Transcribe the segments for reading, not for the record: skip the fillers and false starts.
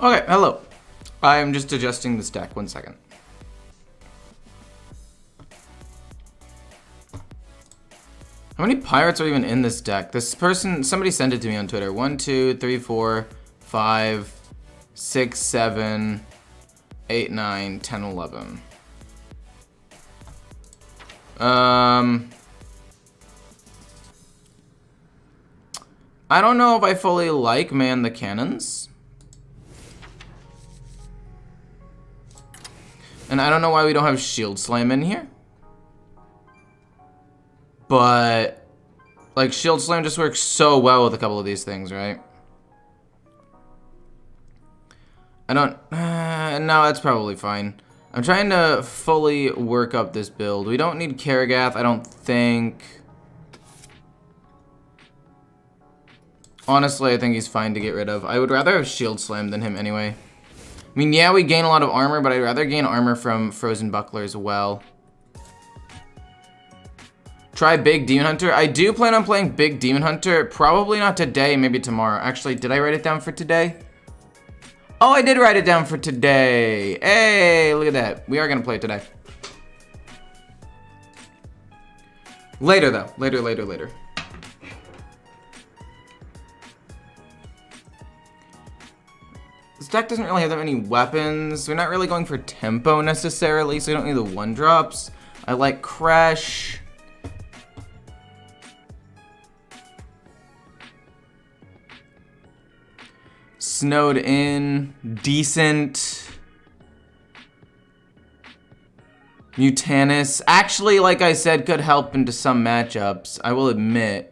Okay, hello. I am just adjusting this deck. 1 second. How many pirates are even in this deck? This person, somebody sent it to me on Twitter. 1, 2, 3, 4, 5, 6, 7, 8, 9, 10, 11. I don't know if I fully like Man the Cannons. And I don't know why we don't have Shield Slam in here. But, like, Shield Slam just works so well with a couple of these things, right? I don't... no, that's probably fine. I'm trying to fully work up this build. We don't need Karagath, I don't think. Honestly, I think he's fine to get rid of. I would rather have Shield Slam than him anyway. I mean, yeah, we gain a lot of armor, but I'd rather gain armor from Frozen Buckler as well. Try Big Demon Hunter. I do plan on playing Big Demon Hunter. Probably not today, maybe tomorrow. Actually, did I write it down for today? Oh, I did write it down for today. Hey, look at that. We are going to play it today. Later, though. Later. This deck doesn't really have that many weapons. We're not really going for tempo necessarily, so we don't need the 1-drops. I like Crash. Snowed in. Decent. Mutanus. Actually, like I said, could help into some matchups, I will admit.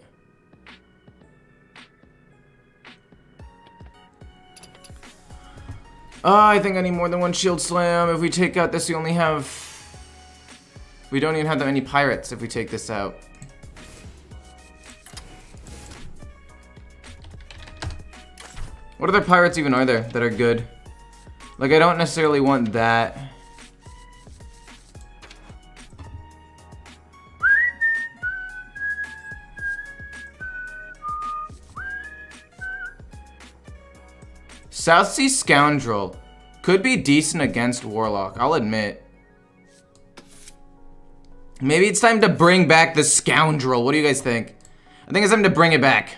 I think I need more than one Shield Slam. If we take out this, we only have... We don't even have that many pirates if we take this out. What other pirates even are there that are good? Like, I don't necessarily want that. Southsea Scoundrel could be decent against Warlock, I'll admit. Maybe it's time to bring back the Scoundrel. What do you guys think? I think it's time to bring it back.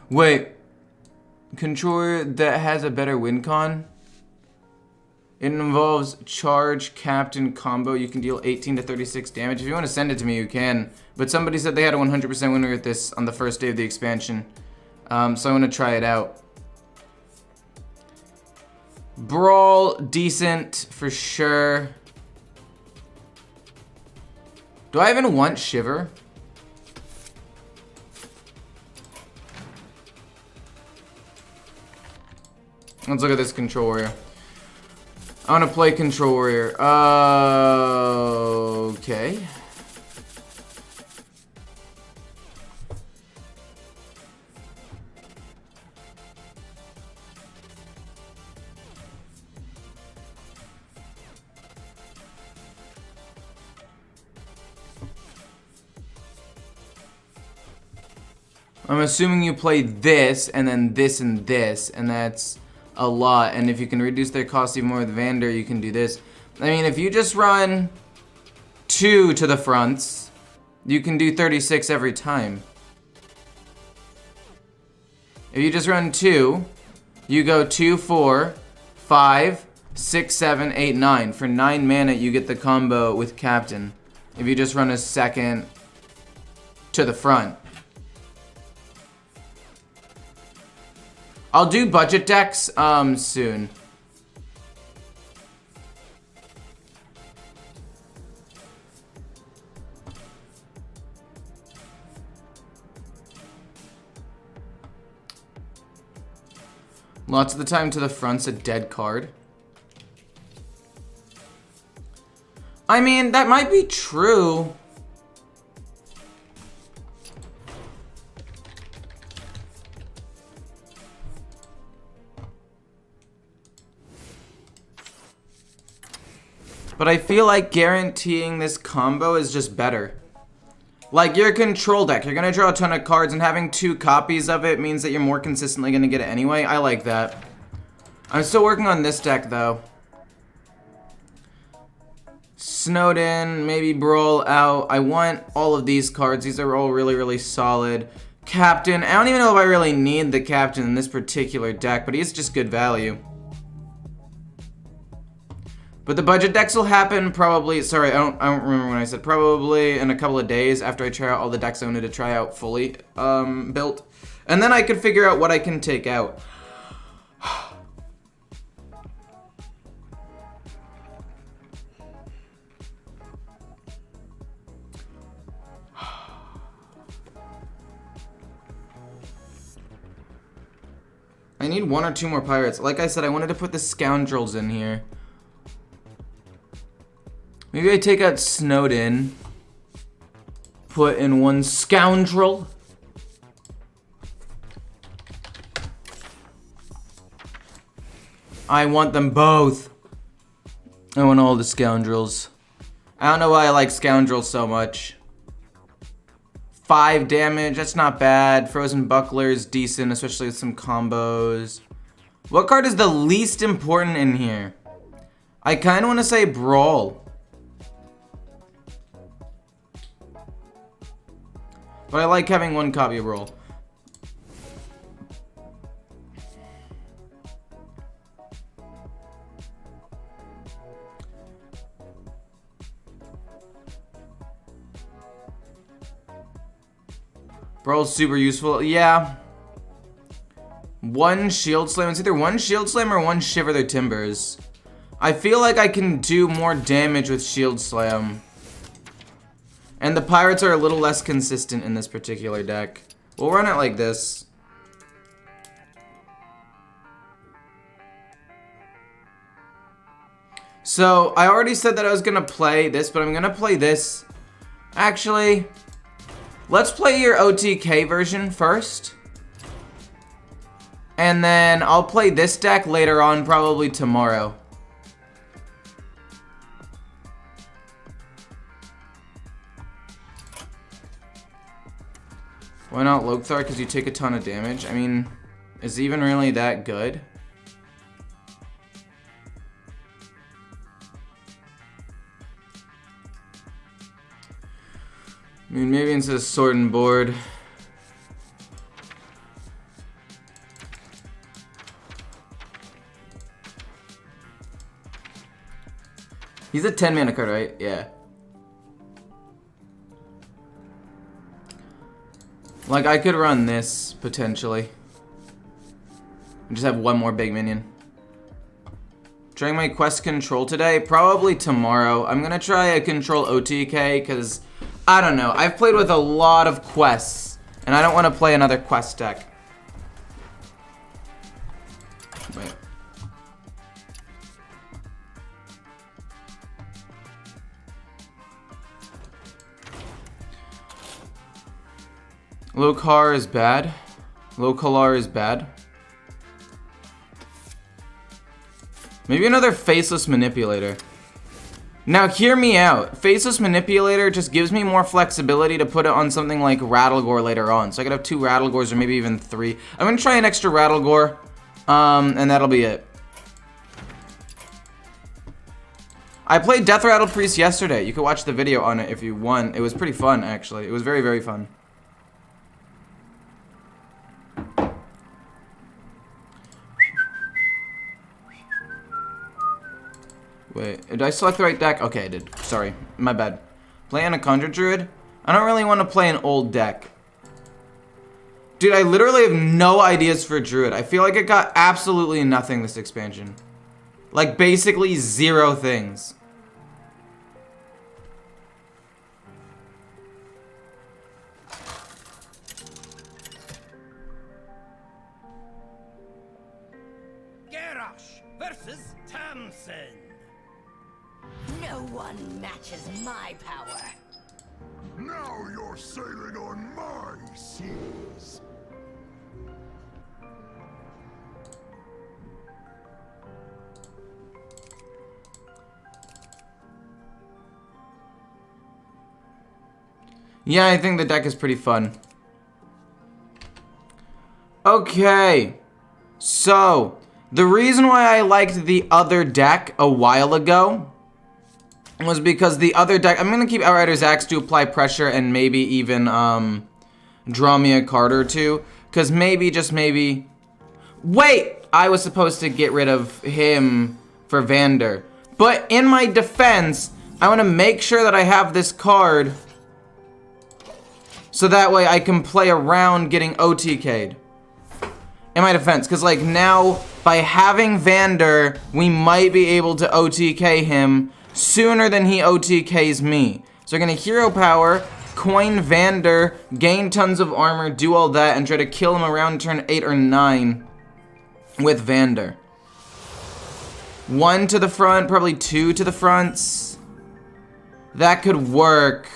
Wait. Controller that has a better win con? It involves charge, captain, combo. You can deal 18 to 36 damage. If you want to send it to me, you can. But somebody said they had a 100% win rate with this on the first day of the expansion. So I want to try it out. Brawl, decent for sure. Do I even want Shiver? Let's look at this Control Warrior. I want to play Control Warrior. Okay. I'm assuming you play this, and then this, and this, and that's a lot. And if you can reduce their cost even more with Vander, you can do this. I mean, if you just run 2 to the fronts, you can do 36 every time. If you just run 2, you go 2, 4, 5, 6, 7, 8, 9. For 9 mana, you get the combo with Captain. If you just run a second to the front. I'll do budget decks soon. Lots of the time to the front's a dead card. I mean, that might be true. But I feel like guaranteeing this combo is just better. Like, your control deck, you're gonna draw a ton of cards, and having 2 copies of it means that you're more consistently gonna get it anyway. I like that. I'm still working on this deck, though. Snowed in, maybe Brawl out. I want all of these cards. These are all really, really solid. Captain, I don't even know if I really need the Captain in this particular deck, but he's just good value. But the budget decks will happen probably, sorry, I don't remember when I said, probably in a couple of days after I try out all the decks I wanted to try out fully built. And then I could figure out what I can take out. I need 1 or 2 more pirates. Like I said, I wanted to put the scoundrels in here. Maybe I take out Snowden. Put in 1 scoundrel. I want them both. I want all the scoundrels. I don't know why I like scoundrels so much. 5 damage, that's not bad. Frozen Buckler is decent, especially with some combos. What card is the least important in here? I kind of want to say Brawl. But I like having 1 copy of Brawl. Brawl's super useful. Yeah. 1 Shield Slam. It's either 1 Shield Slam or 1 Shiver Their Timbers. I feel like I can do more damage with Shield Slam. And the pirates are a little less consistent in this particular deck. We'll run it like this. So, I already said that I was going to play this, but I'm going to play this. Actually, let's play your OTK version first. And then I'll play this deck later on, probably tomorrow. Why not Lothar? Because you take a ton of damage. I mean, is it even really that good? I mean, maybe instead of Sword and Board. He's a 10 mana card, right? Yeah. Like, I could run this, potentially. And just have 1 more big minion. Trying my quest control today? Probably tomorrow. I'm gonna try a control OTK, because, I don't know. I've played with a lot of quests, and I don't want to play another quest deck. Wait. Lokar is bad. Lokalar is bad. Maybe another Faceless Manipulator. Now hear me out. Faceless Manipulator just gives me more flexibility to put it on something like Rattlegore later on. So I could have 2 Rattlegores or maybe even 3. I'm gonna try an extra Rattlegore. And that'll be it. I played Death Rattle Priest yesterday. You could watch the video on it if you want. It was pretty fun, actually. It was very, very fun. Wait, did I select the right deck? Okay, I did. Sorry, my bad. Play Anaconda Druid? I don't really want to play an old deck. Dude, I literally have no ideas for Druid. I feel like it got absolutely nothing this expansion. Like, basically 0 things. Garrosh versus Tamsin. No one matches my power. Now you're sailing on my seas. Yeah, I think the deck is pretty fun. Okay. So, the reason why I liked the other deck a while ago was because the other deck, I'm going to keep Outrider's Axe to apply pressure and maybe even draw me a card or two. Because maybe, just maybe... Wait! I was supposed to get rid of him for Vander. But in my defense, I want to make sure that I have this card so that way I can play around getting OTK'd. In my defense, because like now, by having Vander, we might be able to OTK him sooner than he OTKs me. So we're gonna hero power, coin Vander, gain tons of armor, do all that, and try to kill him around turn 8 or 9 with Vander. 1 to the front, probably 2 to the fronts. That could work.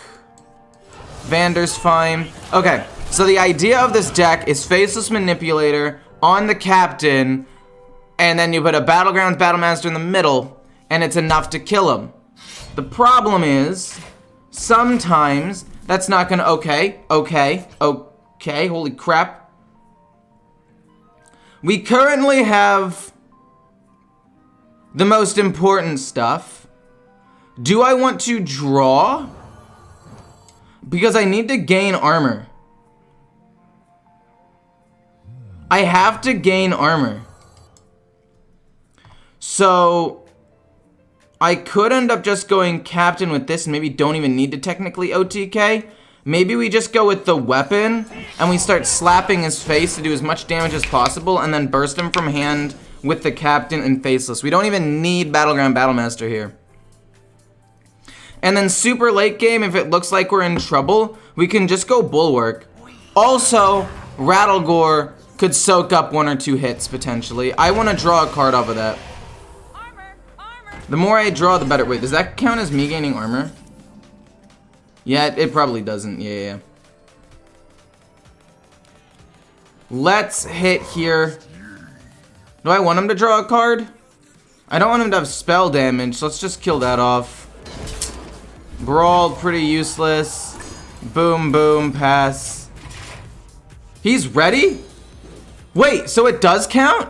Vander's fine. Okay, so the idea of this deck is Faceless Manipulator on the captain, and then you put a Battlegrounds Battlemaster in the middle, and it's enough to kill him. The problem is, sometimes that's not gonna, okay, holy crap. We currently have the most important stuff. Do I want to draw? Because I need to gain armor. I have to gain armor. So I could end up just going captain with this and maybe don't even need to technically OTK. Maybe we just go with the weapon and we start slapping his face to do as much damage as possible and then burst him from hand with the captain and Faceless. We don't even need Battleground Battlemaster here. And then super late game, if it looks like we're in trouble, we can just go Bulwark. Also, Rattlegore could soak up 1 or 2 hits, potentially. I want to draw a card off of that. The more I draw, the better. Wait, does that count as me gaining armor? Yeah, it probably doesn't. Yeah. Let's hit here. Do I want him to draw a card? I don't want him to have spell damage, so let's just kill that off. Brawl, pretty useless. Boom, boom, pass. He's ready? Wait, so it does count?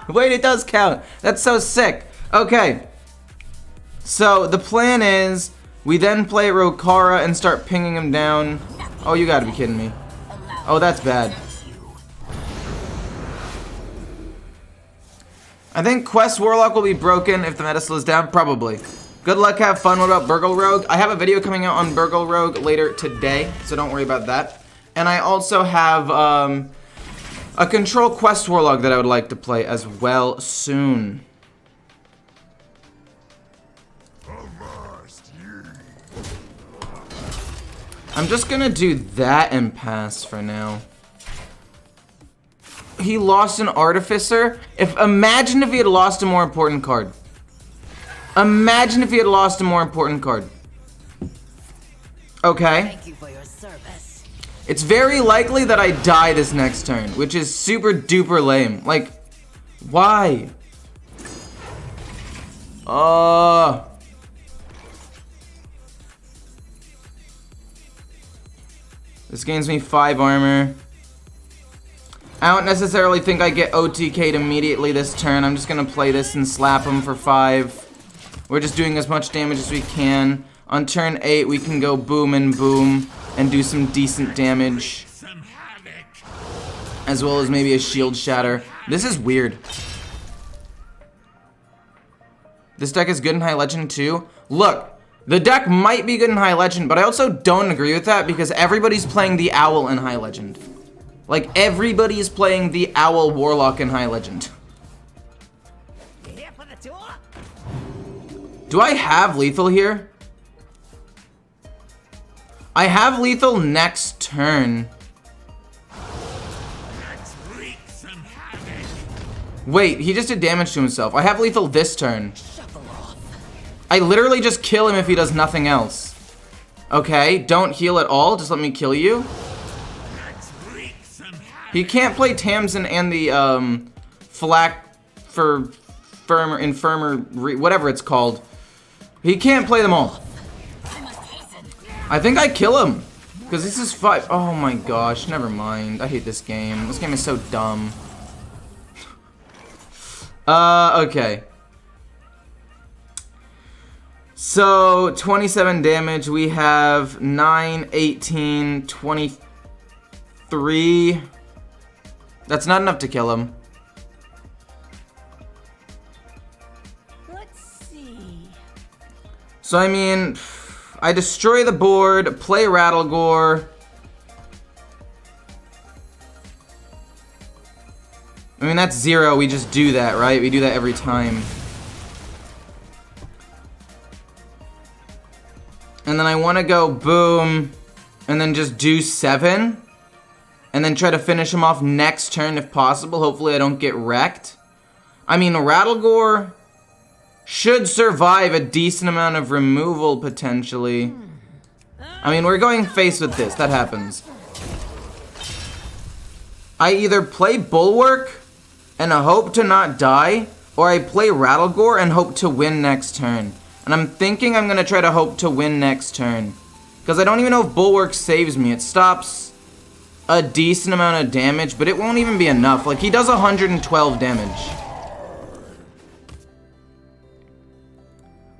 Wait, it does count. That's so sick. Okay. So the plan is we then play Rokara and start pinging him down. Oh, you gotta be kidding me. Oh, that's bad. I think Quest Warlock will be broken if the meta slows down. Probably. Good luck, have fun. What about Burgle Rogue? I have a video coming out on Burgle Rogue later today, so don't worry about that. And I also have a Control Quest Warlock that I would like to play as well soon. I'm just gonna do that and pass for now. He lost an Artificer. Imagine if he had lost a more important card. Imagine if he had lost a more important card. Okay. Thank you for your service. It's very likely that I die this next turn, which is super duper lame. Like, why? This gains me 5 armor. I don't necessarily think I get OTK'd immediately this turn. I'm just gonna play this and slap him for 5. We're just doing as much damage as we can. On turn 8, we can go boom and boom and do some decent damage. As well as maybe a shield shatter. This is weird. This deck is good in High Legend too. Look, The deck might be good in High Legend, but I also don't agree with that because everybody's playing the Owl in High Legend. Like, everybody's playing the Owl Warlock in High Legend. Here for the tour? Do I have lethal here? I have lethal next turn. Let's wreak some havoc. Wait, he just did damage to himself. I have lethal this turn. Shuffle off. I literally just kill him if he does nothing else. Okay, don't heal at all. Just let me kill you. Let's wreak some havoc. He can't play Tamsin and the Flak for Infirmer, whatever it's called. He can't play them all. I must hasten. I think I kill him. Because this is 5. Oh my gosh, never mind. I hate this game. This game is so dumb. Okay. So, 27 damage. We have 9, 18, 23. That's not enough to kill him. Let's see. So, I mean, I destroy the board, play Rattlegore. I mean, that's 0. We just do that, right? We do that every time. And then I want to go boom, and then just do 7. And then try to finish him off next turn if possible. Hopefully I don't get wrecked. I mean, Rattlegore should survive a decent amount of removal, potentially. I mean, we're going face with this. That happens. I either play Bulwark and hope to not die, or I play Rattlegore and hope to win next turn. And I'm thinking I'm going to try to hope to win next turn. Because I don't even know if Bulwark saves me. It stops a decent amount of damage, but it won't even be enough. Like, he does 112 damage.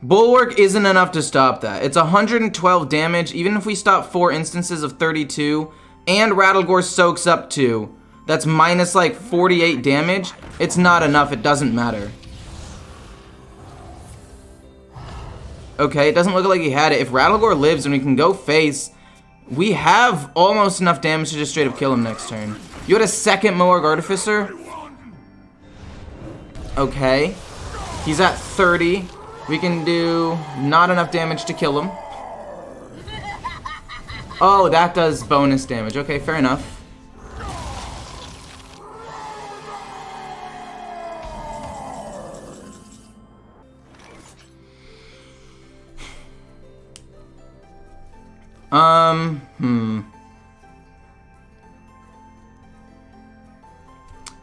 Bulwark isn't enough to stop that. It's 112 damage, even if we stop 4 instances of 32, and Rattlegore soaks up 2. That's minus like 48 damage. It's not enough. It doesn't matter. Okay, it doesn't look like he had it. If Rattlegore lives and we can go face, we have almost enough damage to just straight up kill him next turn. You had a second Moarg Artificer? Okay. He's at 30. We can do not enough damage to kill him. Oh, that does bonus damage. Okay, fair enough.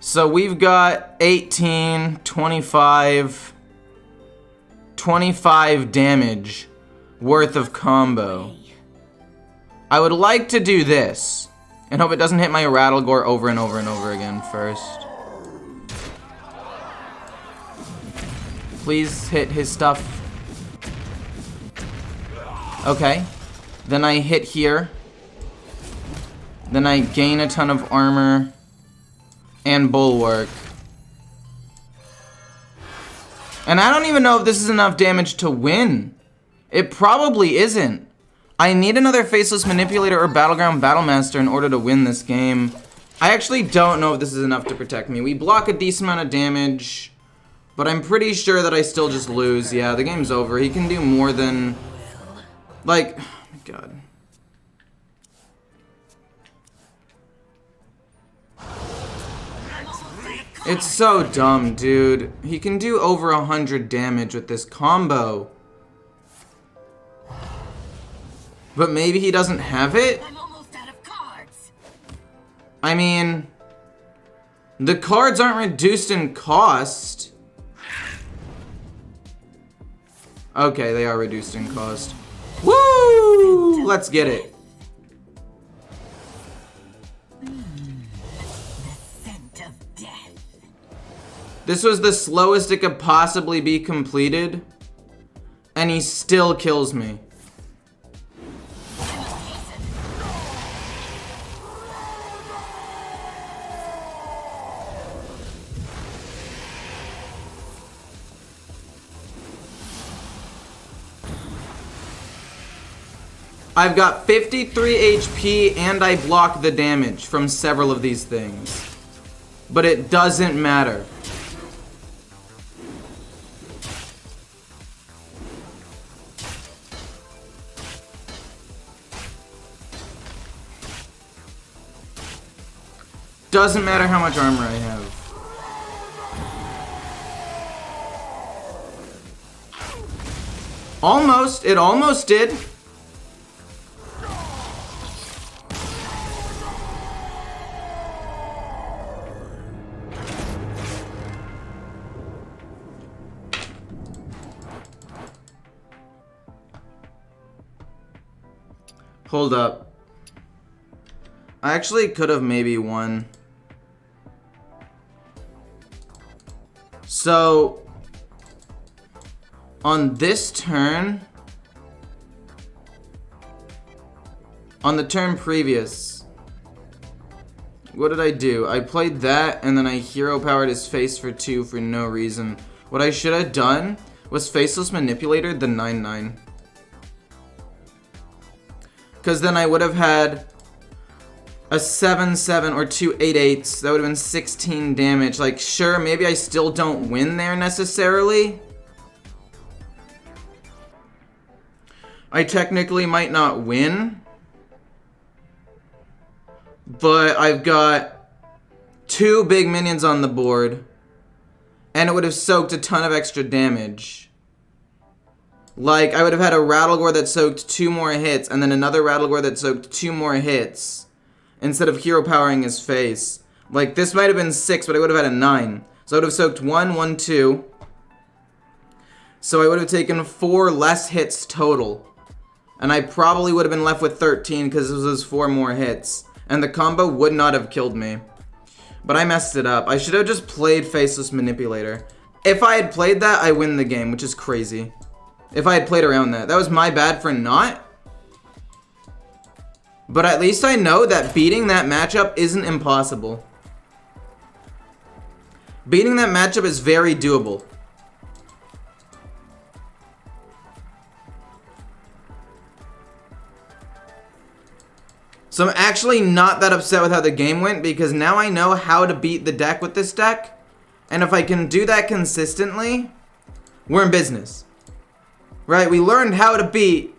So we've got 18, 25 damage worth of combo. I would like to do this and hope it doesn't hit my Rattlegore over and over and over again first. Please hit his stuff. Okay. Then I hit here. Then I gain a ton of armor and Bulwark. And I don't even know if this is enough damage to win. It probably isn't. I need another Faceless Manipulator or Battleground Battlemaster in order to win this game. I actually don't know if this is enough to protect me. We block a decent amount of damage, but I'm pretty sure that I still just lose. Yeah, the game's over. He can do more than... Like, oh my God. It's so dumb, dude. He can do over 100 damage with this combo. But maybe he doesn't have it? I'm almost out of cards. I mean, the cards aren't reduced in cost. Okay, they are reduced in cost. Woo! Let's get it. This was the slowest it could possibly be completed, and he still kills me. I've got 53 HP and I block the damage from several of these things. But it doesn't matter. Doesn't matter how much armor I have. Almost. It almost did. Hold up. I actually could have maybe won. So, on this turn, on the turn previous, what did I do? I played that and then I hero powered his face for 2 for no reason. What I should have done was Faceless Manipulator the 9/9. Because then I would have had a 7/7 or 2 8/8s. That would have been 16 damage. Like, sure, maybe I still don't win there necessarily. I technically might not win. But I've got 2 big minions on the board. And it would have soaked a ton of extra damage. Like, I would have had a Rattlegore that soaked 2 more hits, and then another Rattlegore that soaked 2 more hits, instead of hero powering his face. Like, this might have been 6, but I would have had a 9. So I would have soaked 1, 1, 2. So I would have taken 4 less hits total. And I probably would have been left with 13, because this was 4 more hits. And the combo would not have killed me. But I messed it up. I should have just played Faceless Manipulator. If I had played that, I win the game, which is crazy. If I had played around that. That was my bad for not. But at least I know that beating that matchup isn't impossible. Beating that matchup is very doable. So I'm actually not that upset with how the game went, because now I know how to beat the deck with this deck. And if I can do that consistently, we're in business. Right, we learned how to beat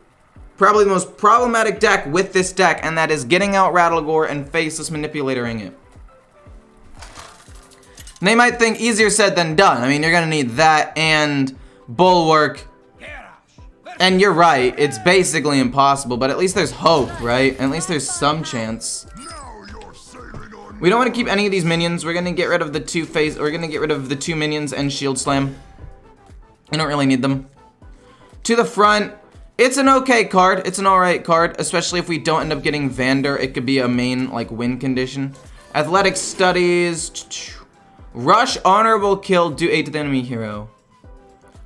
probably the most problematic deck with this deck, and that is getting out Rattlegore and Faceless Manipulatoring it. And they might think easier said than done. I mean, you're gonna need that and Bulwark. And you're right, it's basically impossible, but at least there's hope, right? At least there's some chance. We don't want to keep any of these minions. We're gonna get rid of the 2 minions and Shield Slam. I don't really need them. To the front, it's an okay card. It's an alright card, especially if we don't end up getting Vander. It could be a main, like, win condition. Athletic Studies. Rush, Honorable Kill, do 8 to the enemy hero.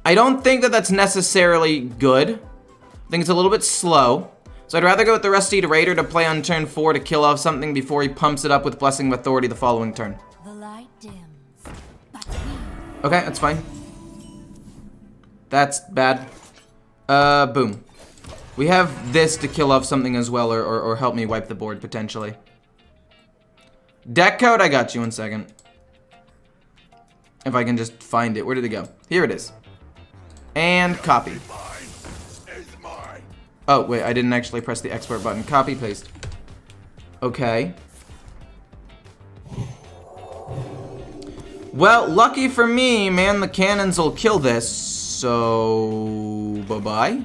I don't think that that's necessarily good. I think it's a little bit slow. So I'd rather go with the Rusty Raider to play on turn 4 to kill off something before he pumps it up with Blessing of Authority the following turn. The light dims, but Okay, that's fine. That's bad. Boom. We have this to kill off something as well, or help me wipe the board, potentially. Deck code, I got you, 1 second. If I can just find it. Where did it go? Here it is. And copy. Oh, wait, I didn't actually press the export button. Copy, paste. Okay. Well, lucky for me, man, the cannons will kill this. So, bye-bye.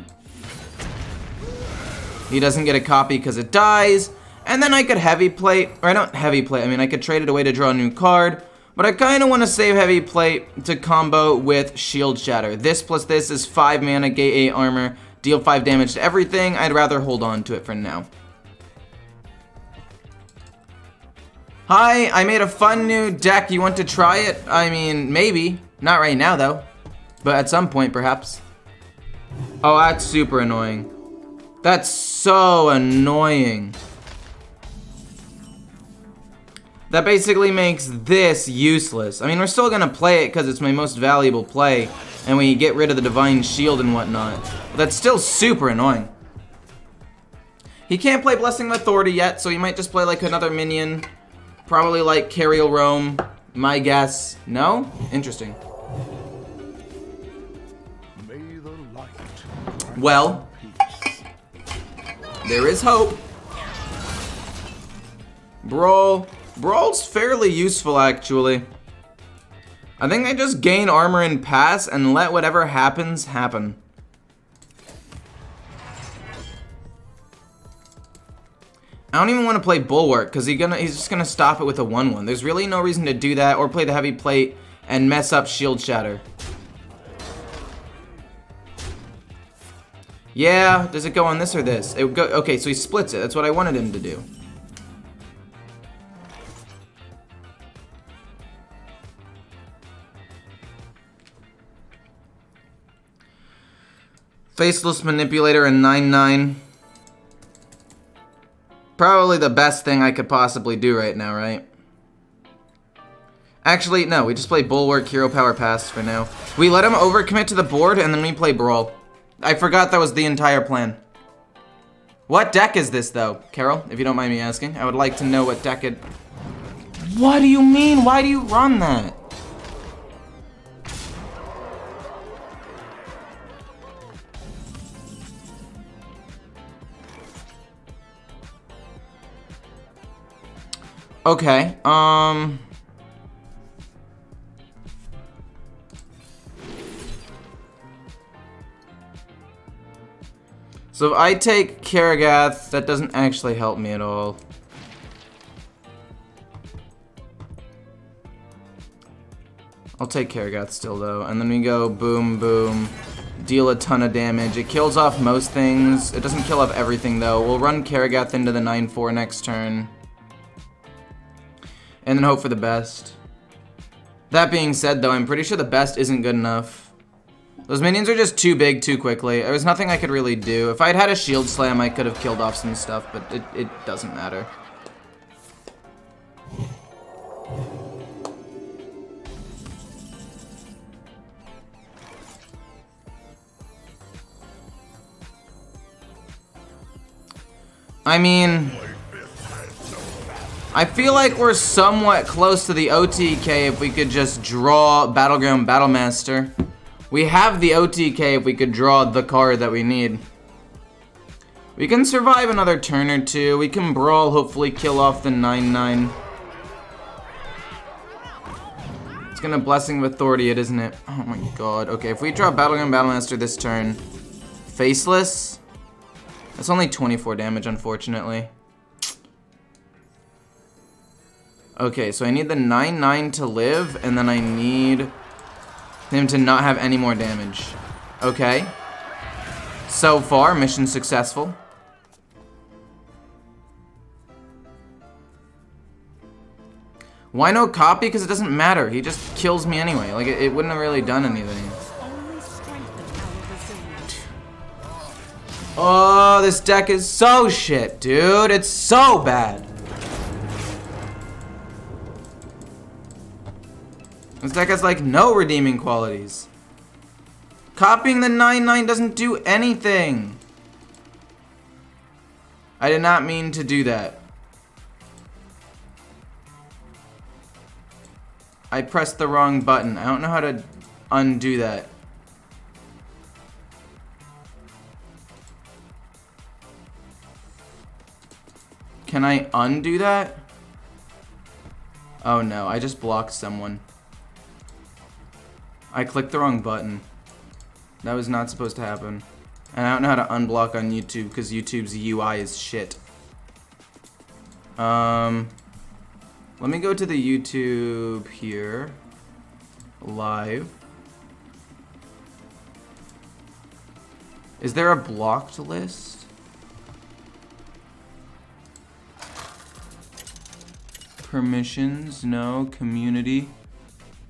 He doesn't get a copy because it dies. And then I could heavy plate, or I don't heavy plate, I mean I could trade it away to draw a new card. But I kind of want to save heavy plate to combo with Shield Shatter. This plus this is 5 mana, gate 8 armor, deal 5 damage to everything. I'd rather hold on to it for now. Hi, I made a fun new deck. You want to try it? I mean, maybe. Not right now though. But at some point, perhaps. Oh, that's super annoying. That's so annoying. That basically makes this useless. I mean, we're still gonna play it because it's my most valuable play, and we get rid of the Divine Shield and whatnot. But that's still super annoying. He can't play Blessing of Authority yet, so he might just play like another minion. Probably like Cariel Roam, my guess. No? Interesting. May the light Well, there is hope. Brawl. Brawl's fairly useful, actually. I think I just gain armor and pass and let whatever happens happen. I don't even want to play Bulwark because he's just gonna stop it with a 1/1. There's really no reason to do that or play the Heavy Plate and mess up Shield Shatter. Yeah, does it go on this or this? It would go. Okay, so he splits it. That's what I wanted him to do. Faceless Manipulator and 9/9. Probably the best thing I could possibly do right now, right? Actually, no. We just play Bulwark, Hero Power Pass for now. We let him overcommit to the board, and then we play Brawl. I forgot that was the entire plan. What deck is this, though? Carol, if you don't mind me asking. I would like to know what deck it... What do you mean? Why do you run that? Okay, so if I take Karagath, that doesn't actually help me at all. I'll take Karagath still, though. And then we go boom, boom, deal a ton of damage. It kills off most things. It doesn't kill off everything, though. We'll run Karagath into the 9/4 next turn. And then hope for the best. That being said, though, I'm pretty sure the best isn't good enough. Those minions are just too big too quickly. There was nothing I could really do. If I'd had a shield slam, I could have killed off some stuff, but it doesn't matter. I mean... I feel like we're somewhat close to the OTK if we could just draw Battleground Battlemaster. We have the OTK if we could draw the card that we need. We can survive another turn or two. We can Brawl, hopefully kill off the 9/9. It's gonna Blessing of Authority it, isn't it? Oh my god. Okay, if we draw Battleground Battlemaster this turn, Faceless? That's only 24 damage, unfortunately. Okay, so I need the 9/9 to live, and then I need him to not have any more damage. Okay. So far, mission successful. Why no copy? Because it doesn't matter. He just kills me anyway. Like, it wouldn't have really done anything. Oh, this deck is so shit, dude. It's so bad. This deck has, like, no redeeming qualities. Copying the 9/9 doesn't do anything. I did not mean to do that. I pressed the wrong button. I don't know how to undo that. Can I undo that? Oh no, I just blocked someone. I clicked the wrong button. That was not supposed to happen. And I don't know how to unblock on YouTube because YouTube's UI is shit. Let me go to the YouTube here. Live. Is there a blocked list? Permissions, no. Community.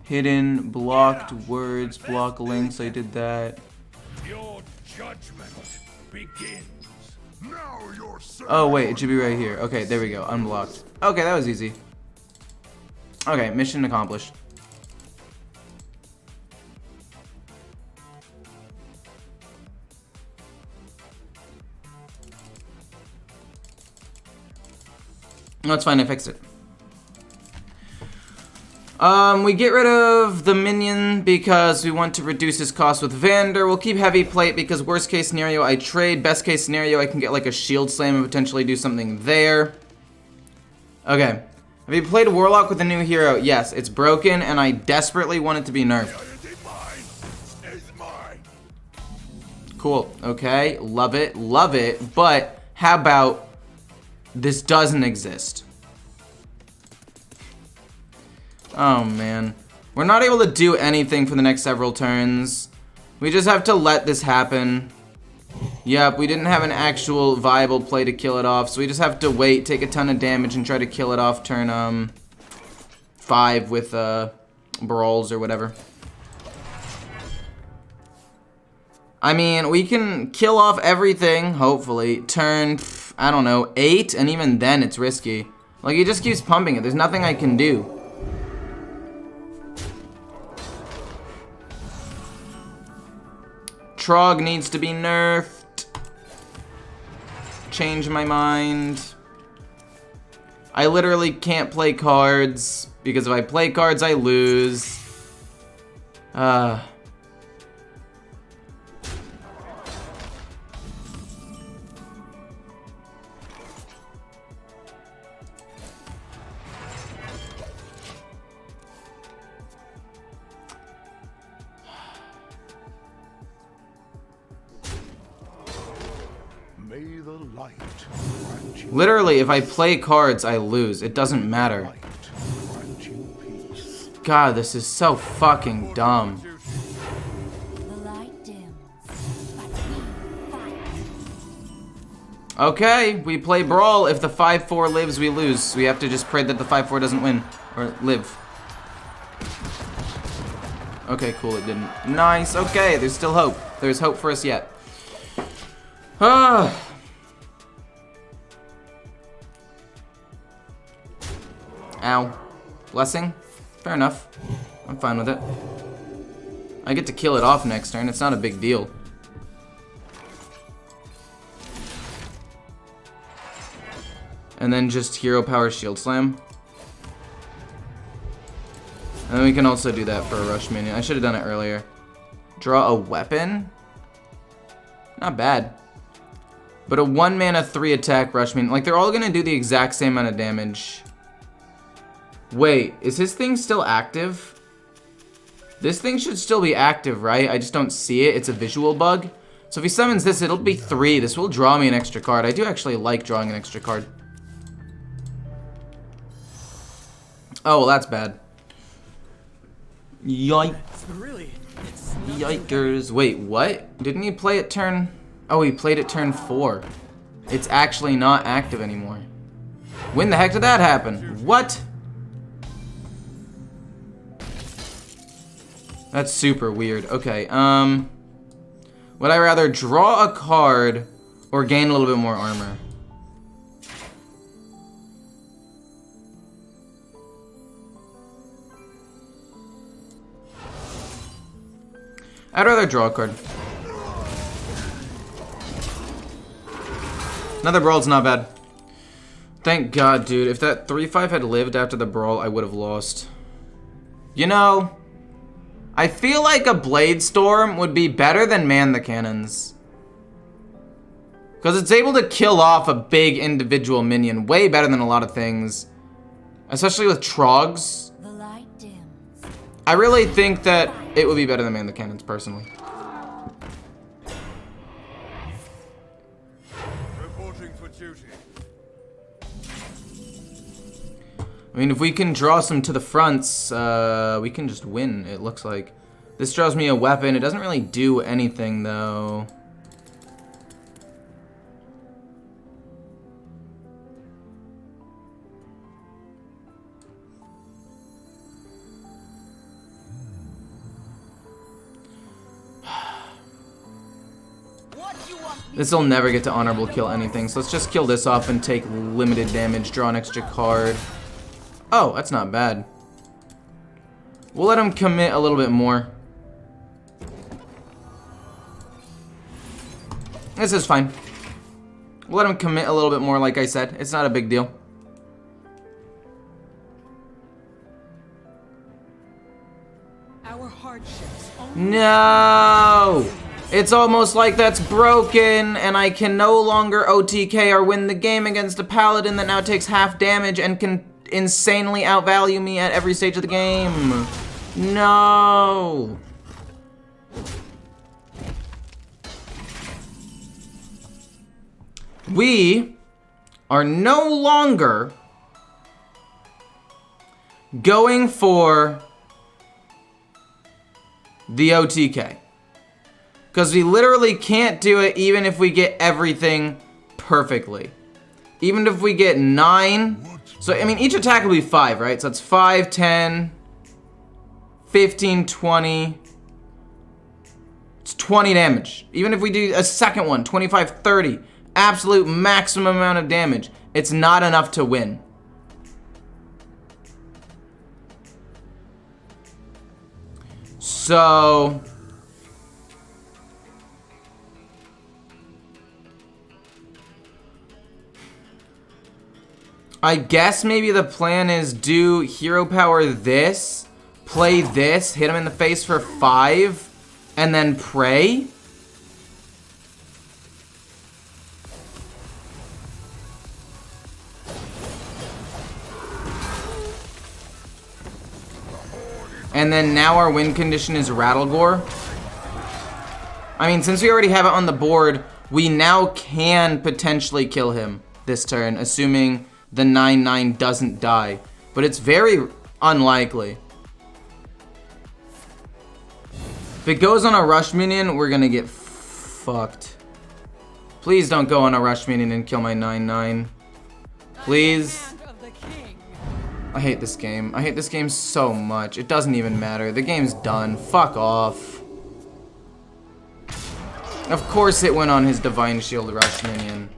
Hidden, blocked words, block links, I did that. Your judgment begins. Now your Oh wait, it should be right here. Okay, there we go, unblocked. Okay, that was easy. Okay, mission accomplished. No, it's fine. I fixed it. We get rid of the minion because we want to reduce his cost with Vander. We'll keep Heavy Plate because worst case scenario I trade. Best case scenario I can get like a Shield Slam and potentially do something there. Okay. Have you played Warlock with a new hero? Yes, it's broken and I desperately want it to be nerfed. Cool. Okay. Love it. Love it. But how about this doesn't exist? Oh, man. We're not able to do anything for the next several turns. We just have to let this happen. Yep, we didn't have an actual viable play to kill it off, so we just have to wait, take a ton of damage, and try to kill it off turn 5 with brawls or whatever. I mean, we can kill off everything, hopefully. Turn, I don't know, 8, and even then it's risky. Like, he just keeps pumping it. There's nothing I can do. Trog needs to be nerfed. Change my mind. I literally can't play cards, because if I play cards, I lose. May the light grant you Literally, if I play cards, I lose. It doesn't matter. light, grant you peace. God, this is so fucking dumb. The light dims, but we fight. Okay, we play Brawl. If the 5-4 lives, we lose. We have to just pray that the 5-4 doesn't win. Or live. Okay, cool, it didn't. Nice, okay, there's still hope. There's hope for us yet. Ah. Ow. Blessing? Fair enough. I'm fine with it. I get to kill it off next turn. It's not a big deal. And then just Hero Power Shield Slam. And then we can also do that for a Rush Minion. I should have done it earlier. Draw a weapon? Not bad. But a 1 mana 3 attack Rush Minion. Like, they're all gonna do the exact same amount of damage. Wait, is his thing still active? This thing should still be active, right? I just don't see it. It's a visual bug. So if he summons this, it'll be 3. This will draw me an extra card. I do actually like drawing an extra card. Oh, well, that's bad. Yikes. Really? Yikers. Wait, what? Didn't he play it turn... Oh, he played it turn 4. It's actually not active anymore. When the heck did that happen? What? That's super weird. Okay, would I rather draw a card or gain a little bit more armor? I'd rather draw a card. Another Brawl's not bad. Thank God, dude. If that 3-5 had lived after the Brawl, I would have lost. You know, I feel like a Blade Storm would be better than Man the Cannons. Because it's able to kill off a big individual minion way better than a lot of things. Especially with Trogs. The light dims. I really think that it would be better than Man the Cannons, personally. Reporting for duty. I mean, if we can draw some to the fronts, we can just win, it looks like. This draws me a weapon. It doesn't really do anything, though. This will never get to honorable kill anything, so let's just kill this off and take limited damage, draw an extra card. Oh, that's not bad. We'll let him commit a little bit more. This is fine. We'll let him commit a little bit more, like I said. It's not a big deal. No! It's almost like that's broken, and I can no longer OTK or win the game against a Paladin that now takes half damage and can insanely outvalue me at every stage of the game. No! We are no longer going for the OTK. Because we literally can't do it even if we get everything perfectly. Even if we get 9. So, I mean, each attack will be 5, right? So it's 5, 10, 15, 20. It's 20 damage. Even if we do a second one, 25, 30. Absolute maximum amount of damage. It's not enough to win. So... I guess maybe the plan is do hero power this, play this, hit him in the face for 5, and then pray? And then now our win condition is Rattlegore. I mean, since we already have it on the board, we now can potentially kill him this turn, assuming the 9/9 doesn't die. But it's very unlikely. If it goes on a rush minion, we're gonna get fucked. Please don't go on a rush minion and kill my 9/9. Please. I hate this game. I hate this game so much. It doesn't even matter. The game's done. Fuck off. Of course it went on his Divine Shield rush minion.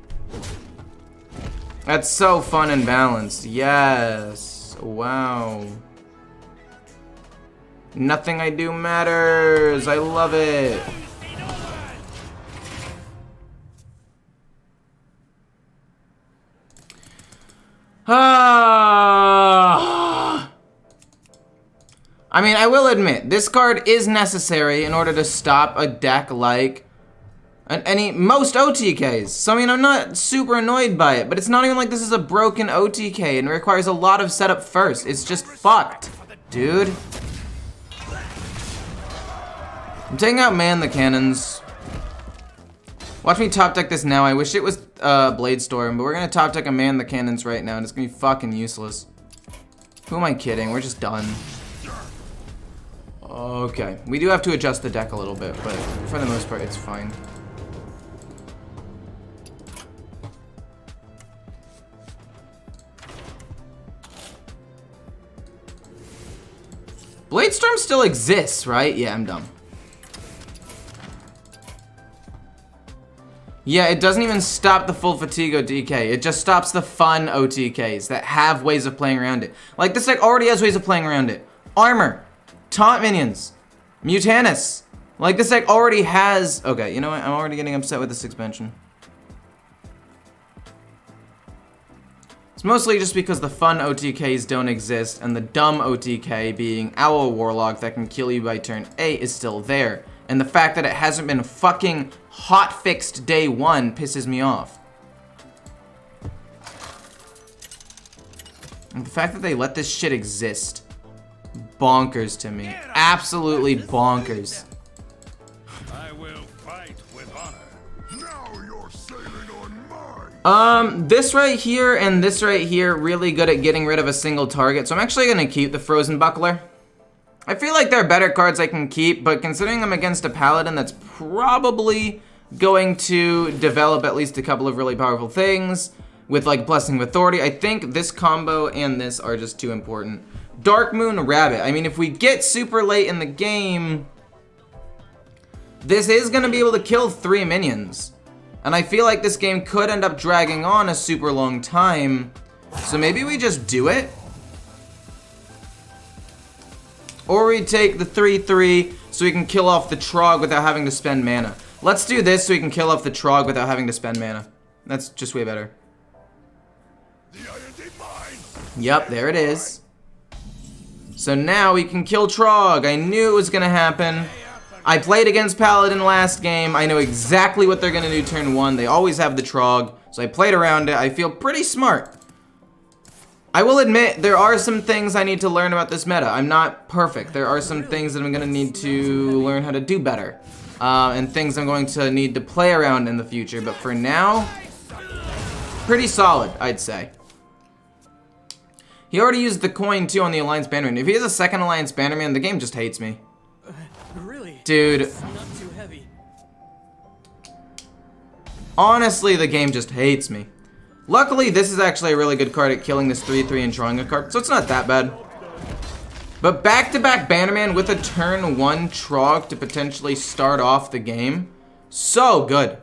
That's so fun and balanced. Yes. Wow. Nothing I do matters. I love it. I mean, I will admit, this card is necessary in order to stop a deck like most OTKs. So I mean, I'm not super annoyed by it, but it's not even like this is a broken OTK and it requires a lot of setup first. It's just fucked, dude. I'm taking out Man the Cannons. Watch me top deck this now. I wish it was Blade Storm, but we're gonna top deck a Man the Cannons right now and it's gonna be fucking useless. Who am I kidding? We're just done. Okay, we do have to adjust the deck a little bit, but for the most part, it's fine. Blade Storm still exists, right? Yeah, I'm dumb. Yeah, it doesn't even stop the full fatigue OTK. It just stops the fun OTKs that have ways of playing around it. Like, this deck already has ways of playing around it. Armor, taunt minions, Mutanus. Like, this deck already has... Okay, you know what? I'm already getting upset with this expansion. It's mostly just because the fun OTKs don't exist, and the dumb OTK, being Owl Warlock that can kill you by turn 8, is still there. And the fact that it hasn't been fucking hot-fixed day 1 pisses me off. And the fact that they let this shit exist, bonkers to me. Absolutely bonkers. I will fight with honor. Now you're sailing on mine. This right here and this right here really good at getting rid of a single target, so I'm actually gonna keep the Frozen Buckler. I feel like there are better cards I can keep, but considering I'm against a Paladin that's probably going to develop at least a couple of really powerful things with like Blessing of Authority, I think this combo and this are just too important. Dark Moon Rabbit. I mean, if we get super late in the game, this is gonna be able to kill 3 minions. And I feel like this game could end up dragging on a super long time. So maybe we just do it. Or we take the 3/3 so we can kill off the Trog without having to spend mana. Let's do this so we can kill off the Trog without having to spend mana. That's just way better. Yep, there it is. So now we can kill Trog. I knew it was gonna happen. I played against Paladin last game. I know exactly what they're going to do turn 1. They always have the Trog. So I played around it. I feel pretty smart. I will admit, there are some things I need to learn about this meta. I'm not perfect. There are some things that I'm going to need to learn how to do better. And things I'm going to need to play around in the future. But for now, pretty solid, I'd say. He already used the coin, too, on the Alliance Bannerman. If he has a second Alliance Bannerman, the game just hates me. Really? Dude. It's not too heavy. Honestly, the game just hates me. Luckily, this is actually a really good card at killing this 3/3 and drawing a card, so it's not that bad. But back-to-back Bannerman with a turn 1 Trog to potentially start off the game. So good.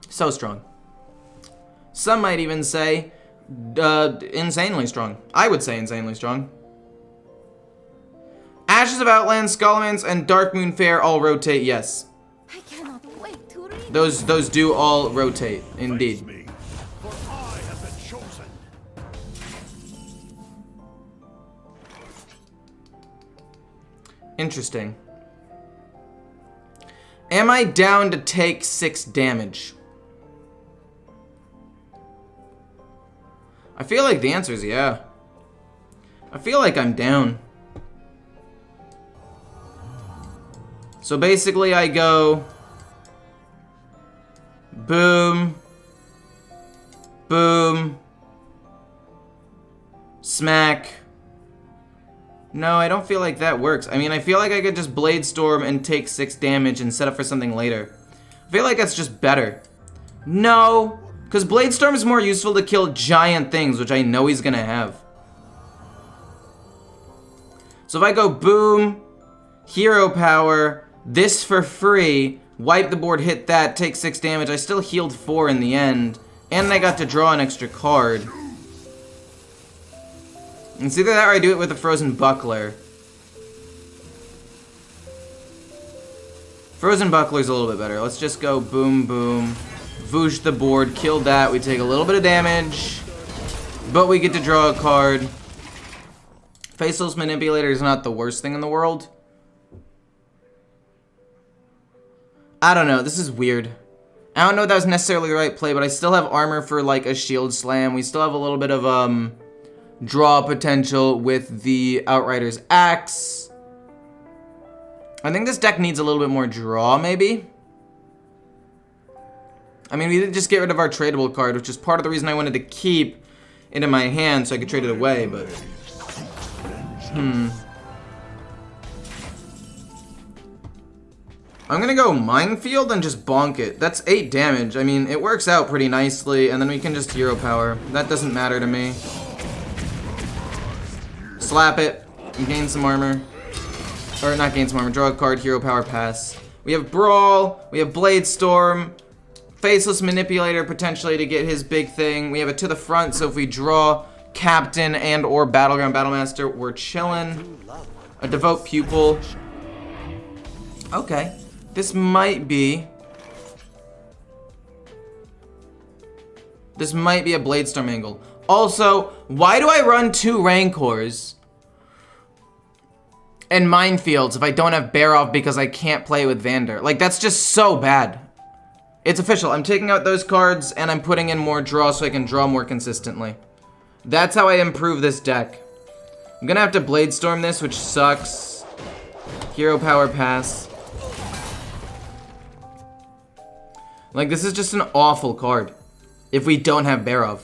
So strong. Some might even say insanely strong. I would say insanely strong. Ashes of Outland, Skullman's, and Dark Moon Fair all rotate, yes. I cannot wait to read. Those do all rotate, indeed. Me, for I have been chosen. Interesting. Am I down to take 6 damage? I feel like the answer is yeah. I feel like I'm down. So basically I go boom, boom, smack. No, I don't feel like that works. I mean, I feel like I could just Blade Storm and take 6 damage and set up for something later. I feel like that's just better. No, because Blade Storm is more useful to kill giant things, which I know he's gonna have. So if I go boom, hero power, this for free, wipe the board, hit that, take 6 damage, I still healed 4 in the end, and I got to draw an extra card. It's either that or I do it with a Frozen Buckler. Frozen Buckler's a little bit better. Let's just go boom, boom. Voosh the board, kill that. We take a little bit of damage, but we get to draw a card. Faceless Manipulator is not the worst thing in the world. I don't know. This is weird. I don't know if that was necessarily the right play, but I still have armor for like a shield slam. We still have a little bit of draw potential with the Outrider's Axe. I think this deck needs a little bit more draw, maybe. I mean, we did just get rid of our tradable card, which is part of the reason I wanted to keep it in my hand so I could trade it away, but... I'm gonna go Minefield and just bonk it. That's 8 damage. I mean, it works out pretty nicely, and then we can just hero power. That doesn't matter to me. Slap it, and gain some armor. Or not gain some armor, draw a card, hero power, pass. We have Brawl, we have Blade Storm, Faceless Manipulator potentially to get his big thing. We have it to the front, so if we draw Captain and or Battleground Battlemaster, we're chillin'. A Devote Pupil. Okay, this might be a Blade Storm angle. Also, why do I run 2 Rancors and Minefields if I don't have Barrov because I can't play with Vander? Like, that's just so bad. It's official. I'm taking out those cards and I'm putting in more draw so I can draw more consistently. That's how I improve this deck. I'm gonna have to Blade Storm this, which sucks. Hero power, pass. Like, this is just an awful card if we don't have Barrov.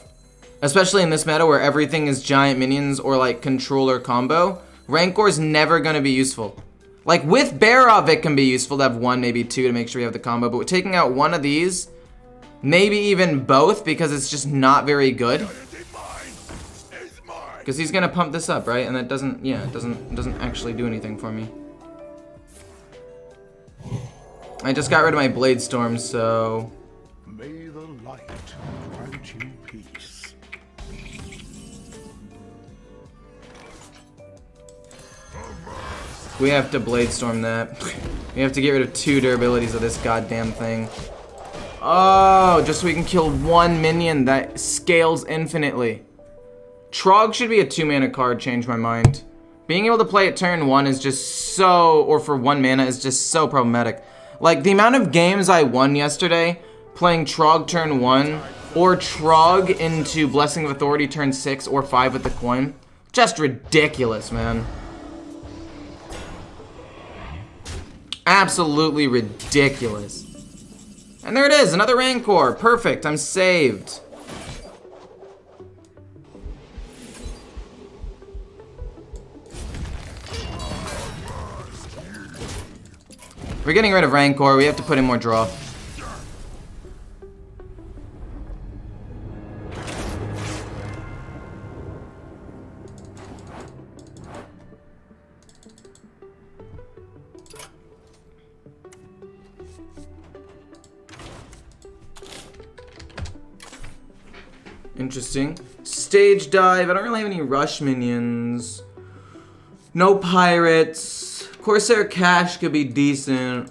Especially in this meta where everything is giant minions or like controller combo. Rancor's never gonna be useful. Like, with Barrov it can be useful to have 1, maybe 2 to make sure we have the combo, but with taking out 1 of these, maybe even both, because it's just not very good. Because he's gonna pump this up, right? And that doesn't, yeah, it doesn't actually do anything for me. I just got rid of my Blade Storm, so... May the light grant you peace. We have to Blade Storm that. We have to get rid of 2 durabilities of this goddamn thing. Oh, just so we can kill 1 minion that scales infinitely. Trog should be a 2-mana card, change my mind. Being able to play at turn 1 is just so, or for 1 mana is just so problematic. Like, the amount of games I won yesterday playing Trog turn 1, or Trog into Blessing of Authority turn 6 or 5 with the coin. Just ridiculous, man. Absolutely ridiculous. And there it is, another Rancor. Perfect, I'm saved. We're getting rid of Rancor, we have to put in more draw. Interesting. Stage dive. I don't really have any rush minions. No pirates. Corsair Cash could be decent.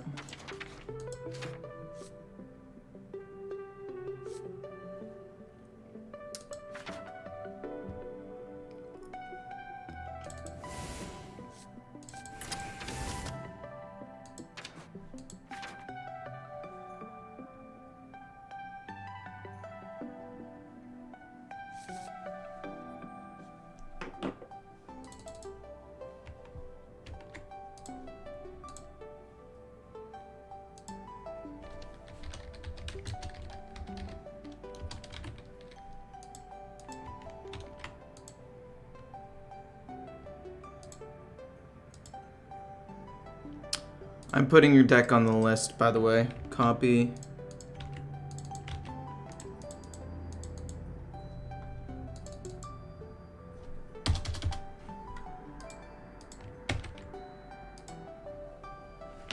I'm putting your deck on the list, by the way. Copy.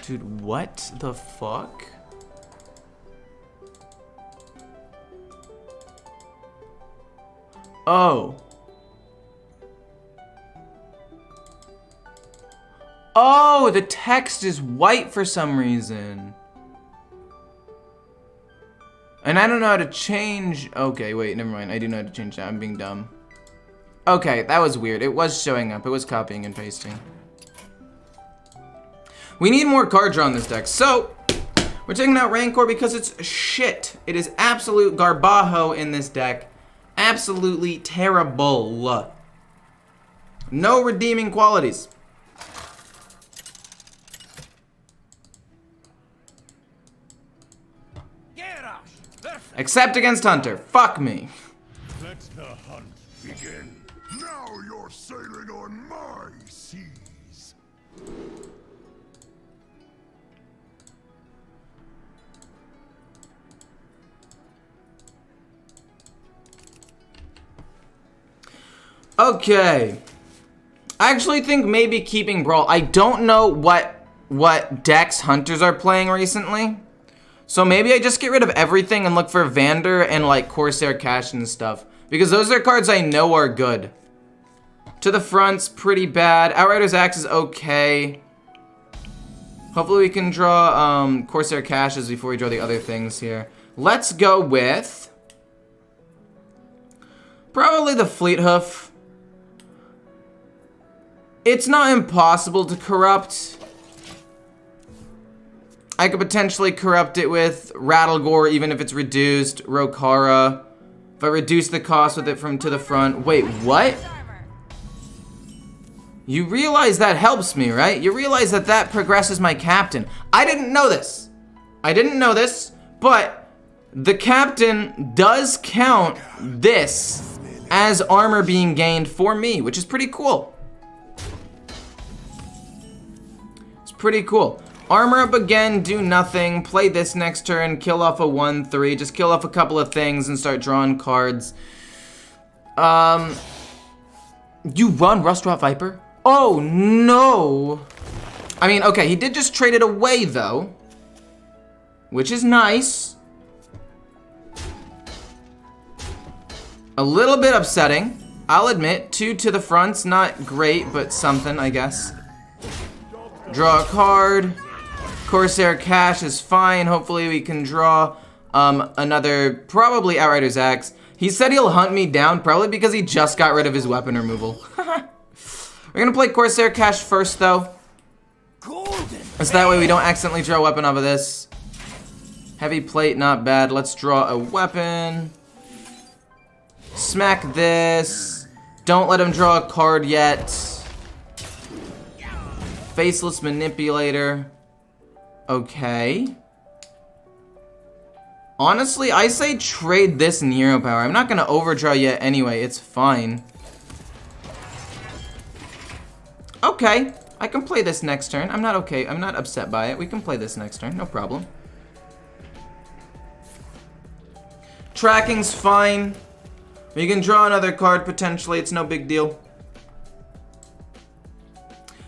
Dude, what the fuck? Oh. Oh, the text is white for some reason. And I don't know how to change. Okay, wait, never mind. I do know how to change that. I'm being dumb. Okay, that was weird. It was showing up. It was copying and pasting. We need more card draw in this deck. So, we're taking out Rancor because it's shit. It is absolute garbajo in this deck. Absolutely terrible. No redeeming qualities. Except against Hunter. Fuck me. Let the hunt begin. Now you're sailing on my seas. Okay. I actually think maybe keeping Brawl. I don't know what decks Hunters are playing recently. So maybe I just get rid of everything and look for Vander and like Corsair Cash and stuff. Because those are cards I know are good. To the Front's pretty bad. Outrider's Axe is okay. Hopefully we can draw Corsair Caches before we draw the other things here. Let's go with probably the Fleet Hoof. It's not impossible to corrupt. I could potentially corrupt it with Rattlegore, even if it's reduced. Rokara. If I reduce the cost with it from to the front. Wait, what? You realize that helps me, right? You realize that that progresses my captain. I didn't know this. I didn't know this, but the captain does count this as armor being gained for me, which is pretty cool. It's pretty cool. Armor up again, do nothing, play this next turn, kill off a 1/3, just kill off a couple of things and start drawing cards. You run Rustrot Viper? Oh no! I mean, okay, he did just trade it away though, which is nice. A little bit upsetting, I'll admit. 2 to the front's not great, but something, I guess. Draw a card. Corsair Cash is fine. Hopefully we can draw another, probably Outrider's Axe. He said he'll hunt me down, probably because he just got rid of his weapon removal. We're gonna play Corsair Cache first, though. Golden. So that way we don't accidentally draw a weapon off of this. Heavy plate, not bad. Let's draw a weapon. Smack this. Don't let him draw a card yet. Faceless Manipulator. Okay. Honestly, I say trade this Nero Power. I'm not gonna overdraw yet anyway. It's fine. Okay. I can play this next turn. I'm not okay. I'm not upset by it. We can play this next turn. No problem. Tracking's fine. You can draw another card potentially. It's no big deal.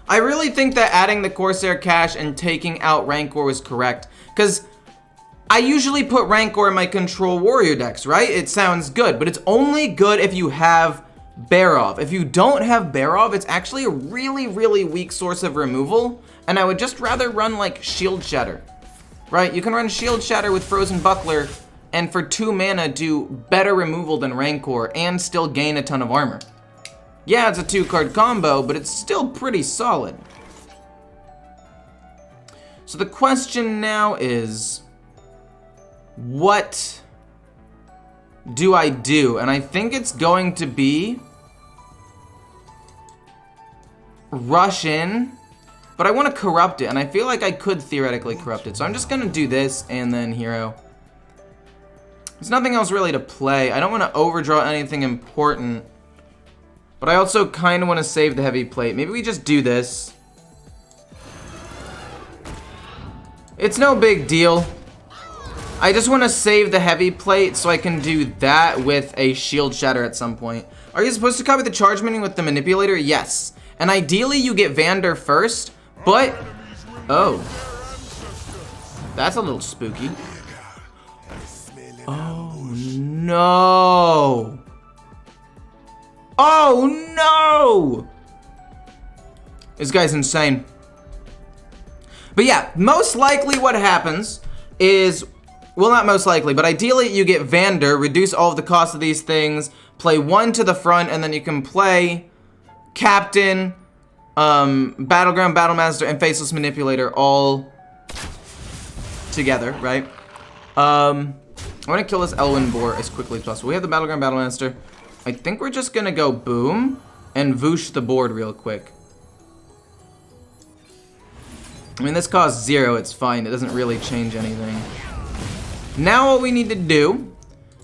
I really think that adding the Corsair Cache and taking out Rancor was correct. Because I usually put Rancor in my control warrior decks, right? It sounds good. But it's only good if you have Barov. If you don't have Barov, it's actually a really, really weak source of removal. And I would just rather run like Shield Shatter. Right? You can run Shield Shatter with Frozen Buckler and for 2 mana do better removal than Rancor and still gain a ton of armor. Yeah, it's a 2-card combo, but it's still pretty solid. So the question now is, what do I do? And I think it's going to be rush in, but I want to corrupt it, and I feel like I could theoretically corrupt it. So I'm just going to do this and then hero. There's nothing else really to play. I don't want to overdraw anything important. But I also kind of want to save the heavy plate. Maybe we just do this. It's no big deal. I just want to save the heavy plate so I can do that with a Shield Shatter at some point. Are you supposed to copy the charge minion with the manipulator? Yes. And ideally you get Vander first, but... Oh. That's a little spooky. Oh, no. Oh, no. This guy's insane. But yeah, most likely what happens is... Well, not most likely, but ideally you get Vander, reduce all of the cost of these things, play 1 to the front, and then you can play Captain, Battleground Battlemaster, and Faceless Manipulator all together, right? I want to kill this Elwyn Boar as quickly as possible. We have the Battleground Battlemaster. I think we're just going to go boom and Voosh the board real quick. I mean, this costs 0. It's fine. It doesn't really change anything. Now what we need to do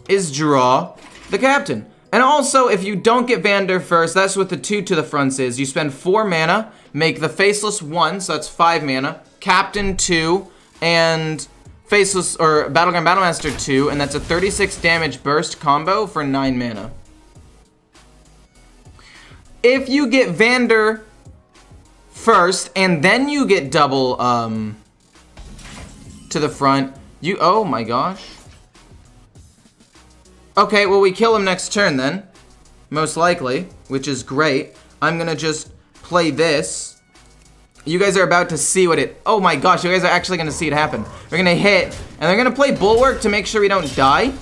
is draw the Captain. And also, if you don't get Vander first, that's what the 2 to the fronts is. You spend 4 mana, make the Faceless 1, so that's 5 mana, Captain 2, and Faceless, or Battleground Battlemaster 2, and that's a 36 damage burst combo for 9 mana. If you get Vander first, and then you get double, to the front, you, oh my gosh. Okay, well we kill him next turn then. Most likely, which is great. I'm gonna just play this. You guys are about to see what it, oh my gosh, you guys are actually gonna see it happen. We're gonna hit, and they're gonna play Bulwark to make sure we don't die.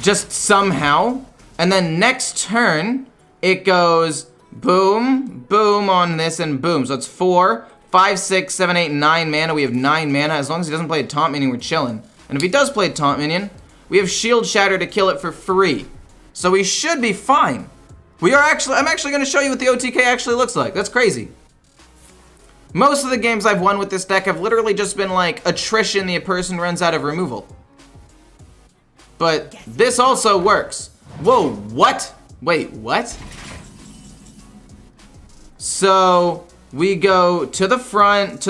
Just somehow. And then next turn, it goes boom, boom on this, and boom. So it's 4, 5, 6, 7, 8, 9 mana. We have 9 mana. As long as he doesn't play a taunt minion, we're chilling. And if he does play a taunt minion, we have Shield Shatter to kill it for free. So we should be fine. We are actually, I'm actually going to show you what the OTK actually looks like. That's crazy. Most of the games I've won with this deck have literally just been like attrition, the person runs out of removal. But this also works. Whoa, what? Wait, what? So we go to the front,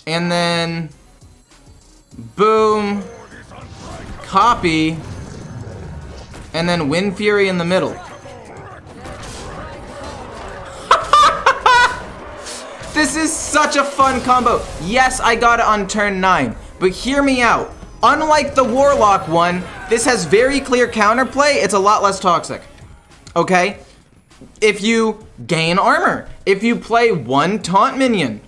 and then boom, copy, and then Wind Fury in the middle. This is such a fun combo. Yes, I got it on turn 9, but hear me out. Unlike the Warlock one, this has very clear counterplay. It's a lot less toxic. Okay? If you gain armor, if you play 1 taunt minion,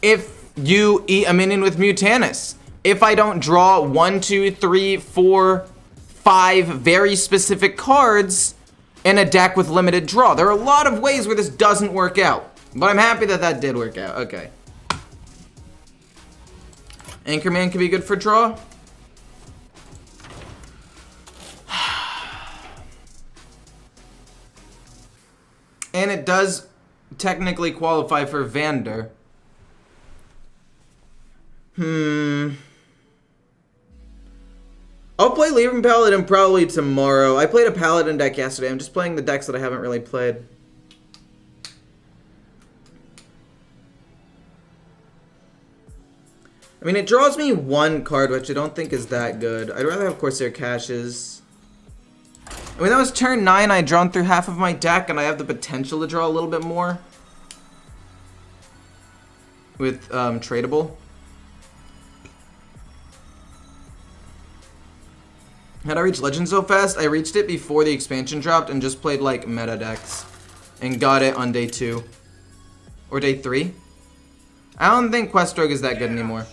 if you eat a minion with Mutanus, if I don't draw 1, 2, 3, 4, 5 very specific cards in a deck with limited draw. There are a lot of ways where this doesn't work out, but I'm happy that that did work out. Okay. Anchorman could be good for draw. And it does technically qualify for Vander. I'll play Libram Paladin probably tomorrow. I played a Paladin deck yesterday. I'm just playing the decks that I haven't really played. I mean, it draws me 1 card, which I don't think is that good. I'd rather have Corsair Caches. I mean, that was turn 9. I'd drawn through half of my deck, and I have the potential to draw a little bit more with tradable. How'd I reach Legend so fast? I reached it before the expansion dropped and just played like meta decks and got it on day 2 or day 3. I don't think Quest Rogue is that good anymore.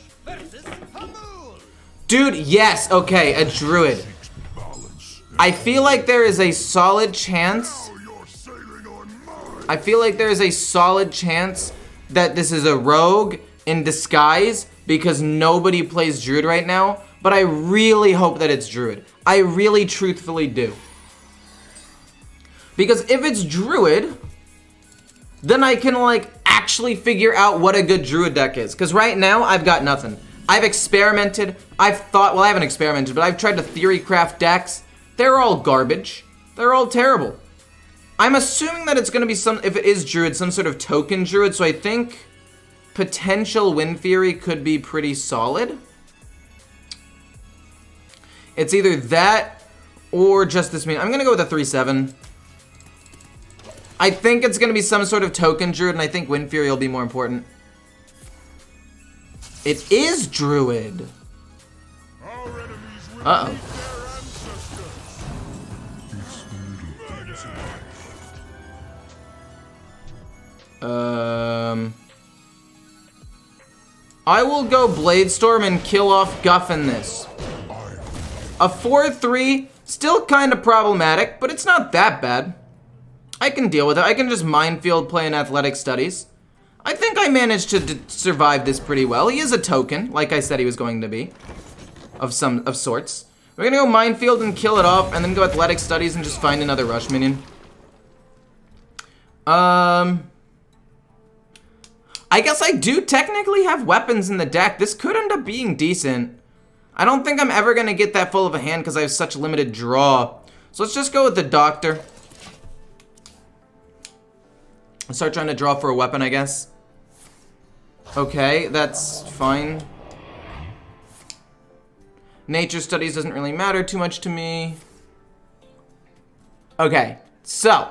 Dude, yes, okay, a Druid. I feel like there is a solid chance. I feel like there is a solid chance that this is a rogue in disguise because nobody plays Druid right now. But I really hope that it's Druid. I really truthfully do. Because if it's Druid, then I can like actually figure out what a good Druid deck is. Because right now, I've got nothing. I've experimented. I've thought, well, I haven't experimented, but I've tried to theory craft decks. They're all garbage. They're all terrible. I'm assuming that it's going to be some, if it is Druid, some sort of token Druid. So I think potential Wind Fury could be pretty solid. It's either that or just this minion. I'm going to go with a 3/7. I think it's going to be some sort of token Druid, and I think Wind Fury will be more important. It is Druid. Uh-oh. I will go Bladestorm and kill off Guff in this. A 4/3, still kind of problematic, but it's not that bad. I can deal with it. I can just Minefield play in Athletic Studies. I think I managed to survive this pretty well. He is a token, like I said he was going to be, of sorts. We're gonna go Minefield and kill it off, and then go Athletic Studies and just find another Rush minion. I guess I do technically have weapons in the deck. This could end up being decent. I don't think I'm ever going to get that full of a hand because I have such limited draw. So let's just go with the Doctor. I'll start trying to draw for a weapon, I guess. Okay, that's fine. Nature Studies doesn't really matter too much to me. Okay, so.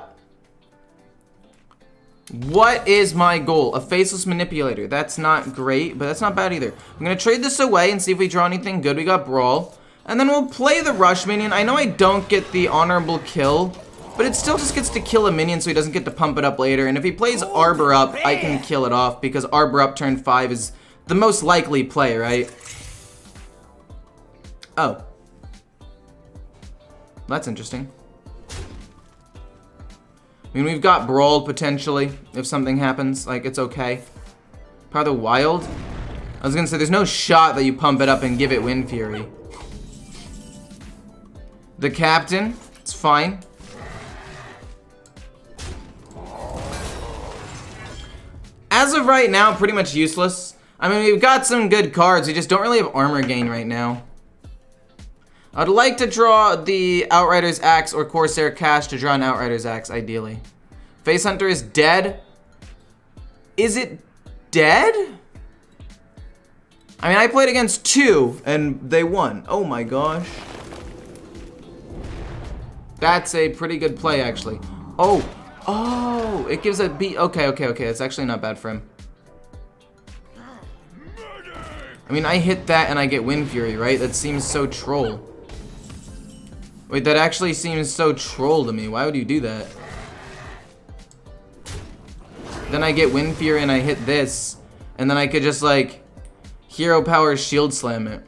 What is my goal? A Faceless Manipulator. That's not great, but that's not bad either. I'm going to trade this away and see if we draw anything good. We got Brawl. And then we'll play the Rush minion. I know I don't get the honorable kill, but it still just gets to kill a minion so he doesn't get to pump it up later. And if he plays Arbor up, I can kill it off because Arbor up turn 5 is the most likely play, right? Oh. That's interesting. I mean, we've got Brawl, potentially, if something happens. Like, it's okay. Part of the Wild? I was gonna say, there's no shot that you pump it up and give it Wind Fury. The Captain, it's fine. As of right now, pretty much useless. I mean, we've got some good cards. We just don't really have armor gain right now. I'd like to draw the Outrider's Axe or Corsair Cache to draw an Outrider's Axe, ideally. Face Hunter is dead. Is it dead? I mean, I played against 2, and they won. Oh my gosh. That's a pretty good play, actually. Oh, it gives a beat. Okay, it's actually not bad for him. I mean, I hit that and I get Wind Fury, right? That seems so troll. Wait, that actually seems so troll to me. Why would you do that? Then I get Wind Fury and I hit this. And then I could just, like, Hero Power Shield Slam it.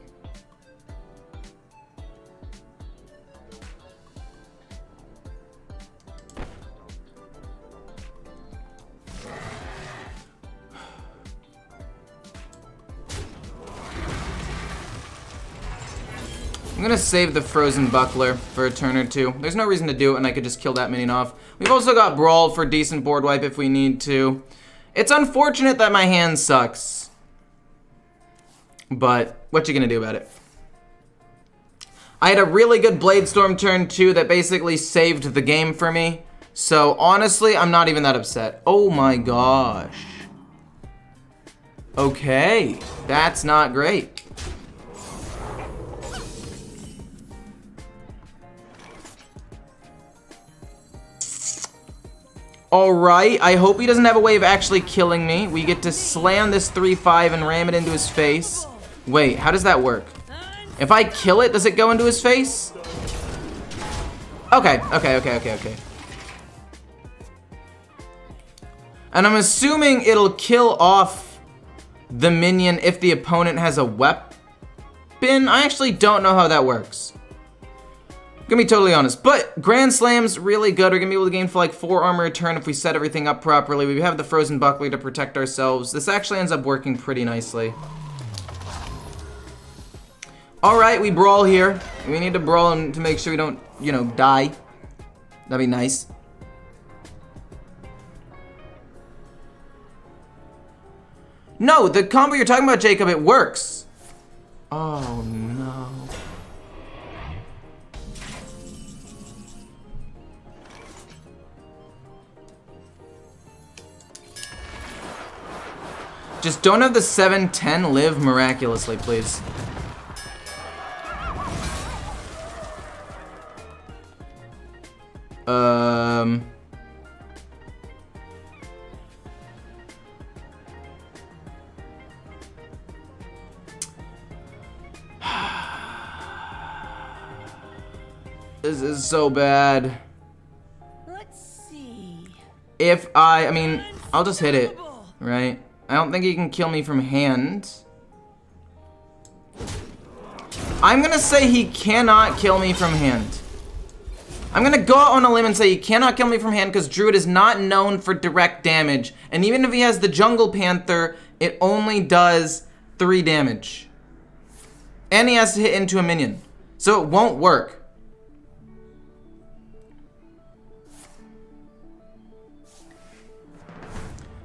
gonna save the Frozen Buckler for a turn or two. There's no reason to do it, and I could just kill that minion off. We've also got Brawl for decent board wipe if we need to. It's unfortunate that my hand sucks, but what you gonna do about it? I had a really good Bladestorm turn 2 that basically saved the game for me. So honestly, I'm not even that upset. Oh my gosh. Okay, that's not great. Alright, I hope he doesn't have a way of actually killing me. We get to slam this 3-5 and ram it into his face. Wait, how does that work? If I kill it, does it go into his face? Okay. And I'm assuming it'll kill off the minion if the opponent has a weapon. I actually don't know how that works. Gonna be totally honest. But Grand Slam's really good. We're gonna be able to gain for like 4 armor a turn if we set everything up properly. We have the Frozen Buckler to protect ourselves. This actually ends up working pretty nicely. Alright, we brawl here. We need to brawl him to make sure we don't, you know, die. That'd be nice. No, the combo you're talking about, Jacob, it works. Oh, no. Just don't have the 7-10 live miraculously, please. This is so bad. Let's see. If I mean, I'll just hit it, right? I don't think he can kill me from hand. I'm gonna say he cannot kill me from hand. I'm gonna go out on a limb and say he cannot kill me from hand because Druid is not known for direct damage. And even if he has the Jungle Panther, it only does 3 damage. And he has to hit into a minion. So it won't work.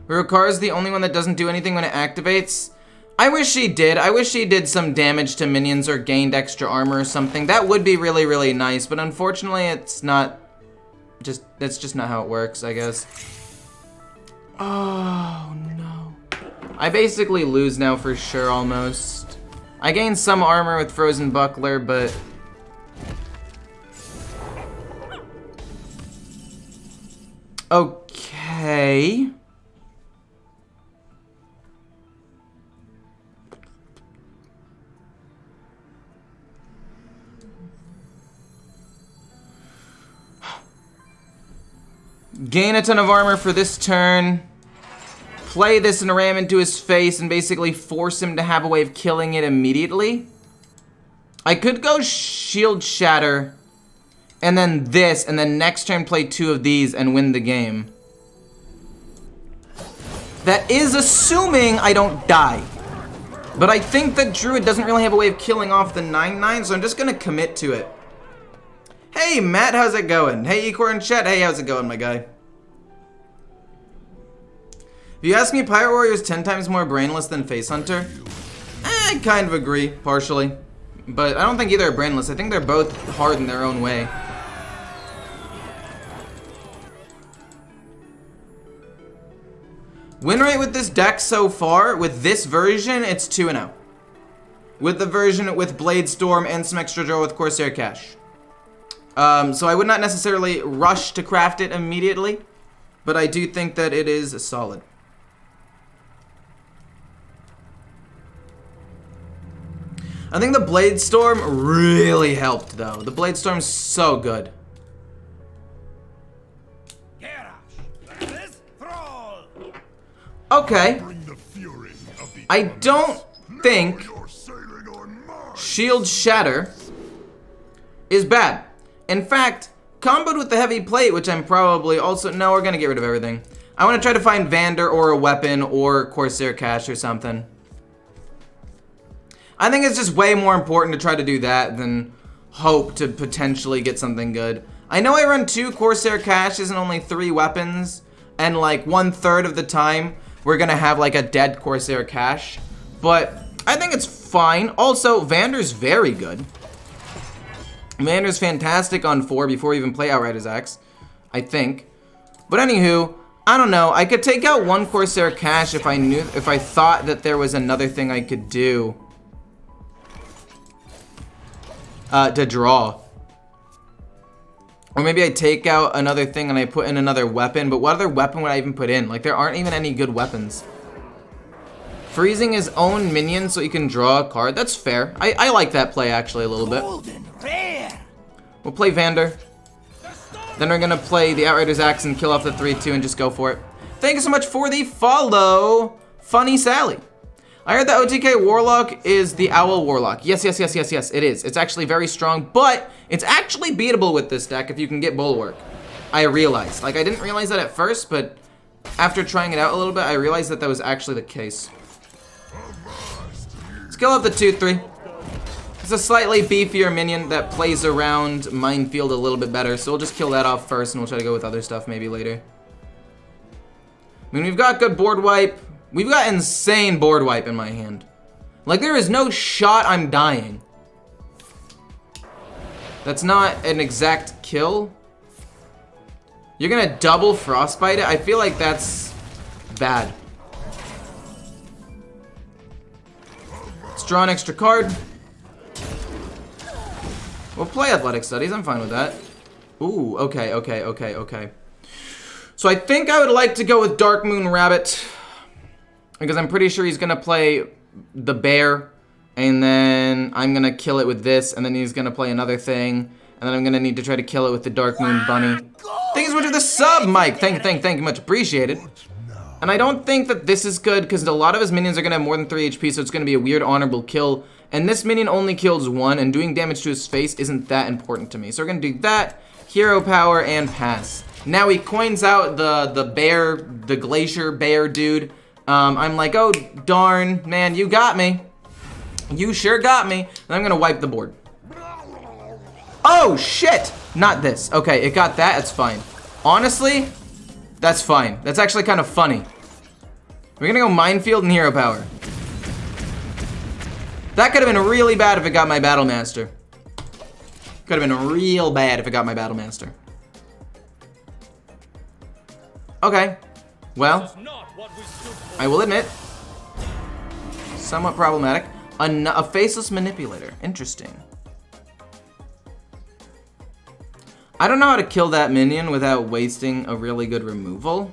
Rukar is the only one that doesn't do anything when it activates. I wish he did. I wish he did some damage to minions or gained extra armor or something. That would be really, really nice, but unfortunately it's not just, that's just not how it works, I guess. Oh no. I basically lose now for sure almost. I gained some armor with Frozen Buckler, but okay. Gain a ton of armor for this turn. Play this and ram into his face and basically force him to have a way of killing it immediately. I could go Shield Shatter and then this, and then next turn play 2 of these and win the game. That is assuming I don't die. But I think that Druid doesn't really have a way of killing off the 9/9, so I'm just gonna commit to it. Hey Matt, how's it going? Hey Ecorn Chat, hey, how's it going, my guy? If you ask me, Pirate Warrior is 10 times more brainless than Face Hunter. I kind of agree, partially. But I don't think either are brainless. I think they're both hard in their own way. Win rate with this deck so far, with this version, it's 2-0. With the version with Bladestorm and some extra draw with Corsair Cash. So I would not necessarily rush to craft it immediately, but I do think that it is solid. I think the Bladestorm really helped though. The Bladestorm's so good. Okay. I don't think Shield Shatter is bad. In fact, comboed with the Heavy Plate, which I'm probably also... No, we're gonna get rid of everything. I want to try to find Vander or a weapon or Corsair Cash or something. I think it's just way more important to try to do that than hope to potentially get something good. I know I run 2 Corsair caches and only 3 weapons, and like 1/3 of the time we're gonna have like a dead Corsair cache, but I think it's fine. Also, Vander's very good. Vander's fantastic on 4 before we even play Outrider's Axe, I think. But anywho, I don't know. I could take out 1 Corsair cache if I thought that there was another thing I could do to draw. Or maybe I take out another thing and I put in another weapon, but what other weapon would I even put in? Like, there aren't even any good weapons. Freezing his own minion so he can draw a card. That's fair. I like that play actually a little bit. Golden rare. We'll play Vander. Then we're gonna play the Outrider's Axe and kill off the 3/2 and just go for it. Thank you so much for the follow, Funny Sally. I heard that OTK Warlock is the Owl Warlock. Yes, it is. It's actually very strong, but it's actually beatable with this deck if you can get Bulwark. I realized. Like, I didn't realize that at first, but after trying it out a little bit, I realized that that was actually the case. Let's kill off the 2/3. It's a slightly beefier minion that plays around Minefield a little bit better, so we'll just kill that off first, and we'll try to go with other stuff maybe later. I mean, we've got good board wipe. We've got insane board wipe in my hand. Like, there is no shot I'm dying. That's not an exact kill. You're gonna double Frostbite it? I feel like that's bad. Let's draw an extra card. We'll play Athletic Studies, I'm fine with that. Ooh, okay. So I think I would like to go with Dark Moon Rabbit, because I'm pretty sure he's gonna play the bear, and then I'm gonna kill it with this, and then he's gonna play another thing, and then I'm gonna need to try to kill it with the Dark Moon Bunny. Thank you so much for the sub, Mike. Thank you, much appreciated. And I don't think that this is good, because a lot of his minions are gonna have more than 3 HP, so it's gonna be a weird honorable kill. And this minion only kills 1, and doing damage to his face isn't that important to me. So we're gonna do that, hero power, and pass. Now he coins out the bear, the glacier bear dude. I'm like, oh darn, man, you got me. You sure got me. And I'm gonna wipe the board. Oh shit! Not this. Okay, it got that, it's fine. Honestly, that's fine. That's actually kind of funny. We're gonna go Minefield and hero power. That could have been really bad if it got my Battle Master. Could have been real bad if it got my Battle Master. Okay, well, I will admit, somewhat problematic. A Faceless Manipulator, interesting. I don't know how to kill that minion without wasting a really good removal.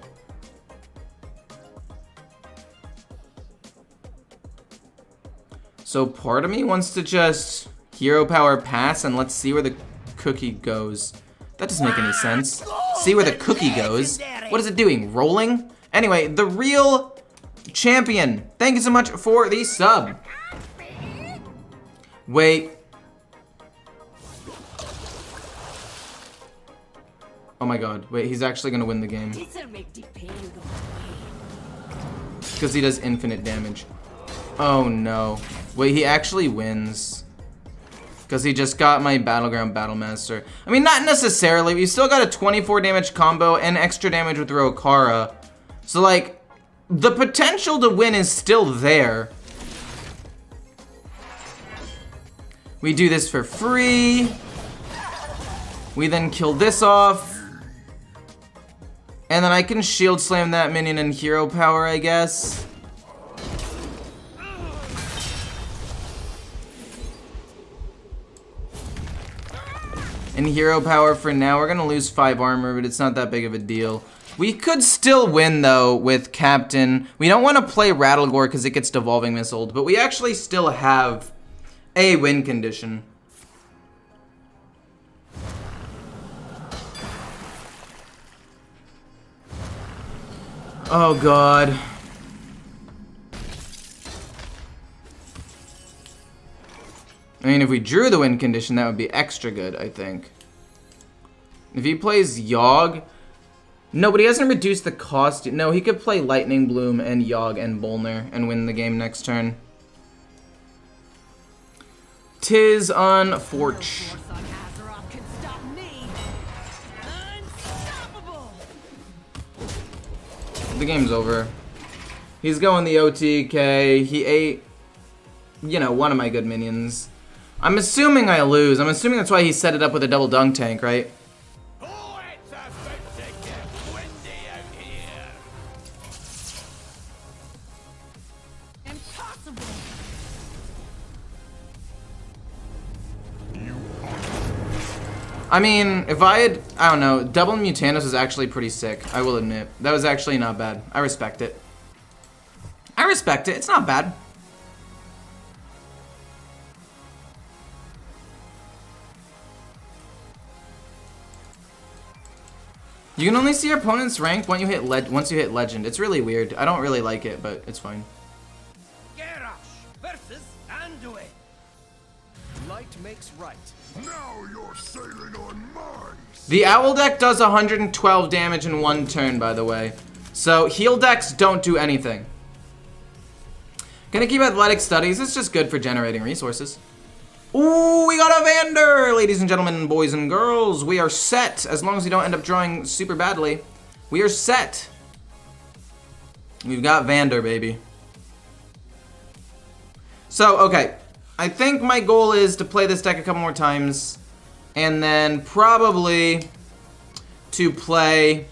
So part of me wants to just hero power pass and let's see where the cookie goes. That doesn't make any sense. See where the cookie goes. What is it doing? Rolling? Anyway, the real champion. Thank you so much for the sub. Wait. Oh my god. Wait, he's actually gonna win the game. Because he does infinite damage. Oh no. Wait, he actually wins. Because he just got my Battleground Battlemaster. I mean, not necessarily. We still got a 24 damage combo and extra damage with Rokara. So, like, the potential to win is still there. We do this for free. We then kill this off. And then I can shield slam that minion in hero power, I guess. In hero power for now. We're gonna lose 5 armor, but it's not that big of a deal. We could still win though with Captain. We don't want to play Rattlegore because it gets Devolving Missiled, but we actually still have a win condition. Oh god. I mean, if we drew the win condition, that would be extra good, I think. If he plays Yogg... No, but he hasn't reduced the cost. No, he could play Lightning Bloom and Yogg and Bolner and win the game next turn. 'Tis unfortunate. Force on Azeroth can stop me. Unstoppable. The game's over. He's going the OTK. He ate, you know, one of my good minions. I'm assuming I lose. I'm assuming that's why he set it up with a double dunk tank, right? Oh, it's a bit to get windy out here. Impossible. I mean, if I don't know, double Mutanus was actually pretty sick, I will admit. That was actually not bad. I respect it. I respect it. It's not bad. You can only see your opponent's rank when you hit once you hit Legend. It's really weird. I don't really like it, but it's fine. Garrosh versus Anduin. Light makes right. Now you're sailing on mine. The Owl deck does 112 damage in one turn, by the way. So heal decks don't do anything. Gonna keep Athletic Studies. It's just good for generating resources. Ooh, we got a Vander! Ladies and gentlemen, boys and girls, we are set. As long as we don't end up drawing super badly, we are set. We've got Vander, baby. So, okay. I think my goal is to play this deck a couple more times. And then probably to play...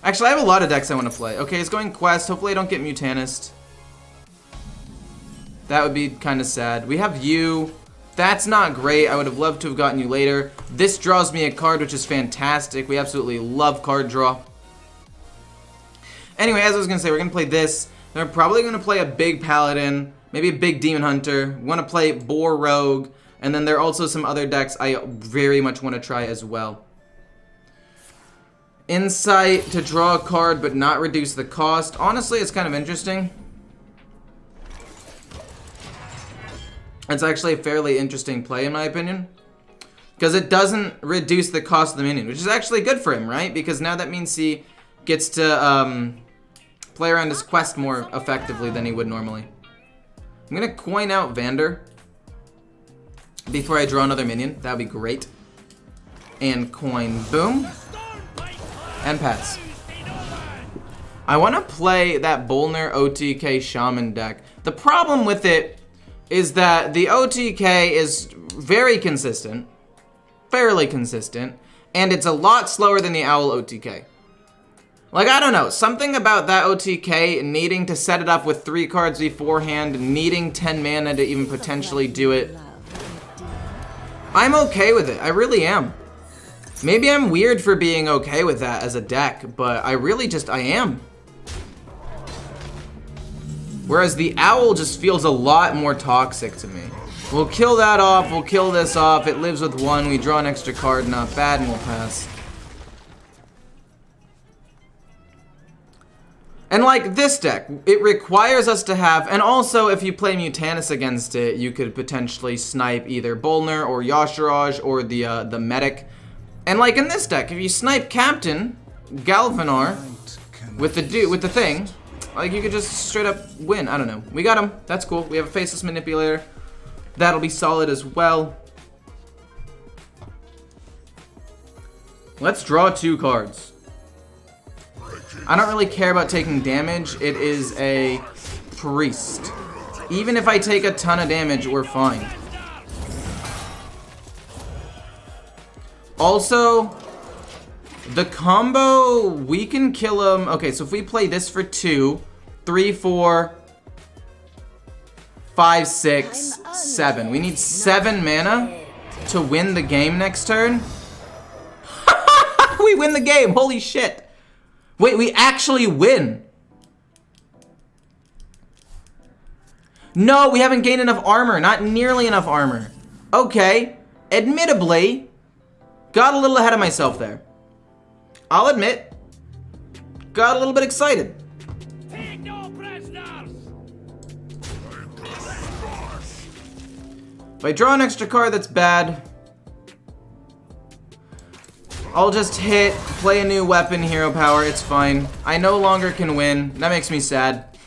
Actually, I have a lot of decks I want to play. Okay, it's going Quest. Hopefully I don't get Mutanist. That would be kind of sad. We have you. That's not great. I would have loved to have gotten you later. This draws me a card, which is fantastic. We absolutely love card draw. Anyway, as I was going to say, we're going to play this. Then we're probably going to play a big Paladin. Maybe a big Demon Hunter. We want to play Boar Rogue. And then there are also some other decks I very much want to try as well. Insight to draw a card but not reduce the cost. Honestly, it's kind of interesting. It's actually a fairly interesting play in my opinion. Because it doesn't reduce the cost of the minion, which is actually good for him, right? Because now that means he gets to play around his quest more effectively than he would normally. I'm going to coin out Vander before I draw another minion. That would be great. And coin, boom. And pass. I want to play that Bolner OTK Shaman deck. The problem with it is that the OTK is very consistent, fairly consistent, and it's a lot slower than the Owl OTK. Like, I don't know, something about that OTK needing to set it up with 3 cards beforehand, needing 10 mana to even potentially do it. I'm okay with it, I really am. Maybe I'm weird for being okay with that as a deck, but I am. Whereas the Owl just feels a lot more toxic to me. We'll kill that off, we'll kill this off, it lives with 1, we draw an extra card, not bad, and we'll pass. And like this deck, it requires us to have, and also if you play Mutanus against it, you could potentially snipe either Bolner or Yashiraj or the Medic. And like in this deck, if you snipe Captain Galvanar with the thing, like you could just straight up win. I don't know. We got him. That's cool. We have a Faceless Manipulator. That'll be solid as well. Let's draw 2 cards. I don't really care about taking damage. It is a priest. Even if I take a ton of damage, we're fine. Also, the combo, we can kill him. Okay, so if we play this for 2, 3, 4, 5, 6, 7. We need 7 mana to win the game next turn. We win the game. Holy shit. Wait, we actually win. No, we haven't gained enough armor. Not nearly enough armor. Okay. Admittably, got a little ahead of myself there. I'll admit, got a little bit excited. Take no prisoners. If I draw an extra card that's bad, I'll just hit, play a new weapon, hero power, it's fine. I no longer can win. That makes me sad.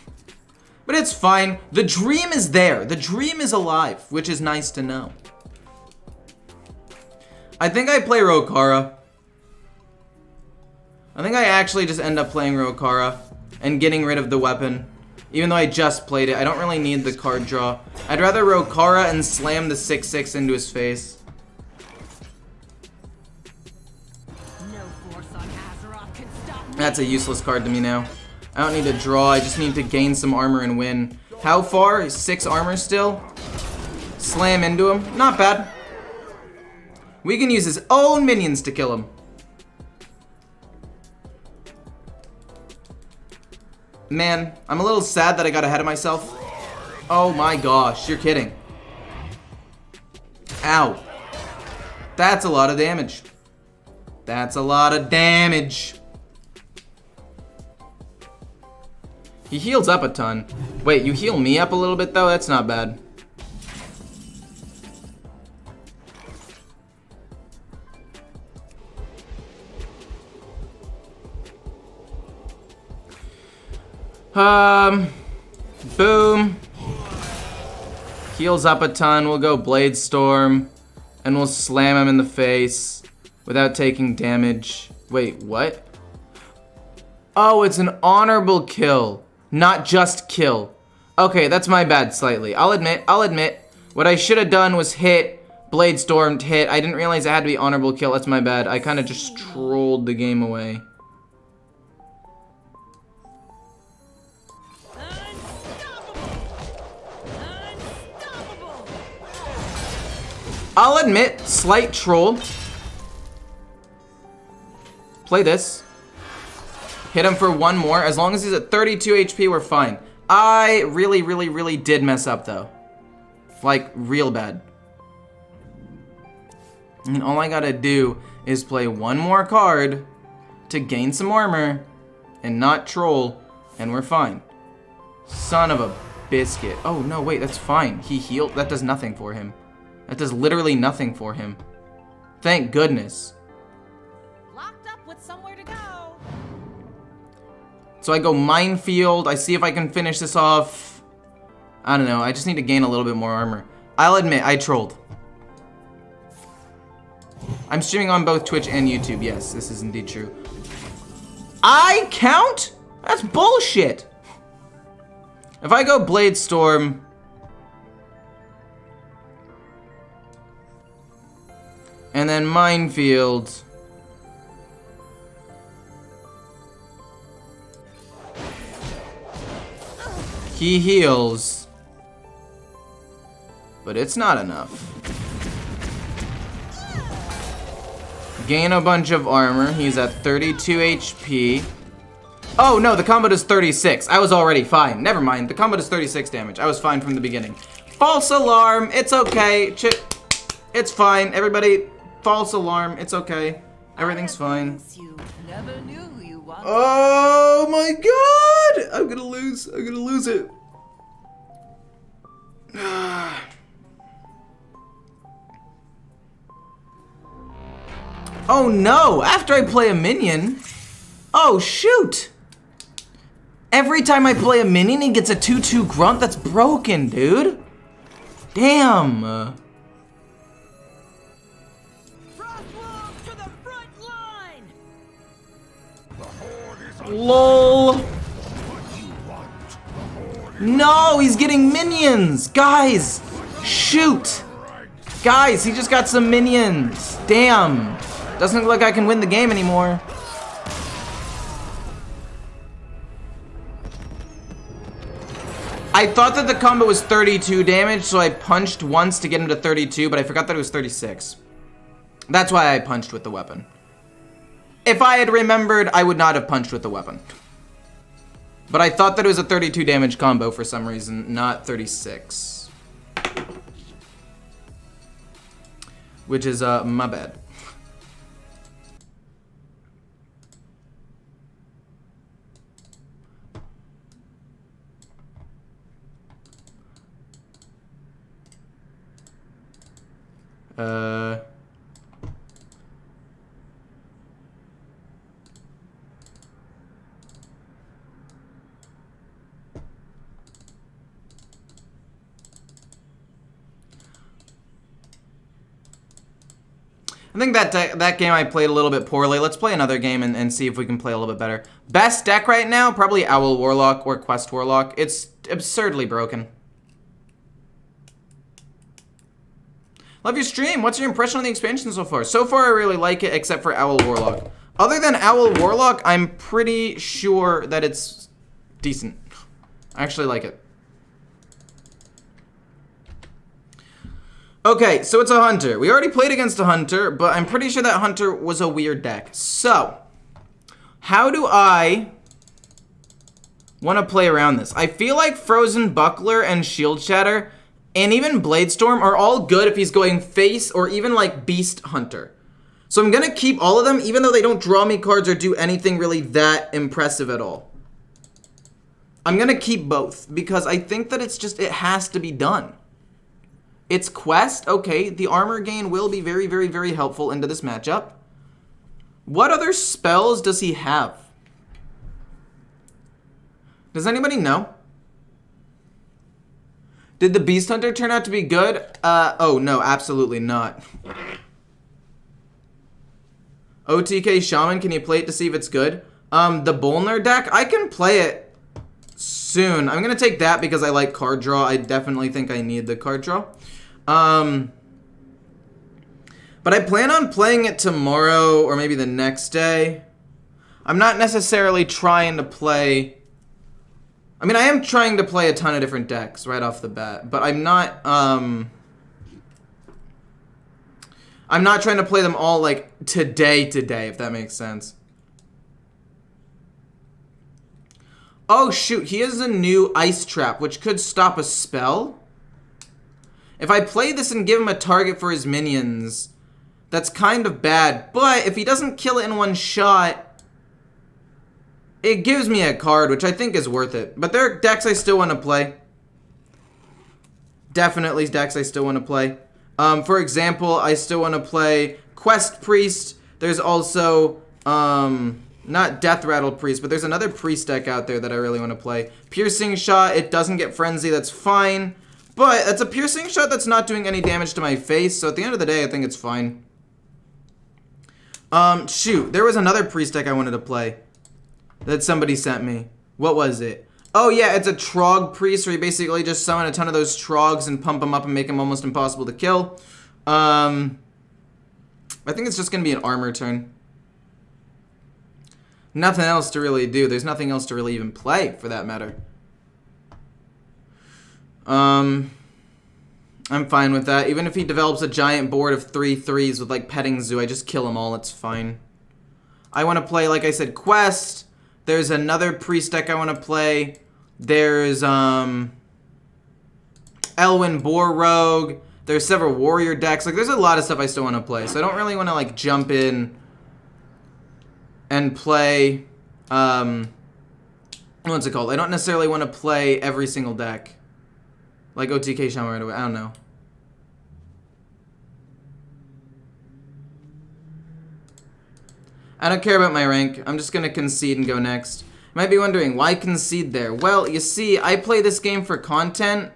But it's fine. The dream is there. The dream is alive, which is nice to know. I think I play Rokara. I think I actually just end up playing Rokara and getting rid of the weapon. Even though I just played it, I don't really need the card draw. I'd rather Rokara and slam the 6/6 into his face. No force on Azeroth can stop me. That's a useless card to me now. I don't need to draw, I just need to gain some armor and win. How far? 6 armor still? Slam into him. Not bad. We can use his own minions to kill him. Man, I'm a little sad that I got ahead of myself. Oh my gosh, you're kidding. Ow. That's a lot of damage. That's a lot of damage. He heals up a ton. Wait, you heal me up a little bit though? That's not bad. Boom. Heals up a ton. We'll go Blade Storm. And we'll slam him in the face without taking damage. Wait, what? Oh, it's an honorable kill. Not just kill. Okay, that's my bad slightly. I'll admit. What I should have done was hit, Blade Stormed, hit. I didn't realize it had to be honorable kill. That's my bad. I kind of just trolled the game away. I'll admit, slight troll. Play this. Hit him for one more. As long as he's at 32 HP, we're fine. I really did mess up, though. Like, real bad. And all I gotta do is play one more card to gain some armor and not troll, and we're fine. Son of a biscuit. Oh, no, wait, that's fine. He healed. That does nothing for him. That does literally nothing for him. Thank goodness. Locked up with somewhere to go. So I go Minefield. I see if I can finish this off. I don't know. I just need to gain a little bit more armor. I'll admit, I trolled. I'm streaming on both Twitch and YouTube. Yes, this is indeed true. I count? That's bullshit. If I go Blade Storm... and then Minefield... he heals. But it's not enough. Gain a bunch of armor. He's at 32 HP. Oh no, the combo does 36. I was already fine. Never mind. The combo does 36 damage. I was fine from the beginning. False alarm. It's okay. It's fine. Everybody, false alarm. It's okay. Everything's fine. You never knew you wanted. Oh my god! I'm gonna lose. I'm gonna lose it. Oh no! After I play a minion. Oh shoot! Every time I play a minion, he gets a 2/2 grunt. That's broken, dude. Damn. Frostwolf to the front line. LOL. No, he's getting minions. Guys, shoot. Guys, he just got some minions. Damn. Doesn't look like I can win the game anymore. I thought that the combo was 32 damage, so I punched once to get him to 32, but I forgot that it was 36. That's why I punched with the weapon. If I had remembered, I would not have punched with the weapon. But I thought that it was a 32 damage combo for some reason, not 36. Which is, my bad. I think that game I played a little bit poorly. Let's play another game and see if we can play a little bit better. Best deck right now, probably Owl Warlock or Quest Warlock. It's absurdly broken. Love your stream. What's your impression on the expansion so far? So far, I really like it, except for Owl Warlock. Other than Owl Warlock, I'm pretty sure that it's decent. I actually like it. Okay, so it's a Hunter. We already played against a Hunter, but I'm pretty sure that Hunter was a weird deck. So, how do I want to play around this? I feel like Frozen Buckler and Shield Shatter and even Bladestorm are all good if he's going face or even like Beast Hunter. So I'm going to keep all of them even though they don't draw me cards or do anything really that impressive at all. I'm going to keep both because I think that it has to be done. It's Quest. Okay, the armor gain will be very, very, very helpful into this matchup. What other spells does he have? Does anybody know? Did the Beast Hunter turn out to be good? Oh, no, absolutely not. OTK Shaman, can you play it to see if it's good? The Bolner deck, I can play it soon. I'm going to take that because I like card draw. I definitely think I need the card draw. But I plan on playing it tomorrow or maybe the next day. I'm not necessarily trying to play... I mean, I am trying to play a ton of different decks right off the bat, but I'm not trying to play them all, like, today, if that makes sense. Oh, shoot, he has a new Ice Trap, which could stop a spell. If I play this and give him a target for his minions, that's kind of bad. But if he doesn't kill it in one shot, it gives me a card, which I think is worth it. But there are decks I still want to play. Definitely decks I still want to play. For example, I still want to play Quest Priest. There's also, not Death Rattle Priest, but there's another Priest deck out there that I really want to play. Piercing Shot, it doesn't get Frenzy, that's fine. But that's a Piercing Shot that's not doing any damage to my face, so at the end of the day, I think it's fine. Shoot, there was another Priest deck I wanted to play that somebody sent me. What was it? Oh yeah, it's a Trog Priest where you basically just summon a ton of those Trogs and pump them up and make them almost impossible to kill. I think it's just going to be an armor turn. Nothing else to really do. There's nothing else to really even play, for that matter. I'm fine with that. Even if he develops a giant board of 3/3s with like Petting Zoo, I just kill them all. It's fine. I want to play, like I said, Quest. There's another Priest deck I want to play. There's Elwyn Boar Rogue. There's several Warrior decks. Like, there's a lot of stuff I still want to play. So I don't really want to like jump in and play. What's it called? I don't necessarily want to play every single deck. Like OTK Shaman right away. I don't know. I don't care about my rank. I'm just going to concede and go next. You might be wondering, why concede there? Well, you see, I play this game for content,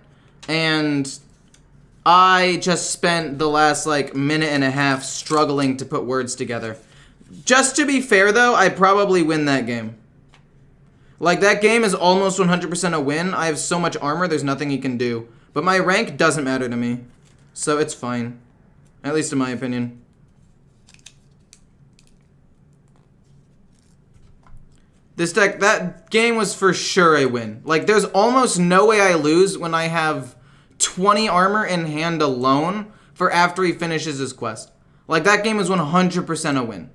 and I just spent the last, like, minute and a half struggling to put words together. Just to be fair, though, I probably win that game. Like, that game is almost 100% a win. I have so much armor, there's nothing he can do. But my rank doesn't matter to me. So it's fine. At least in my opinion. This deck, that game was for sure a win. Like, there's almost no way I lose when I have 20 armor in hand alone for after he finishes his quest. Like, that game is 100% a win.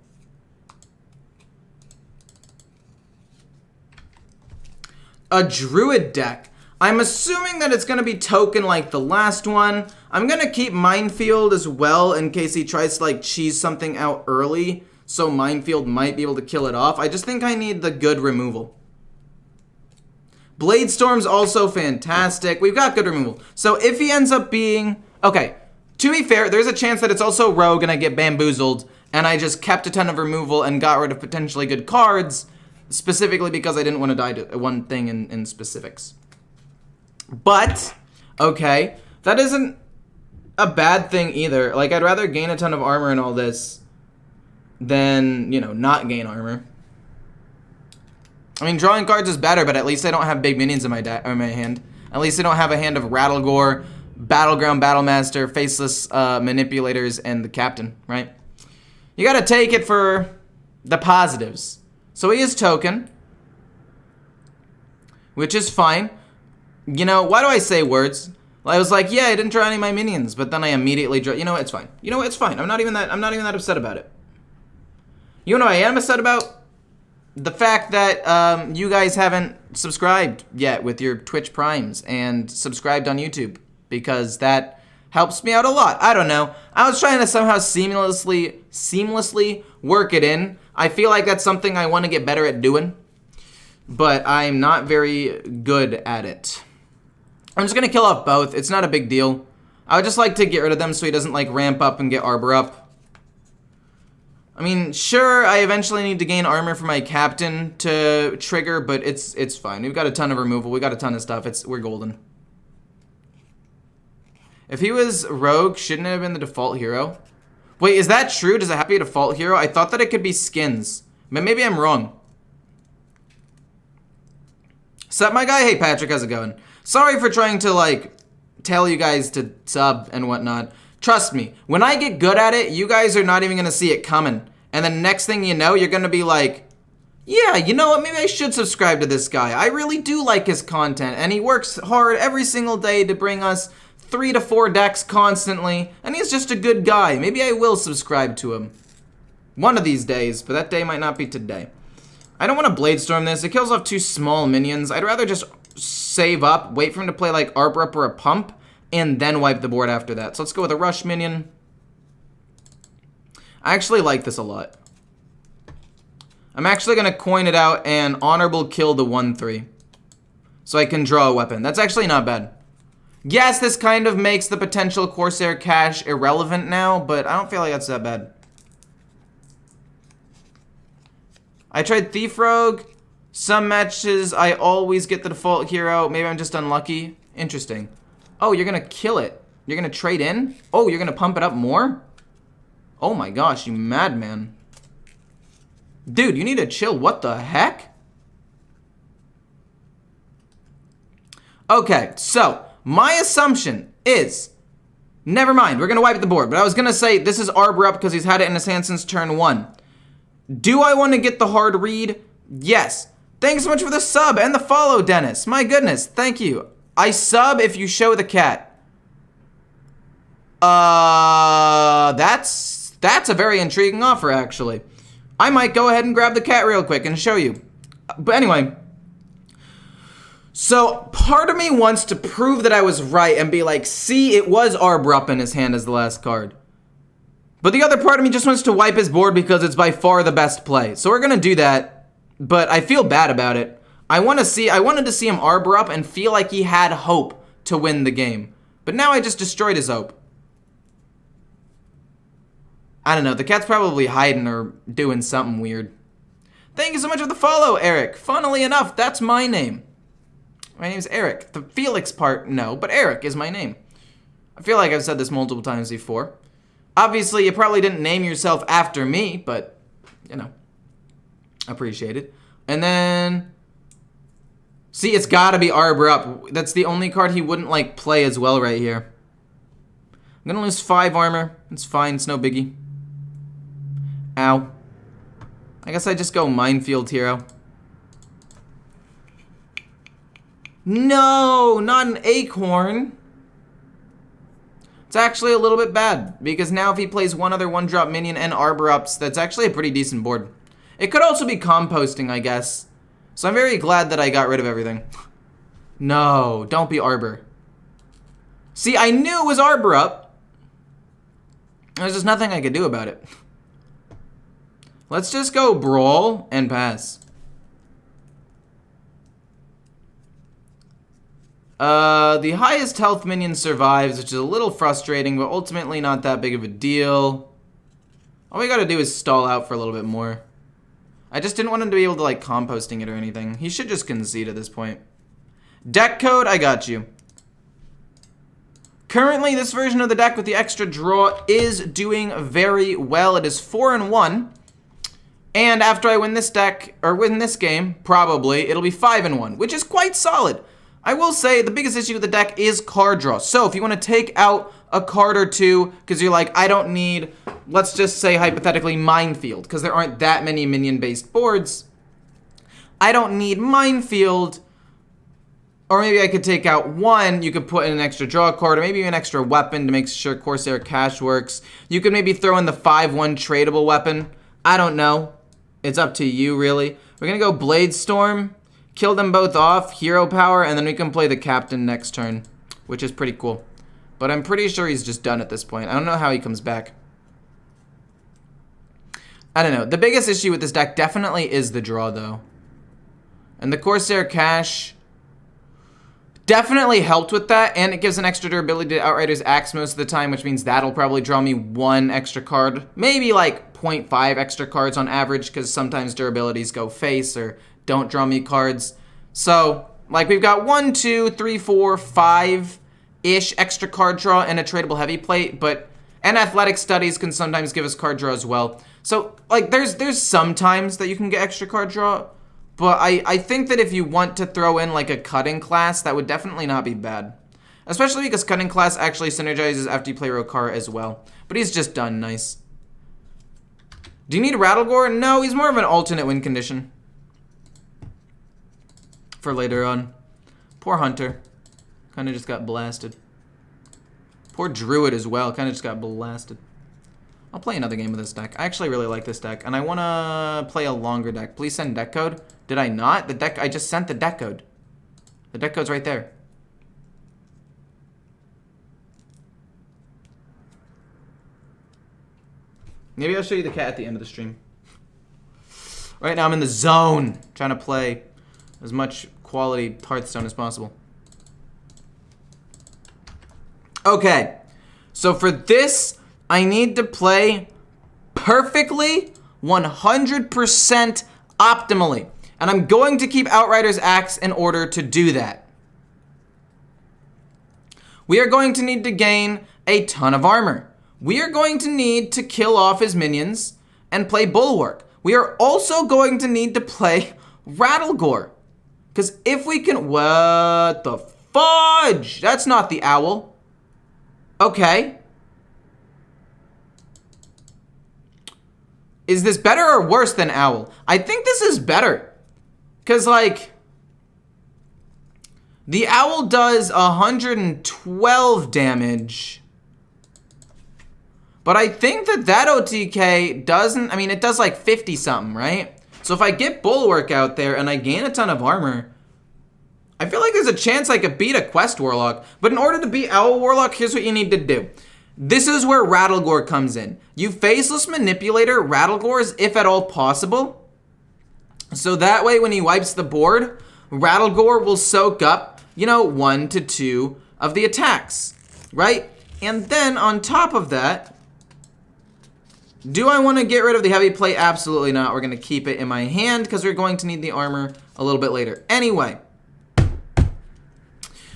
A Druid Deck. I'm assuming that it's going to be token like the last one. I'm going to keep Minefield as well in case he tries to, like, cheese something out early. So Minefield might be able to kill it off. I just think I need the good removal. Bladestorm's also fantastic. We've got good removal. So if he ends up being... Okay, to be fair, there's a chance that it's also Rogue and I get bamboozled. And I just kept a ton of removal and got rid of potentially good cards. Specifically because I didn't want to die to one thing in specifics. But, okay, that isn't... a bad thing either. Like, I'd rather gain a ton of armor and all this than, you know, not gain armor. I mean, drawing cards is better, but at least I don't have big minions in my hand. At least I don't have a hand of Rattlegore, Battleground Battlemaster, Faceless Manipulators, and the Captain, right? You gotta take it for the positives. So he is token, which is fine. You know, why do I say words? I was like, yeah, I didn't draw any of my minions, but then I immediately draw. You know what? It's fine. You know what? It's fine. I'm not even that upset about it. You know what I am upset about? The fact that you guys haven't subscribed yet with your Twitch Primes and subscribed on YouTube, because that helps me out a lot. I don't know. I was trying to somehow seamlessly work it in. I feel like that's something I want to get better at doing, but I'm not very good at it. I'm just going to kill off both. It's not a big deal. I would just like to get rid of them so he doesn't like ramp up and get Arbor up. I mean, sure, I eventually need to gain armor for my captain to trigger, but it's fine. We've got a ton of removal. We got a ton of stuff. We're golden. If he was rogue, shouldn't it have been the default hero? Wait, is that true? Does it have to be a default hero? I thought that it could be skins, but maybe I'm wrong. Sup, my guy? Hey, Patrick, how's it going? Sorry for trying to, like, tell you guys to sub and whatnot. Trust me, when I get good at it, you guys are not even going to see it coming. And then next thing you know, you're going to be like, yeah, you know what, maybe I should subscribe to this guy. I really do like his content, and he works hard every single day to bring us 3 to 4 decks constantly, and he's just a good guy. Maybe I will subscribe to him one of these days, but that day might not be today. I don't want to Bladestorm this. It kills off 2 small minions. I'd rather just save up, wait for him to play like Arbor Up or a Pump, and then wipe the board after that. So let's go with a Rush minion. I actually like this a lot. I'm actually going to coin it out and honorable kill the 1/3. So I can draw a weapon. That's actually not bad. Yes, this kind of makes the potential Corsair cash irrelevant now, but I don't feel like that's that bad. I tried Thief Rogue. Some matches I always get the default hero. Maybe I'm just unlucky. Interesting. Oh, you're gonna kill it. You're gonna trade in? Oh, you're gonna pump it up more? Oh my gosh, you madman. Dude, you need to chill. What the heck? Okay, so my assumption is, never mind, we're gonna wipe the board, but I was gonna say this is Arbor up because he's had it in his hand since turn 1. Do I want to get the hard read? Yes. Thanks so much for the sub and the follow, Dennis. My goodness, thank you. I sub if you show the cat. That's a very intriguing offer, actually. I might go ahead and grab the cat real quick and show you. But anyway, so part of me wants to prove that I was right and be like, see, it was Arbor up in his hand as the last card. But the other part of me just wants to wipe his board because it's by far the best play. So we're gonna do that, but I feel bad about it. I wanted to see him Arbor up and feel like he had hope to win the game. But now I just destroyed his hope. I don't know, the cat's probably hiding or doing something weird. Thank you so much for the follow, Eric. Funnily enough, that's my name. My name's Eric. The Felix part, no, but Eric is my name. I feel like I've said this multiple times before. Obviously, you probably didn't name yourself after me, but, you know, appreciate it. And then, see, it's gotta be Arbor up. That's the only card he wouldn't, like, play as well right here. I'm gonna lose 5 armor. It's fine, it's no biggie. Ow. I guess I just go Minefield Hero. No, not an Acorn. It's actually a little bit bad, because now if he plays one other 1-drop minion and Arbor ups, that's actually a pretty decent board. It could also be composting, I guess. So I'm very glad that I got rid of everything. No, don't be Arbor. See, I knew it was Arbor up. There's just nothing I could do about it. Let's just go Brawl and pass. The highest health minion survives, which is a little frustrating, but ultimately not that big of a deal. All we gotta do is stall out for a little bit more. I just didn't want him to be able to, like, composting it or anything. He should just concede at this point. Deck code, I got you. Currently, this version of the deck with the extra draw is doing very well. It is 4-1. And after I win this deck, or win this game, probably, it'll be 5-1, which is quite solid. I will say the biggest issue with the deck is card draw. So if you want to take out a card or two, because you're like, I don't need, let's just say hypothetically, Minefield, because there aren't that many minion-based boards. I don't need Minefield. Or maybe I could take out one, you could put in an extra draw card, or maybe an extra weapon to make sure Corsair Cash works. You could maybe throw in the 5-1 tradable weapon. I don't know. It's up to you, really. We're gonna go Blade Storm, kill them both off, hero power, and then we can play the captain next turn, which is pretty cool. But I'm pretty sure he's just done at this point. I don't know how he comes back. I don't know. The biggest issue with this deck definitely is the draw, though. And the Corsair Cash definitely helped with that, and it gives an extra durability to Outrider's Axe most of the time, which means that'll probably draw me one extra card. Maybe like 0.5 extra cards on average, because sometimes durabilities go face or don't draw me cards. So, like, we've got 1, 2, 3, 4, 5-ish extra card draw and a tradable heavy plate, and Athletic Studies can sometimes give us card draw as well. So, like, there's some times that you can get extra card draw, but I think that if you want to throw in, like, a Cutting Class, that would definitely not be bad. Especially because Cutting Class actually synergizes after you play Rokara as well. But he's just done nice. Do you need Rattlegore? No, he's more of an alternate win condition. For later on. Poor Hunter. Kinda just got blasted. Poor Druid as well. Kinda just got blasted. I'll play another game with this deck. I actually really like this deck, and I wanna play a longer deck. Please send deck code. Did I not? The deck, I just sent the deck code. The deck code's right there. Maybe I'll show you the cat at the end of the stream. Right now I'm in the zone, trying to play as much quality Hearthstone as possible. Okay, so for this, I need to play perfectly, 100% optimally. And I'm going to keep Outrider's Axe in order to do that. We are going to need to gain a ton of armor. We are going to need to kill off his minions and play Bulwark. We are also going to need to play Rattlegore. Because if we can... What the fudge? That's not the owl. Okay. Is this better or worse than owl? I think this is better. Because, like, the owl does 112 damage. But I think that OTK doesn't, I mean, it does like 50 something, right? So if I get Bulwark out there and I gain a ton of armor, I feel like there's a chance I could beat a Quest Warlock. But in order to beat Owl Warlock, here's what you need to do. This is where Rattlegore comes in. You Faceless Manipulator Rattlegores if at all possible. So that way when he wipes the board, Rattlegore will soak up, 1 to 2 of the attacks, right? And then on top of that, do I want to get rid of the heavy plate? Absolutely not. We're going to keep it in my hand because we're going to need the armor a little bit later. Anyway,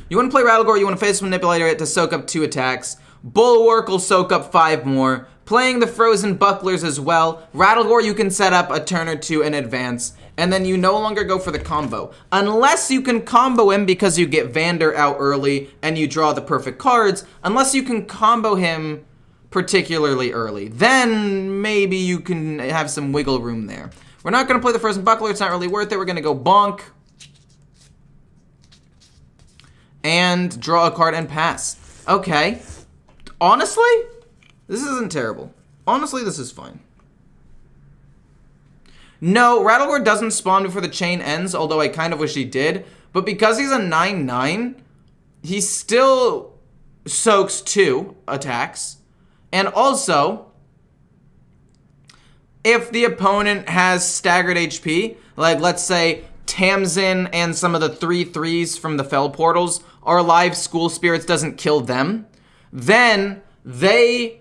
you want to play Rattlegore, you want to Faceless Manipulator it to soak up 2 attacks. Bulwark will soak up 5 more. Playing the Frozen Bucklers as well. Rattlegore you can set up a turn or 2 in advance, and then you no longer go for the combo. Unless you can combo him because you get Vander out early and you draw the perfect cards. Unless you can combo him particularly early. Then maybe you can have some wiggle room there. We're not going to play the Frozen Buckler. It's not really worth it. We're going to go bonk. And draw a card and pass. Okay. Honestly, this isn't terrible. Honestly, this is fine. No, Rattlegore doesn't spawn before the chain ends, although I kind of wish he did. But because he's a 9/9, he still soaks 2 attacks. And also, if the opponent has staggered HP, like let's say Tamsin and some of the 3/3s from the Fell Portals are alive, School Spirits doesn't kill them, then the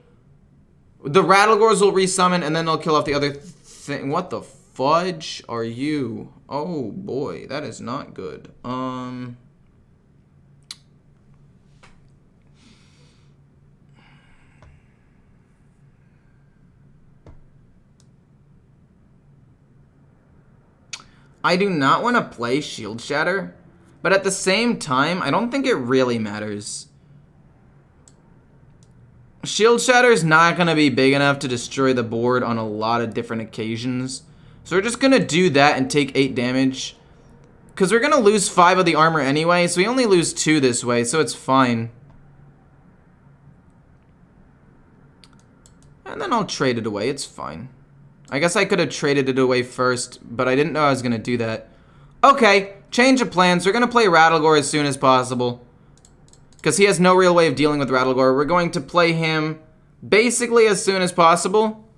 Rattlegores will resummon and then they'll kill off the other thing. What the fudge are you? Oh boy, that is not good. I do not want to play Shield Shatter, but at the same time, I don't think it really matters. Shield Shatter is not going to be big enough to destroy the board on a lot of different occasions. So we're just going to do that and take 8 damage. Because we're going to lose 5 of the armor anyway, so we only lose 2 this way, so it's fine. And then I'll trade it away, it's fine. I guess I could have traded it away first, but I didn't know I was going to do that. Okay, change of plans. We're going to play Rattlegore as soon as possible. Because he has no real way of dealing with Rattlegore. We're going to play him basically as soon as possible.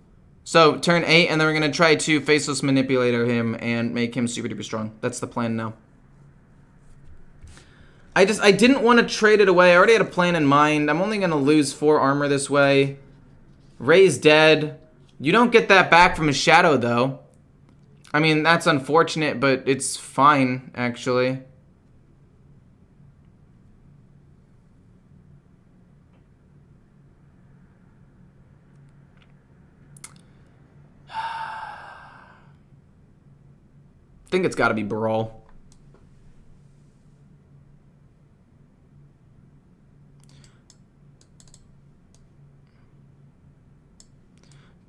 So, turn 8, and then we're going to try to Faceless Manipulator him and make him super duper strong. That's the plan now. I didn't want to trade it away. I already had a plan in mind. I'm only going to lose 4 armor this way. Ray's dead. You don't get that back from his shadow, though. I mean, that's unfortunate, but it's fine, actually. I think it's got to be Brawl.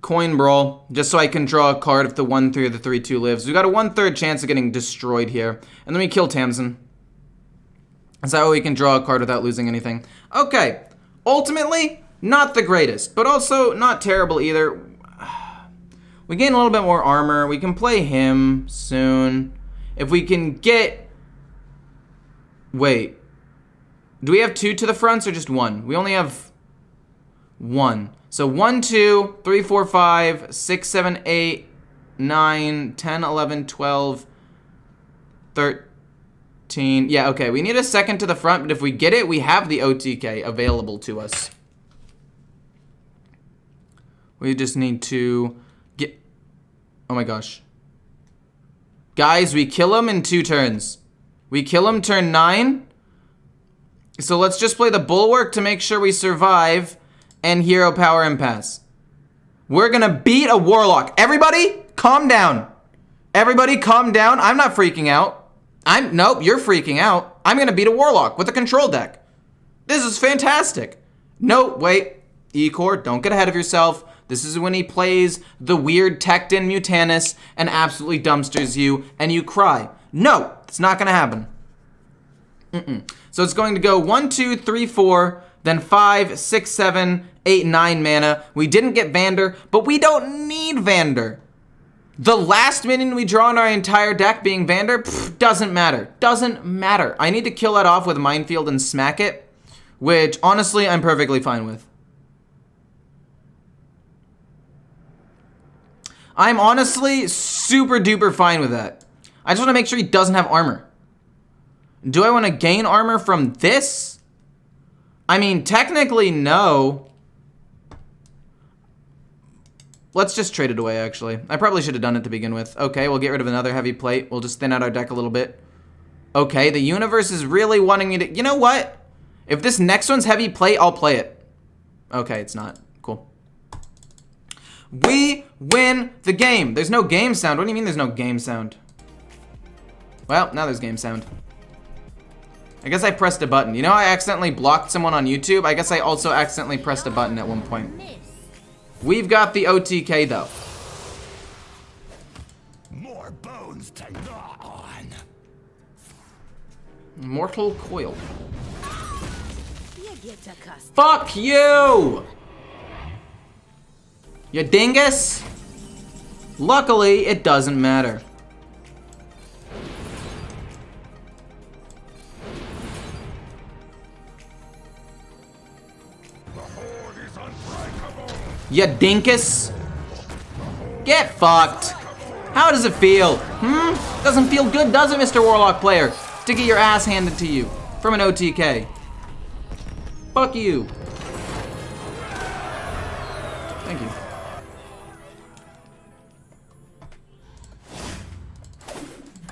Coin Brawl, just so I can draw a card if the 1/3 or the 3/2 lives. We got a 1/3 chance of getting destroyed here. And then we kill Tamsin. Is that way we can draw a card without losing anything? Okay. Ultimately, not the greatest, but also not terrible either. We gain a little bit more armor. We can play him soon. If we can get... Wait. Do we have 2 to the fronts or just 1? We only have 1. So 1, 2, 3, 4, 5, 6, 7, 8, 9, 10, 11, 12, 13. Yeah, okay. We need a second to the front, but if we get it, we have the OTK available to us. We just need to... Oh my gosh. Guys, we kill him in 2 turns. We kill him turn 9. So let's just play the Bulwark to make sure we survive and Hero Power Impasse. We're gonna beat a Warlock. Everybody, calm down. Everybody, calm down. I'm not freaking out. Nope, you're freaking out. I'm gonna beat a Warlock with a control deck. This is fantastic. No, wait. Ecor, don't get ahead of yourself. This is when he plays the weird Tecton Mutanus and absolutely dumpsters you, and you cry. No, it's not gonna happen. So it's going to go 1, 2, 3, 4, then 5, 6, 7, 8, 9 mana. We didn't get Vander, but we don't need Vander. The last minion we draw in our entire deck being Vander, doesn't matter. Doesn't matter. I need to kill that off with Minefield and smack it, which honestly I'm perfectly fine with. I'm honestly super duper fine with that. I just want to make sure he doesn't have armor. Do I want to gain armor from this? I mean, technically, no. Let's just trade it away, actually. I probably should have done it to begin with. Okay, we'll get rid of another heavy plate. We'll just thin out our deck a little bit. Okay, the universe is really wanting me to... You know what? If this next one's heavy plate, I'll play it. Okay, it's not. Cool. We win the game. There's no game sound. What do you mean there's no game sound? Well, now there's game sound. I guess I pressed a button. You know how I accidentally blocked someone on YouTube? I guess I also accidentally pressed a button at one point. We've got the OTK, though. More bones to gnaw on. Mortal Coil. You get to cuss. Fuck you! You dingus! Luckily, it doesn't matter. You dinkus! Get fucked! How does it feel? Doesn't feel good, does it, Mr. Warlock player? To get your ass handed to you from an OTK. Fuck you. Thank you.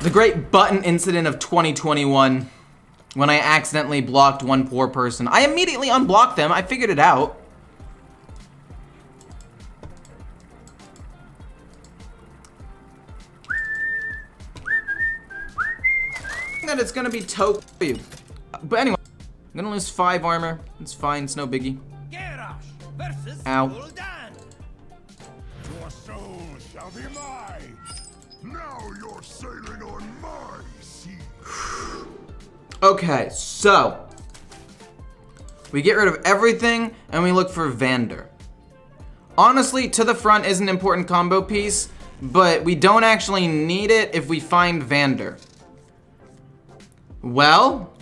The great button incident of 2021, when I accidentally blocked one poor person. I immediately unblocked them. I figured it out. that it's gonna be toke for you. But anyway, I'm gonna lose 5 armor. It's fine, it's no biggie. Garrosh versus Ow. Gul'dan. Your soul shall be mine. Now you're sailing on my sea. Okay, so we get rid of everything and we look for Vander. Honestly, to the front is an important combo piece, but we don't actually need it if we find Vander. Well,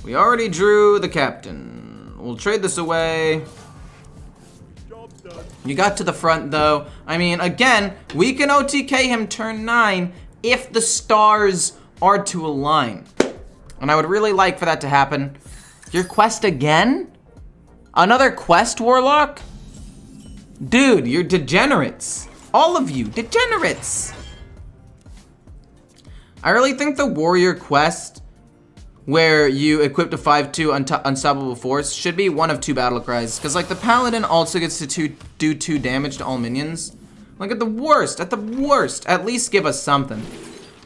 we already drew the captain. We'll trade this away. You got to the front though. I mean, again, we can OTK him turn 9 if the stars are to align. And I would really like for that to happen. Your quest again? Another quest, Warlock? Dude, you're degenerates. All of you, degenerates. I really think the warrior quest, where you equip a 5/2 unstoppable force, should be one of 2 battle cries. Because like the paladin also gets to do 2 damage to all minions. Like at the worst, at least give us something.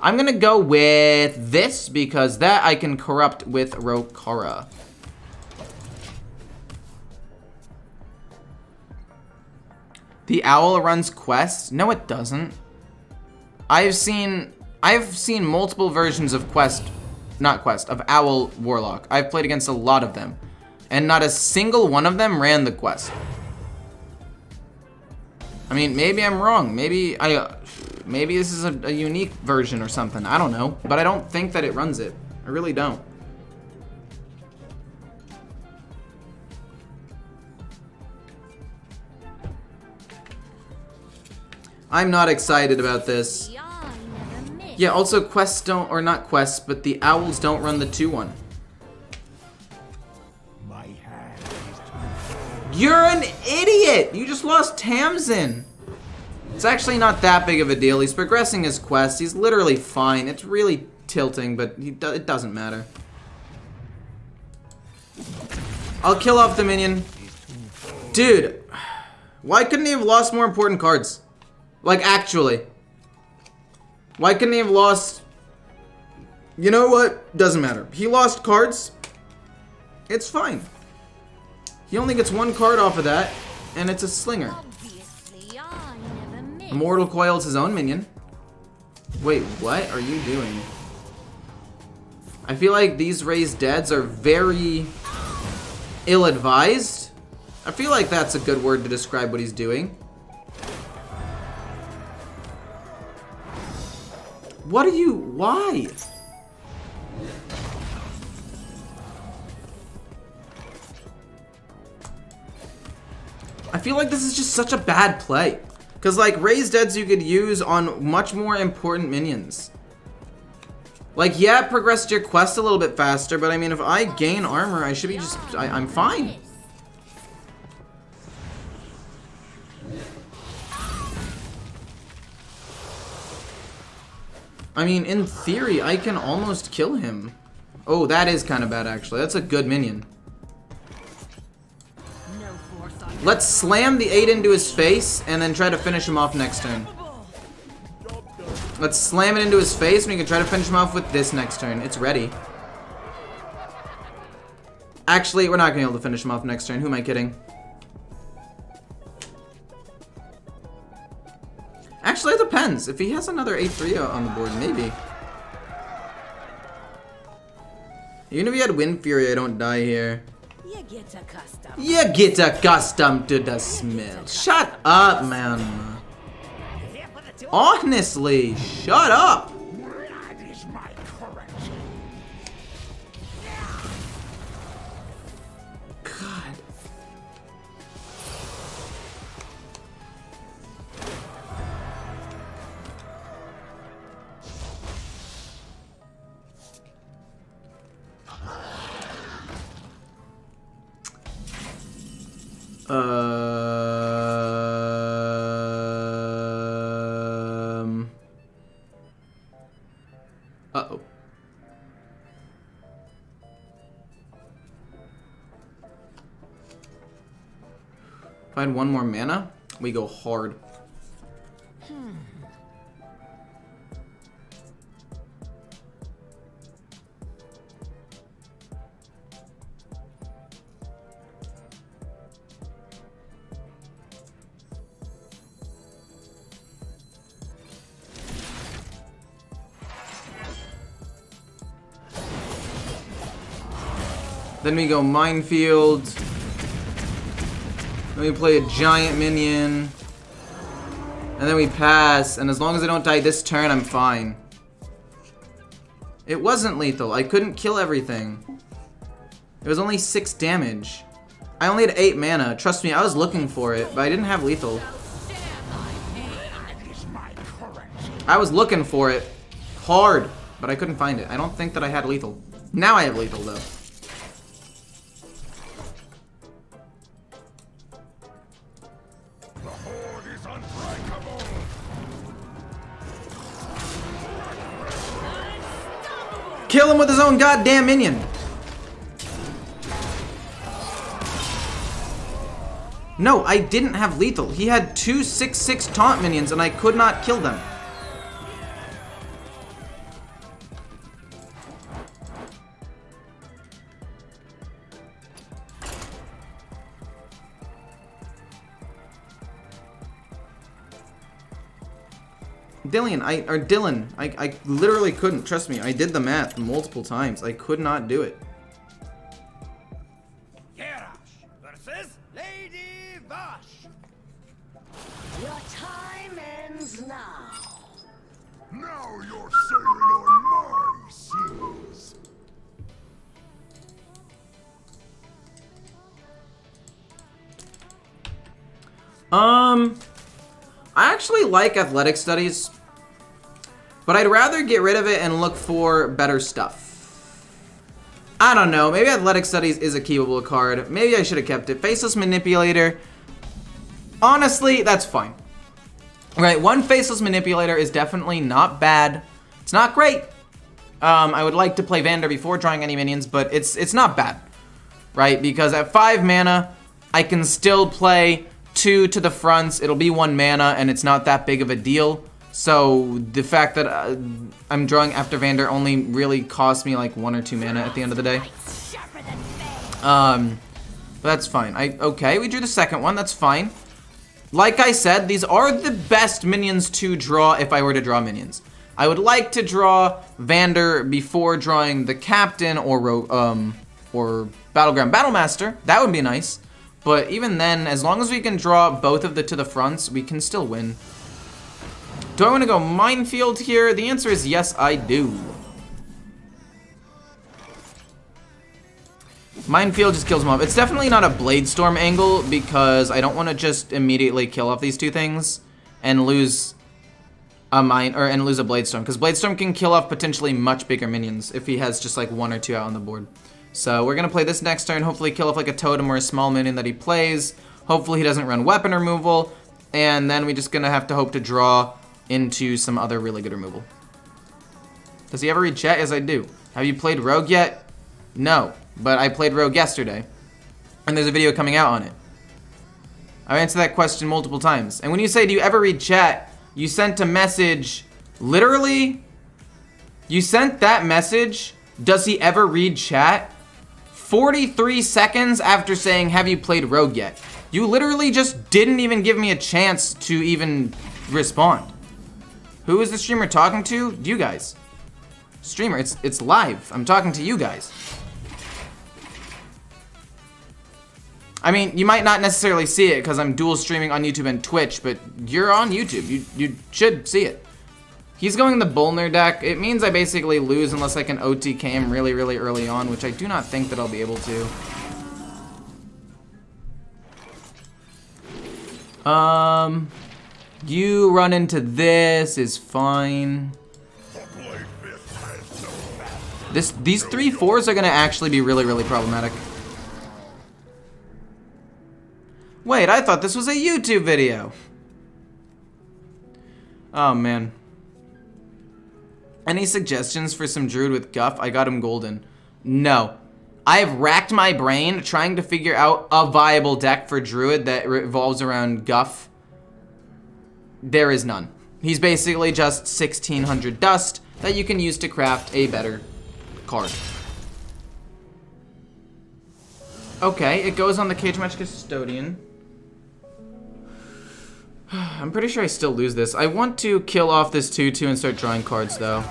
I'm gonna go with this because that I can corrupt with Rokara. The owl runs quests? No, it doesn't. I've seen multiple versions of of Owl Warlock. I've played against a lot of them, and not a single one of them ran the quest. I mean, maybe I'm wrong. Maybe this is a unique version or something. I don't know, but I don't think that it runs it. I really don't. I'm not excited about this. Yeah, also quests don't, or not quests, but the owls don't run the 2/1. My hand is too You're an idiot! You just lost Tamsin. It's actually not that big of a deal. He's progressing his quest. He's literally fine. It's really tilting, but it doesn't matter. I'll kill off the minion. Dude, why couldn't he have lost more important cards? Like, actually. Why couldn't he have lost... You know what? Doesn't matter. He lost cards. It's fine. He only gets 1 card off of that, and it's a slinger. Immortal Coil's his own minion. Wait, what are you doing? I feel like these raised deads are very ill-advised. I feel like that's a good word to describe what he's doing. What are you... Why? I feel like this is just such a bad play. Because, like, raised deads you could use on much more important minions. Like, yeah, it progressed your quest a little bit faster, but I mean, if I gain armor, I should be just... I'm fine. I mean, in theory, I can almost kill him. Oh, that is kind of bad, actually. That's a good minion. Let's slam the 8 into his face and then try to finish him off next turn. Let's slam it into his face and we can try to finish him off with this next turn. It's ready. Actually, we're not going to be able to finish him off next turn. Who am I kidding? Actually, it depends. If he has another 8-3 on the board, maybe. Even if he had Wind Fury, I don't die here. You get accustomed. You get accustomed to the smell. Shut up, man. Honestly, shut up. That is my currency. God. Uh-oh. Find 1 more mana, we go hard. Then we go Minefield. Then we play a giant minion. And then we pass, and as long as I don't die this turn, I'm fine. It wasn't lethal. I couldn't kill everything. It was only 6 damage. I only had 8 mana. Trust me, I was looking for it, but I didn't have lethal. I was looking for it hard, but I couldn't find it. I don't think that I had lethal. Now I have lethal, though. Kill him with his own goddamn minion. No, I didn't have lethal. He had 2 6/6 taunt minions and I could not kill them. Dylan, I literally couldn't. Trust me, I did the math multiple times. I could not do it. Garrosh versus Lady Vash. Your time ends now. Now you're sailing on my seas. I actually like athletic studies, but I'd rather get rid of it and look for better stuff. I don't know, maybe athletic studies is a keepable card. Maybe I should have kept it. Faceless Manipulator, honestly, that's fine. Right, 1 Faceless Manipulator is definitely not bad. It's not great. I would like to play Vander before drawing any minions, but it's not bad. Right, because at 5 mana, I can still play 2 to the fronts. It'll be 1 mana, and it's not that big of a deal. So the fact that I'm drawing after Vander only really cost me like 1 or 2 mana at the end of the day. But that's fine. Okay, we drew the second one. That's fine. Like I said, these are the best minions to draw if I were to draw minions. I would like to draw Vander before drawing the Captain or Battleground Battlemaster. That would be nice. But even then, as long as we can draw both of the to the fronts, we can still win. Do I want to go Minefield here? The answer is yes, I do. Minefield just kills them off. It's definitely not a Bladestorm angle because I don't want to just immediately kill off these 2 things and lose a lose a Bladestorm, because Bladestorm can kill off potentially much bigger minions if he has just like 1 or 2 out on the board. So we're gonna play this next turn, hopefully kill off like a totem or a small minion that he plays. Hopefully he doesn't run weapon removal, and then we're just gonna have to hope to draw into some other really good removal. Does he ever read chat? Yes, I do. Have you played Rogue yet? No, but I played Rogue yesterday, and there's a video coming out on it. I've answered that question multiple times. And when you say, do you ever read chat, you sent a message, literally, you sent that message, does he ever read chat? 43 seconds after saying, have you played Rogue yet? You literally just didn't even give me a chance to even respond. Who is the streamer talking to? You guys. Streamer, it's live. I'm talking to you guys. I mean, you might not necessarily see it because I'm dual streaming on YouTube and Twitch, but you're on YouTube. You should see it. He's going the Bullner deck. It means I basically lose unless I can OTK him really, really early on, which I do not think that I'll be able to. You run into this is fine. These 3/4s are gonna actually be really, really problematic. Wait, I thought this was a YouTube video. Oh man. Any suggestions for some Druid with Guff? I got him golden. No. I've racked my brain trying to figure out a viable deck for Druid that revolves around Guff. There is none. He's basically just 1600 dust that you can use to craft a better card. Okay, it goes on the Cage Match Custodian. I'm pretty sure I still lose this. I want to kill off this 2/2 and start drawing cards, though.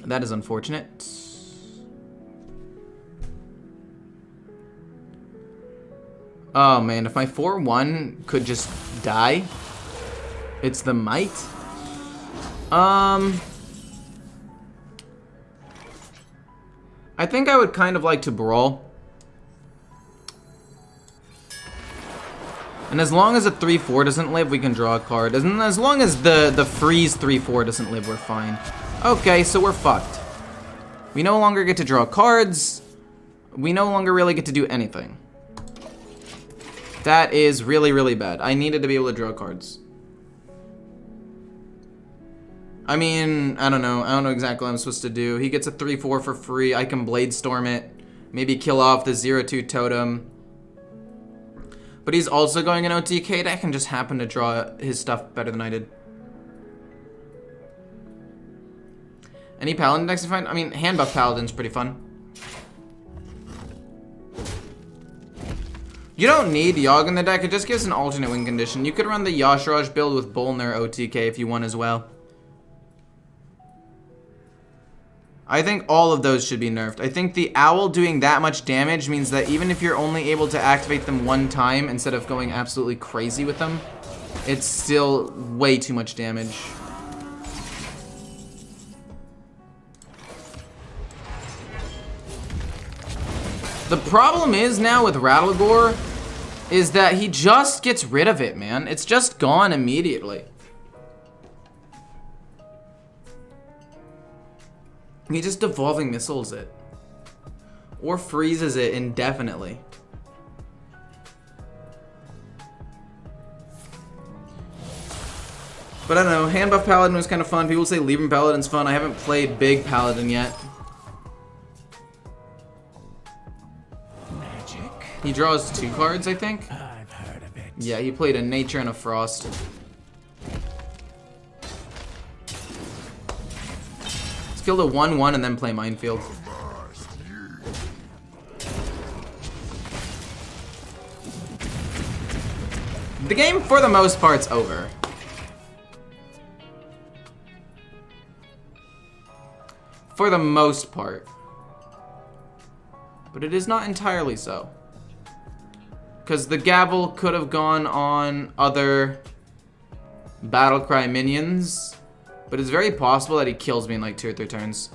That is unfortunate. Oh man, if my 4/1 could just die, it's the Might. I think I would kind of like to Brawl. And as long as a 3/4 doesn't live, we can draw a card. And as long as the freeze 3/4 doesn't live, we're fine. Okay, so we're fucked. We no longer get to draw cards. We no longer really get to do anything. That is really, really bad. I needed to be able to draw cards. I mean, I don't know. I don't know exactly what I'm supposed to do. He gets a 3/4 for free. I can Bladestorm it. Maybe kill off the 0/2 totem. But he's also going an OTK deck and just happened to draw his stuff better than I did. Any Paladin decks you find? I mean, hand buff Paladin's pretty fun. You don't need Yogg in the deck. It just gives an alternate win condition. You could run the Yashraj build with Bolner OTK if you want as well. I think all of those should be nerfed. I think the Owl doing that much damage means that even if you're only able to activate them one time instead of going absolutely crazy with them, it's still way too much damage. The problem is now with Rattlegore is that he just gets rid of it, man. It's just gone immediately. He just Devolving Missiles it. Or freezes it indefinitely. But I don't know, hand buff Paladin was kind of fun. People say Libram Paladin's fun. I haven't played big Paladin yet. Magic? He draws 2 cards, I think. I've heard of it. Yeah, he played a Nature and a Frost. Let's kill the 1/1 and then play Minefield. The game, for the most part, is over. For the most part. But it is not entirely so. Because the Gavel could have gone on other Battlecry minions. But it's very possible that he kills me in like 2 or 3 turns.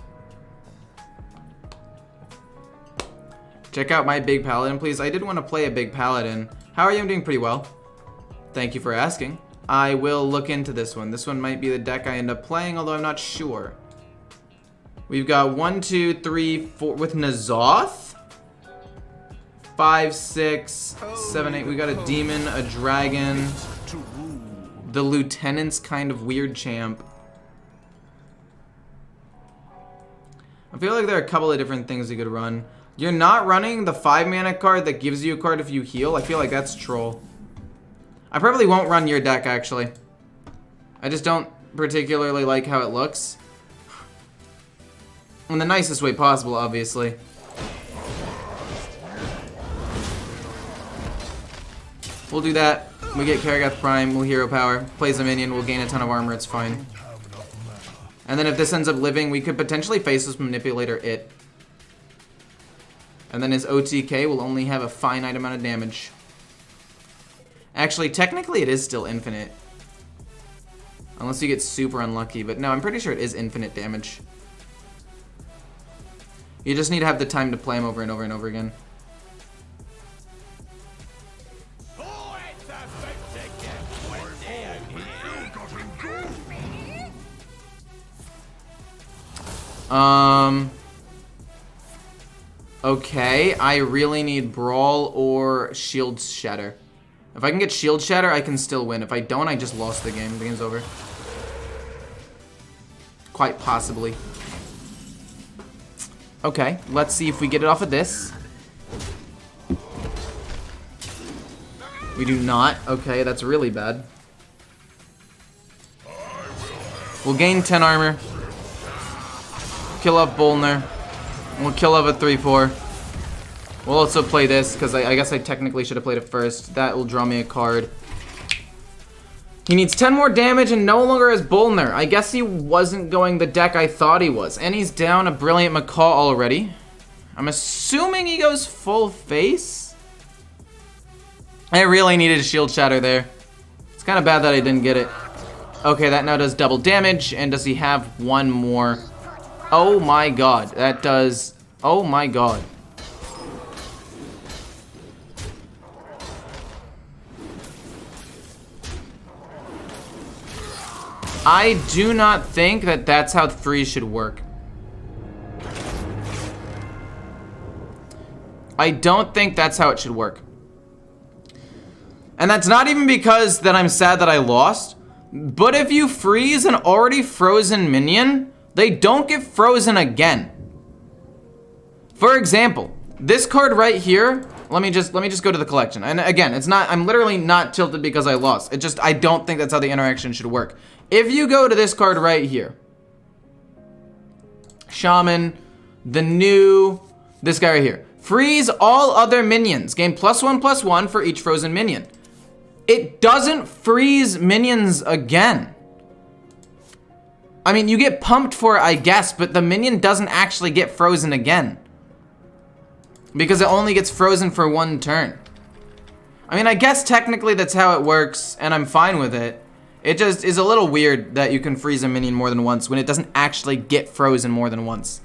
Check out my big Paladin, please. I did want to play a big Paladin. How are you? I'm doing pretty well. Thank you for asking. I will look into this one. This one might be the deck I end up playing, although I'm not sure. We've got 1, 2, 3, 4 with N'Zoth. 5, 6, 7, 8. We got a demon, a dragon. The lieutenant's kind of weird champ. I feel like there are a couple of different things you could run. You're not running the 5-mana card that gives you a card if you heal. I feel like that's troll. I probably won't run your deck, actually. I just don't particularly like how it looks. In the nicest way possible, obviously. We'll do that. We get Karagath Prime, we'll hero power. Plays a minion, we'll gain a ton of armor, it's fine. And then if this ends up living, we could potentially Faceless Manipulator it. And then his OTK will only have a finite amount of damage. Actually, technically it is still infinite. Unless you get super unlucky, but no, I'm pretty sure it is infinite damage. You just need to have the time to play him over and over and over again. Oh, it's about to get windy out here. Okay, I really need Brawl or Shield Shatter. If I can get Shield Shatter, I can still win. If I don't, I just lost the game. The game's over. Quite possibly. Okay, let's see if we get it off of this. We do not. Okay, that's really bad. We'll gain 10 armor. Kill off Bolner. We'll kill off a 3/4. We'll also play this, because I guess I technically should have played it first. That will draw me a card. He needs 10 more damage and no longer has Bolner. I guess he wasn't going the deck I thought he was. And he's down a Brilliant Macaw already. I'm assuming he goes full face. I really needed a shield shatter there. It's kind of bad that I didn't get it. Okay, that now does double damage, and does he have one more? Oh my god, that does... Oh my god. I do not think that that's how freeze should work. I don't think that's how it should work. And that's not even because that I'm sad that I lost. But if you freeze an already frozen minion, they don't get frozen again. For example, this card right here, let me just go to the collection. And again, it's not, I'm literally not tilted because I lost. It just, I don't think that's how the interaction should work. If you go to this card right here, Shaman, this guy right here, freeze all other minions, gain +1/+1 for each frozen minion. It doesn't freeze minions again. I mean, you get pumped for it, I guess, but the minion doesn't actually get frozen again. Because it only gets frozen for one turn. I mean, I guess technically that's how it works, and I'm fine with it. It just is a little weird that you can freeze a minion more than once when it doesn't actually get frozen more than once.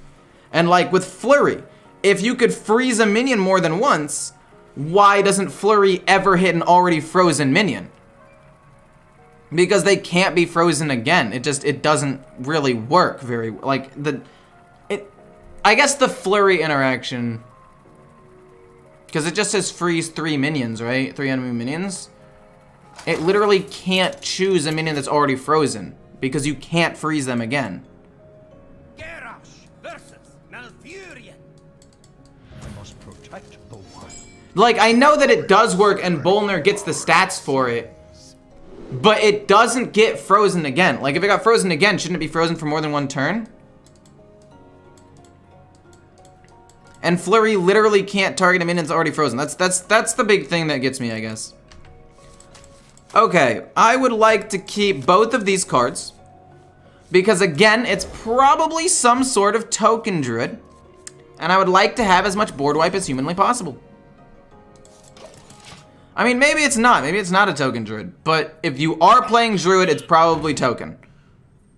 And like with Flurry, if you could freeze a minion more than once, why doesn't Flurry ever hit an already frozen minion? Because they can't be frozen again. It doesn't really work very, like, I guess the Flurry interaction, because it just says freeze 3 minions, right? 3 enemy minions. It literally can't choose a minion that's already frozen, because you can't freeze them again. Garrosh versus Malfurion. I must protect the wild. Like, I know that it does work and Bolner gets the stats for it, but it doesn't get frozen again. Like, if it got frozen again, shouldn't it be frozen for more than one turn? And Flurry literally can't target a minion that's already frozen. That's the big thing that gets me, I guess. Okay, I would like to keep both of these cards, because again, it's probably some sort of token druid, and I would like to have as much board wipe as humanly possible. I mean, maybe it's not a token druid, but if you are playing druid, it's probably token.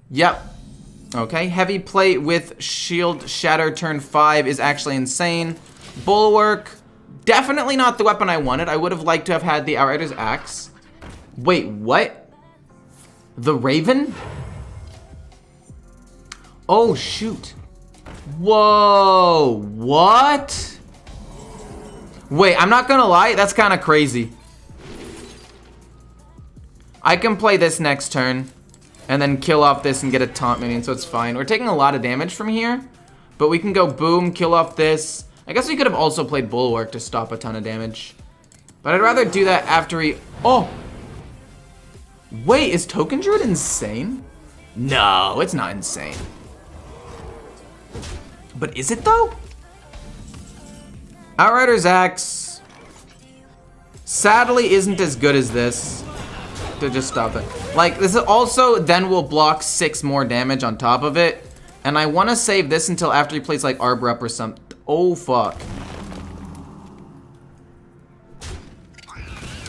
Yep. Okay, heavy plate with shield shatter turn 5 is actually insane. Bulwark, definitely not the weapon I wanted. I would have liked to have had the Outrider's Axe. Wait, what? The Raven? Oh, shoot. Whoa, what? Wait, I'm not gonna lie, that's kind of crazy. I can play this next turn, and then kill off this and get a taunt minion, so it's fine. We're taking a lot of damage from here, but we can go boom, kill off this. I guess we could have also played Bulwark to stop a ton of damage. But I'd rather do that after he... Oh! Wait, is Token Druid insane? No, it's not insane. But is it though? Outrider's Axe sadly isn't as good as this to just stop it. Like, this is also then will block 6 more damage on top of it. And I want to save this until after he plays like Arbor Up or something. Oh, fuck.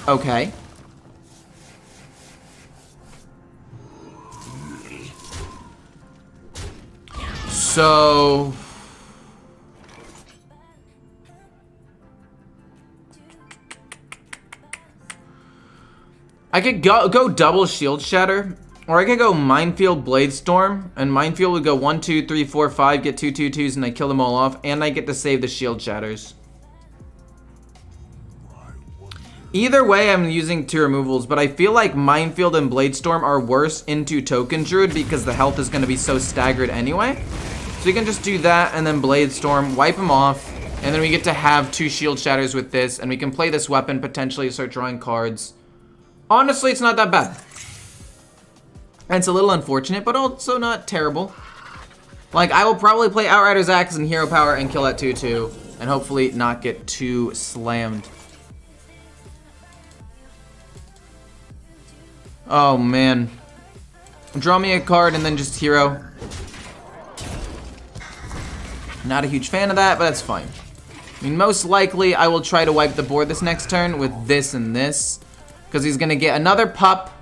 Okay. So... I could go double Shield Shatter, or I could go Minefield Blade Storm, and Minefield would go 1, 2, 3, 4, 5, get 2 2/2s, and I kill them all off, and I get to save the Shield Shatters. Either way, I'm using 2 removals, but I feel like Minefield and Blade Storm are worse into Token Druid because the health is going to be so staggered anyway. So you can just do that, and then Blade Storm, wipe them off, and then we get to have 2 Shield Shatters with this, and we can play this weapon, potentially start drawing cards. Honestly, it's not that bad. And it's a little unfortunate, but also not terrible. Like, I will probably play Outrider's Axe and Hero Power and kill that 2/2, and hopefully not get too slammed. Oh, man. Draw me a card and then just Hero. Not a huge fan of that, but that's fine. I mean, most likely I will try to wipe the board this next turn with this and this. Because he's going to get another pup.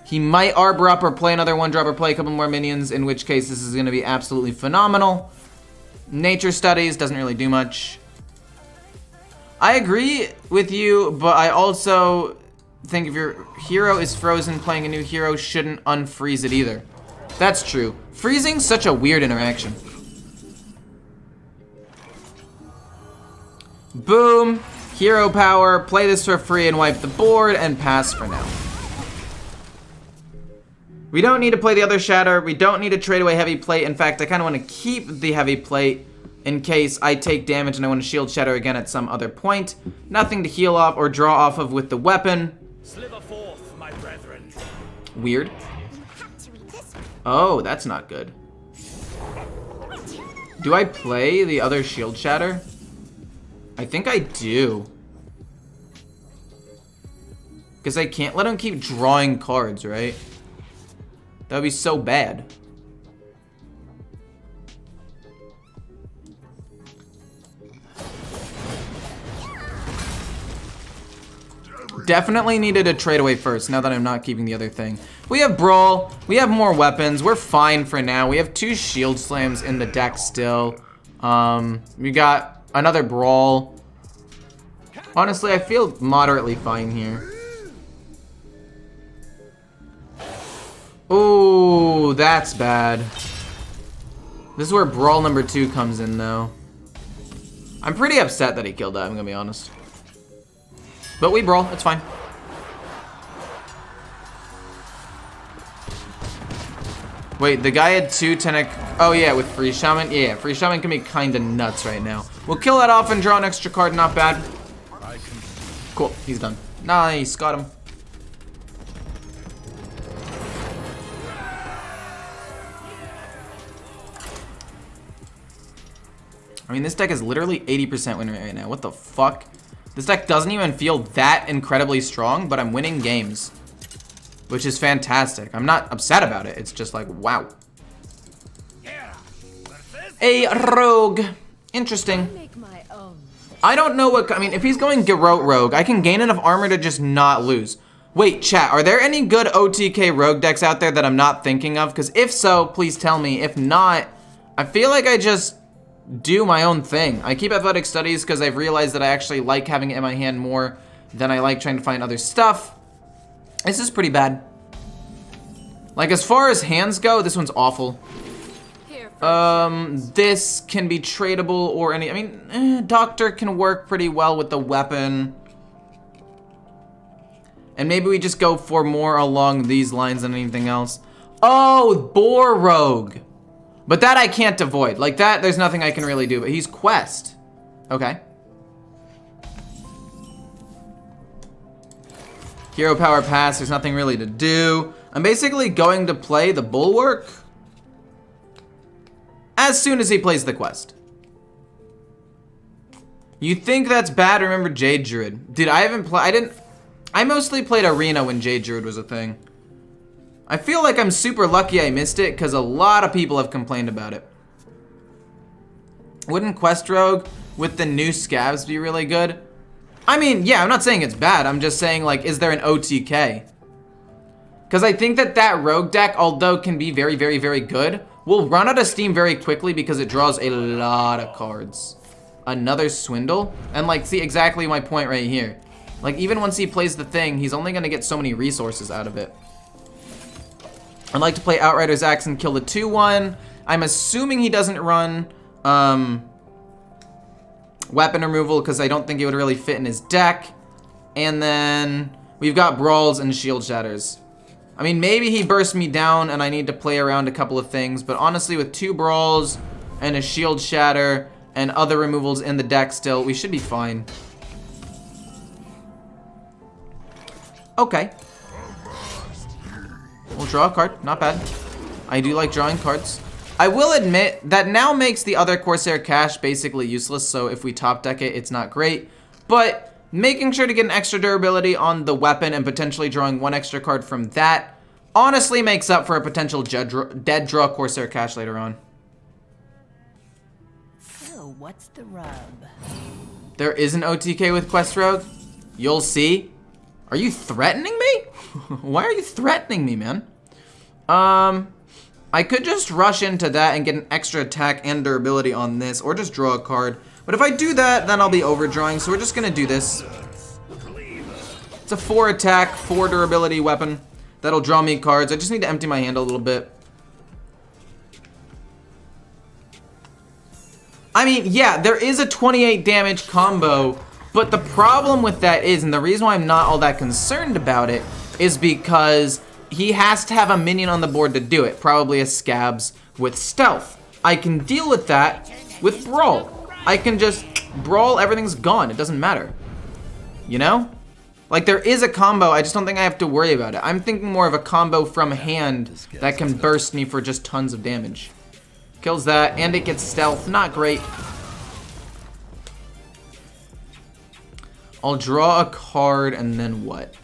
He might Arbor up or play another 1-drop or play a couple more minions, in which case this is going to be absolutely phenomenal. Nature Studies doesn't really do much. I agree with you, but I also think if your hero is frozen, playing a new hero shouldn't unfreeze it either. That's true. Freezing's such a weird interaction. Boom. Hero power. Play this for free and wipe the board and pass for now. We don't need to play the other Shatter. We don't need to trade away Heavy Plate. In fact, I kind of want to keep the Heavy Plate in case I take damage and I want to Shield Shatter again at some other point. Nothing to heal off or draw off of with the weapon. Sliver forth, my brethren. Weird. Oh, that's not good. Do I play the other Shield Shatter? I think I do. Because I can't let him keep drawing cards, right? That would be so bad. Definitely needed a trade away first, now that I'm not keeping the other thing. We have Brawl, we have more weapons, we're fine for now. We have 2 Shield Slams in the deck still. We got another Brawl. Honestly, I feel moderately fine here. Oh, that's bad. This is where Brawl number 2 comes in, though. I'm pretty upset that he killed that, I'm gonna be honest. But we Brawl, it's fine. Wait, the guy had 2 Tenic. Oh yeah, with Free Shaman. Yeah, Free Shaman can be kinda nuts right now. We'll kill that off and draw an extra card, not bad. Cool, he's done. Nice, got him. I mean, this deck is literally 80% win rate right now. What the fuck? This deck doesn't even feel that incredibly strong, but I'm winning games. Which is fantastic. I'm not upset about it. It's just like, wow. A rogue. Interesting. Make my own. I don't know what, I mean, if he's going Garrote Rogue, I can gain enough armor to just not lose. Wait, chat, are there any good OTK rogue decks out there that I'm not thinking of? Because if so, please tell me. If not, I feel like I just do my own thing. I keep Athletic Studies because I've realized that I actually like having it in my hand more than I like trying to find other stuff. This is pretty bad. Like, as far as hands go, this one's awful. This can be tradable or any, I mean, Doctor can work pretty well with the weapon. And maybe we just go for more along these lines than anything else. Oh, Boar Rogue. But that I can't avoid. Like that, there's nothing I can really do, but he's Quest. Okay. Hero Power Pass, there's nothing really to do. I'm basically going to play the Bulwark as soon as he plays the quest. You think that's bad? Remember Jade Druid. Dude, I mostly played Arena when Jade Druid was a thing. I feel like I'm super lucky I missed it because a lot of people have complained about it. Wouldn't Quest Rogue with the new scabs be really good? I mean, yeah, I'm not saying it's bad. I'm just saying, like, is there an OTK? Because I think that rogue deck, although can be very, very, very good, will run out of steam very quickly because it draws a lot of cards. Another Swindle? And, like, see exactly my point right here. Like, even once he plays the thing, he's only going to get so many resources out of it. I'd like to play Outrider's Axe and kill the 2-1. I'm assuming he doesn't run weapon removal because I don't think it would really fit in his deck. And then we've got Brawls and Shield Shatters. I mean, maybe he bursts me down and I need to play around a couple of things, but honestly, with 2 Brawls and a Shield Shatter and other removals in the deck still, we should be fine. Okay. We'll draw a card, not bad. I do like drawing cards. I will admit that now makes the other Corsair Cache basically useless, so if we top deck it, it's not great. But making sure to get an extra durability on the weapon and potentially drawing 1 extra card from that honestly makes up for a potential dead draw Corsair Cache later on. So what's the rub? There is an OTK with Quest Rogue? You'll see. Are you threatening me? Why are you threatening me, man? I could just rush into that and get an extra attack and durability on this, or just draw a card. But if I do that, then I'll be overdrawing, so we're just gonna do this. It's a 4 attack, 4 durability weapon. That'll draw me cards. I just need to empty my hand a little bit. I mean, yeah, there is a 28 damage combo, but the problem with that is, and the reason why I'm not all that concerned about it, is because he has to have a minion on the board to do it, probably a Scabs with Stealth. I can deal with that with Brawl. I can just Brawl, everything's gone, it doesn't matter. You know? Like, there is a combo, I just don't think I have to worry about it. I'm thinking more of a combo from hand that can burst me for just tons of damage. Kills that, and it gets Stealth, not great. I'll draw a card, and then what?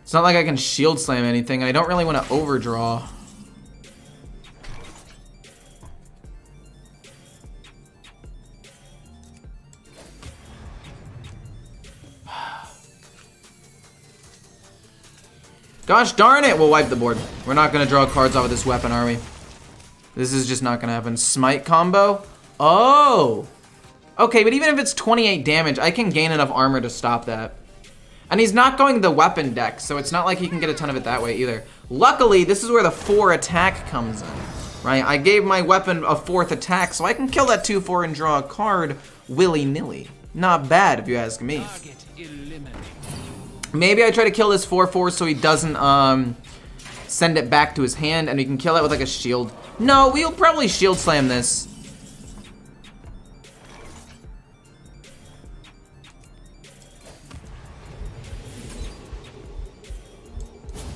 It's not like I can shield slam anything, and I don't really want to overdraw. Gosh darn it, we'll wipe the board. We're not going to draw cards off of this weapon, are we? This is just not going to happen. Smite combo? Oh! Okay, but even if it's 28 damage, I can gain enough armor to stop that. And he's not going the weapon deck, so it's not like he can get a ton of it that way either. Luckily, this is where the 4 attack comes in, right? I gave my weapon a 4th attack, so I can kill that 2/4 and draw a card willy-nilly. Not bad, if you ask me. Maybe I try to kill this 4/4 so he doesn't send it back to his hand, and we can kill it with like a shield. No, we'll probably shield slam this.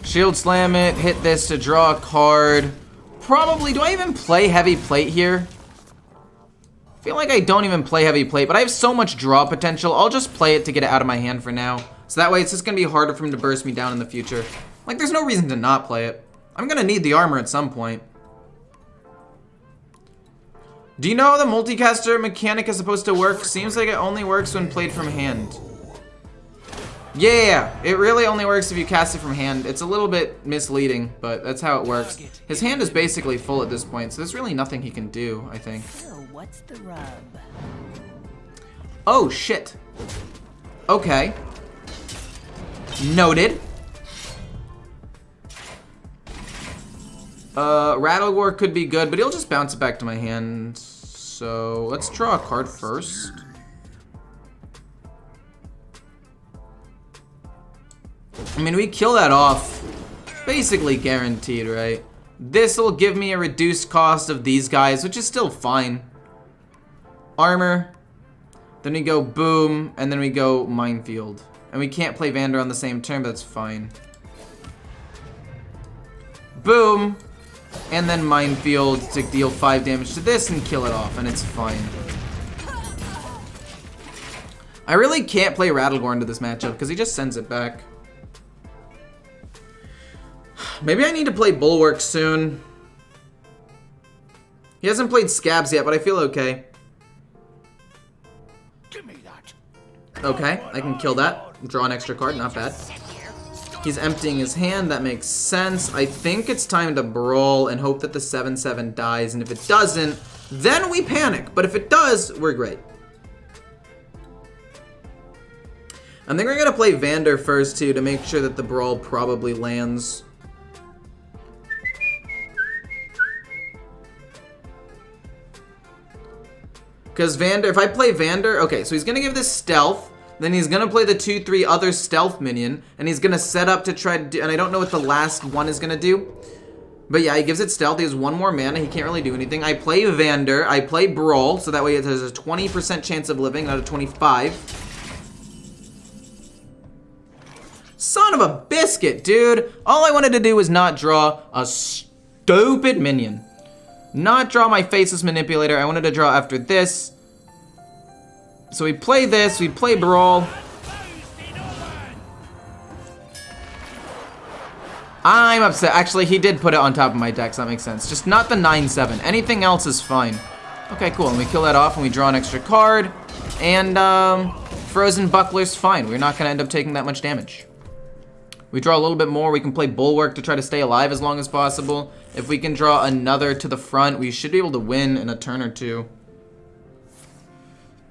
Shield slam it, hit this to draw a card. Probably, do I even play heavy plate here? I feel like I don't even play heavy plate, but I have so much draw potential, I'll just play it to get it out of my hand for now. So that way it's just gonna be harder for him to burst me down in the future. Like, there's no reason to not play it. I'm gonna need the armor at some point. Do you know how the multicaster mechanic is supposed to work? Seems like it only works when played from hand. Yeah, it really only works if you cast it from hand. It's a little bit misleading, but that's how it works. His hand is basically full at this point, so there's really nothing he can do, I think. So what's the rub? Oh, shit. Okay. Noted. Rattlegore could be good, but he'll just bounce it back to my hand. So, let's draw a card first. I mean, we kill that off. Basically guaranteed, right? This will give me a reduced cost of these guys, which is still fine. Armor. Then we go boom, and then we go minefield. And we can't play Vander on the same turn, but that's fine. Boom. And then minefield to deal 5 damage to this and kill it off, and it's fine. I really can't play Rattlegore into this matchup because he just sends it back. Maybe I need to play Bulwark soon. He hasn't played Scabs yet, but I feel okay. Give me that. Okay, I can kill that. Draw an extra card, not bad. He's emptying his hand, that makes sense. I think it's time to brawl and hope that the 7/7 dies, and if it doesn't, then we panic. But if it does, we're great. I think we're gonna play Vander first too to make sure that the brawl probably lands. Because Vander, if I play Vander, okay, so he's gonna give this stealth, then he's gonna play the 2/3 other stealth minion, and he's gonna set up to try to do, and I don't know what the last one is gonna do. But yeah, he gives it stealth, he has 1 more mana, he can't really do anything. I play Vander, I play Brawl, so that way there's a 20% chance of living, not a 25. Son of a biscuit, dude! All I wanted to do was not draw a stupid minion. Not draw my Faceless Manipulator, I wanted to draw after this. So we play this, we play Brawl. I'm upset. Actually, he did put it on top of my deck, so that makes sense. Just not the 9/7. Anything else is fine. Okay, cool. And we kill that off and we draw an extra card. And Frozen Buckler's fine. We're not going to end up taking that much damage. We draw a little bit more. We can play Bulwark to try to stay alive as long as possible. If we can draw another to the front, we should be able to win in a turn or two.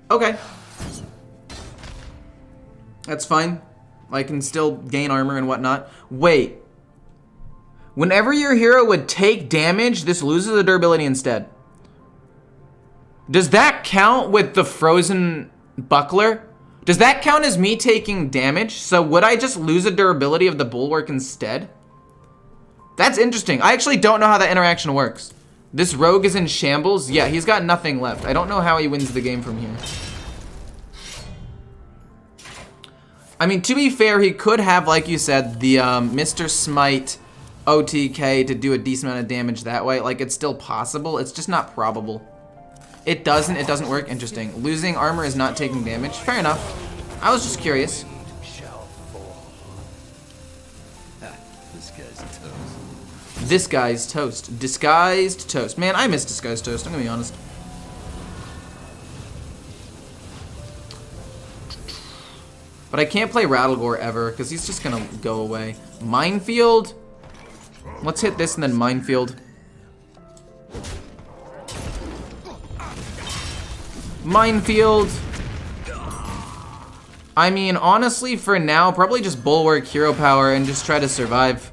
Okay. That's fine. I can still gain armor and whatnot. Wait. Whenever your hero would take damage, this loses the durability instead. Does that count with the Frozen Buckler? Does that count as me taking damage? So would I just lose the durability of the Bulwark instead? That's interesting. I actually don't know how that interaction works. This rogue is in shambles. Yeah, he's got nothing left. I don't know how he wins the game from here. I mean, to be fair, he could have, like you said, the Mr. Smite OTK to do a decent amount of damage that way. Like, it's still possible. It's just not probable. It doesn't work. Interesting. Losing armor is not taking damage. Fair enough. I was just curious. This guy's toast. Disguised toast. Man, I miss disguised toast. I'm gonna be honest. But I can't play Rattlegore ever because he's just gonna go away. Minefield. Let's hit this and then Minefield. Minefield. I mean, honestly, for now, probably just Bulwark, Hero Power, and just try to survive.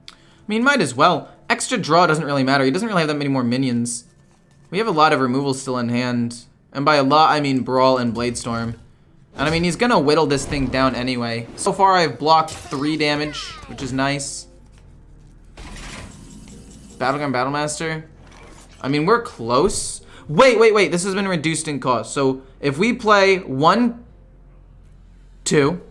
I mean, might as well. Extra draw doesn't really matter. He doesn't really have that many more minions. We have a lot of removals still in hand. And by a lot, I mean Brawl and Bladestorm. And I mean, he's gonna whittle this thing down anyway. So far, I've blocked 3 damage, which is nice. Battleground Battlemaster. I mean, we're close. Wait. This has been reduced in cost. So if we play 1, 2,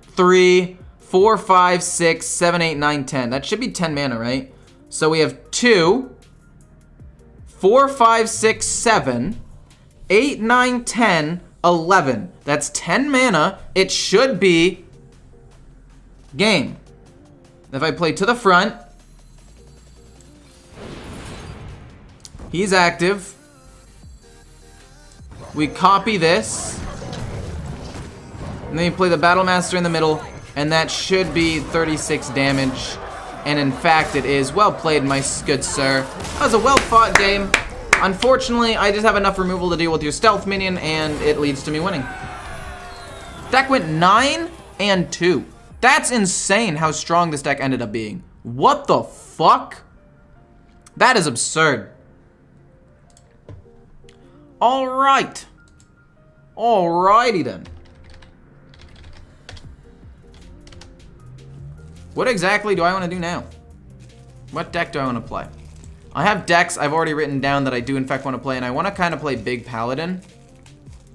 3, 4, 5, 6, 7, 8, 9, 10. That should be 10 mana, right? So we have 2, 4, 5, 6, 7, 8, 9, 10, 11. That's 10 mana. It should be game. If I play to the front, he's active. We copy this. And then you play the Battlemaster in the middle, and that should be 36 damage. And in fact, it is. Well played, my good sir. That was a well-fought game. Unfortunately, I just have enough removal to deal with your stealth minion, and it leads to me winning. Deck went 9 and 2. That's insane how strong this deck ended up being. What the fuck? That is absurd. Alright. Alrighty then. What exactly do I want to do now? What deck do I want to play? I have decks I've already written down that I do in fact want to play, and I want to kind of play Big Paladin.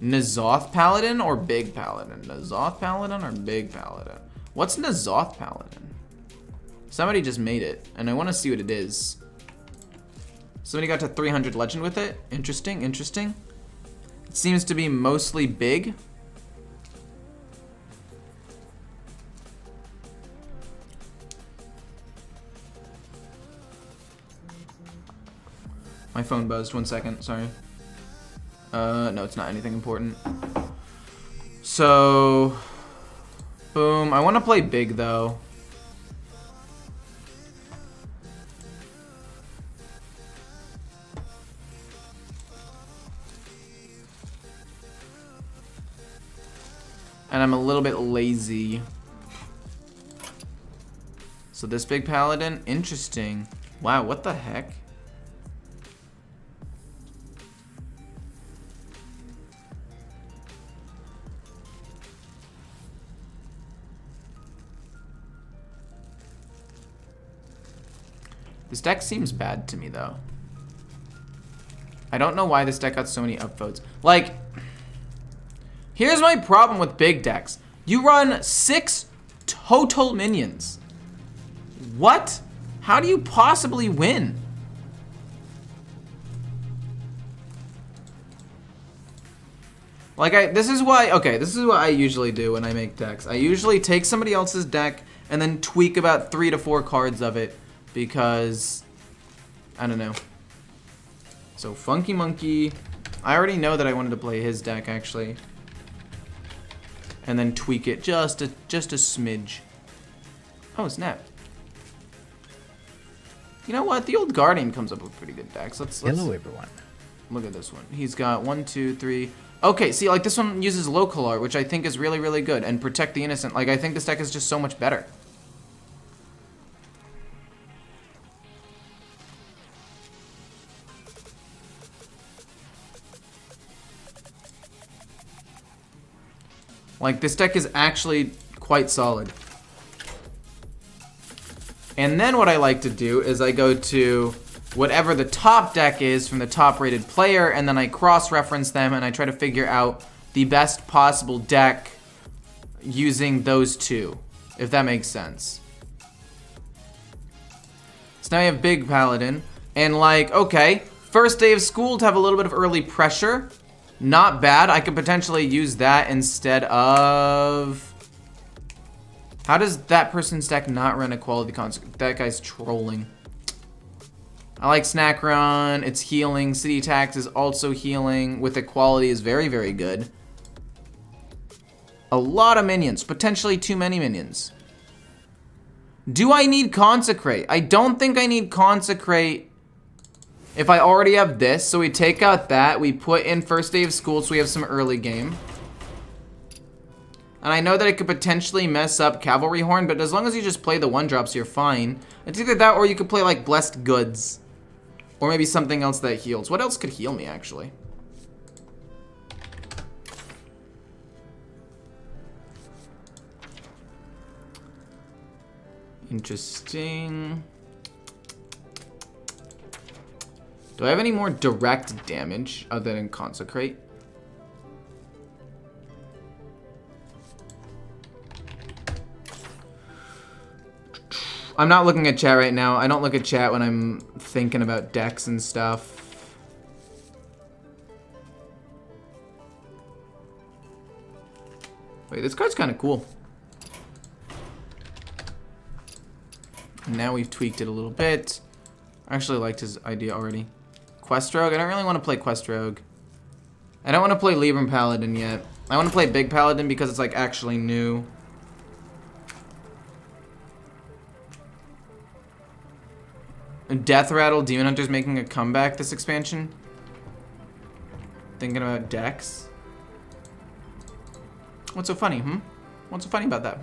N'Zoth Paladin or Big Paladin? N'Zoth Paladin or Big Paladin? What's N'Zoth Paladin? Somebody just made it, and I want to see what it is. Somebody got to 300 legend with it. Interesting, interesting. It seems to be mostly big. My phone buzzed, 1 second, sorry. No, it's not anything important. So, boom. I want to play big though. And I'm a little bit lazy. So this Big Paladin, interesting. Wow, what the heck? This deck seems bad to me, though. I don't know why this deck got so many upvotes. Like, here's my problem with big decks. You run 6 total minions. What? How do you possibly win? Like, this is what I usually do when I make decks. I usually take somebody else's deck and then tweak about 3 to 4 cards of it because I don't know. So Funky Monkey, I already know that I wanted to play his deck actually, and then tweak it just a smidge. Oh snap! You know what? The old Guardian comes up with pretty good decks. Let's Hello, everyone. look at this one. He's got 1, 2, 3. Okay, see, like this one uses local art, which I think is really, really good, and Protect the Innocent. Like I think this deck is just so much better. Like this deck is actually quite solid. And then what I like to do is I go to whatever the top deck is from the top rated player, and then I cross-reference them and I try to figure out the best possible deck using those two, if that makes sense. So now we have Big Paladin, and like, okay, first day of school to have a little bit of early pressure. Not bad. I could potentially use that instead of... How does that person's deck not run Equality Construct? That guy's trolling. I like Snack Run. It's healing. City Tax is also healing. With Equality is very, very good. A lot of minions. Potentially too many minions. Do I need Consecrate? I don't think I need Consecrate if I already have this. So we take out that. We put in First Day of School so we have some early game. And I know that it could potentially mess up Cavalry Horn, but as long as you just play the 1-drops, you're fine. It's either that or you could play like Blessed Goods. Or maybe something else that heals. What else could heal me, actually? Interesting. Do I have any more direct damage other than Consecrate? I'm not looking at chat right now. I don't look at chat when I'm thinking about decks and stuff. Wait, this card's kind of cool. Now we've tweaked it a little bit. I actually liked his idea already. Quest Rogue? I don't really want to play Quest Rogue. I don't want to play Libram Paladin yet. I want to play Big Paladin because it's like actually new. Death Rattle Demon Hunter's making a comeback this expansion. Thinking about decks. What's so funny, What's so funny about that,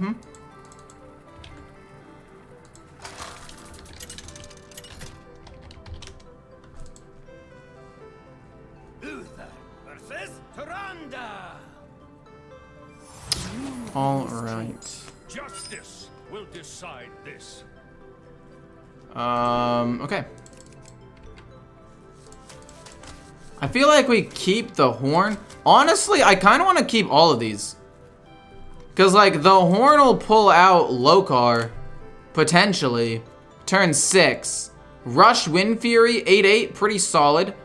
Uther versus Tyrande. All right. Justice will decide this. Okay. I feel like we keep the horn. Honestly, I kind of want to keep all of these. Because, like, the horn will pull out Lokar, potentially. Turn 6. Rush Wind Fury, 8/8, pretty solid.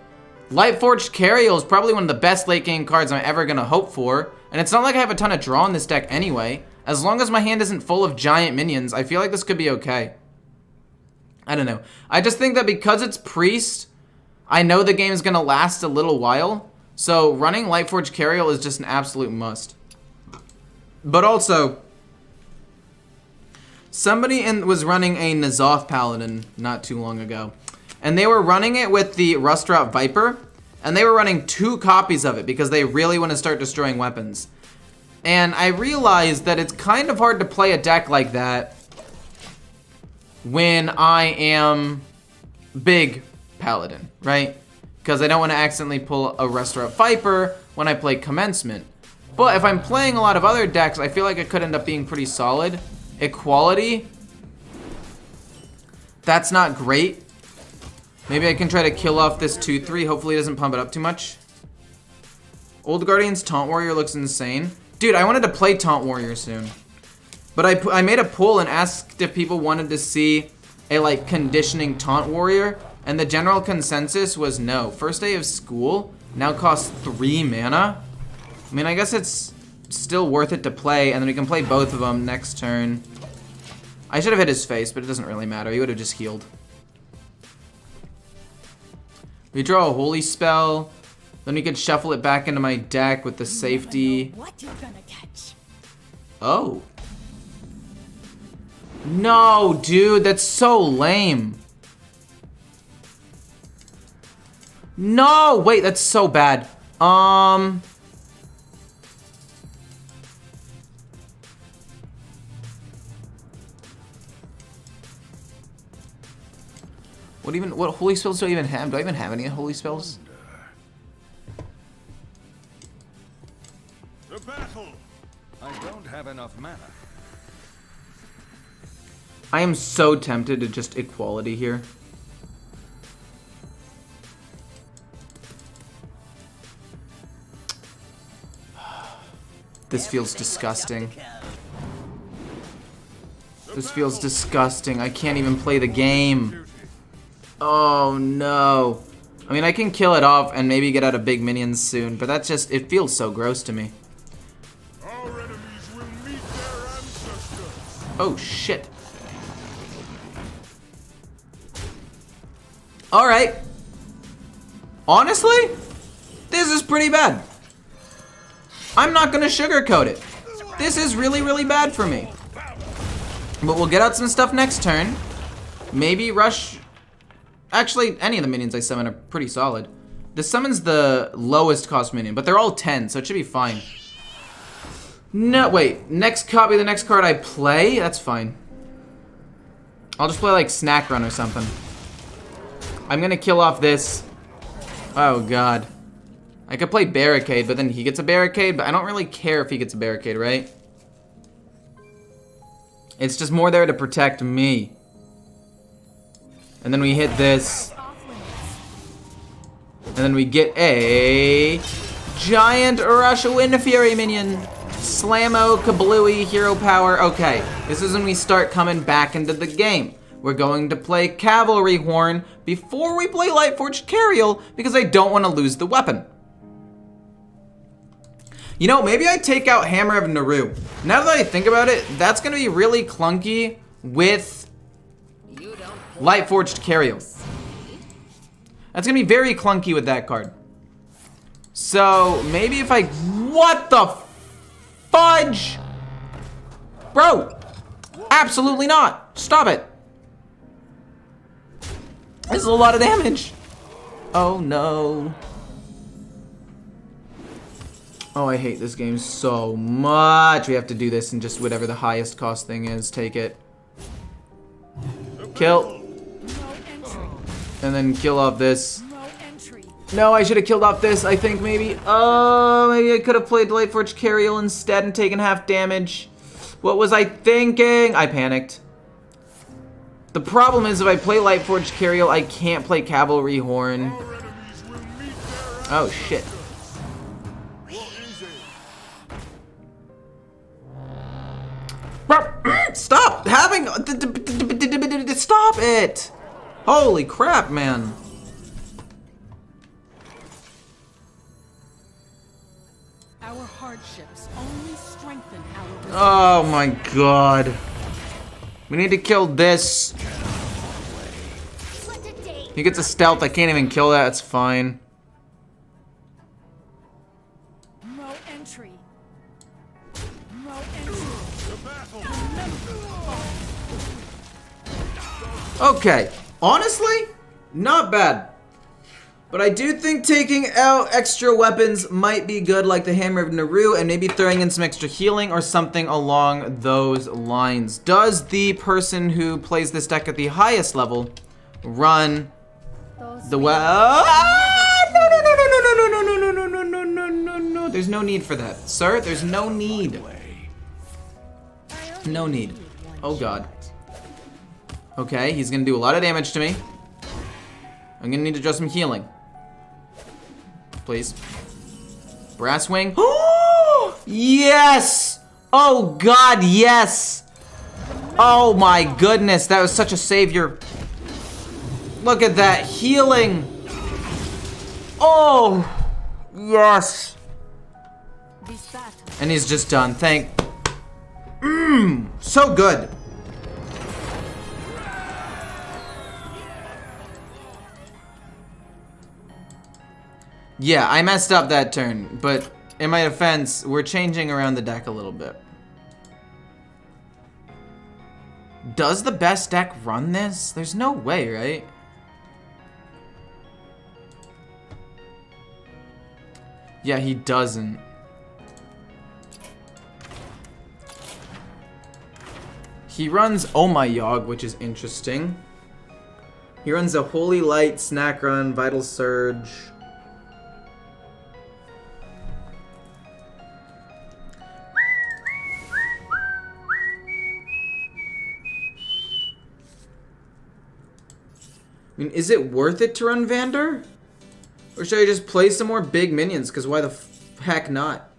Lightforged Cariel is probably one of the best late game cards I'm ever going to hope for. And it's not like I have a ton of draw in this deck anyway. As long as my hand isn't full of giant minions, I feel like this could be okay. I don't know. I just think that because it's Priest, I know the game's going to last a little while. So running Lightforged Cariel is just an absolute must. But also, somebody was running a N'Zoth Paladin not too long ago. And they were running it with the Rustrot Viper. And they were running 2 copies of it because they really want to start destroying weapons. And I realized that it's kind of hard to play a deck like that when I am Big Paladin, right? Because I don't want to accidentally pull a Restaurant Viper when I play Commencement. But if I'm playing a lot of other decks, I feel like it could end up being pretty solid. Equality, that's not great. Maybe I can try to kill off this 2/3. Hopefully it doesn't pump it up too much. Old Guardian's Taunt Warrior looks insane. Dude, I wanted to play Taunt Warrior soon. But I made a poll and asked if people wanted to see a like conditioning Taunt Warrior, and the general consensus was no. First Day of School now costs 3 mana. I mean, I guess it's still worth it to play, and then we can play both of them next turn. I should have hit his face, but it doesn't really matter. He would have just healed. We draw a holy spell. Then we could shuffle it back into my deck with the safety. What you're gonna catch? Oh. No, dude, that's so lame. No, wait, that's so bad. What holy spells do I even have? Do I even have any holy spells? The battle. I don't have enough mana. I am so tempted to just equality here. This feels disgusting. This feels disgusting. I can't even play the game. Oh no. I mean, I can kill it off and maybe get out of big minions soon, but that's just, it feels so gross to me. Our enemies will meet their ancestors. Oh shit. Alright. Honestly, this is pretty bad. I'm not gonna sugarcoat it. This is really, really bad for me. But we'll get out some stuff next turn. Maybe rush. Actually, any of the minions I summon are pretty solid. This summons the lowest cost minion, but they're all 10, so it should be fine. No, wait. Next copy, the next card I play? That's fine. I'll just play like Snack Run or something. I'm gonna kill off this. Oh god. I could play Barricade, but then he gets a Barricade, but I don't really care if he gets a Barricade, right? It's just more there to protect me. And then we hit this. And then we get a giant Rush of Wind Fury minion. Slammo, kablooey, hero power. Okay, this is when we start coming back into the game. We're going to play Cavalry Horn before we play Lightforged Carriel because I don't want to lose the weapon. You know, maybe I take out Hammer of Naru. Now that I think about it, that's going to be really clunky with Lightforged Carriel. That's going to be very clunky with that card. So, maybe if I... What the fudge? Bro! Absolutely not! Stop it! This is a lot of damage. Oh no. Oh, I hate this game so much. We have to do this and just whatever the highest cost thing is, take it. Kill. And then kill off this. No, I should have killed off this, I think, maybe. Oh, maybe I could have played Lightforged Carriel instead and taken half damage. What was I thinking? I panicked. The problem is if I play Lightforged Carriel, I can't play Cavalry Horn. Oh, shit. Stop having... Stop it! Holy crap, man. Our hardships only strengthen our resilience. Oh my god. We need to kill this. He gets a stealth. I can't even kill that. It's fine. No entry. No entry. Okay. Honestly, not bad. But I do think taking out extra weapons might be good, like the Hammer of Naru, and maybe throwing in some extra healing or something along those lines. Does the person who plays this deck at the highest level run the No. There's no need for that. Sir, there's no need. No need. Oh god. Okay, he's gonna do a lot of damage to me. I'm gonna need to draw some healing. Please. Brass Wing. Yes! Oh god, yes! Oh my goodness, that was such a savior. Look at that healing. Oh, yes. And he's just done. So good. Yeah, I messed up that turn, but in my defense, we're changing around the deck a little bit. Does the best deck run this? There's no way, right? Yeah, he doesn't. He runs Oh My Yogg, which is interesting. He runs a Holy Light, Snack Run, Vital Surge. I mean, is it worth it to run Vander? Or should I just play some more big minions? Because why the heck not?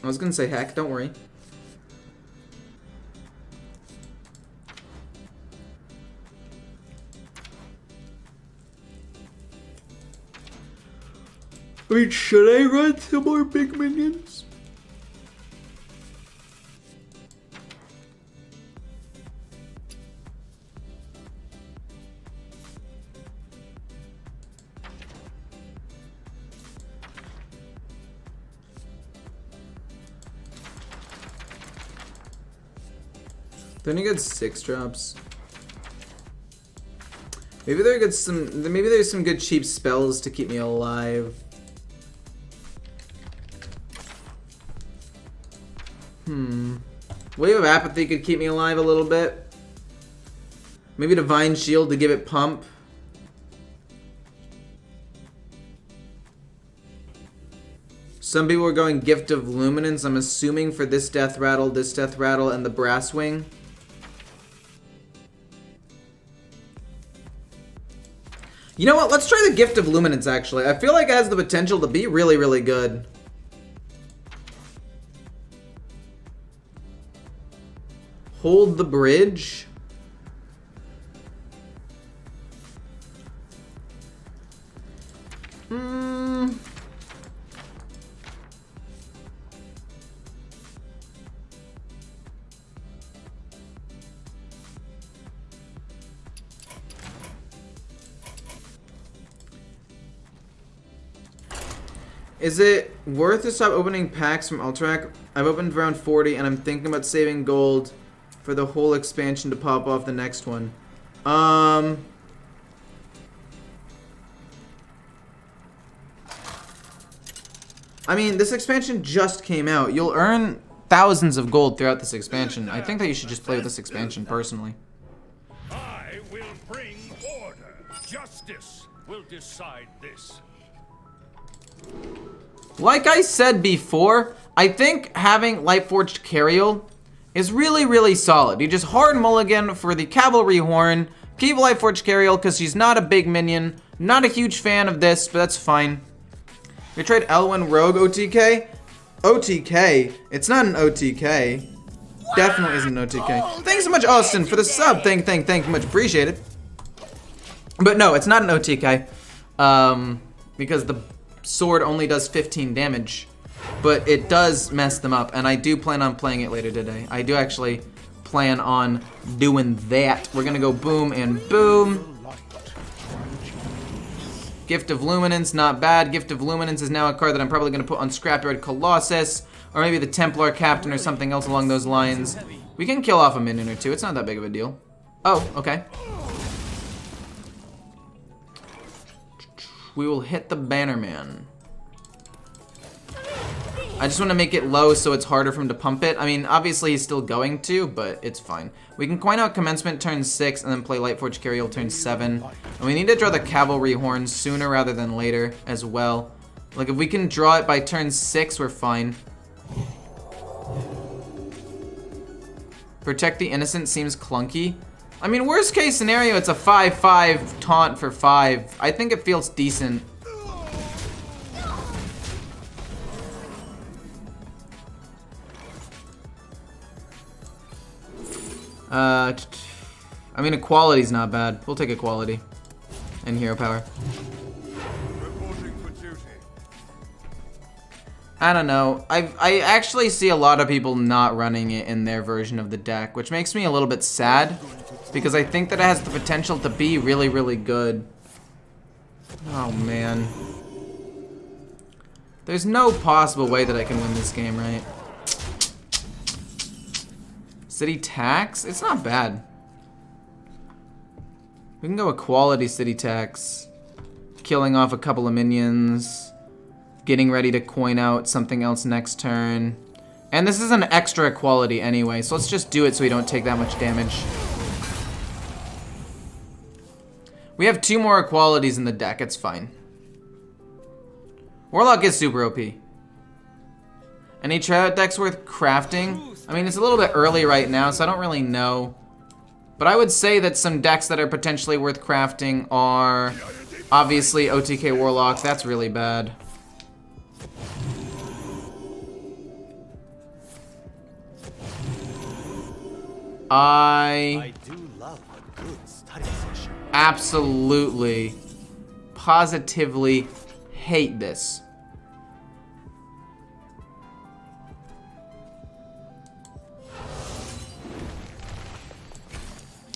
I was gonna say heck, don't worry. I mean, should I run some more big minions? Then you get 6 drops. Maybe there's some good cheap spells to keep me alive. Wave of Apathy could keep me alive a little bit. Maybe Divine Shield to give it pump. Some people are going Gift of Luminance, I'm assuming for this Death Rattle, and the Brass Wing. You know what? Let's try the Gift of Luminance, actually. I feel like it has the potential to be really, really good. Hold the Bridge. Is it worth to stop opening packs from Alterac? I've opened around 40 and I'm thinking about saving gold for the whole expansion to pop off the next one. I mean, this expansion just came out. You'll earn thousands of gold throughout this expansion. I think that you should just play with this expansion personally. I will bring order. Justice will decide this. Like I said before, I think having Lightforged Cariel is really, really solid. You just hard mulligan for the Cavalry Horn, keep Lightforged Cariel because she's not a big minion. Not a huge fan of this, but that's fine. You trade Elwyn Rogue OTK? OTK? It's not an OTK. Definitely isn't an OTK. Thanks so much, Austin, for the sub. Thank you much. Appreciate it. But no, it's not an OTK. Because the sword only does 15 damage. But it does mess them up, and I do plan on playing it later today. I do actually plan on doing that. We're gonna go boom and boom. Gift of Luminance, not bad. Gift of Luminance is now a card that I'm probably gonna put on Scrapyard Colossus, or maybe the Templar Captain or something else along those lines. We can kill off a minion or two, it's not that big of a deal. Oh, okay. We will hit the Bannerman. I just want to make it low so it's harder for him to pump it. I mean, obviously he's still going to, but it's fine. We can coin out Commencement turn 6 and then play Lightforged Cariel turn 7. And we need to draw the Cavalry Horn sooner rather than later as well. Like, if we can draw it by turn 6, we're fine. Protect the Innocent seems clunky. I mean, worst case scenario, it's a 5/5 taunt for 5. I think it feels decent. I mean, equality's not bad. We'll take equality. And hero power. Reporting for duty. I don't know. I actually see a lot of people not running it in their version of the deck, which makes me a little bit sad, because I think that it has the potential to be really, really good. Oh, man. There's no possible way that I can win this game, right? City tax? It's not bad. We can go with quality city tax. Killing off a couple of minions. Getting ready to coin out something else next turn. And this is an extra quality anyway, so let's just do it so we don't take that much damage. We have 2 more qualities in the deck, it's fine. Warlock is super OP. Any Druid decks worth crafting? I mean, it's a little bit early right now, so I don't really know. But I would say that some decks that are potentially worth crafting are obviously OTK Warlock. That's really bad. I do love a good study session. Absolutely, positively hate this.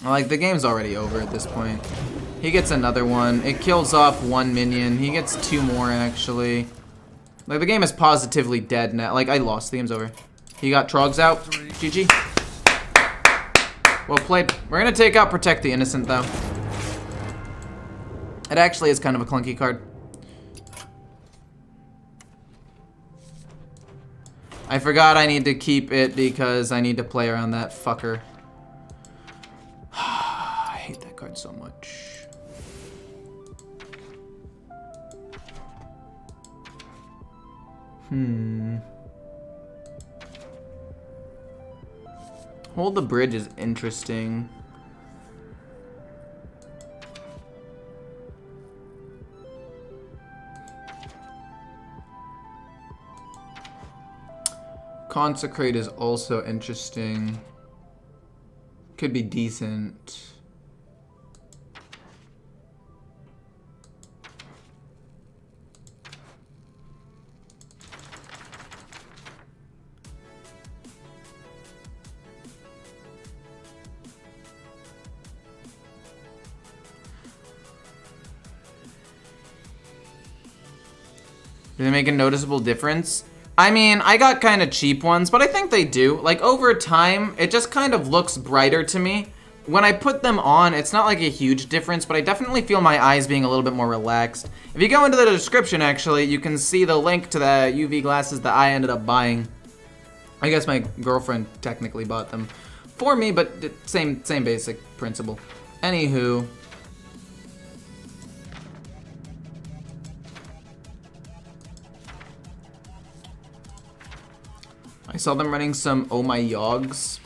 Like, the game's already over at this point. He gets another one. It kills off 1 minion. He gets 2 more, actually. Like, the game is positively dead now. Like, I lost. The game's over. He got Trogs out. GG. Well played. We're gonna take out Protect the Innocent, though. It actually is kind of a clunky card. I forgot I need to keep it because I need to play around that fucker. I hate that card so much. Hold the Bridge is interesting. Consecrate is also interesting. Could be decent. Do they make a noticeable difference? I mean, I got kind of cheap ones, but I think they do. Like, over time, it just kind of looks brighter to me. When I put them on, it's not like a huge difference, but I definitely feel my eyes being a little bit more relaxed. If you go into the description, actually, you can see the link to the UV glasses that I ended up buying. I guess my girlfriend technically bought them for me, but same basic principle. Anywho. I saw them running some Oh My Yogs.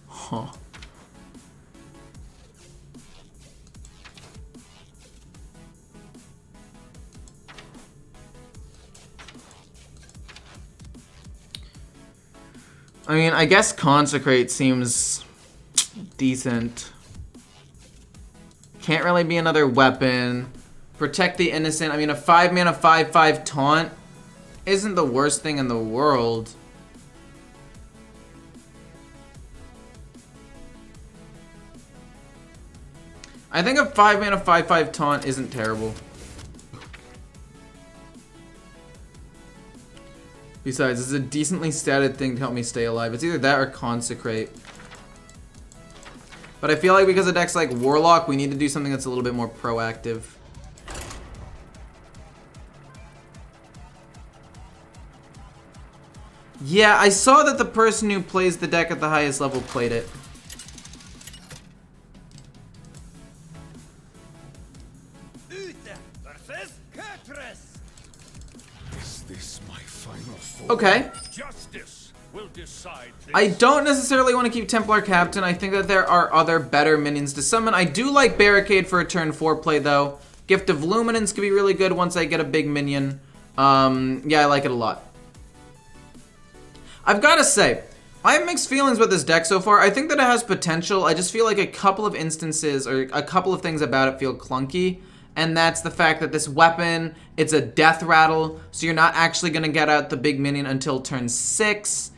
Huh. I mean, I guess Consecrate seems decent. Can't really be another weapon. Protect the Innocent. I mean, a 5-mana 5/5 taunt isn't the worst thing in the world. I think a 5-mana 5/5 taunt isn't terrible. Besides, it's a decently statted thing to help me stay alive. It's either that or Consecrate. But I feel like because of decks like Warlock, we need to do something that's a little bit more proactive. Yeah, I saw that the person who plays the deck at the highest level played it. Is this my final form? Okay. Justice will decide this. I don't necessarily want to keep Templar Captain. I think that there are other better minions to summon. I do like Barricade for a turn 4 play, though. Gift of Luminance could be really good once I get a big minion. Yeah, I like it a lot. I've got to say, I have mixed feelings with this deck so far. I think that it has potential. I just feel like a couple of instances or a couple of things about it feel clunky. And that's the fact that this weapon, it's a death rattle. So you're not actually going to get out the big minion until turn 6.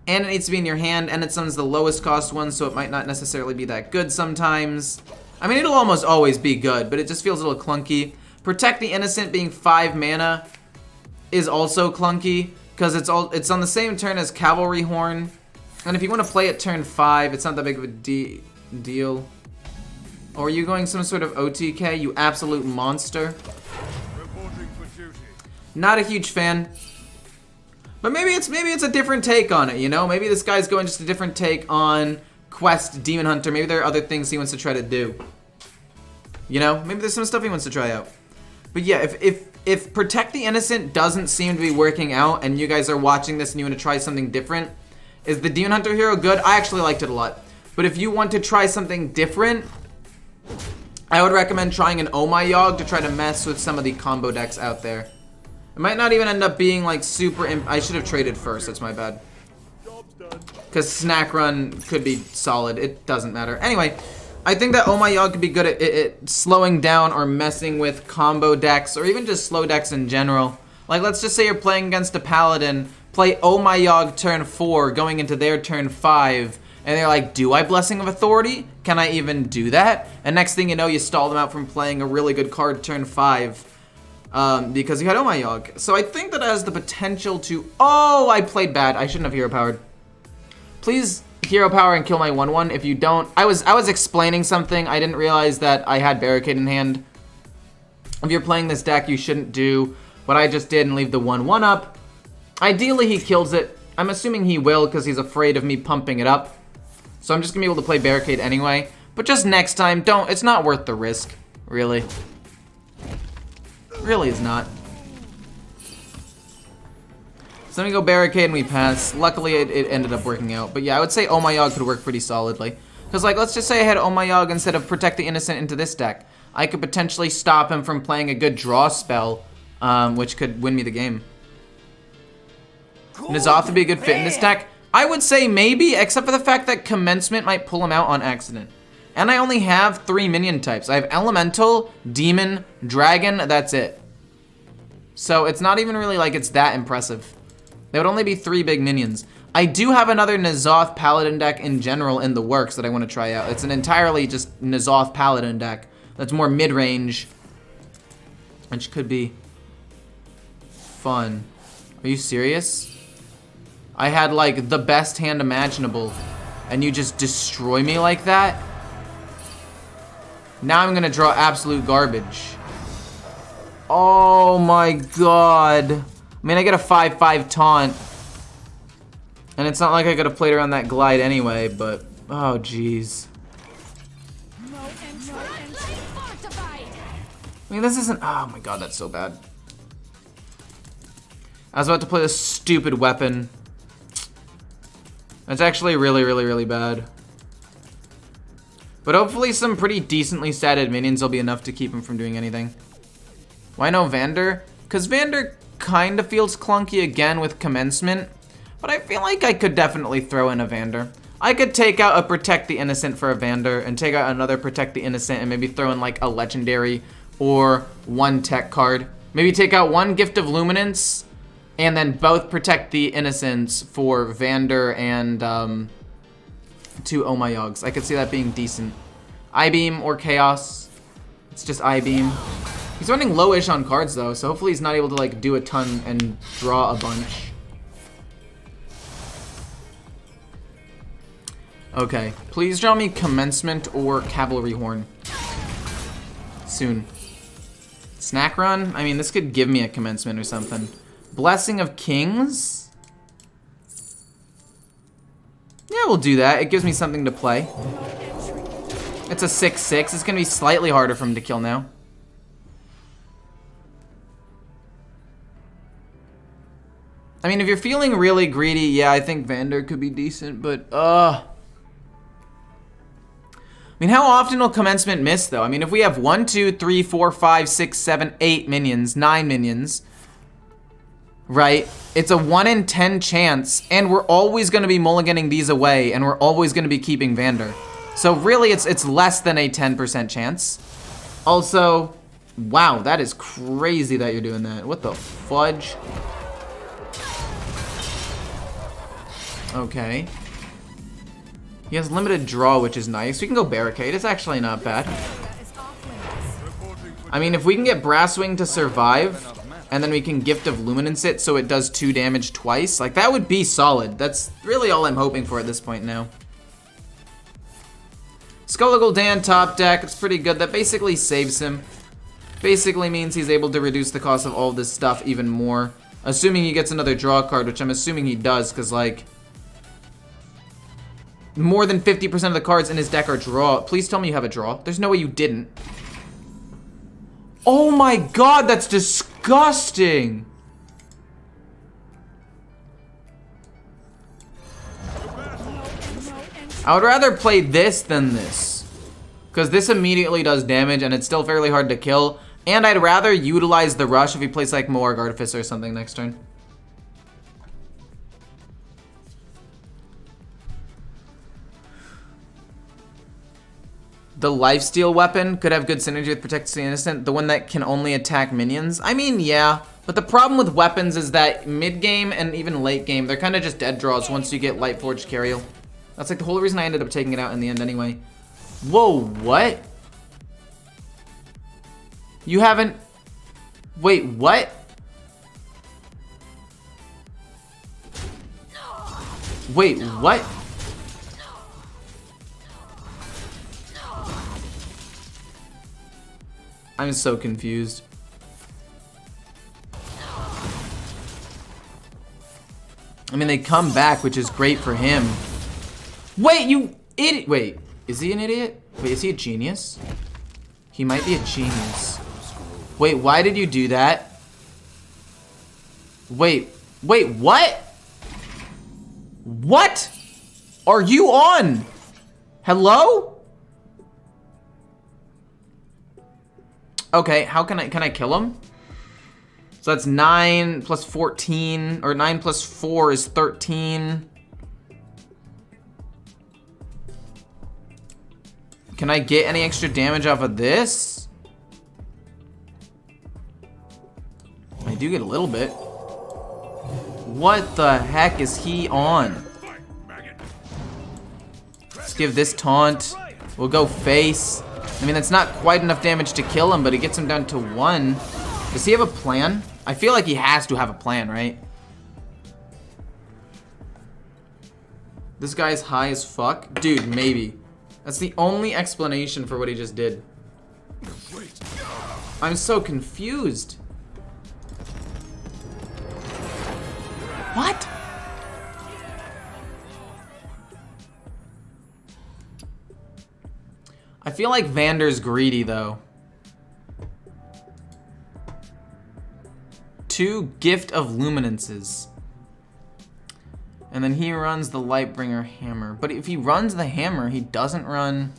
And it needs to be in your hand. And it summons the lowest cost one, so it might not necessarily be that good sometimes. I mean, it'll almost always be good, but it just feels a little clunky. Protect the Innocent being 5 mana is also clunky, because it's on the same turn as Cavalry Horn. And if you want to play it turn 5, it's not that big of a deal. Or are you going some sort of OTK, you absolute monster? Reporting for duty. Not a huge fan. But maybe it's a different take on it, you know? Maybe this guy's going just a different take on Quest Demon Hunter. Maybe there are other things he wants to try to do. You know? Maybe there's some stuff he wants to try out. But yeah, if Protect the Innocent doesn't seem to be working out and you guys are watching this and you want to try something different, is the Demon Hunter hero good? I actually liked it a lot. But if you want to try something different, I would recommend trying an Oh My Yogg to try to mess with some of the combo decks out there. It might not even end up being like super I should have traded first, that's my bad. Because Snack Run could be solid, it doesn't matter. Anyway, I think that Oh My Yogg could be good at slowing down or messing with combo decks, or even just slow decks in general. Like, let's just say you're playing against a Paladin, play Oh My Yogg turn 4, going into their turn 5, and they're like, do I Blessing of Authority? Can I even do that? And next thing you know, you stall them out from playing a really good card turn 5, because you had Oh My Yogg. So I think that has the potential to... Oh, I played bad. I shouldn't have Hero Powered. Please Hero Power and kill my 1/1. If you don't... I was explaining something. I didn't realize that I had Barricade in hand. If you're playing this deck, you shouldn't do what I just did and leave the 1/1 up. Ideally, he kills it. I'm assuming he will because he's afraid of me pumping it up. So I'm just going to be able to play Barricade anyway. But just next time, don't... It's not worth the risk, really. Really is not. So then we go Barricade and we pass. Luckily, it ended up working out. But yeah, I would say Oh My Yogg could work pretty solidly. Because, like, let's just say I had Oh My Yogg instead of Protect the Innocent into this deck. I could potentially stop him from playing a good draw spell, which could win me the game. N'Zoth would be a good fit in this deck. I would say maybe, except for the fact that Commencement might pull him out on accident. And I only have 3 minion types. I have Elemental, Demon, Dragon, that's it. So it's not even really like it's that impressive. There would only be 3 big minions. I do have another N'Zoth Paladin deck in general in the works that I want to try out. It's an entirely just N'Zoth Paladin deck that's more mid-range, which could be fun. Are you serious? I had like the best hand imaginable, and you just destroy me like that? Now I'm gonna draw absolute garbage. Oh my god. I mean, I get a 5/5 taunt. And it's not like I could have played around that glide anyway, but... Oh, jeez. I mean, this isn't... Oh my god, that's so bad. I was about to play this stupid weapon. That's actually really, really, really bad. But hopefully some pretty decently statted minions will be enough to keep him from doing anything. Why no Vander? Because Vander kind of feels clunky again with Commencement. But I feel like I could definitely throw in a Vander. I could take out a Protect the Innocent for a Vander and take out another Protect the Innocent and maybe throw in like a Legendary or 1 tech card. Maybe take out 1 Gift of Luminance and then both Protect the Innocents for Vander and 2 Oh My Yoggs. I could see that being decent. I-Beam or Chaos. It's just I-Beam. He's running low-ish on cards though, so hopefully he's not able to like do a ton and draw a bunch. Okay, please draw me Commencement or Cavalry Horn. Soon. Snack Run? I mean, this could give me a Commencement or something. Blessing of Kings? Yeah, we'll do that. It gives me something to play. It's a 6/6. It's gonna be slightly harder for him to kill now. I mean, if you're feeling really greedy, yeah, I think Vander could be decent, but, I mean, how often will Commencement miss, though? I mean, if we have 1, 2, 3, 4, 5, 6, 7, 8 minions, 9 minions, right? It's a 1 in 10 chance, and we're always going to be mulliganing these away, and we're always going to be keeping Vander. So really, it's less than a 10% chance. Also, wow, that is crazy that you're doing that. What the fudge? Okay. He has limited draw, which is nice. We can go Barricade. It's actually not bad. I mean, if we can get Brasswing to survive, and then we can Gift of Luminance it so it does 2 damage twice, like, that would be solid. That's really all I'm hoping for at this point now. Skull Gul'dan top deck. It's pretty good. That basically saves him. Basically means he's able to reduce the cost of all this stuff even more. Assuming he gets another draw card, which I'm assuming he does, because, like, more than 50% of the cards in his deck are draw. Please tell me you have a draw. There's no way you didn't. Oh my god, that's disgusting! I would rather play this than this. Because this immediately does damage, and it's still fairly hard to kill. And I'd rather utilize the rush if he plays like Moarg Artificer or something next turn. The lifesteal weapon could have good synergy with Protect the Innocent. The one that can only attack minions. I mean, yeah. But the problem with weapons is that mid-game and even late-game, they're kind of just dead draws once you get Lightforged Cariel. That's like the whole reason I ended up taking it out in the end anyway. Whoa, what? You haven't... Wait, what? Wait, what? I'm so confused. I mean, they come back, which is great for him. Wait, you idiot. Wait, is he an idiot? Wait, is he a genius? He might be a genius. Wait, why did you do that? Wait, what? What are you on? Hello? Okay, how can I kill him? So that's 9 plus 14, or 9 plus 4 is 13. Can I get any extra damage off of this? I do get a little bit. What the heck is he on? Let's give this taunt. We'll go face. I mean, that's not quite enough damage to kill him, but it gets him down to 1. Does he have a plan? I feel like he has to have a plan, right? This guy's high as fuck? Dude, maybe. That's the only explanation for what he just did. I'm so confused. What? I feel like Vander's greedy, though. 2 Gift of Luminances. And then he runs the Lightbringer Hammer. But if he runs the Hammer, he doesn't run...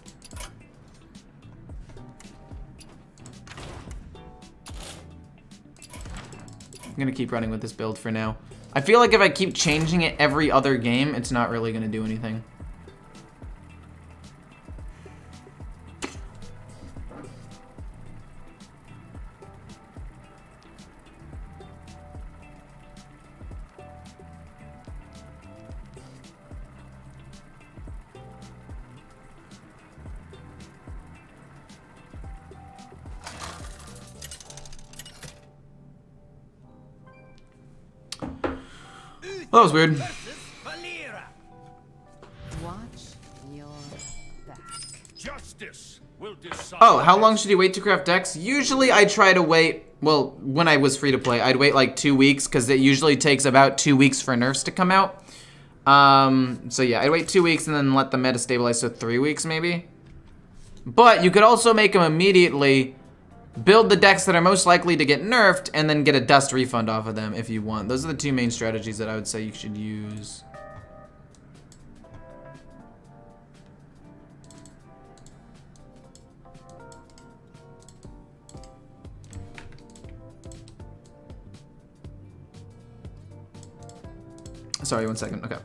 I'm gonna keep running with this build for now. I feel like if I keep changing it every other game, it's not really gonna do anything. That was weird. Watch your back. Justice will decide. Oh, how long should you wait to craft decks? Usually I try to wait, well, when I was free to play, I'd wait like 2 weeks because it usually takes about 2 weeks for nerfs to come out. So yeah, I'd wait 2 weeks and then let the meta stabilize, so 3 weeks maybe. But you could also make them immediately, build the decks that are most likely to get nerfed, and then get a dust refund off of them if you want. Those are the 2 main strategies that I would say you should use. Sorry, 1 second. Okay.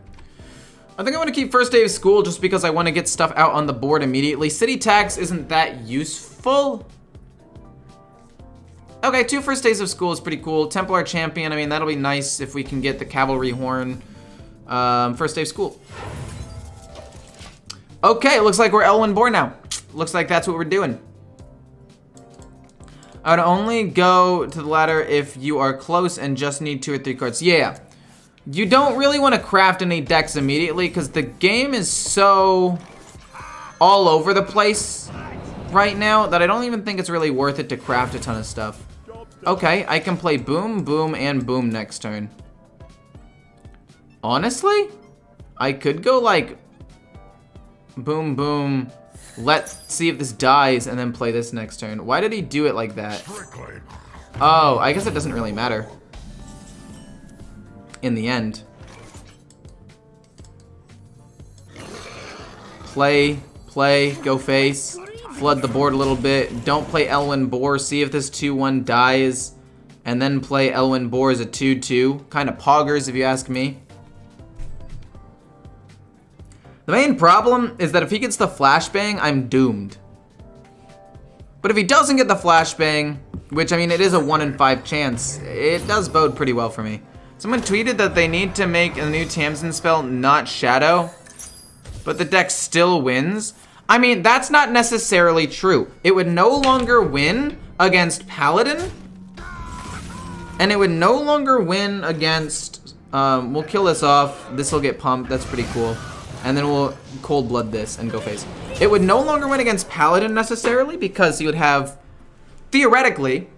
I think I want to keep first day of school just because I want to get stuff out on the board immediately. City tax isn't that useful. Okay, 2 first days of school is pretty cool. Templar Champion, I mean, that'll be nice if we can get the Cavalry Horn. First day of school. Okay, it looks like we're Elwyn Boar now. Looks like that's what we're doing. I would only go to the ladder if you are close and just need 2 or 3 cards. Yeah. You don't really want to craft any decks immediately because the game is so all over the place right now that I don't even think it's really worth it to craft a ton of stuff. Okay, I can play boom, boom, and boom next turn. Honestly, I could go like boom, boom. Let's see if this dies and then play this next turn. Why did he do it like that? Oh, I guess it doesn't really matter in the end. Play, go face. Flood the board a little bit. Don't play Elwyn Boar. See if this 2-1 dies. And then play Elwyn Boar as a 2-2. Kind of poggers if you ask me. The main problem is that if he gets the flashbang, I'm doomed. But if he doesn't get the flashbang, which I mean it is a 1 in 5 chance, it does bode pretty well for me. Someone tweeted that they need to make a new Tamsin spell not Shadow, but the deck still wins. I mean, that's not necessarily true. It would no longer win against Paladin, and it would no longer win against, we'll kill this off. This will get pumped, that's pretty cool. And then we'll cold blood this and go face. It would no longer win against Paladin necessarily because he would have, theoretically,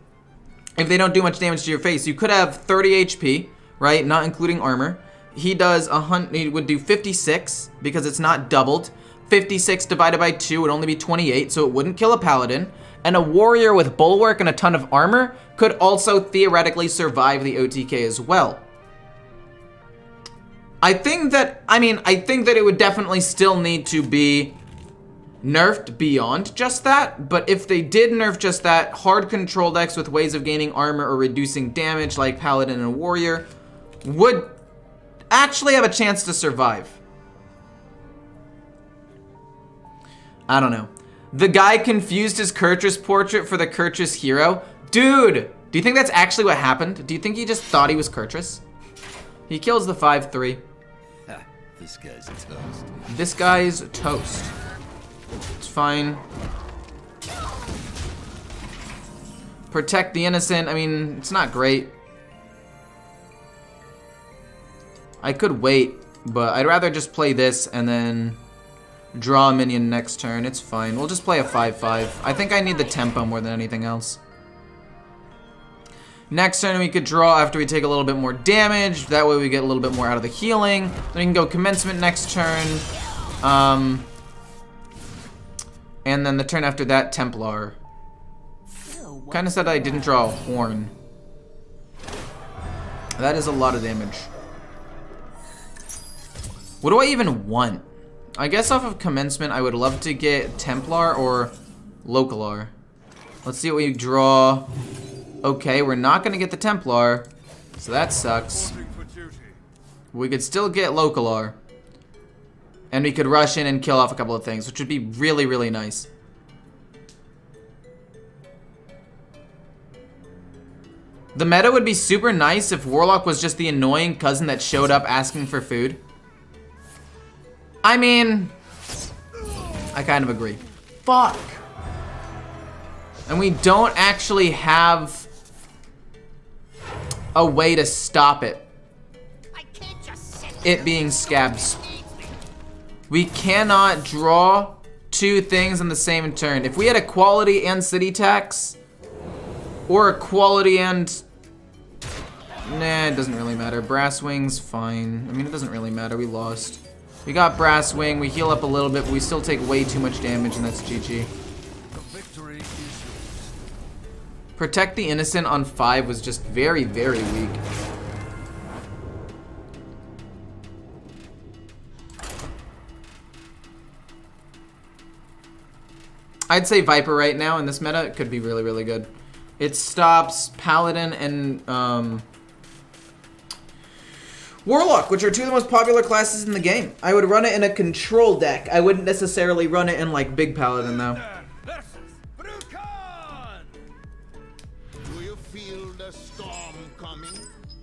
if they don't do much damage to your face, you could have 30 HP, right? Not including armor. He does he would do 56 because it's not doubled. 56 divided by 2 would only be 28, so it wouldn't kill a Paladin. And a warrior with bulwark and a ton of armor could also theoretically survive the OTK as well. I think that it would definitely still need to be nerfed beyond just that, but if they did nerf just that, hard control decks with ways of gaining armor or reducing damage like Paladin and Warrior would actually have a chance to survive. I don't know. The guy confused his Kurtrus portrait for the Kurtrus hero. Dude, do you think that's actually what happened? Do you think he just thought he was Kurtrus? He kills the 5/3. This guy's toast. This guy's toast. It's fine. Protect the innocent. I mean, it's not great. I could wait, but I'd rather just play this and then draw a minion next turn. It's fine. We'll just play a 5/5. I think I need the tempo more than anything else. Next turn we could draw after we take a little bit more damage. That way we get a little bit more out of the healing. Then we can go commencement next turn. And then the turn after that, Templar. Kind of said I didn't draw a horn. That is a lot of damage. What do I even want? I guess off of commencement I would love to get Templar or Localar. Let's see what we draw. Okay, we're not gonna get the Templar, so that sucks. We could still get Localar. And we could rush in and kill off a couple of things, which would be really, really nice. The meta would be super nice if Warlock was just the annoying cousin that showed up asking for food. I mean, I kind of agree. Fuck. And we don't actually have a way to stop it. It being Scabs. We cannot draw 2 things in the same turn. If we had equality and city tax, or equality and... Nah, it doesn't really matter. Brass Wing's fine. I mean, it doesn't really matter. We lost. We got Brass Wing. We heal up a little bit, but we still take way too much damage, and that's GG. Protect the Innocent on 5 was just very, very weak. I'd say Viper right now in this meta. It could be really, really good. It stops Paladin and Warlock, which are 2 of the most popular classes in the game. I would run it in a control deck. I wouldn't necessarily run it in like Big Paladin though. Do you feel the storm coming?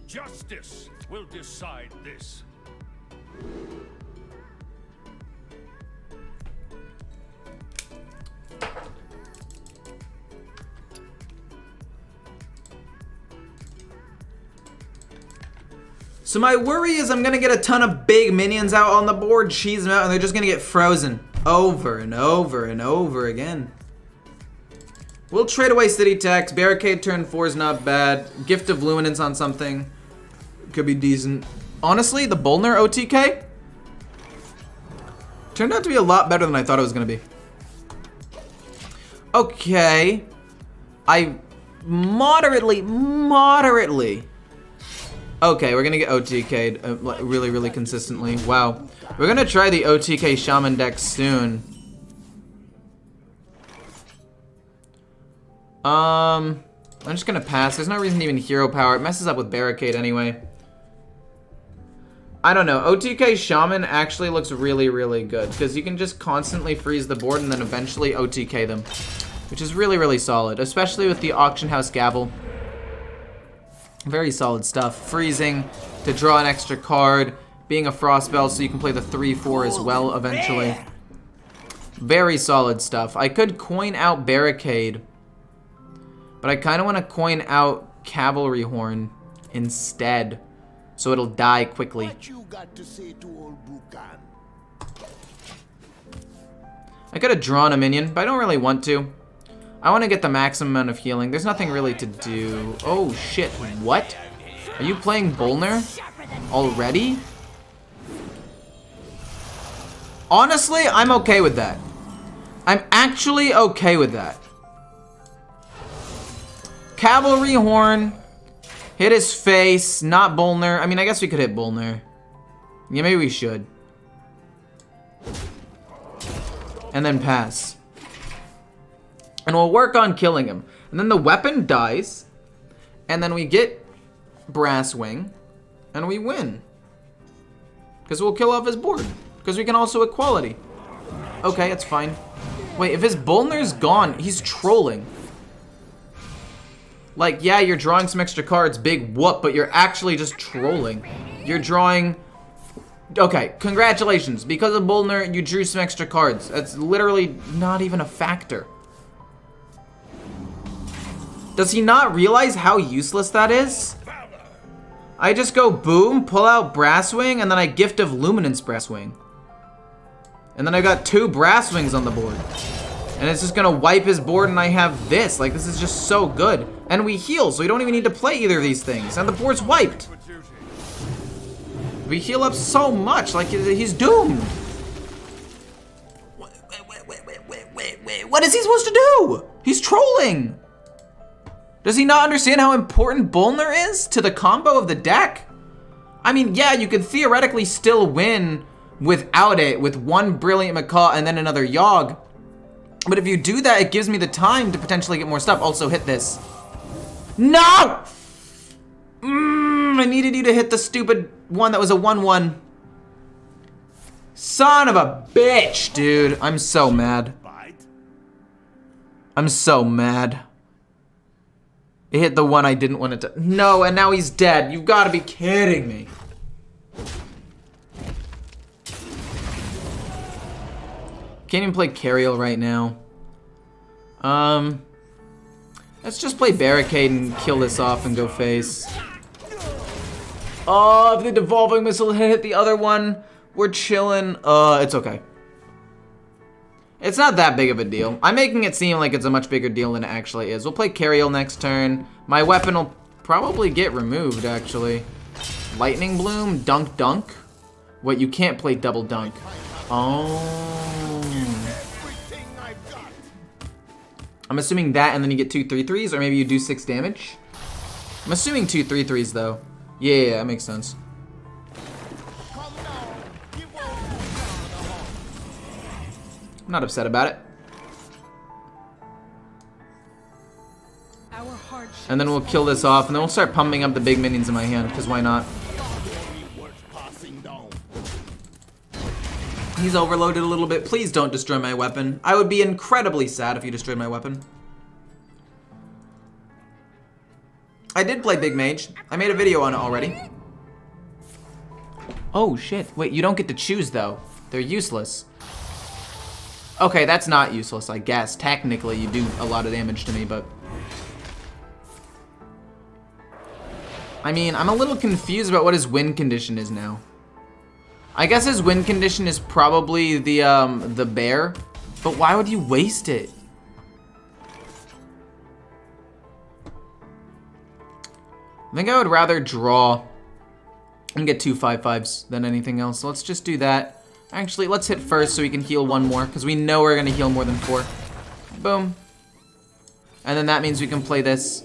Justice will decide this. So my worry is I'm gonna get a ton of big minions out on the board, cheese them out, and they're just gonna get frozen over and over and over again. We'll trade away City Tax. Barricade turn 4 is not bad. Gift of Luminance on something could be decent. Honestly, the Bolner OTK turned out to be a lot better than I thought it was gonna be. Okay. I moderately. Okay, we're gonna get OTK'd really, really consistently. Wow. We're gonna try the OTK Shaman deck soon. I'm just gonna pass. There's no reason to even hero power. It messes up with Barricade anyway. I don't know. OTK Shaman actually looks really, really good because you can just constantly freeze the board and then eventually OTK them, which is really, really solid, especially with the Auction House Gavel. Very solid stuff. Freezing to draw an extra card, being a frost spell so you can play the 3/4 as well eventually. Very solid stuff. I could coin out Barricade, but I kind of want to coin out Cavalry Horn instead, so it'll die quickly. What you got to say to old Bukan? I could have drawn a minion, but I don't really want to. I want to get the maximum amount of healing. There's nothing really to do. Oh shit, what? Are you playing Bolner already? Honestly, I'm okay with that. I'm actually okay with that. Cavalry Horn, hit his face, not Bolner. I mean, I guess we could hit Bolner. Yeah, maybe we should. And then pass. And we'll work on killing him. And then the weapon dies. And then we get Brass Wing. And we win. Because we'll kill off his board. Because we can also equality. Okay, it's fine. Wait, if his Bolner's gone, he's trolling. Like, yeah, you're drawing some extra cards, big whoop, but you're actually just trolling. You're drawing... Okay, congratulations. Because of Bolner, you drew some extra cards. That's literally not even a factor. Does he not realize how useless that is? I just go boom, pull out Brasswing, and then I Gift of Luminance Brasswing. And then I got 2 Brasswings on the board. And it's just gonna wipe his board and I have this. Like, this is just so good. And we heal, so we don't even need to play either of these things. And the board's wiped. We heal up so much, like he's doomed. Wait, what is he supposed to do? He's trolling. Does he not understand how important Bolner is to the combo of the deck? I mean, yeah, you could theoretically still win without it, with 1 Brilliant Macaw and then another Yogg. But if you do that, it gives me the time to potentially get more stuff. Also, hit this. No! I needed you to hit the stupid one that was a 1/1. Son of a bitch, dude. I'm so mad. I'm so mad. It hit the one I didn't want it to. No, and now he's dead. You've got to be kidding me. Can't even play Cariel right now. Let's just play Barricade and kill this off and go face. Oh, if the Devolving Missile had hit the other one, we're chilling. It's okay. It's not that big of a deal. I'm making it seem like it's a much bigger deal than it actually is. We'll play Cariel next turn. My weapon will probably get removed, actually. Lightning Bloom, Dunk Dunk. What, you can't play Double Dunk. Oh. I'm assuming that and then you get 2 3/3s, or maybe you do 6 damage. I'm assuming 2 3/3s though. Yeah, that makes sense. I'm not upset about it. And then we'll kill this off, and then we'll start pumping up the big minions in my hand, because why not? He's overloaded a little bit. Please don't destroy my weapon. I would be incredibly sad if you destroyed my weapon. I did play Big Mage. I made a video on it already. Oh shit, wait, you don't get to choose though. They're useless. Okay, that's not useless, I guess. Technically, you do a lot of damage to me, but... I mean, I'm a little confused about what his win condition is now. I guess his win condition is probably the bear, but why would you waste it? I think I would rather draw and get 2 5/5s than anything else. So let's just do that. Actually, let's hit first so we can heal one more, because we know we're gonna heal more than 4. Boom. And then that means we can play this.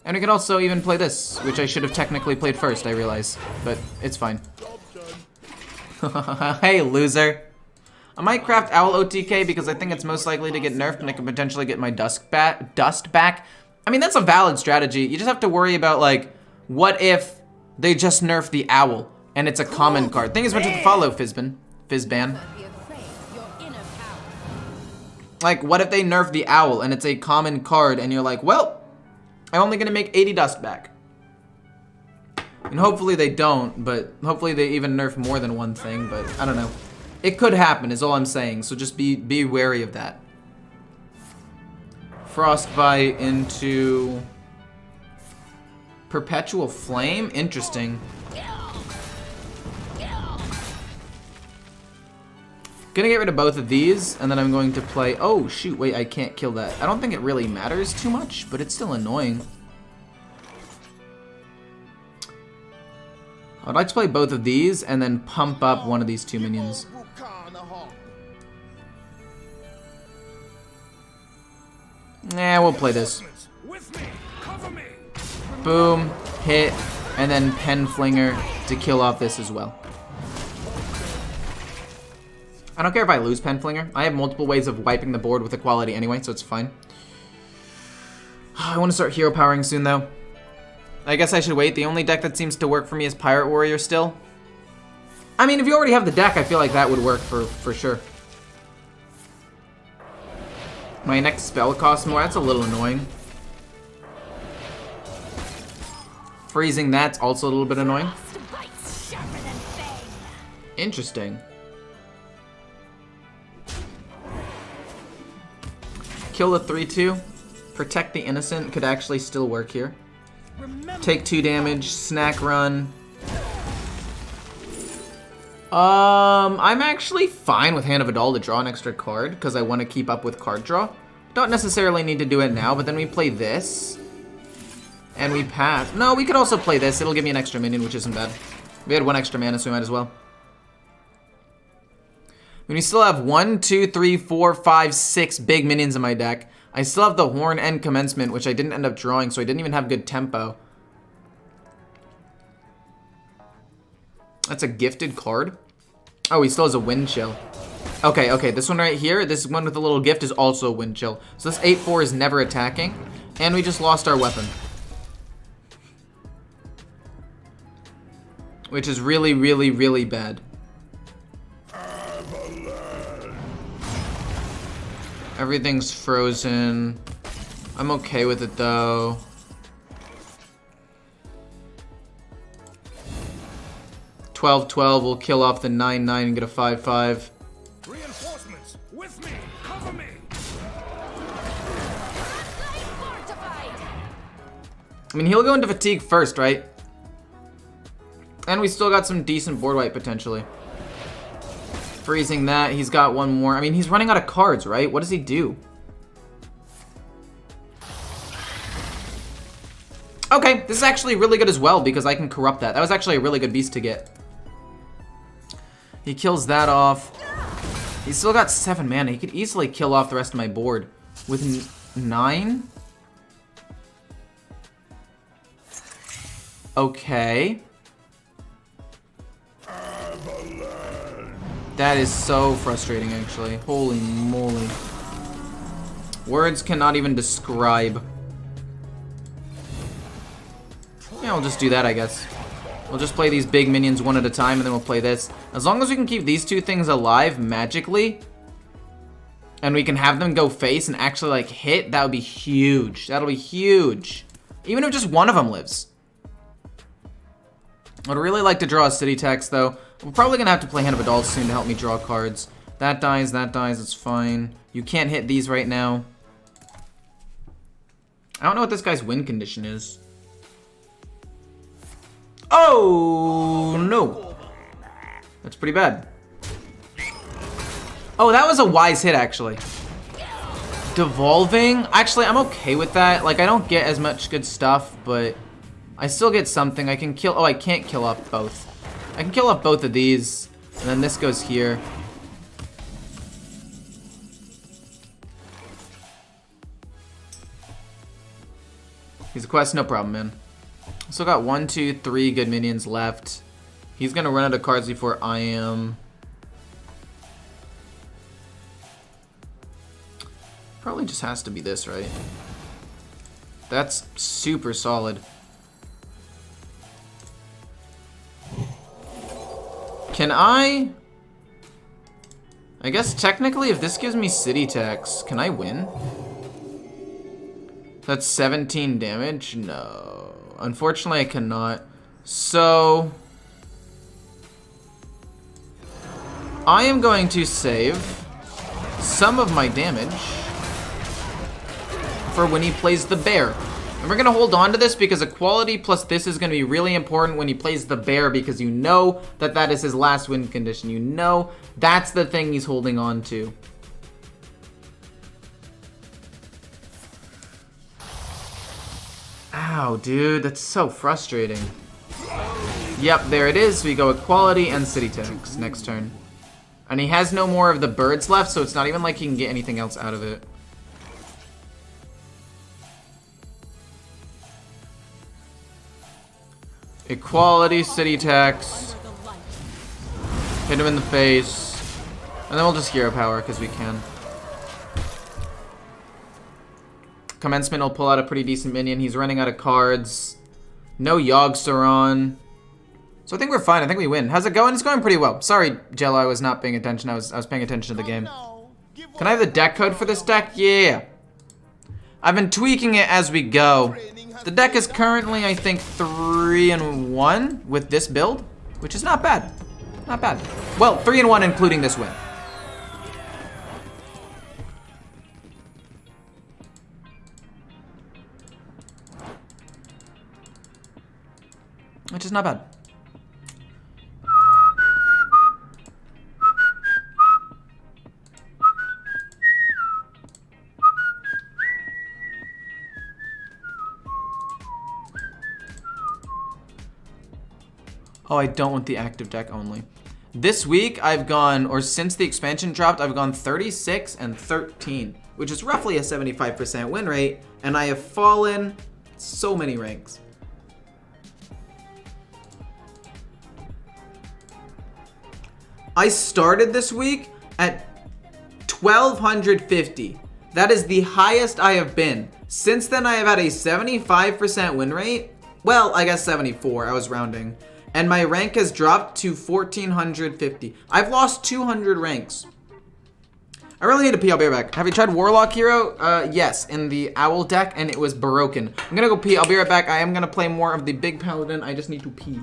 And we can also even play this, which I should have technically played first, I realize. But it's fine. Hey, loser. I might craft Owl OTK because I think it's most likely to get nerfed and I can potentially get my dust back. I mean, that's a valid strategy. You just have to worry about, like, what if they just nerf the Owl and it's a common card? Thank you so much for the follow, Fizban. Like, what if they nerf the Owl and it's a common card and you're like, well, I'm only gonna make 80 dust back. And hopefully they don't, but hopefully they even nerf more than one thing, but I don't know. It could happen is all I'm saying, so just be wary of that. Frostbite into Perpetual Flame? Interesting. Gonna get rid of both of these, and then I'm going to play... Oh, shoot, wait, I can't kill that. I don't think it really matters too much, but it's still annoying. I'd like to play both of these, and then pump up one of these 2 minions. Nah, we'll play this. Boom, hit, and then Pen Flinger to kill off this as well. I don't care if I lose Pen Flinger. I have multiple ways of wiping the board with equality anyway, so it's fine. I want to start hero powering soon, though. I guess I should wait. The only deck that seems to work for me is Pirate Warrior still. I mean, if you already have the deck, I feel like that would work for sure. My next spell costs more. That's a little annoying. Freezing, that's also a little bit annoying. Interesting. Kill the 3/2. Protect the Innocent could actually still work here. Take 2 damage. Snack run. I'm actually fine with Hand of Adal to draw an extra card because I want to keep up with card draw. Don't necessarily need to do it now, but then we play this. And we pass. No, we could also play this. It'll give me an extra minion, which isn't bad. We had 1 extra mana, so we might as well. When you still have 1, 2, 3, 4, 5, 6 big minions in my deck. I still have the Horn and Commencement, which I didn't end up drawing, so I didn't even have good tempo. That's a gifted card. Oh, he still has a Wind Chill. Okay, this one right here, this one with the little gift is also a Wind Chill. So this 8/4 is never attacking, and we just lost our weapon. Which is really, really, really bad. Everything's frozen. I'm okay with it though. $12-12 will kill off the 9/9 and get a 5/5. Reinforcements with me. Cover me. I mean, he'll go into fatigue first, right? And we still got some decent board wipe potentially. Freezing that, he's got 1 more. I mean, he's running out of cards, right? What does he do? Okay, this is actually really good as well because I can corrupt that. That was actually a really good beast to get. He kills that off. He's still got 7 mana. He could easily kill off the rest of my board with 9. Okay. That is so frustrating, actually. Holy moly. Words cannot even describe. Yeah, we'll just do that, I guess. We'll just play these big minions one at a time, and then we'll play this. As long as we can keep these 2 things alive magically, and we can have them go face and actually, like, hit, that would be huge. That'll be huge. Even if just one of them lives. I'd really like to draw a City Tax, though. We're probably going to have to play Hand of Adults soon to help me draw cards. That dies, it's fine. You can't hit these right now. I don't know what this guy's win condition is. Oh, no. That's pretty bad. Oh, that was a wise hit, actually. Devolving? Actually, I'm okay with that. Like, I don't get as much good stuff, but I still get something. I can kill... Oh, I can't kill off both. I can kill off both of these, and then this goes here. He's a quest, no problem, man. Still got 1, 2, 3 good minions left. He's gonna run out of cards before I am. Probably just has to be this, right? That's super solid. Can I guess technically if this gives me city tax, can I win? That's 17 damage? No. Unfortunately, I cannot. So I am going to save some of my damage for when he plays the bear. And we're gonna hold on to this because equality plus this is gonna be really important when he plays the bear, because you know that that is his last win condition. You know that's the thing he's holding on to. Ow, dude, that's so frustrating. Yep, there it is. We go equality and city tax next turn. And he has no more of the birds left, so it's not even like he can get anything else out of it. Equality, city tax. Hit him in the face. And then we'll just hero power because we can. Commencement will pull out a pretty decent minion. He's running out of cards. No Yogg-Saron. So I think we're fine. I think we win. How's it going? It's going pretty well. Sorry, Jello, I was not paying attention. I was paying attention to the game. Can I have the deck code for this deck? Yeah. I've been tweaking it as we go. The deck is currently, I think, 3-1 with this build, which is not bad. Not bad. Well, 3-1 including this win. Which is not bad. Oh, I don't want the active deck only. This week I've gone, or since the expansion dropped, I've gone 36 and 13, which is roughly a 75% win rate, and I have fallen so many ranks. I started this week at 1250. That is the highest I have been. Since then, I have had a 75% win rate. Well, I guess 74, I was rounding. And my rank has dropped to 1450. I've lost 200 ranks. I really need a pee. I'll be right back. Have you tried Warlock Hero? Yes, in the Owl deck, and it was broken. I'm gonna go pee. I'll be right back. I am gonna play more of the big Paladin. I just need to pee.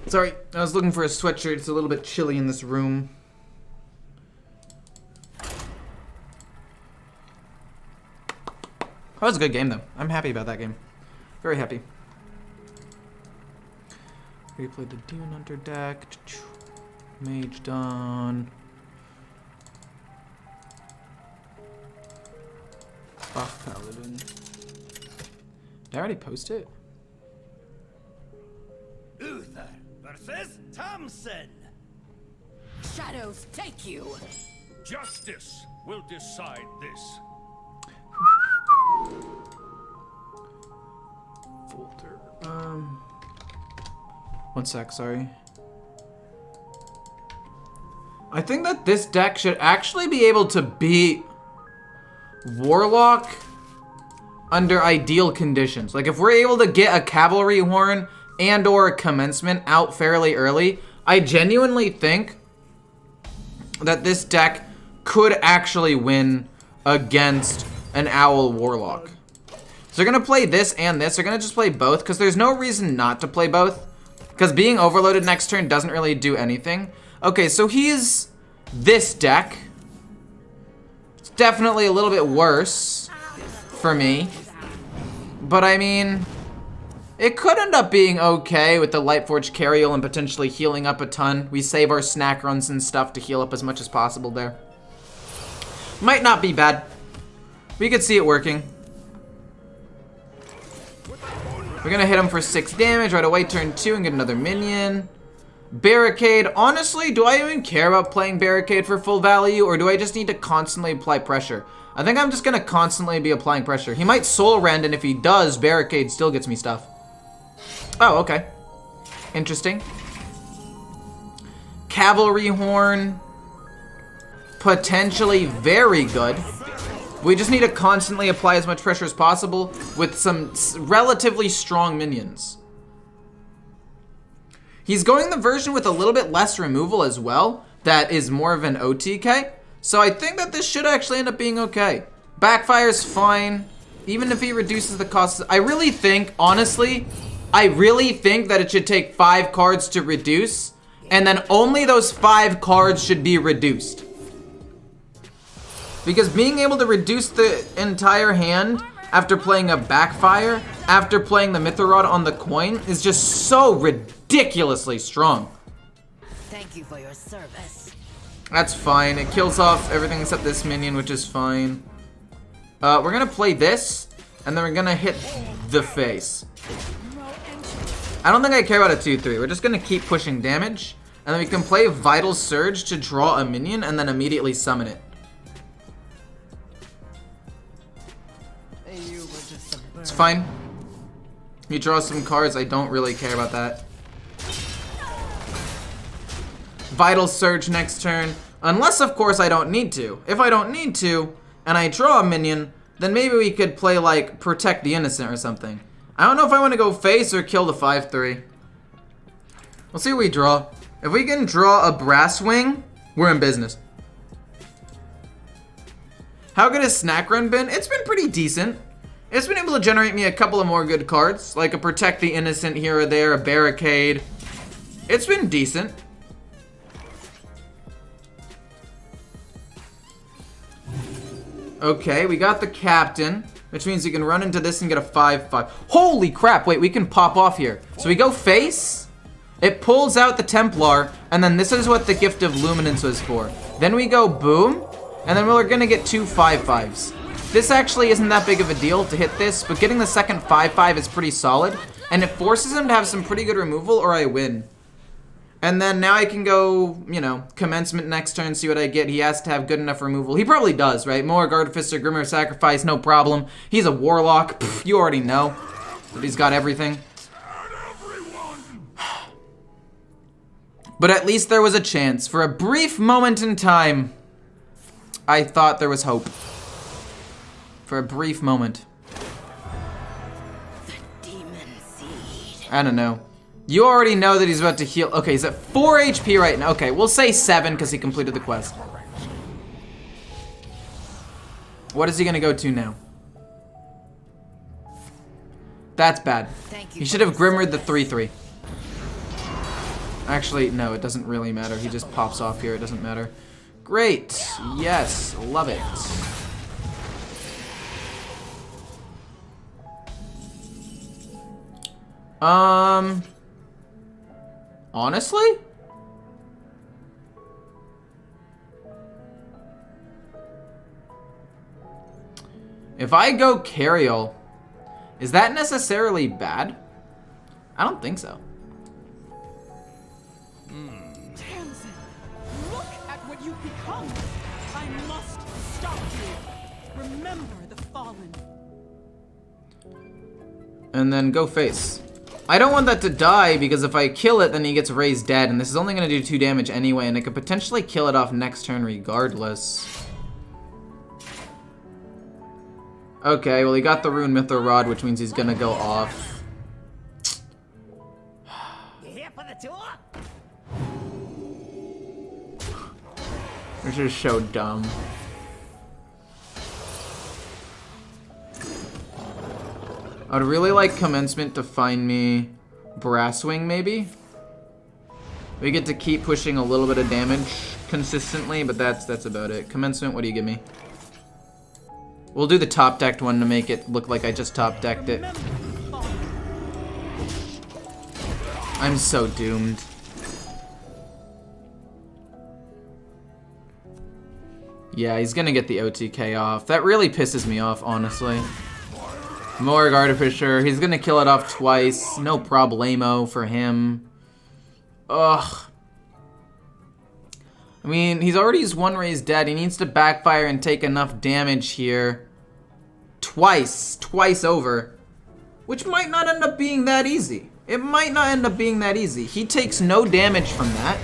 Sorry, I was looking for a sweatshirt. It's a little bit chilly in this room. That was a good game, though. I'm happy about that game. Very happy. We played the Demon Hunter deck. Mage done. Buff Paladin. Did I already post it? Uther versus Thompson. Shadows take you. Justice will decide this. Folder. One sec, sorry. I think that this deck should actually be able to beat Warlock under ideal conditions. Like if we're able to get a Cavalry Horn and or a Commencement out fairly early, I genuinely think that this deck could actually win against an Owl Warlock. So they're gonna play this and this. They're gonna just play both because there's no reason not to play both. Because being overloaded next turn doesn't really do anything. Okay, so he's this deck. It's definitely a little bit worse for me. But I mean, it could end up being okay with the Lightforged Carriel and potentially healing up a ton. We save our snack runs and stuff to heal up as much as possible there. Might not be bad. We could see it working. We're gonna hit him for 6 damage right away, turn 2, and get another minion. Barricade. Honestly, do I even care about playing Barricade for full value, or do I just need to constantly apply pressure? I think I'm just gonna constantly be applying pressure. He might Soul Rend, and if he does, Barricade still gets me stuff. Oh, okay. Interesting. Cavalry Horn. Potentially very good. We just need to constantly apply as much pressure as possible with some relatively strong minions. He's going the version with a little bit less removal as well. That is more of an OTK. So I think that this should actually end up being okay. Backfire's fine. Even if he reduces the cost. I really think, honestly, I really think that it should take 5 cards to reduce. And then only those 5 cards should be reduced. Because being able to reduce the entire hand after playing a Backfire, after playing the Mithrrod on the coin, is just so ridiculously strong. Thank you for your service. That's fine. It kills off everything except this minion, which is fine. We're gonna play this, and then we're gonna hit the face. I don't think I care about a 2-3. We're just gonna keep pushing damage, and then we can play Vital Surge to draw a minion, and then immediately summon it. It's fine. He draws some cards. I don't really care about that. Vital Surge next turn. Unless, of course, I don't need to. If I don't need to, and I draw a minion, then maybe we could play, like, Protect the Innocent or something. I don't know if I want to go face or kill the 5-3. We'll see what we draw. If we can draw a Brass Wing, we're in business. How good has Snack Run been? It's been pretty decent. It's been able to generate me a couple of more good cards, like a Protect the Innocent here or there, a Barricade. It's been decent. Okay, we got the Captain, which means you can run into this and get a 5-5. Holy crap, wait, we can pop off here. So we go face, it pulls out the Templar, and then this is what the Gift of Luminance was for. Then we go boom, and then we're gonna get 2 5-5s. This actually isn't that big of a deal to hit this, but getting the second 5-5 is pretty solid, and it forces him to have some pretty good removal, or I win. And then now I can go, you know, Commencement next turn, see what I get. He has to have good enough removal. He probably does, right? Morgue Artificer, Grimmer Sacrifice, no problem. He's a Warlock. Pff, you already know that he's got everything. But at least there was a chance. For a brief moment in time, I thought there was hope. For a brief moment. The demon seed. I don't know. You already know that he's about to heal. Okay, he's at 4 HP right now. Okay, we'll say 7 because he completed the quest. What is he gonna go to now? That's bad. He should have Grimmered the 3-3. Actually, no, it doesn't really matter. He just pops off here. It doesn't matter. Great. Yes, love it. Honestly? If I go Cariel, is that necessarily bad? I don't think so. Tamsin, look at what you've become. I must stop you. Remember the fallen. And then go face. I don't want that to die because if I kill it, then he gets raised dead, and this is only going to do 2 damage anyway, and I could potentially kill it off next turn regardless. Okay, well he got the Rune Mytho Rod, which means he's going to go off. You here for the tour? This is so dumb. I'd really like Commencement to find me Brasswing, maybe? We get to keep pushing a little bit of damage consistently, but that's about it. Commencement, what do you give me? We'll do the top-decked one to make it look like I just top-decked it. I'm so doomed. Yeah, he's gonna get the OTK off. That really pisses me off, honestly. Morg Artificer, he's gonna kill it off twice. No problemo for him. Ugh. I mean, he's already used 1 raised dead. He needs to backfire and take enough damage here. Twice over. Which might not end up being that easy. It might not end up being that easy. He takes no damage from that.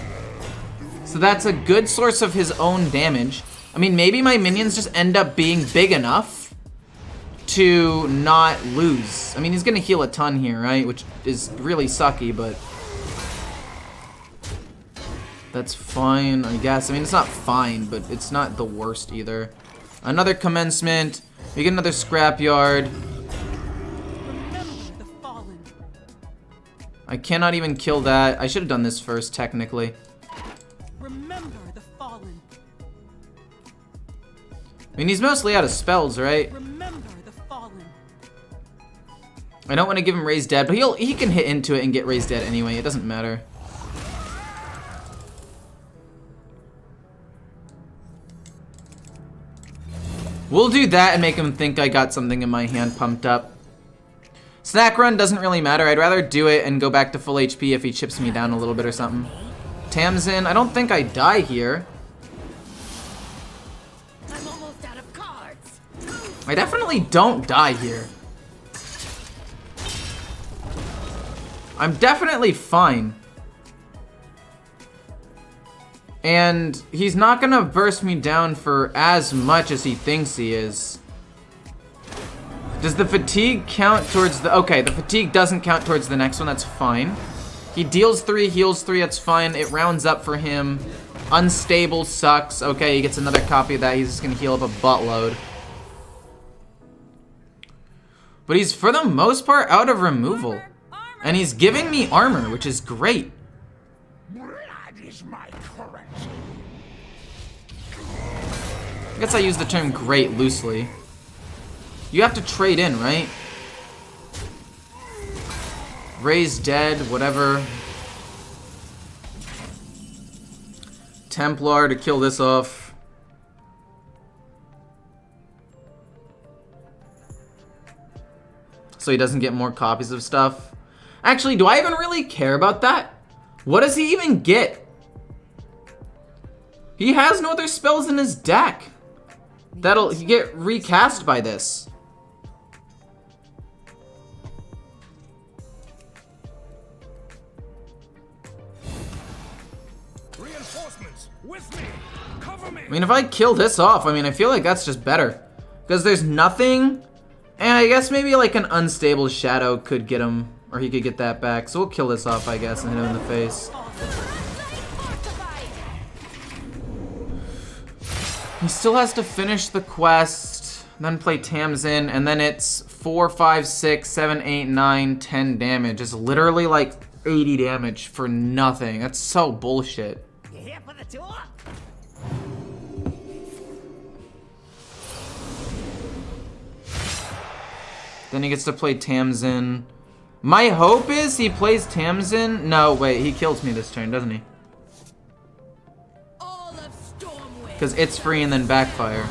So that's a good source of his own damage. I mean, maybe my minions just end up being big enough to not lose. I mean, he's gonna heal a ton here, right? Which is really sucky, but that's fine, I guess. I mean, it's not fine, but it's not the worst either. Another Commencement. We get another Scrapyard. Remember the fallen. I cannot even kill that. I should have done this first, technically. Remember the fallen. I mean, he's mostly out of spells, right? Remember the fallen. I don't want to give him raised dead, but he can hit into it and get raised dead anyway. It doesn't matter. We'll do that and make him think I got something in my hand pumped up. Snack Run doesn't really matter. I'd rather do it and go back to full HP if he chips me down a little bit or something. Tamsin, I don't think I die here. I'm almost out of cards. I definitely don't die here. I'm definitely fine. And he's not gonna burst me down for as much as he thinks he is. Does the fatigue count towards the... Okay, the fatigue doesn't count towards the next one, that's fine. He deals 3, heals 3, that's fine. It rounds up for him. Unstable sucks. Okay, he gets another copy of that. He's just gonna heal up a buttload. But he's, for the most part, out of removal. And he's giving me armor, which is great. Blood is my currency. I guess I use the term great loosely. You have to trade in, right? Raise dead, whatever. Templar to kill this off. So he doesn't get more copies of stuff. Actually, do I even really care about that? What does he even get? He has no other spells in his deck. That'll get recast by this. Reinforcements with me. Cover me. I mean, if I kill this off, I mean, I feel like that's just better. Because there's nothing, and I guess maybe like an unstable shadow could get him, or he could get that back. So we'll kill this off, I guess, and hit him in the face. He still has to finish the quest, then play Tamsin, and then it's 4, 5, 6, 7, 8, 9, 10 damage. It's literally like 80 damage for nothing. That's so bullshit. You here for the tour? Then he gets to play Tamsin. My hope is he plays Tamsin. No, wait, he kills me this turn, doesn't he? Because it's free and then backfire.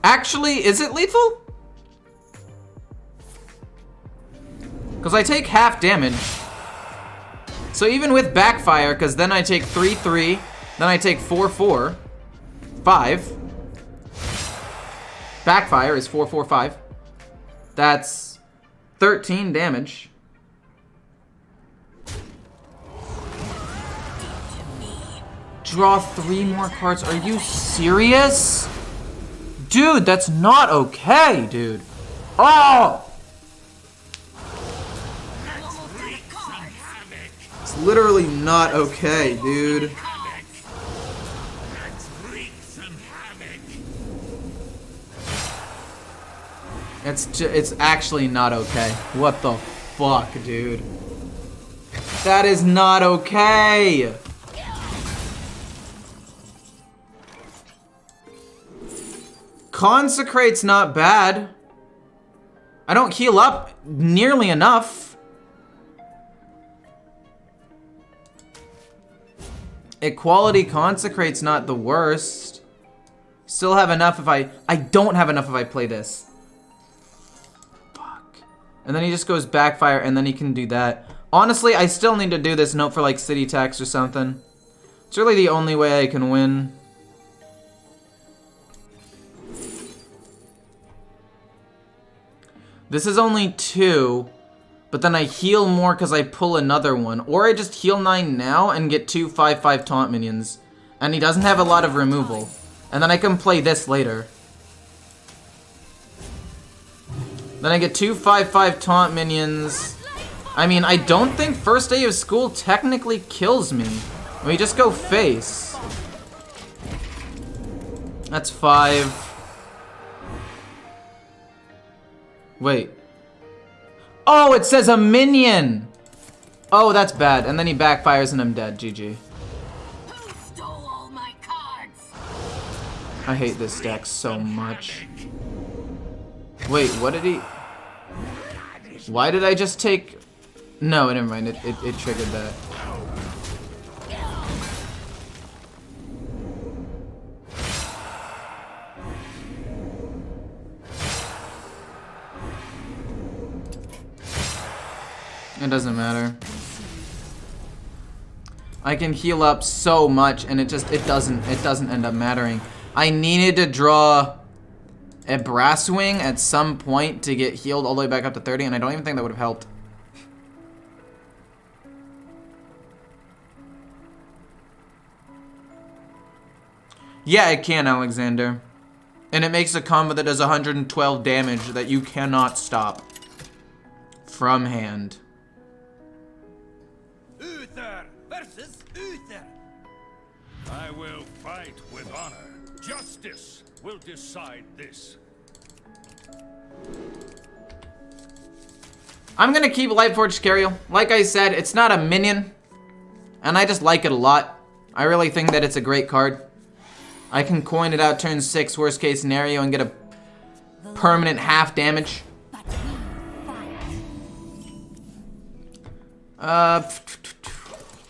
Actually, is it lethal? Because I take half damage. So even with backfire, because then I take 3/3, then I take 4/4, 5. Backfire is 4/4/5. That's 13 damage. Draw 3 more cards. Are you serious? Dude, that's not okay, dude. Oh! It's literally not okay, dude. It's actually not okay. What the fuck, dude? That is not okay. Consecrate's not bad. I don't heal up nearly enough. Equality Consecrate's not the worst. Still have enough if I don't have enough if I play this. Fuck. And then he just goes backfire and then he can do that. Honestly, I still need to do this note for like city tax or something. It's really the only way I can win. This is only 2, but then I heal more because I pull another one. Or I just heal 9 now and get 2 5/5 taunt minions. And he doesn't have a lot of removal. And then I can play this later. Then I get 2 5/5 taunt minions. I mean, I don't think first day of school technically kills me. We just go face. That's 5. Wait. Oh, it says a minion! Oh, that's bad. And then he backfires and I'm dead. GG. Who stole all my cards? I hate this deck so much. Wait, what did he... Why did I just take... No, never mind. It triggered that. It doesn't matter. I can heal up so much and it doesn't end up mattering. I needed to draw a Brass Wing at some point to get healed all the way back up to 30 and I don't even think that would have helped. Yeah, it can, Alexander. And it makes a combo that does 112 damage that you cannot stop from hand. Uther versus Uther. I will fight with honor. Justice will decide this. I'm gonna keep Lightforged Cariel. Like I said, it's not a minion. And I just like it a lot. I really think that it's a great card. I can coin it out turn 6, worst case scenario, and get a permanent half damage.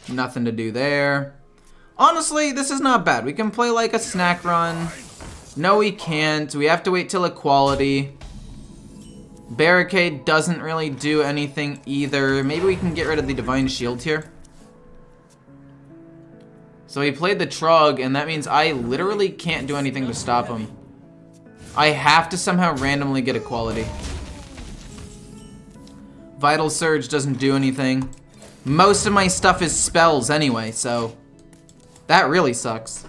Nothing to do there. Honestly, this is not bad. We can play like a snack run. No, we can't. We have to wait till equality. Barricade doesn't really do anything either. Maybe we can get rid of the Divine Shield here. So he played the Trog, and that means I literally can't do anything to stop him. I have to somehow randomly get equality. Vital Surge doesn't do anything. Most of my stuff is spells anyway, so that really sucks.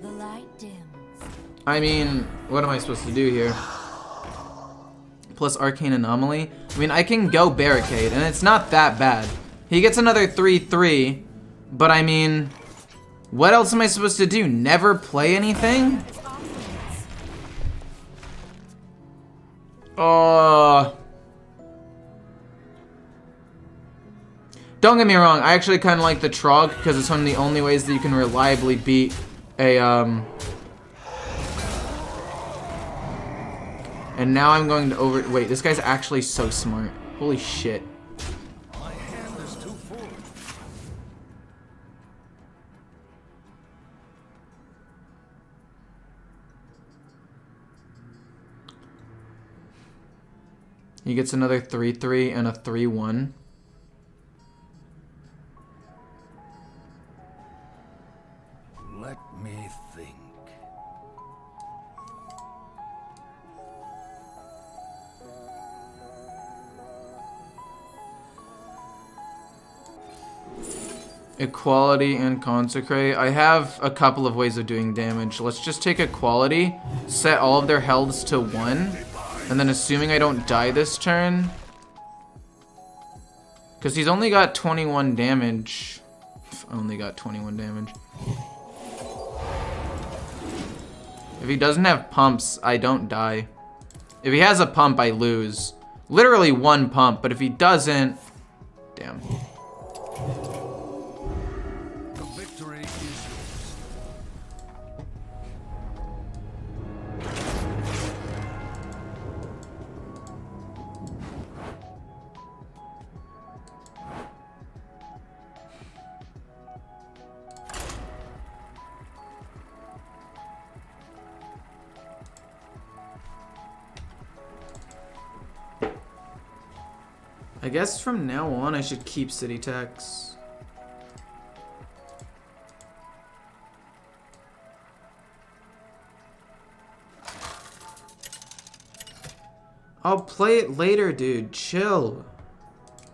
The light dims. I mean, what am I supposed to do here? Plus Arcane Anomaly. I mean, I can go Barricade, and it's not that bad. He gets another 3/3, but I mean, what else am I supposed to do? Never play anything? Don't get me wrong, I actually kind of like the Trog because it's one of the only ways that you can reliably beat a, And now I'm going to wait, this guy's actually so smart. Holy shit. My hand is too full. He gets another 3/3 and a 3/1. Let me think. Equality and Consecrate. I have a couple of ways of doing damage. Let's just take Equality, set all of their healths to 1, and then assuming I don't die this turn, because he's only got 21 damage. Only got 21 damage. If he doesn't have pumps, I don't die. If he has a pump, I lose. Literally 1 pump, but if he doesn't, damn. The victory is yours. I guess from now on I should keep city tax. I'll play it later, dude. Chill.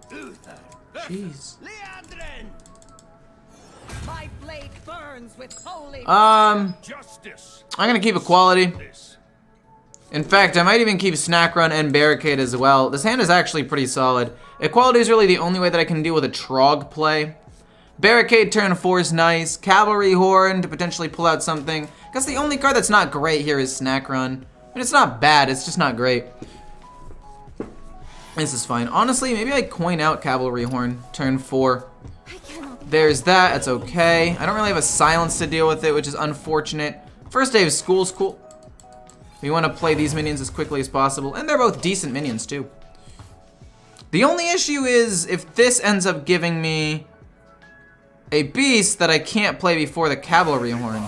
Jeez. My blade burns with holy Justice. I'm gonna keep Equality. This. In fact, I might even keep Snack Run and Barricade as well. This hand is actually pretty solid. Equality is really the only way that I can deal with a Trog play. Barricade turn 4 is nice. Cavalry Horn to potentially pull out something. I guess the only card that's not great here is Snack Run. I mean, it's not bad, it's just not great. This is fine. Honestly, maybe I coin out Cavalry Horn, turn 4. There's that, it's okay. I don't really have a silence to deal with it, which is unfortunate. First day of school's cool. We want to play these minions as quickly as possible, and they're both decent minions too. The only issue is if this ends up giving me a beast that I can't play before the Cavalry Horn.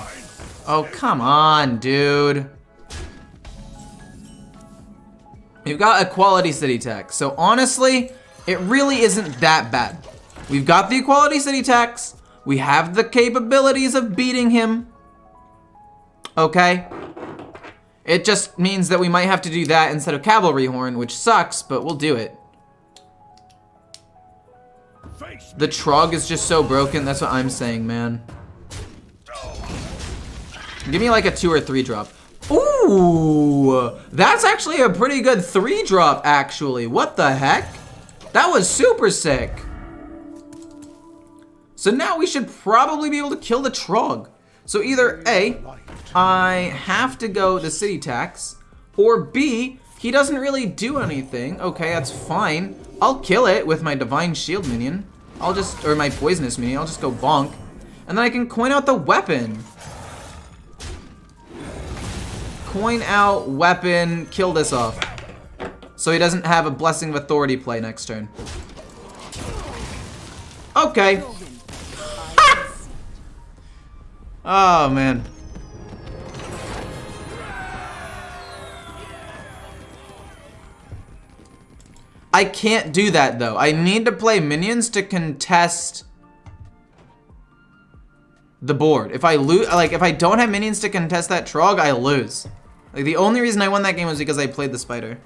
Oh, come on, dude. We've got Equality City Tax, so honestly, it really isn't that bad. We've got the Equality City Tax. We have the capabilities of beating him. Okay? It just means that we might have to do that instead of Cavalry Horn, which sucks, but we'll do it. The Trog is just so broken, that's what I'm saying, man. Give me like a 2 or 3 drop. Ooh, that's actually a pretty good 3 drop, actually. What the heck? That was super sick. So now we should probably be able to kill the Trog. So either A, I have to go the city tax, or B, he doesn't really do anything. Okay, that's fine. I'll kill it with my Divine Shield minion. Or my Poisonous minion, I'll just go bonk. And then I can coin out the weapon. Coin out, weapon, kill this off. So he doesn't have a Blessing of Authority play next turn. Okay. Oh, man. I can't do that, though. I need to play minions to contest the board. If I lose, like, if I don't have minions to contest that Trog, I lose. Like, the only reason I won that game was because I played the spider.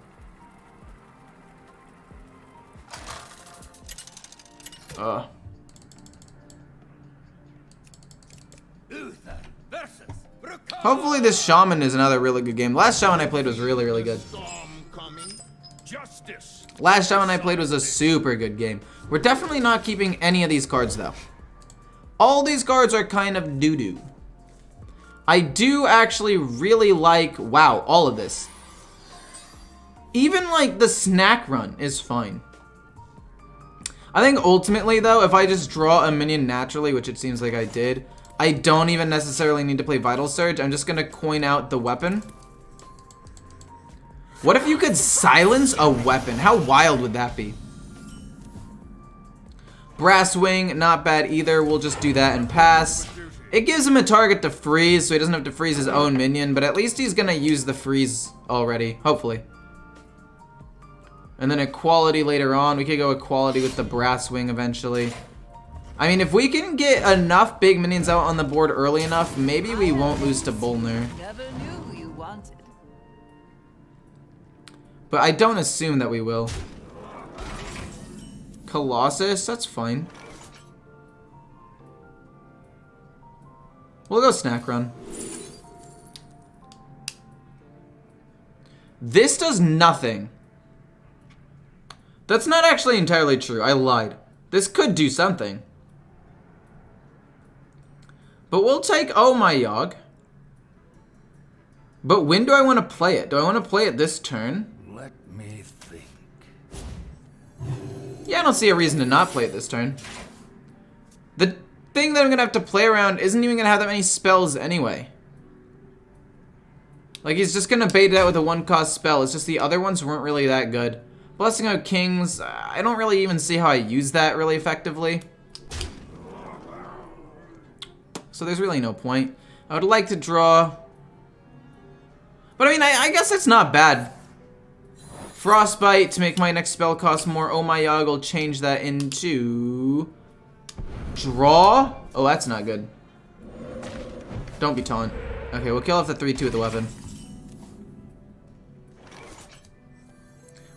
Ugh. Hopefully this Shaman is another really good game. Last Shaman I played was really, really good. Justice. Last Shaman I played was a super good game. We're definitely not keeping any of these cards, though. All these cards are kind of doo-doo. I do actually really like, wow, all of this. Even like the snack run is fine. I think ultimately though, if I just draw a minion naturally, which it seems like I did, I don't even necessarily need to play Vital Surge. I'm just gonna coin out the weapon. What if you could silence a weapon? How wild would that be? Brass Wing, not bad either. We'll just do that and pass. It gives him a target to freeze, so he doesn't have to freeze his own minion, but at least he's gonna use the freeze already, hopefully. And then Equality later on. We could go Equality with the Brass Wing eventually. I mean, if we can get enough big minions out on the board early enough, maybe we won't lose to Bullner. Never knew you wanted. But I don't assume that we will. Colossus, that's fine. We'll go Snack Run. This does nothing. That's not actually entirely true. I lied. This could do something. But we'll take Oh My Yogg. But when do I want to play it? Do I want to play it this turn? Let me think. Yeah, I don't see a reason to not play it this turn. The thing that I'm going to have to play around isn't even going to have that many spells anyway. Like, he's just going to bait it out with a 1-cost spell. It's just the other ones weren't really that good. Blessing of Kings, I don't really even see how I use that really effectively. So there's really no point. I would like to draw. But I mean, I guess it's not bad. Frostbite to make my next spell cost more. Oh My Yogg will change that into... Draw? Oh, that's not good. Don't be taunt. Okay, we'll kill off the 3-2 with the weapon.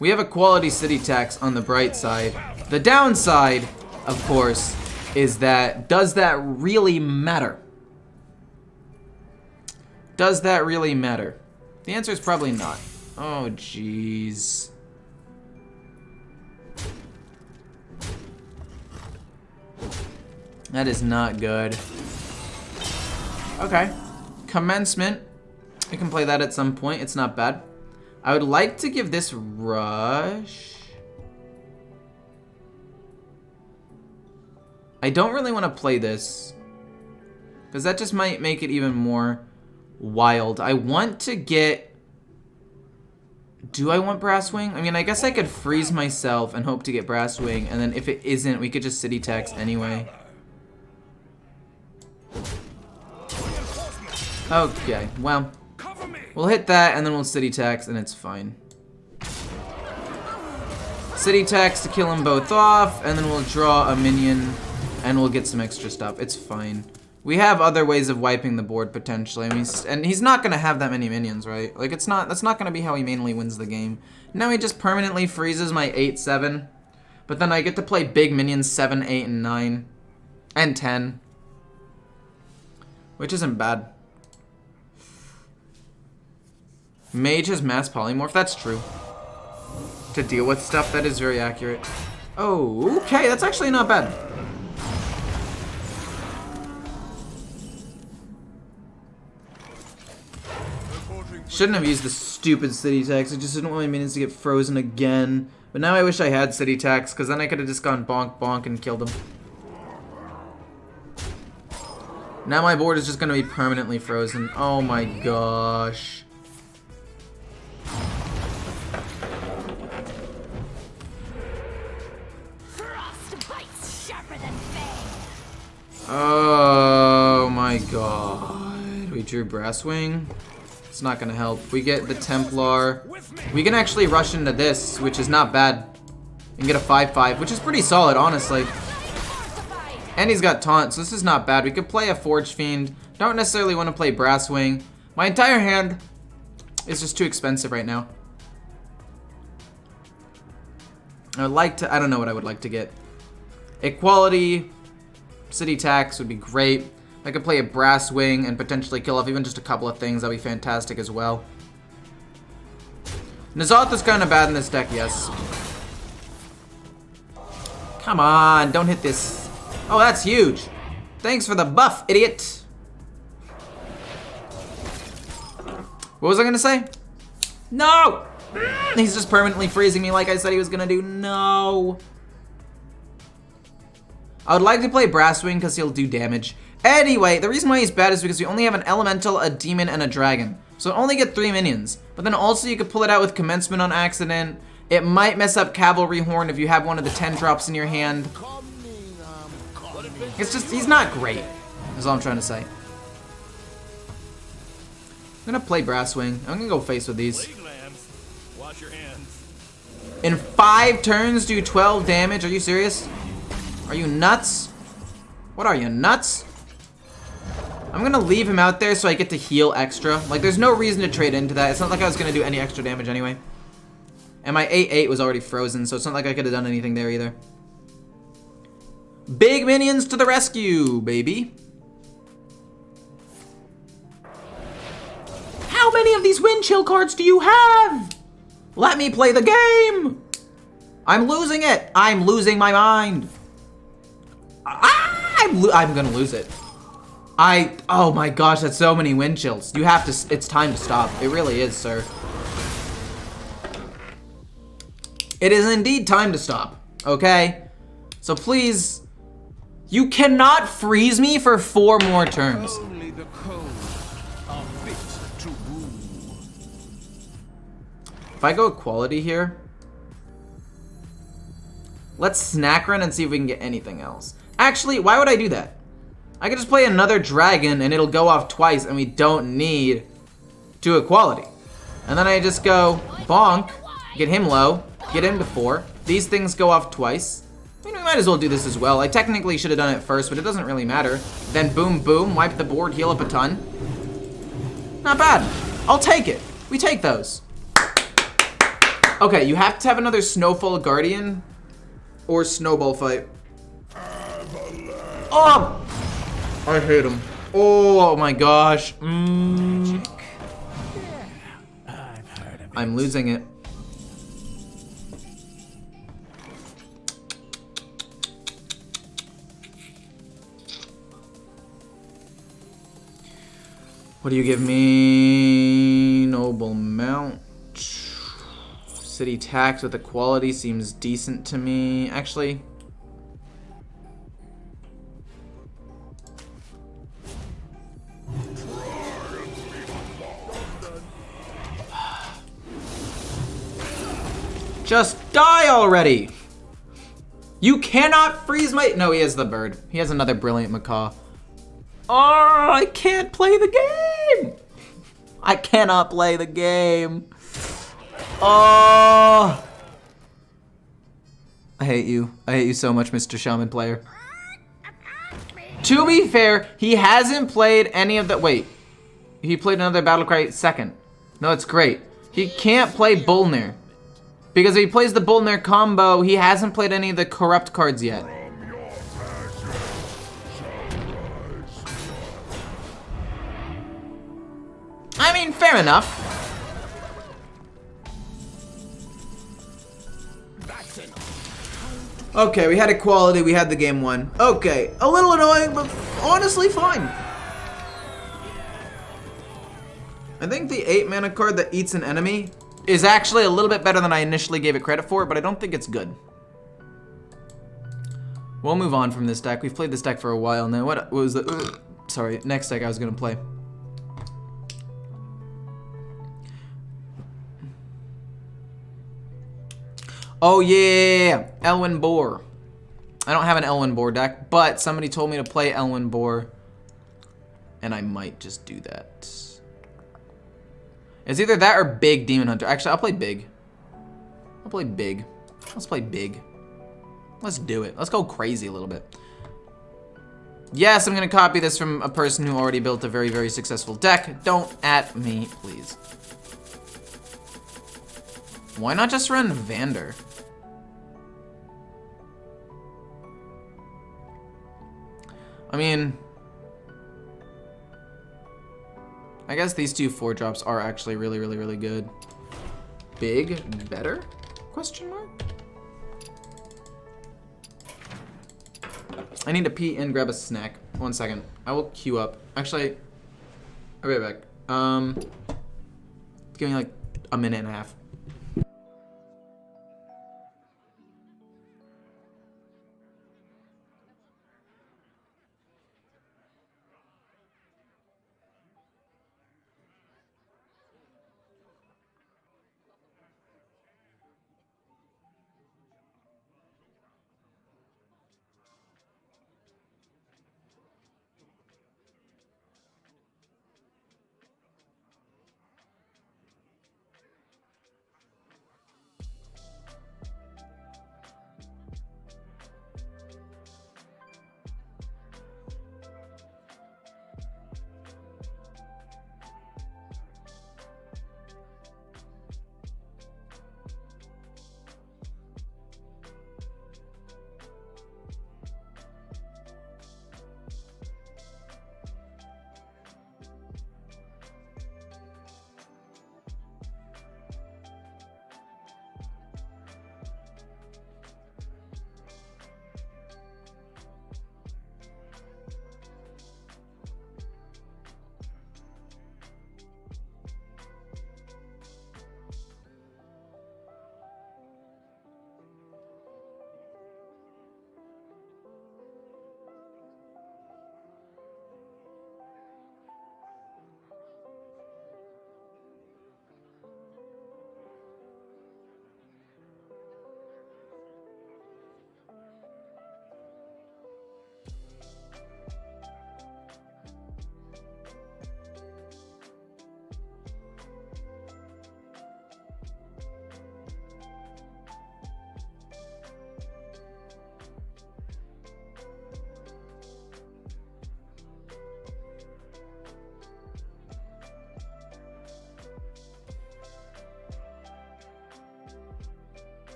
We have a quality city tax on the bright side. The downside, of course, is that, does that really matter? Does that really matter? The answer is probably not. Oh, jeez. That is not good. Okay. Commencement. We can play that at some point. It's not bad. I would like to give this Rush. I don't really want to play this, because that just might make it even more wild. I want to get... Do I want Brass Wing? I mean, I guess I could freeze myself and hope to get Brass Wing, and then if it isn't, we could just City Tax anyway. Okay, well, we'll hit that, and then we'll City Tax, and it's fine. City Tax to kill them both off, and then we'll draw a minion, and we'll get some extra stuff. It's fine. We have other ways of wiping the board, potentially. I mean, and he's not going to have that many minions, right? Like, that's not going to be how he mainly wins the game. Now he just permanently freezes my 8-7, but then I get to play big minions 7, 8, and 9, and 10, which isn't bad. Mage has mass polymorph. That's true. To deal with stuff, that is very accurate. Oh, okay. That's actually not bad. Shouldn't have used the stupid City Tax. I just didn't want my minions to get frozen again. But now I wish I had City Tax, because then I could have just gone bonk bonk and killed him. Now my board is just going to be permanently frozen. Oh my gosh. Oh my god. We drew Brass Wing. It's not gonna help. We get the Templar. We can actually rush into this, which is not bad. And get a 5-5, which is pretty solid, honestly. And he's got Taunt, so this is not bad. We could play a Forge Fiend. Don't necessarily want to play Brass Wing. My entire hand is just too expensive right now. I would like to... I don't know what I would like to get. Equality... City Tax would be great. I could play a Brass Wing and potentially kill off even just a couple of things. That'd be fantastic as well. N'Zoth is kind of bad in this deck, yes. Come on, don't hit this. Oh, that's huge. Thanks for the buff, idiot. What was I gonna say? No! He's just permanently freezing me like I said he was gonna do. No. I would like to play Brasswing because he'll do damage. Anyway, the reason why he's bad is because we only have an elemental, a demon, and a dragon. So I only get 3 minions. But then also you could pull it out with commencement on accident. It might mess up Cavalry Horn if you have one of the 10 drops in your hand. It's just, he's not great. That's all I'm trying to say. I'm gonna play Brasswing. I'm gonna go face with these. Wash your hands. In 5 turns, do 12 damage. Are you serious? Are you nuts? What are you, nuts? I'm gonna leave him out there so I get to heal extra. Like, there's no reason to trade into that. It's not like I was gonna do any extra damage anyway. And my 8/8 was already frozen, so it's not like I could have done anything there either. Big minions to the rescue, baby. How many of these wind chill cards do you have? Let me play the game. I'm losing it. I'm losing my mind. I'm gonna lose it. Oh my gosh, that's so many wind chills. You have to, it's time to stop. It really is, sir. It is indeed time to stop, okay? So please, you cannot freeze me for 4 more turns. Only the cold are fit to rule. If I go quality here, let's snack run and see if we can get anything else. Actually, why would I do that? I could just play another dragon and it'll go off twice and we don't need 2 equality. And then I just go bonk, get him low, get him to 4. These things go off twice. I mean, we might as well do this as well. I technically should have done it first, but it doesn't really matter. Then boom, boom, wipe the board, heal up a ton. Not bad. I'll take it. We take those. Okay, you have to have another Snowfall Guardian or Snowball fight. Oh! I hate him. Oh my gosh. I'm losing it. What do you give me? Noble Mount. City tax with equality seems decent to me. Actually, just die already! You cannot freeze my... No, he has the bird. He has another brilliant macaw. Oh, I can't play the game! I cannot play the game. Oh! I hate you. I hate you so much, Mr. Shaman player. To be fair, he hasn't played any of the... Wait. He played another Battlecry second. No, it's great. He can't play Bullner. Because if he plays the Bullner combo, he hasn't played any of the corrupt cards yet. I mean, fair enough. Okay, we had equality, we had the game won. Okay, a little annoying, but honestly fine. I think the 8 mana card that eats an enemy is actually a little bit better than I initially gave it credit for, but I don't think it's good. We'll move on from this deck. We've played this deck for a while now. What was the... sorry, next deck I was gonna play. Oh yeah, Elwyn Boar. I don't have an Elwyn Boar deck, but somebody told me to play Elwyn Boar, and I might just do that. It's either that or Big Demon Hunter. Actually, I'll play Big. I'll play Big. Let's play Big. Let's do it. Let's go crazy a little bit. Yes, I'm gonna copy this from a person who already built a very, very successful deck. Don't at me, please. Why not just run Vander? I mean, I guess these 2 4-drops are actually really, really, really good. Big, better? Question mark? I need to pee and grab a snack. 1 second. I will queue up. Actually, I'll be right back. Give me like a minute and a half.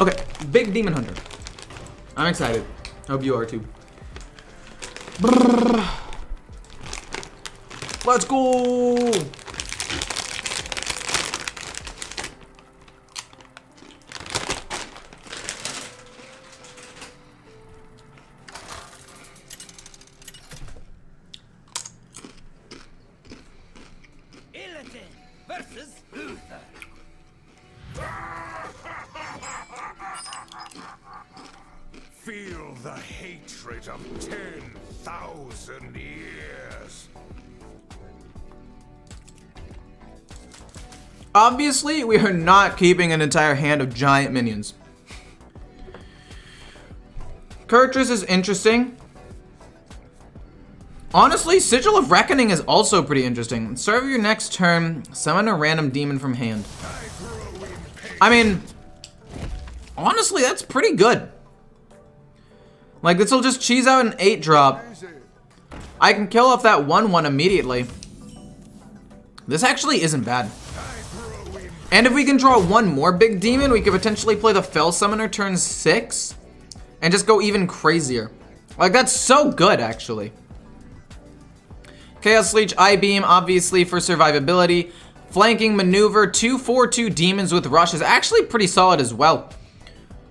Okay, big demon hunter. I'm excited. Hope you are too. Brrr. Let's go. Illidan versus Luther. Feel the hatred of 10,000 years. Obviously, we are not keeping an entire hand of giant minions. Kurtrus is interesting. Honestly, Sigil of Reckoning is also pretty interesting. Start of your next turn, summon a random demon from hand. I mean, honestly, that's pretty good. Like, this will just cheese out an 8-drop. I can kill off that 1/1 immediately. This actually isn't bad. And if we can draw one more big demon, we could potentially play the Fell Summoner turn 6 and just go even crazier. Like, that's so good, actually. Chaos Leech, I-Beam, obviously for survivability. Flanking Maneuver, 2/4/2 demons with Rush is actually pretty solid as well.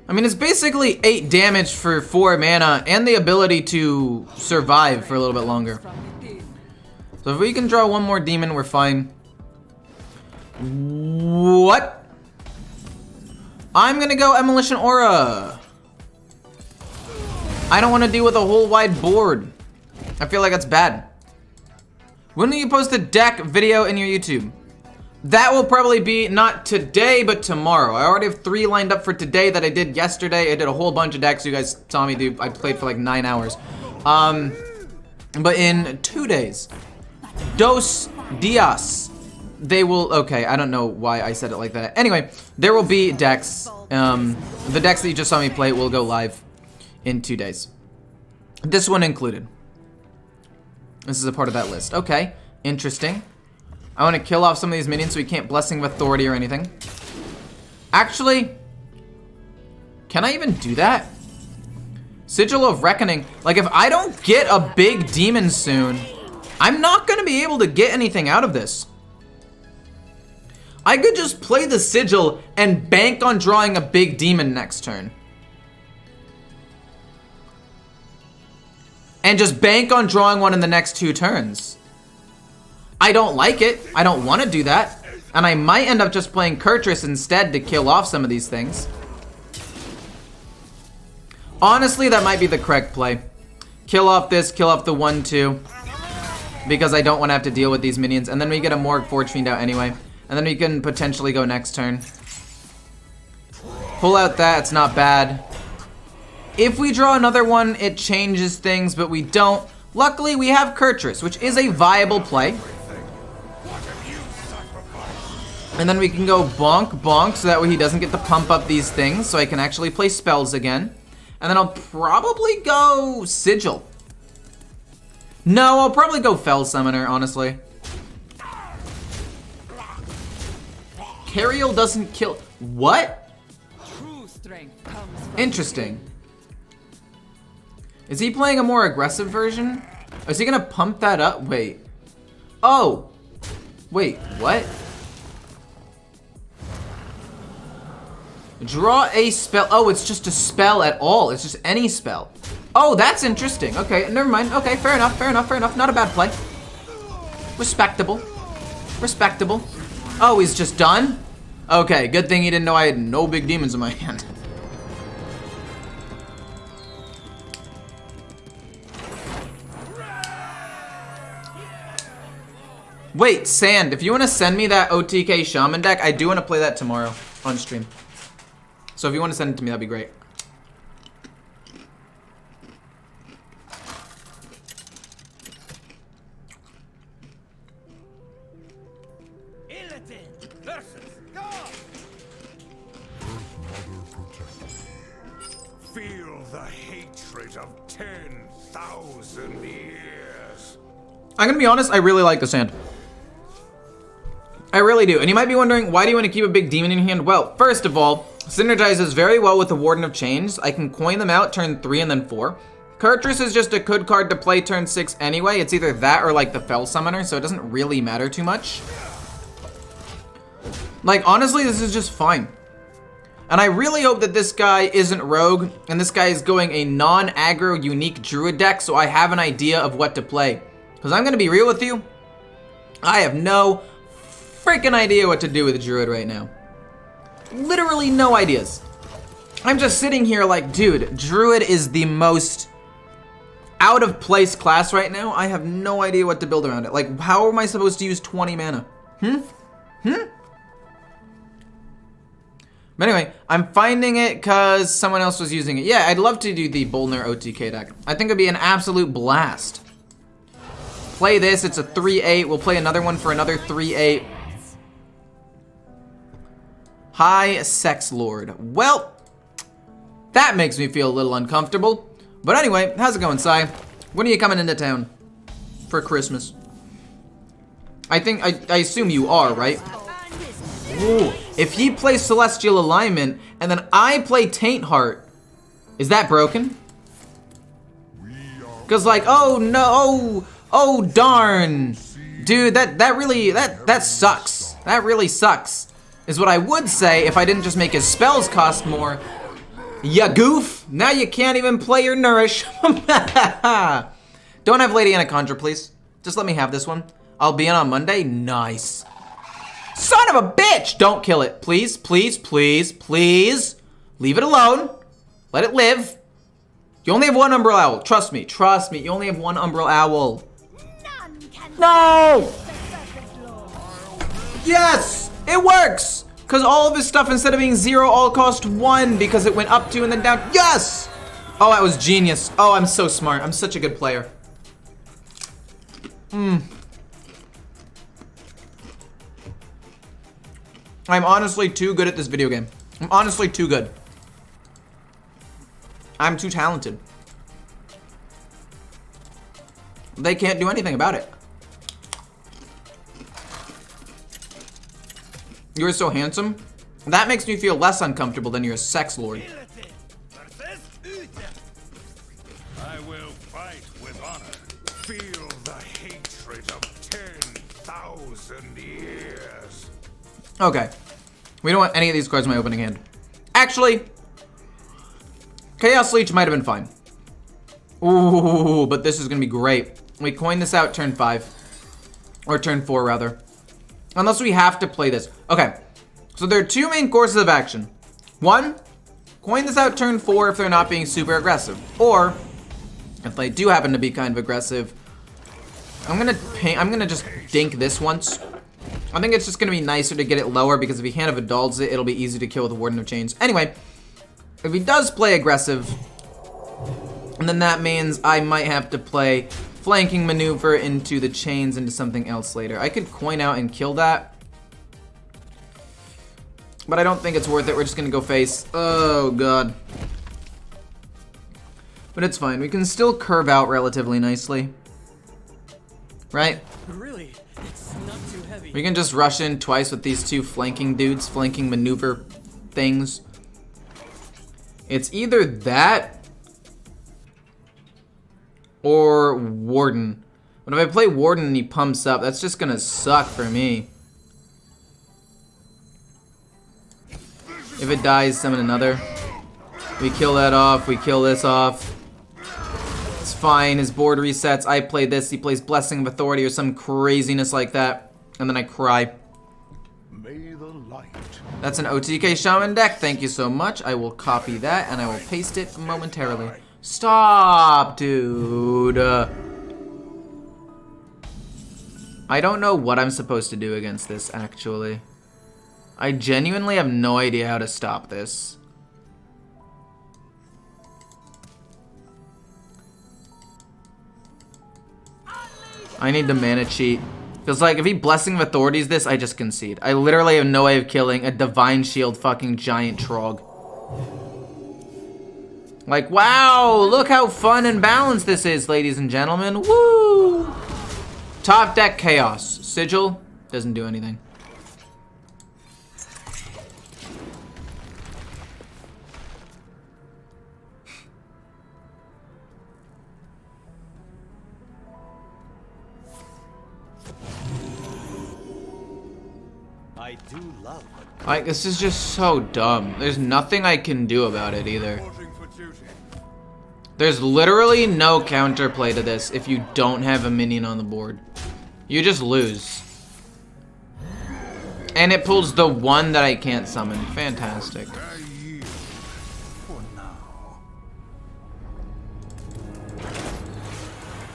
I mean, it's basically 8 damage for 4 mana and the ability to survive for a little bit longer. So if we can draw one more demon, we're fine. What? I'm gonna go Emolition Aura. I don't want to deal with a whole wide board. I feel like that's bad. When will you post a deck video in your YouTube? That will probably be not today, but tomorrow. I already have 3 lined up for today that I did yesterday. I did a whole bunch of decks you guys saw me do. I played for like 9 hours. But in 2 days, Dos Dias, they will, okay, I don't know why I said it like that. Anyway, there will be decks. The decks that you just saw me play will go live in 2 days. This one included. This is a part of that list. Okay, interesting. I want to kill off some of these minions so we can't Blessing of Authority or anything. Actually, can I even do that? Sigil of Reckoning. Like, if I don't get a big demon soon, I'm not going to be able to get anything out of this. I could just play the Sigil and bank on drawing a big demon next turn. And just bank on drawing one in the next 2 turns. I don't like it. I don't want to do that. And I might end up just playing Kurtrus instead to kill off some of these things. Honestly, that might be the correct play. Kill off this, kill off the 1/2. Because I don't want to have to deal with these minions. And then we get a Morgue Forge Fiend out anyway. And then we can potentially go next turn. Pull out that, it's not bad. If we draw another one, it changes things, but we don't. Luckily, we have Kurtrus, which is a viable play. And then we can go bonk, bonk, so that way he doesn't get to pump up these things, so I can actually play spells again. And then I'll probably go Sigil. No, I'll probably go Fell Summoner, honestly. Cariel doesn't kill... What? True strength comes from Interesting. Is he playing a more aggressive version? Is he gonna pump that up? Wait. Oh. Wait, what? Draw a spell. Oh, it's just a spell at all. It's just any spell. Oh, that's interesting. Okay, never mind. Okay, fair enough, fair enough, fair enough. Not a bad play. Respectable. Respectable. Oh, he's just done? Okay, good thing he didn't know I had no big demons in my hand. Wait, Sand, if you want to send me that OTK Shaman deck, I do want to play that tomorrow on stream. So if you want to send it to me, that'd be great. Illidan versus God. Feel the hatred of 10,000 years. I'm gonna be honest, I really like the Sand. I really do. And you might be wondering, why do you want to keep a big demon in your hand? Well, first of all, Synergizes very well with the Warden of Chains. I can coin them out turn 3 and then 4. Kurtrus is just a good card to play turn 6 anyway. It's either that or like the Fel Summoner, so it doesn't really matter too much. Like, honestly, this is just fine. And I really hope that this guy isn't Rogue, and this guy is going a non-aggro unique Druid deck, so I have an idea of what to play. Because I'm going to be real with you, I have no freaking idea what to do with a Druid right now. Literally no ideas. I'm just sitting here like, dude, Druid is the most out of place class right now. I have no idea what to build around it. Like, how am I supposed to use 20 mana? But anyway, I'm finding it because someone else was using it. Yeah, I'd love to do the Bolner OTK deck. I think it'd be an absolute blast. Play this, it's a 3/8. We'll play another one for another 3/8. High Sex Lord. Well, that makes me feel a little uncomfortable. But anyway, how's it going, Sai? When are you coming into town? For Christmas? I assume you are, right? Ooh, if he plays Celestial Alignment, and then I play Taint Heart, is that broken? Cause like, oh no, oh darn. Dude, that sucks. That really sucks. Is what I would say if I didn't just make his spells cost more. Ya goof, now you can't even play your Nourish. Don't have Lady Anaconda, please. Just let me have this one. I'll be in on Monday, nice. Son of a bitch! Don't kill it, please, please, please, please. Leave it alone, let it live. You only have one Umbral Owl, trust me, you only have one Umbral Owl. No! Yes, it works! Because all of his stuff, instead of being 0, all cost 1 because it went up 2 and then down. Yes! Oh, that was genius. Oh, I'm so smart. I'm such a good player. I'm honestly too good at this video game. I'm honestly too good. I'm too talented. They can't do anything about it. You're so handsome. That makes me feel less uncomfortable than you're a sex lord. I will fight with honor. Feel the hatred of 10,000 years. Okay. We don't want any of these cards in my opening hand. Actually, Chaos Leech might have been fine. Ooh, but this is gonna be great. We coin this out turn 5. Or turn 4, rather. Unless we have to play this. Okay, so there are 2 main courses of action. 1, coin this out turn 4 if they're not being super aggressive. Or, if they do happen to be kind of aggressive, I'm gonna just dink this once. I think it's just gonna be nicer to get it lower because if he Hand of Adults it, it'll be easy to kill with the Warden of Chains. Anyway, if he does play aggressive, and then that means I might have to play Flanking Maneuver into the Chains into something else later. I could coin out and kill that, but I don't think it's worth it. We're just gonna go face. Oh god. But it's fine. We can still curve out relatively nicely. Right? Really? It's not too heavy. We can just rush in twice with these 2 flanking dudes, flanking maneuver things. It's either that or Warden. But if I play Warden and he pumps up, that's just gonna suck for me. If it dies, summon another. We kill that off, we kill this off. It's fine, his board resets, I play this, he plays Blessing of Authority or some craziness like that. And then I cry. May the light. That's an OTK Shaman deck, thank you so much. I will copy that and I will paste it momentarily. Stop, dude. I don't know what I'm supposed to do against this, actually. I genuinely have no idea how to stop this. I need the mana cheat. Feels like if he Blessing of Authorities this, I just concede. I literally have no way of killing a Divine Shield fucking giant Trog. Like, wow, look how fun and balanced this is, ladies and gentlemen. Woo! Top deck Chaos. Sigil doesn't do anything. I do love Like, this is just so dumb. There's nothing I can do about it either. Reporting for duty. There's literally no counterplay to this if you don't have a minion on the board. You just lose. And it pulls the one that I can't summon. Fantastic. I yield for now.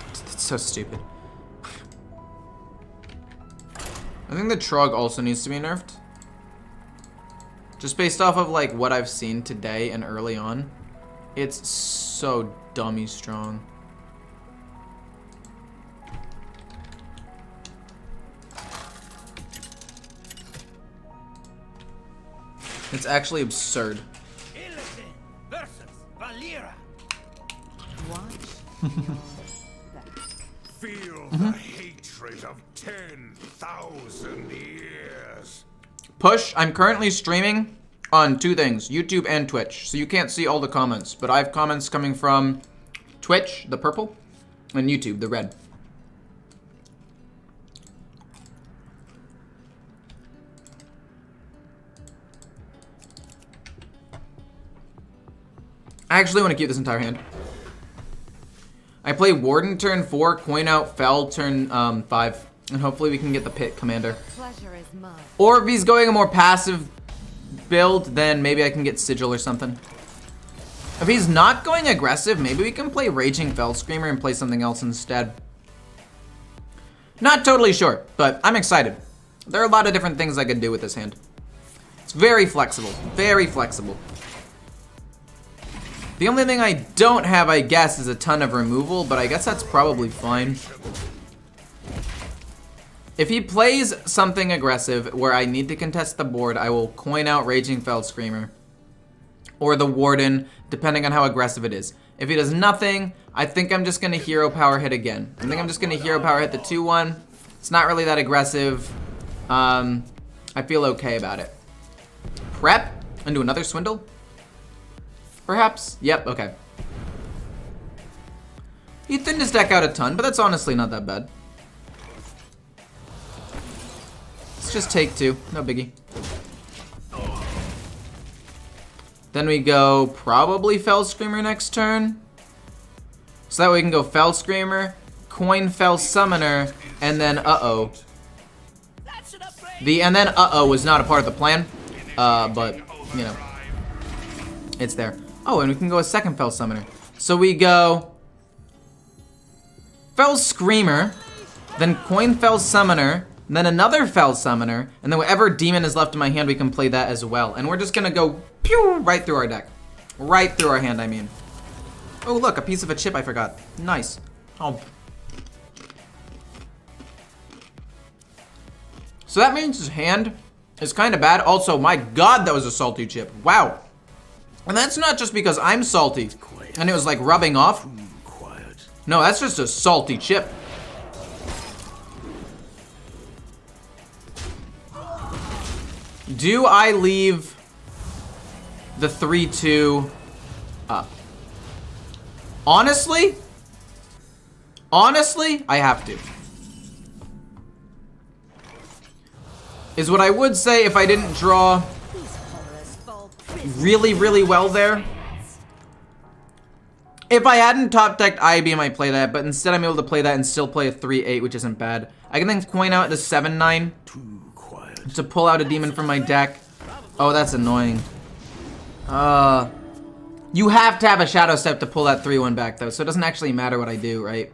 It's so stupid. I think the Trog also needs to be nerfed. Just based off of like what I've seen today and early on. It's so dummy strong. It's actually absurd. Horizen versus Valera. Feel the hatred of 10,000 years. Push, I'm currently streaming on two things, YouTube and Twitch. So you can't see all the comments, but I have comments coming from Twitch, the purple, and YouTube, the red. I actually want to keep this entire hand. I play Warden turn 4, coin out, Fell turn 5. And hopefully we can get the Pit Commander. Pleasure is mine. Or if he's going a more passive build, then maybe I can get Sigil or something. If he's not going aggressive, maybe we can play Raging Fell Screamer and play something else instead. Not totally sure, but I'm excited. There are a lot of different things I could do with this hand. It's very flexible, very flexible. The only thing I don't have, I guess, is a ton of removal, but I guess that's probably fine. If he plays something aggressive where I need to contest the board, I will coin out Raging Fell Screamer or the Warden, depending on how aggressive it is. If he does nothing, I think I'm just going to Hero Power hit again. I think I'm just going to Hero Power hit the 2-1. It's not really that aggressive. I feel okay about it. Prep and do another Swindle? Perhaps? Yep, okay. He thinned his deck out a ton, but that's honestly not that bad. Let's just take 2, no biggie. Then we go probably Fell Screamer next turn. So that way we can go Fell Screamer, coin Fell Summoner, and then uh-oh. And then uh-oh was not a part of the plan, but, you know, it's there. Oh, and we can go a second Fell Summoner. So we go Fell Screamer, then coin Fell Summoner, and then another Fell Summoner, and then whatever demon is left in my hand, we can play that as well. And we're just gonna go pew right through our deck. Right through our hand, I mean. Oh, look, a piece of a chip I forgot. Nice. Oh. So that means his hand is kind of bad. Also, my God, that was a salty chip. Wow. And that's not just because I'm salty and it was like rubbing off. No, that's just a salty chip. Do I leave the 3-2 up? Honestly, I have to. Is what I would say if I didn't draw really, really well there. If I hadn't top decked IB, I might play that, but instead I'm able to play that and still play a 3-8, which isn't bad. I can then coin out the 7-9 to pull out a demon from my deck. Oh, that's annoying. You have to have a Shadow Step to pull that 3-1 back, though, so it doesn't actually matter what I do, right?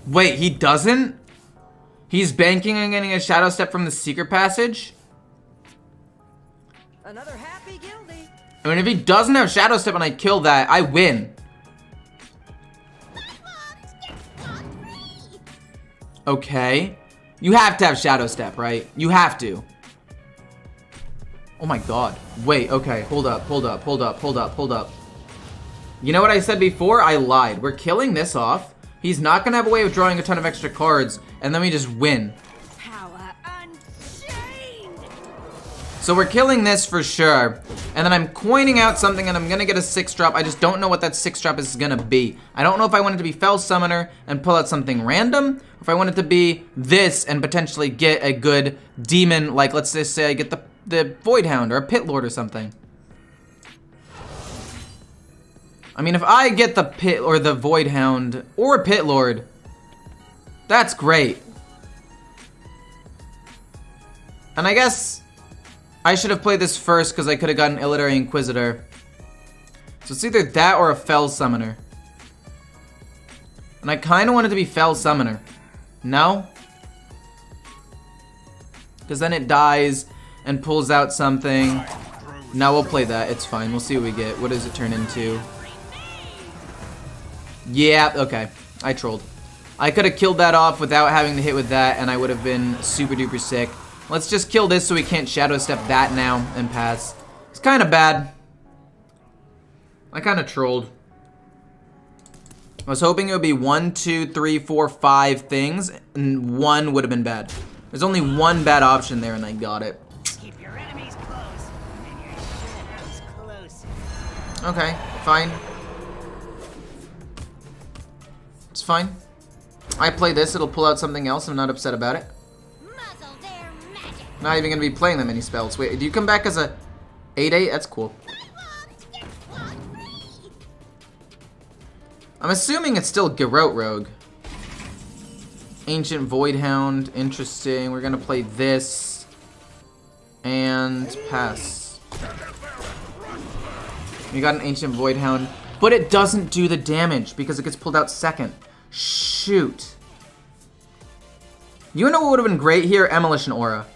Wait, he doesn't? He's banking on getting a Shadow Step from the Secret Passage? Another happy guilty. I mean, if he doesn't have Shadow Step and I kill that, I win. Okay. You have to have Shadow Step, right? You have to. Oh my God. Wait, okay. Hold up. You know what I said before? I lied. We're killing this off. He's not gonna have a way of drawing a ton of extra cards, and then we just win. Power unchained. So we're killing this for sure. And then I'm coining out something and I'm gonna get a 6-drop. I just don't know what that 6-drop is gonna be. I don't know if I want it to be Fel Summoner and pull out something random, or if I want it to be this and potentially get a good demon, like let's just say I get the Void Hound or a Pit Lord or something. I mean, if I get the Pit or the Void Hound or a Pit Lord, that's great. And I guess I should have played this first because I could have gotten Illiterary Inquisitor. So it's either that or a Fel Summoner. And I kind of want it to be Fel Summoner. No? Because then it dies and pulls out something. No, we'll play that. It's fine. We'll see what we get. What does it turn into? Yeah, okay. I trolled. I could have killed that off without having to hit with that, and I would have been super duper sick. Let's just kill this so we can't Shadow Step that now and pass. It's kind of bad. I kind of trolled. I was hoping it would be 1, 2, 3, 4, 5 things, and 1 would have been bad. There's only 1 bad option there, and I got it. Keep your enemies close, and your shadows closer. Okay, fine. It's fine. I play this, it'll pull out something else. I'm not upset about it. Muzzle their magic. Not even gonna be playing that many spells. Wait, do you come back as a 8/8? That's cool. I'm assuming it's still Garrote Rogue. Ancient Void Hound, interesting. We're gonna play this and pass. We got an Ancient Void Hound, but it doesn't do the damage because it gets pulled out second. Shoot. You know what would have been great here? Emolition Aura.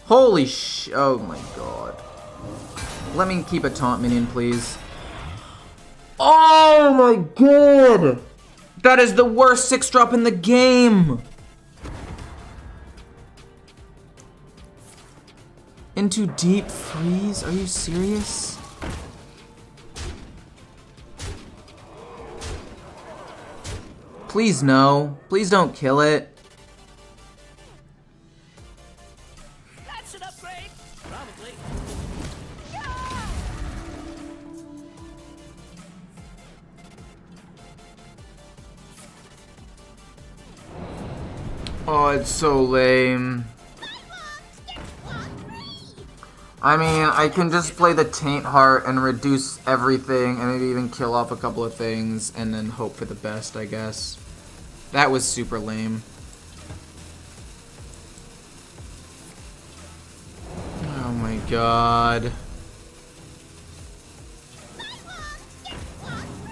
Holy oh my god. Let me keep a taunt minion, please. Oh my god! That is the worst 6-drop in the game! Into Deep Freeze? Are you serious? Please no. Please don't kill it. That's an upgrade. Probably. Oh, it's so lame. I mean, I can just play the Taint Heart and reduce everything and maybe even kill off a couple of things and then hope for the best, I guess. That was super lame. Oh my god.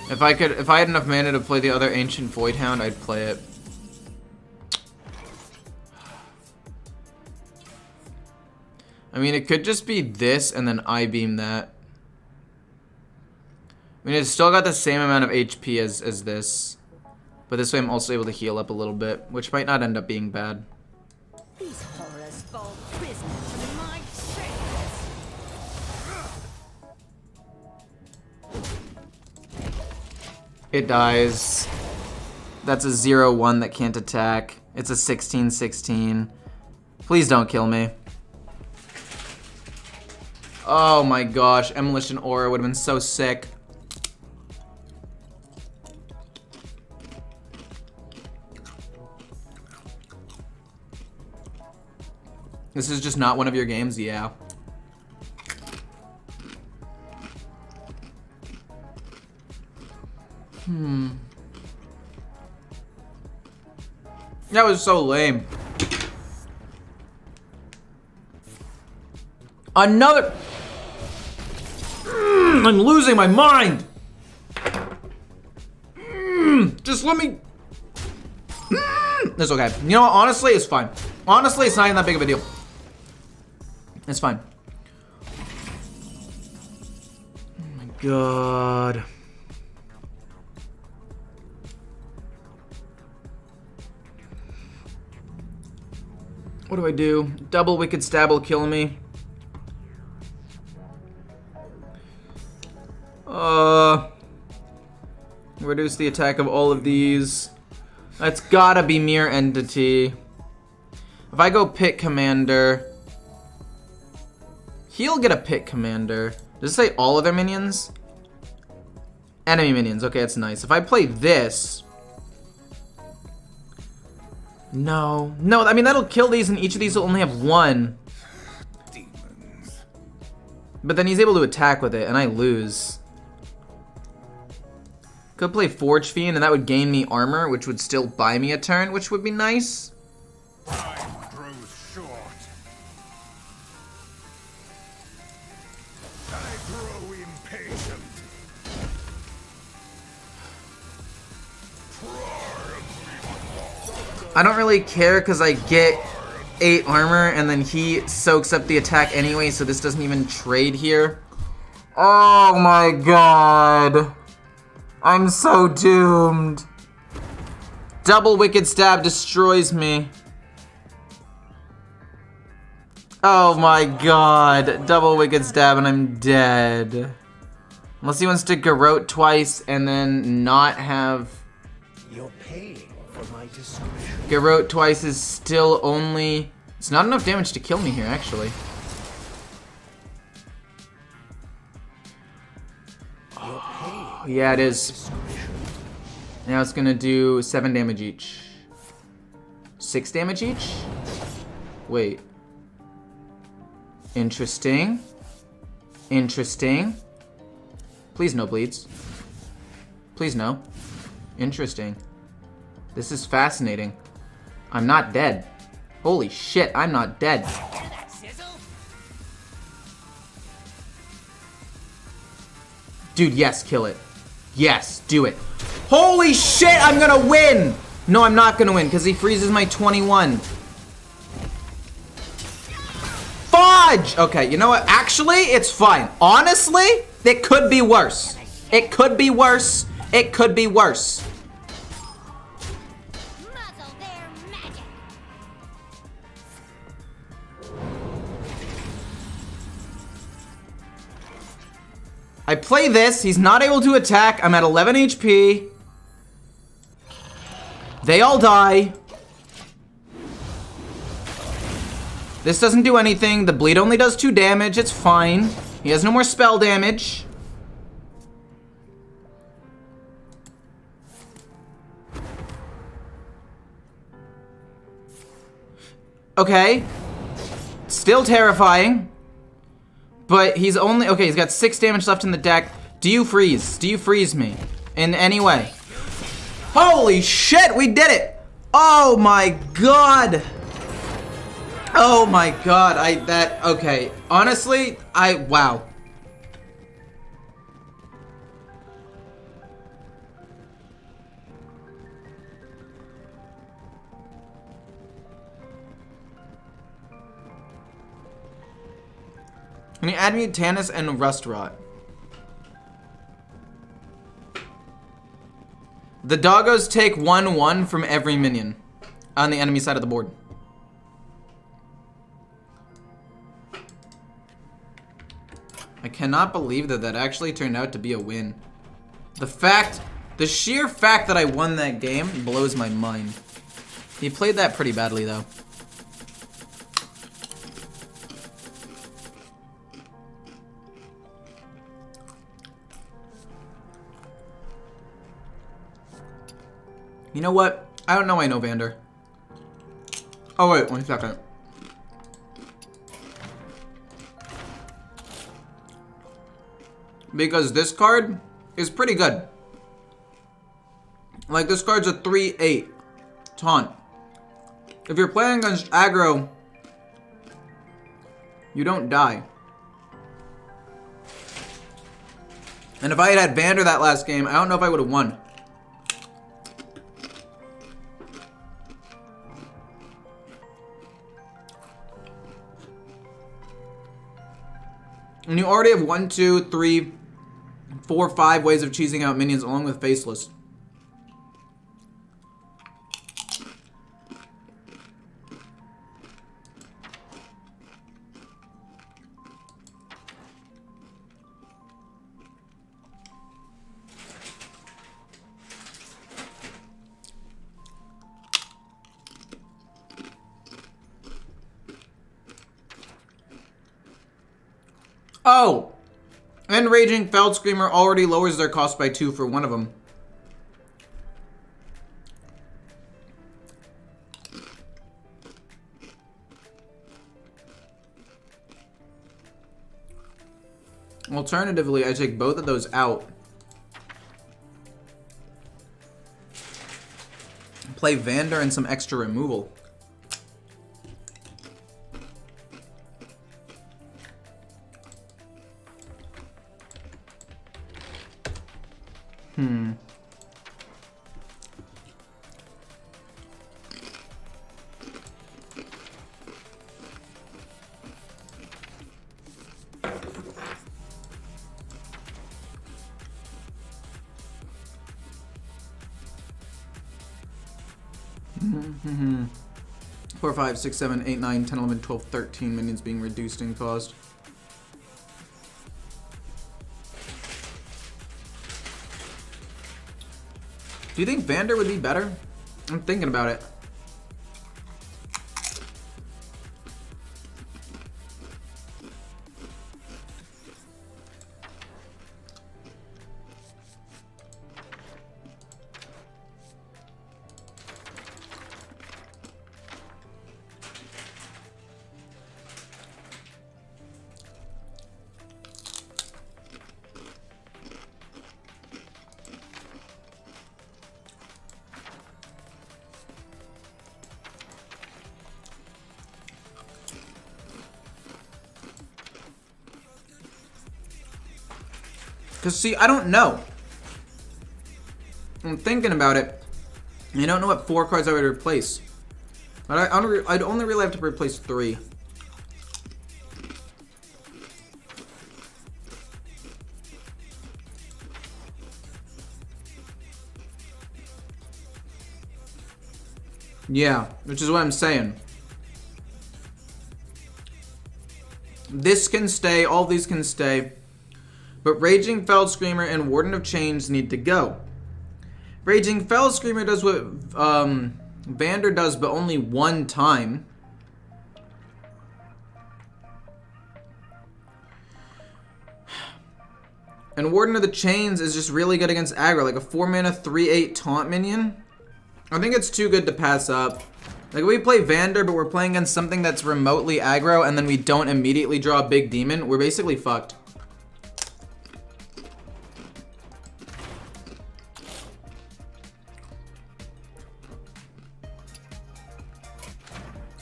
If I had enough mana to play the other Ancient Void Hound, I'd play it. I mean, it could just be this and then I beam that. I mean, it's still got the same amount of HP as this. But this way I'm also able to heal up a little bit, which might not end up being bad. These horrors fall prisoner to my chains. It dies. That's a 0-1 that can't attack. It's a 16-16. Please don't kill me. Oh my gosh, Emolition Aura would have been so sick. This is just not one of your games? Yeah. That was so lame. Another... I'm losing my mind! Just let me... It's okay. You know what? Honestly, it's fine. Honestly, it's not even that big of a deal. It's fine. Oh my god. What do I do? Double Wicked Stab will kill me. Reduce the attack of all of these. That's gotta be Mirror Entity. If I go Pit Commander He'll get a pit commander. Does it say all of their minions? Enemy minions. Okay, that's nice. If I play this... No. No, I mean, that'll kill these, and each of these will only have one. Demons. But then he's able to attack with it, and I lose. Could play Forge Fiend, and that would gain me armor, which would still buy me a turn, which would be nice. Time grows short. I grow impatient. I don't really care because I get 8 armor and then he soaks up the attack anyway, so this doesn't even trade here. Oh my god. I'm so doomed. Double Wicked Stab destroys me. Oh my god. Double Wicked Stab and I'm dead. Unless he wants to garrote twice and then not have... You're paying for my discretion. Garrote twice is still only... It's not enough damage to kill me here, actually. Oh, yeah, it is. Now it's gonna do 7 damage each. 6 damage each? Wait. Interesting. Interesting. Please no bleeds. Please no. Interesting. This is fascinating. I'm not dead. Holy shit, I'm not dead. Hear that sizzle? Dude, yes, kill it. Yes, do it. Holy shit, I'm gonna win! No, I'm not gonna win, because he freezes my 21. Fudge! Okay, you know what? Actually, it's fine. Honestly, it could be worse. It could be worse. It could be worse. Muzzle their magic. I play this, he's not able to attack, I'm at 11 HP. They all die. This doesn't do anything, the bleed only does 2 damage, it's fine. He has no more spell damage. Okay. Still terrifying. But he's only... Okay, he's got 6 damage left in the deck. Do you freeze? Do you freeze me? In any way? Holy shit, we did it! Oh my god! Oh my god, okay. Honestly, wow. Can you add me Tannis and Rust Rot? The doggos take 1/1 from every minion on the enemy side of the board. I cannot believe that that actually turned out to be a win. The sheer fact that I won that game blows my mind. He played that pretty badly though. You know what? I don't know why I know Vander. Oh wait, 1 second. Because this card is pretty good. Like, this card's a 3/8 taunt. If you're playing against aggro, you don't die. And if I had Vander that last game, I don't know if I would have won. And you already have 1, 2, 3, 4, 5 ways of cheesing out minions along with Faceless. Oh! And Raging Feld Screamer already lowers their cost by 2 for one of them. Alternatively, I take both of those out. Play Vander and some extra removal. Mm-hmm. 4, 5, 6, 7, 8, 9, 10, 11, 12, 13 minions being reduced in cost. Do you think Vander would be better? I'm thinking about it. Because, see, I don't know. I'm thinking about it. I don't know what 4 cards I would replace. But I'd only really have to replace 3. Yeah, which is what I'm saying. This can stay, all these can stay. But Raging Feld Screamer and Warden of Chains need to go. Raging Feld Screamer does what Vander does, but only one time. And Warden of the Chains is just really good against aggro, like a 4-mana 3/8 taunt minion. I think it's too good to pass up. Like, we play Vander, but we're playing against something that's remotely aggro, and then we don't immediately draw a big demon. We're basically fucked.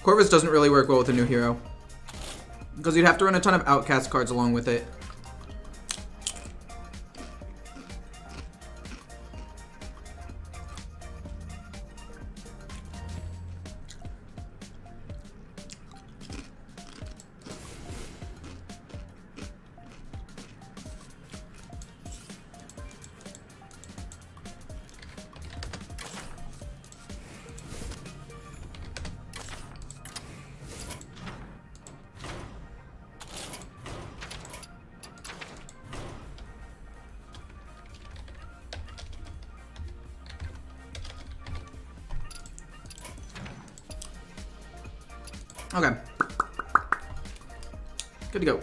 Corvus doesn't really work well with a new hero, because you'd have to run a ton of Outcast cards along with it. Okay. Good to go.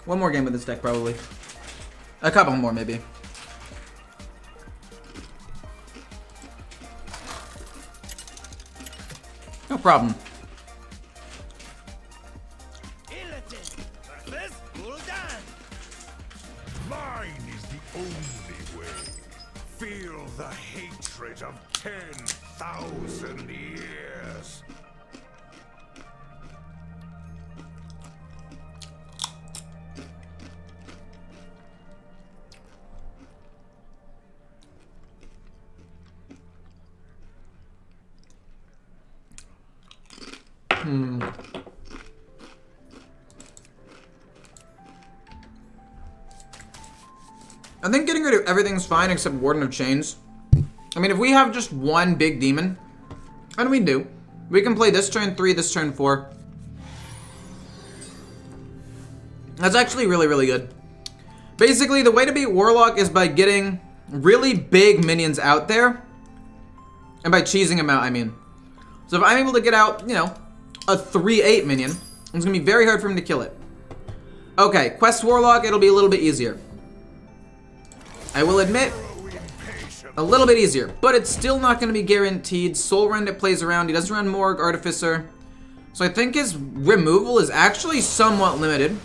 One more game with this deck, probably. A couple more, maybe. No problem. Mine is the only way. Feel the hatred of 10,000 years. I think getting rid of everything's fine except Warden of Chains. I mean, if we have just one big demon, and we do, we can play this turn 3, this turn 4. That's actually really, really good. Basically, the way to beat Warlock is by getting really big minions out there, and by cheesing them out, I mean. So if I'm able to get out, you know, a 3/8 minion. It's gonna be very hard for him to kill it. Okay, Quest Warlock, it'll be a little bit easier. I will admit, a little bit easier, but it's still not gonna be guaranteed. Soul Rend it plays around, he doesn't run Morgue, Artificer. So I think his removal is actually somewhat limited.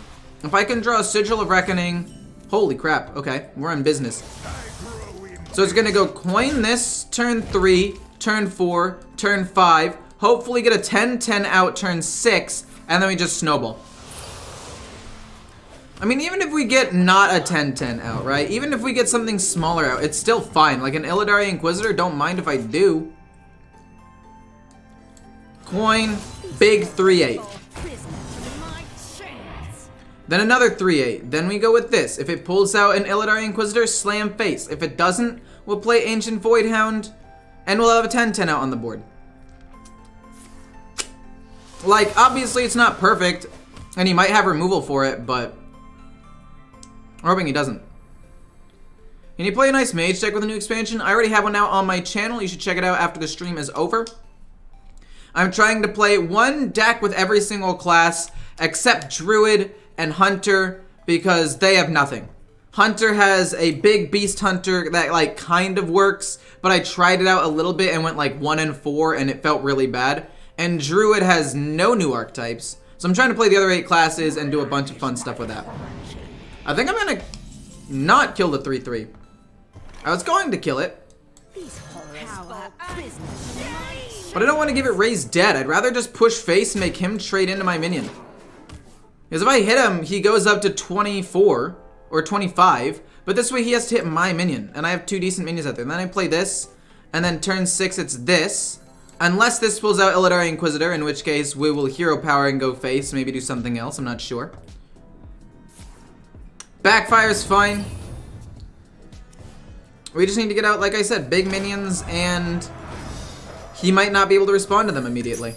If I can draw a Sigil of Reckoning, holy crap, okay, we're in business. So it's gonna go coin this, turn 3, turn 4, turn 5, hopefully get a 10-10 out turn 6, and then we just snowball. I mean, even if we get not a 10-10 out, right? Even if we get something smaller out, it's still fine. Like an Illidari Inquisitor, don't mind if I do. Coin, big 3/8. Then another 3/8. Then we go with this. If it pulls out an Illidari Inquisitor, slam face. If it doesn't, we'll play Ancient Voidhound, and we'll have a 10-10 out on the board. Like, obviously it's not perfect, and he might have removal for it, but I'm hoping he doesn't. Can you play a nice Mage Deck with a new expansion? I already have one out on my channel. You should check it out after the stream is over. I'm trying to play one deck with every single class except Druid and Hunter because they have nothing. Hunter has a big Beast Hunter that like kind of works, but I tried it out a little bit and went like 1 and 4 and it felt really bad. And Druid has no new archetypes, so I'm trying to play the other 8 classes and do a bunch of fun stuff with that. I think I'm gonna not kill the 3/3. I was going to kill it, but I don't want to give it raised dead. I'd rather just push face and make him trade into my minion. Because if I hit him, he goes up to 24 or 25, but this way he has to hit my minion, and I have 2 decent minions out there. And then I play this, and then turn 6 it's this. Unless this pulls out Illidari Inquisitor, in which case we will hero power and go face, maybe do something else, I'm not sure. Backfire's fine. We just need to get out, like I said, big minions, and he might not be able to respond to them immediately.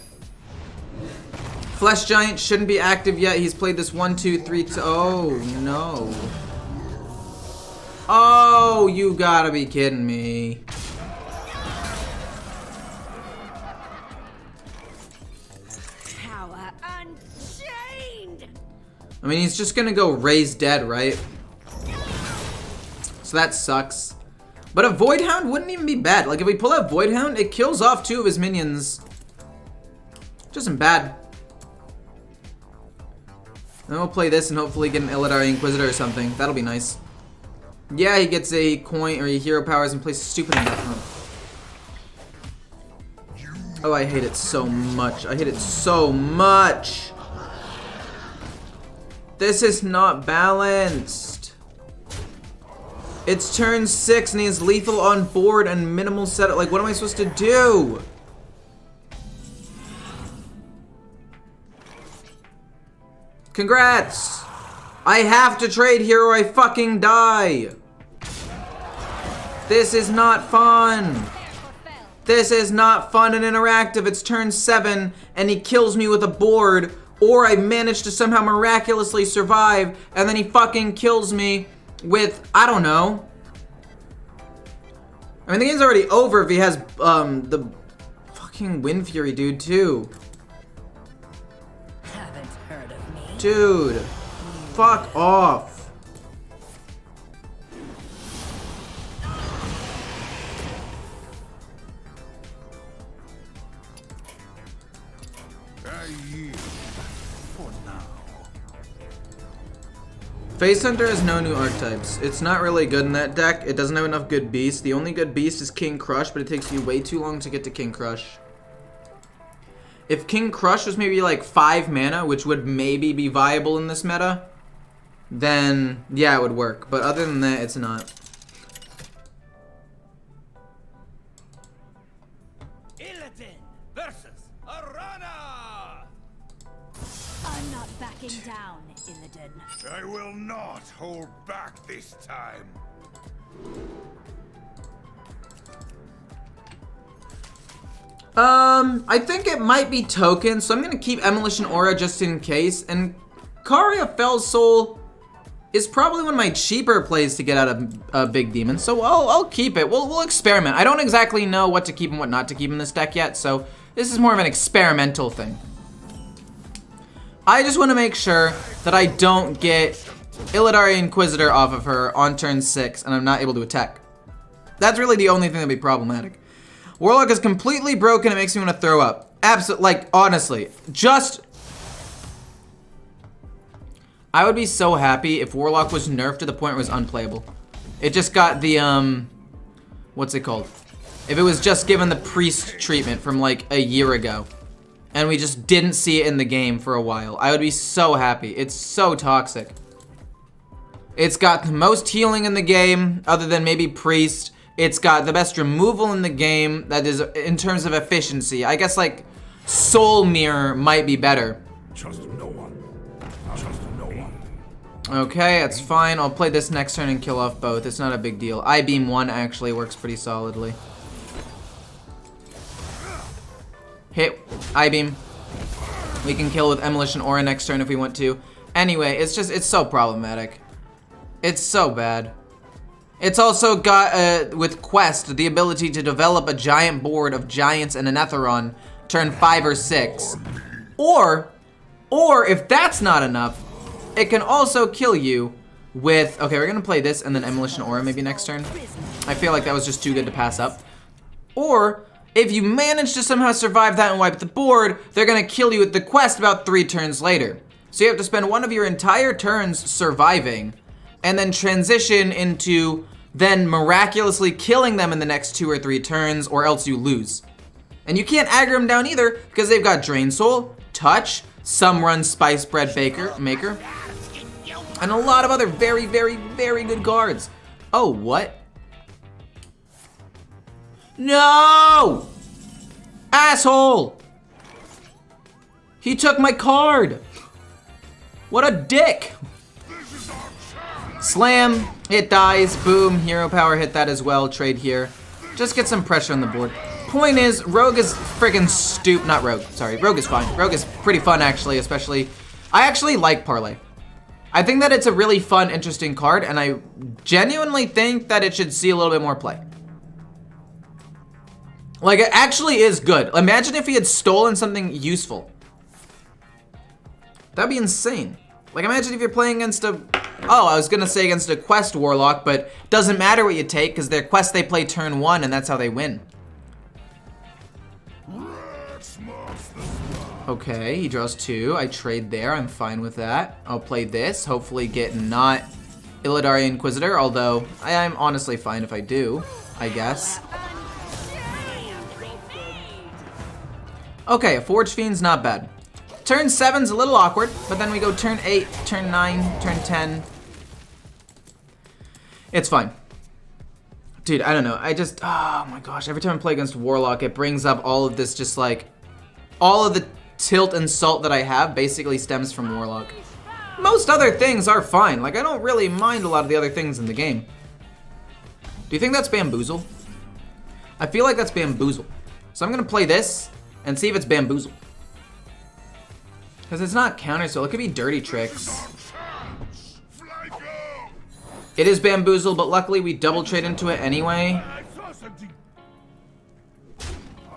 Flesh Giant shouldn't be active yet. He's played this 1, 2, 3, oh no. Oh, you gotta be kidding me. Power unchained. I mean, he's just gonna go raise dead, right? So that sucks. But a Voidhound wouldn't even be bad. Like, if we pull out Voidhound, it kills off 2 of his minions. Which isn't bad. Then we'll play this and hopefully get an Illidari Inquisitor or something. That'll be nice. Yeah, he gets a coin or he hero powers and plays stupid enough. Oh, I hate it so much. I hate it so much. This is not balanced. It's turn 6 and he has lethal on board and minimal setup. Like, what am I supposed to do? Congrats! I have to trade here or I fucking die. This is not fun. This is not fun and interactive. It's turn 7 and he kills me with a board, or I manage to somehow miraculously survive and then he fucking kills me with, I don't know. I mean, the game's already over if he has the fucking Wind Fury dude too. Haven't heard of me. Dude, fuck off. I yield for now. Face Hunter has no new archetypes. It's not really good in that deck. It doesn't have enough good beasts. The only good beast is King Crush, but it takes you way too long to get to King Crush. If King Crush was maybe like 5 mana, which would maybe be viable in this meta, then yeah, it would work. But other than that, it's not. Illidan versus Arana! I'm not backing down, Illidan. I will not hold back this time. I think it might be tokens, so I'm gonna keep Emolition Aura just in case. And Karia Fell's Soul is probably one of my cheaper plays to get out of a big demon, so I'll keep it. We'll experiment. I don't exactly know what to keep and what not to keep in this deck yet, so this is more of an experimental thing. I just want to make sure that I don't get Illidari Inquisitor off of her on turn 6 and I'm not able to attack. That's really the only thing that'd be problematic. Warlock is completely broken. It makes me want to throw up. Absolutely, like, honestly, just... I would be so happy if Warlock was nerfed to the point where it was unplayable. It just got the, what's it called? If it was just given the priest treatment from like a year ago and we just didn't see it in the game for a while, I would be so happy. It's so toxic. It's got the most healing in the game other than maybe priest. It's got the best removal in the game, that is in terms of efficiency. I guess like Soul Mirror might be better. Trust no one. Trust no one. Okay, that's fine. I'll play this next turn and kill off both. It's not a big deal. I-Beam 1 actually works pretty solidly. Hit I-Beam. We can kill with Emolition Aura next turn if we want to. Anyway, it's so problematic. It's so bad. It's also got, with Quest, the ability to develop a giant board of Giants and an Etheron turn 5 or 6. Or if that's not enough, it can also kill you with... Okay, we're gonna play this and then Emolition Aura maybe next turn. I feel like that was just too good to pass up. Or, if you manage to somehow survive that and wipe the board, they're gonna kill you with the Quest about 3 turns later. So you have to spend one of your entire turns surviving, and then transition into then miraculously killing them in the next 2 or 3 turns, or else you lose. And you can't aggro them down either, because they've got Drain Soul, Touch, some run Spice Bread Maker, and a lot of other very, very, very good cards. Oh, what? No! Asshole! He took my card! What a dick! Slam, it dies, boom, hero power hit that as well, trade here. Just get some pressure on the board. Point is, Rogue is friggin' not Rogue, sorry, Rogue is fine. Rogue is pretty fun actually, especially, I actually like Parlay. I think that it's a really fun, interesting card, and I genuinely think that it should see a little bit more play. Like, it actually is good. Imagine if he had stolen something useful. That'd be insane. Like, imagine if you're playing against a... Oh, I was gonna say against a Quest Warlock, but doesn't matter what you take, because their Quest they play turn 1, and that's how they win. Okay, he draws 2. I trade there. I'm fine with that. I'll play this. Hopefully get not Illidari Inquisitor, although I'm honestly fine if I do, I guess. Okay, a Forged Fiend's not bad. Turn 7's a little awkward, but then we go turn 8, turn 9, turn 10. It's fine. Dude, I don't know. Oh my gosh, every time I play against Warlock, it brings up all of this just like, all of the tilt and salt that I have basically stems from Warlock. Most other things are fine. Like, I don't really mind a lot of the other things in the game. Do you think that's Bamboozle? I feel like that's Bamboozle. So I'm gonna play this and see if it's Bamboozle. Because it's not counter, so it could be Dirty Tricks. It is Bamboozle, but luckily we double trade into it anyway.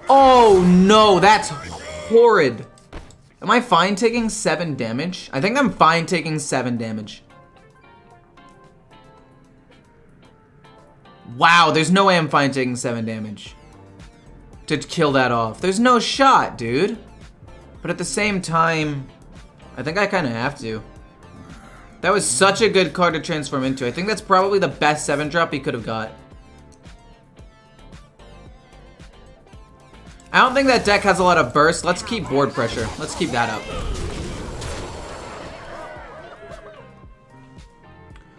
Oh no, that's horrid. Am I fine taking 7 damage? I think I'm fine taking 7 damage. Wow, there's no way I'm fine taking 7 damage to kill that off. There's no shot, dude. But at the same time, I think I kind of have to. That was such a good card to transform into. I think that's probably the best 7-drop he could have got. I don't think that deck has a lot of burst. Let's keep board pressure. Let's keep that up.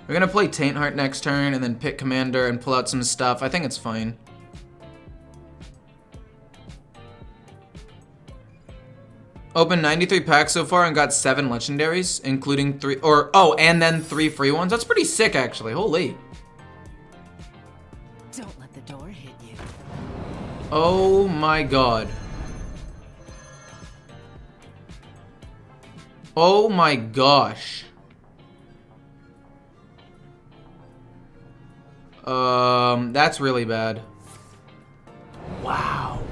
We're gonna play Taintheart next turn and then pick Commander and pull out some stuff. I think it's fine. Opened 93 packs so far and got 7 legendaries, including 3, and then 3 free ones. That's pretty sick, actually. Holy. Don't let the door hit you. Oh my god. Oh my gosh. That's really bad. Wow.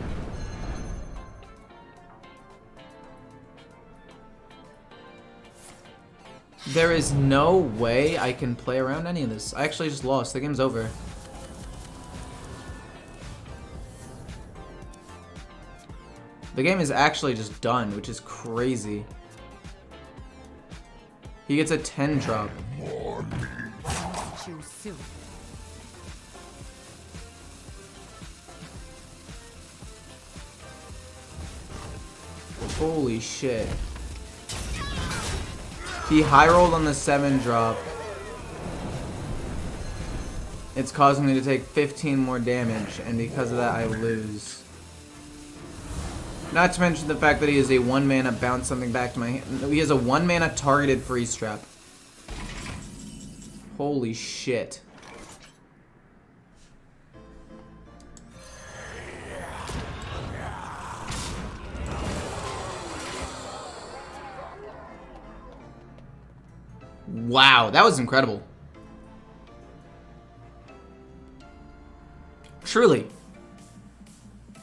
There is no way I can play around any of this. I actually just lost. The game's over. The game is actually just done, which is crazy. He gets a 10 drop. Too soon. Holy shit. He high rolled on the 7 drop. It's causing me to take 15 more damage, and because of that I lose. Not to mention the fact that he is a 1 mana bounce something back to my hand. He has a 1 mana targeted freeze trap. Holy shit. Wow, that was incredible. Truly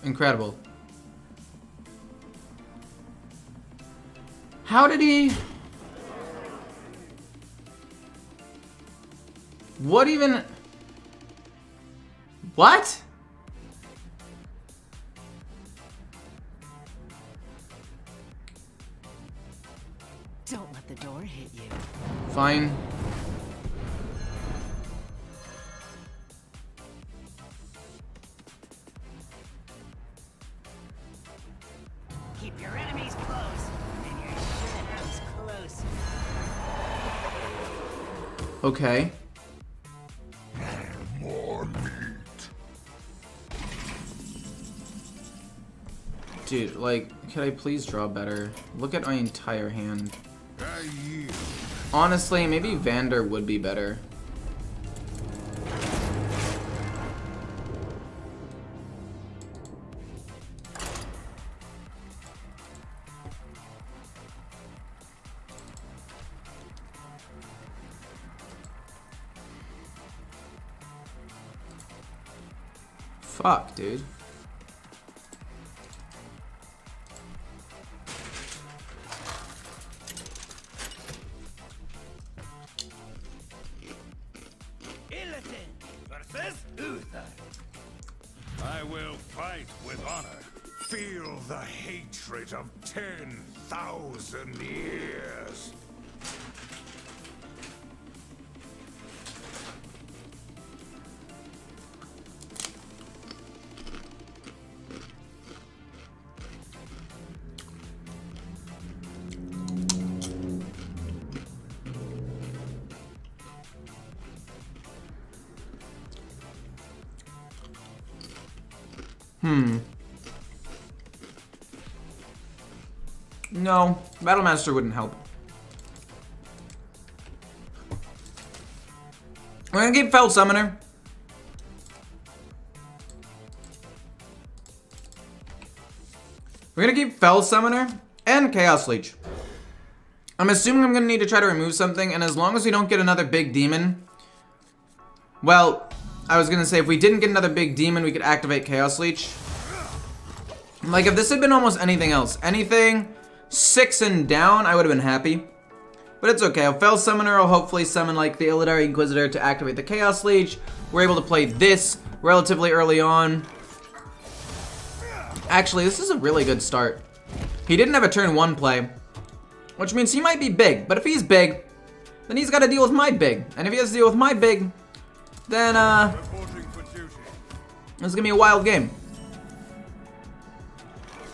incredible. How did he... What even... What? Don't let the door hit you. Fine. Keep your enemies close, and your shadows closer. Okay. More meat. Dude, like, could I please draw better? Look at my entire hand. I yield. Honestly, maybe Vander would be better. Fuck, dude. I will fight with honor. Feel the hatred of 10,000 years. No, Battlemaster wouldn't help. We're gonna keep Fell Summoner. We're gonna keep Fell Summoner and Chaos Leech. I'm assuming I'm gonna need to try to remove something, and as long as we don't get another big demon... Well, I was gonna say, if we didn't get another big demon, we could activate Chaos Leech. Like, if this had been almost anything else, anything 6 and down, I would have been happy. But it's okay. A Fell Summoner will hopefully summon, like, the Illidari Inquisitor to activate the Chaos Leech. We're able to play this relatively early on. Actually, this is a really good start. He didn't have a turn 1 play, which means he might be big. But if he's big, then he's got to deal with my big. And if he has to deal with my big, then, this is gonna be a wild game.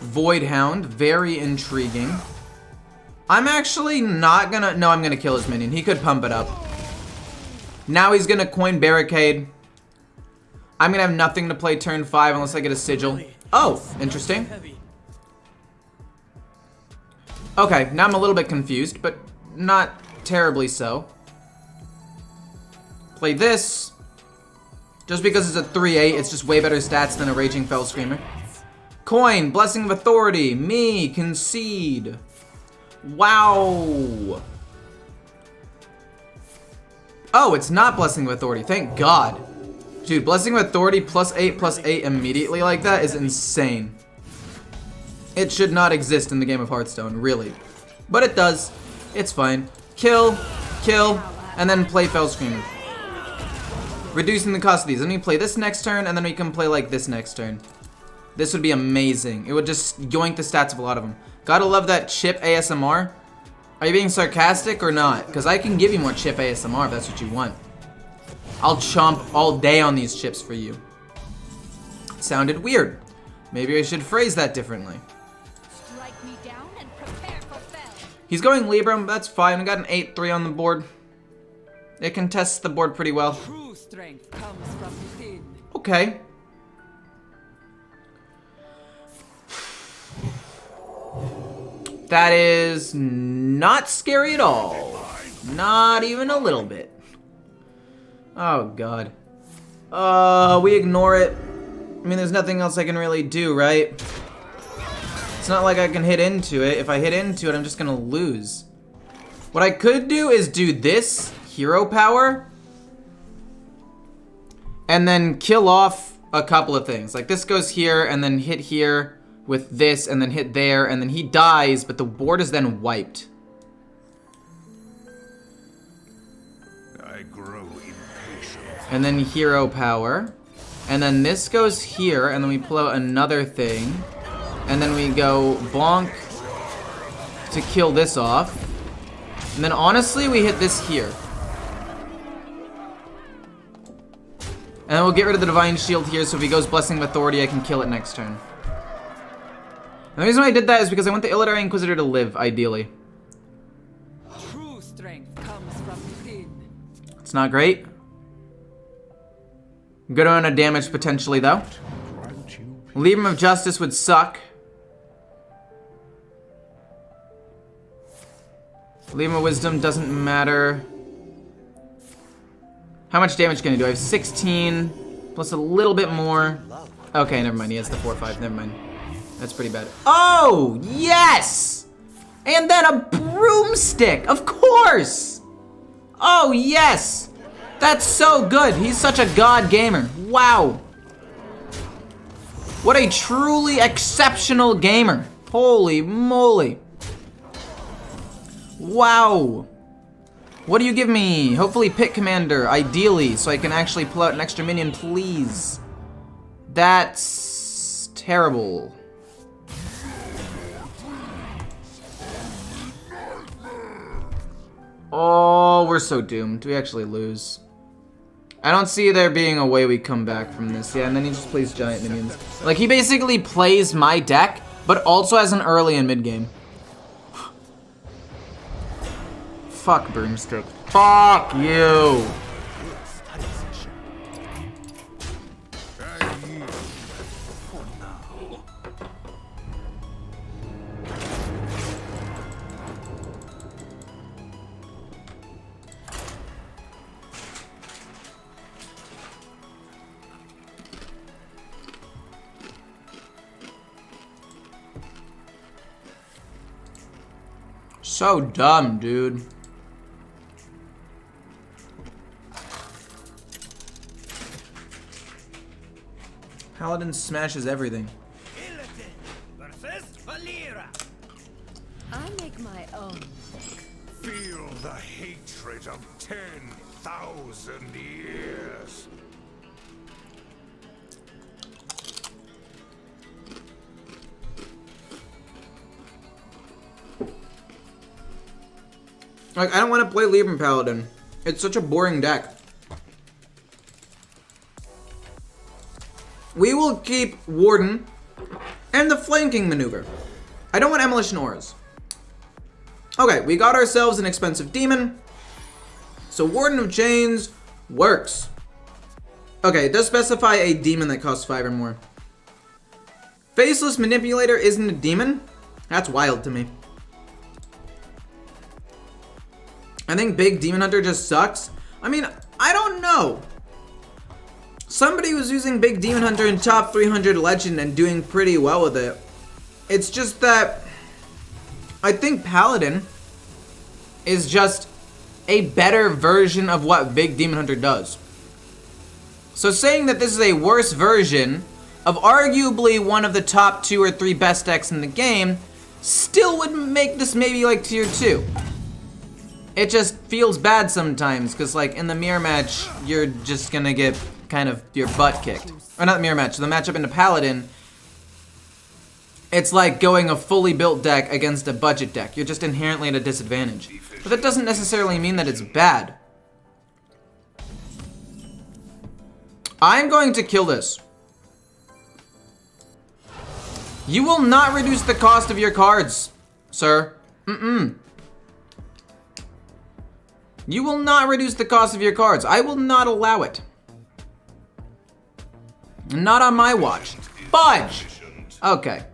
Void Hound, very intriguing. I'm actually not gonna... No, I'm gonna kill his minion. He could pump it up. Now he's gonna coin Barricade. I'm gonna have nothing to play turn 5 unless I get a Sigil. Oh, interesting. Okay, now I'm a little bit confused, but not terribly so. Play this. Just because it's a 3/8, it's just way better stats than a Raging Fell Screamer. Coin, Blessing of Authority, me, concede. Wow. Oh, it's not Blessing of Authority, thank God. Dude, Blessing of Authority +8/+8 immediately like that is insane. It should not exist in the game of Hearthstone, really. But it does. It's fine. Kill. kill, and then play Fell Screamer. Reducing the cost of these. Then we play this next turn, and then we can play like this next turn. This would be amazing. It would just yoink the stats of a lot of them. Gotta love that chip ASMR. Are you being sarcastic or not? Because I can give you more chip ASMR if that's what you want. I'll chomp all day on these chips for you. Sounded weird. Maybe I should phrase that differently. Strike me down and prepare for fell. He's going Libram, that's fine. We got an 8-3 on the board. It contests the board pretty well. True strength comes from within. Okay. That is not scary at all. Not even a little bit. Oh, God. We ignore it. I mean, there's nothing else I can really do, right? It's not like I can hit into it. If I hit into it, I'm just gonna lose. What I could do is do this, hero power, and then kill off a couple of things. Like this goes here, and then hit here with this, and then hit there, and then he dies, but the board is then wiped. I grow impatient. And then hero power. And then this goes here, and then we pull out another thing. And then we go bonk to kill this off. And then honestly, we hit this here. And then we'll get rid of the Divine Shield here, so if he goes Blessing of Authority, I can kill it next turn. And the reason why I did that is because I want the Illidary Inquisitor to live, ideally. True strength comes from within. It's not great. Good amount of damage potentially, though. Libram of Justice would suck. Libram of Wisdom doesn't matter. How much damage can he do? I have 16, plus a little bit more. Okay, never mind. He has the 4/5. Never mind. That's pretty bad. Oh, yes! And then a broomstick, of course! Oh, yes! That's so good. He's such a god gamer. Wow. What a truly exceptional gamer. Holy moly. Wow. What do you give me? Hopefully Pit Commander, ideally, so I can actually pull out an extra minion, please. That's terrible. Oh, we're so doomed. We actually lose. I don't see there being a way we come back from this. Yeah, and then he just plays giant minions. Like, he basically plays my deck, but also has an early and mid game. Fuck Broomstick. Fuck you! So dumb, dude. Paladin smashes everything. I make my own. Feel the hatred of 10,000 years. Like, I don't want to play Libram Paladin. It's such a boring deck. We will keep Warden and the flanking maneuver. I don't want Emolition Auras. Okay, we got ourselves an expensive demon. So Warden of Chains works. Okay, it does specify a demon that costs 5 or more. Faceless Manipulator isn't a demon? That's wild to me. I think Big Demon Hunter just sucks. I mean, I don't know. Somebody was using Big Demon Hunter in top 300 Legend and doing pretty well with it. It's just that I think Paladin is just a better version of what Big Demon Hunter does. So saying that this is a worse version of arguably one of the top 2 or 3 best decks in the game still would make this maybe like tier 2. it just feels bad sometimes, because like in the mirror match, you're just gonna get kind of your butt kicked. Or not the mirror match, the matchup into Paladin, it's like going a fully built deck against a budget deck. You're just inherently at a disadvantage. But that doesn't necessarily mean that it's bad. I'm going to kill this. You will not reduce the cost of your cards, sir. You will not reduce the cost of your cards. I will not allow it. Not on my watch. Fudge! Okay.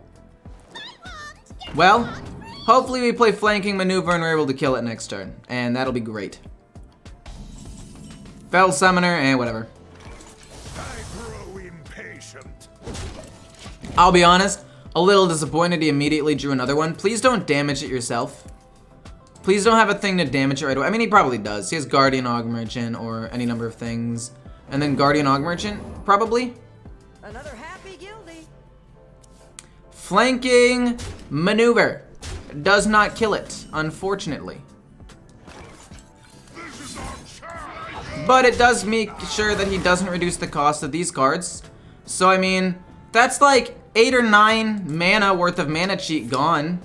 Well, hopefully we play flanking maneuver and we're able to kill it next turn. And that'll be great. Fell Summoner, and whatever. I grow impatient. I'll be honest, a little disappointed he immediately drew another one. Please don't damage it yourself. Please don't have a thing to damage it right away. I mean, he probably does. He has Guardian Og Merchant or any number of things. And then Guardian Og Merchant, probably. Another happy guilty. Flanking maneuver. Does not kill it, unfortunately. But it does make sure that he doesn't reduce the cost of these cards. So, I mean, that's like 8 or 9 mana worth of mana cheat gone.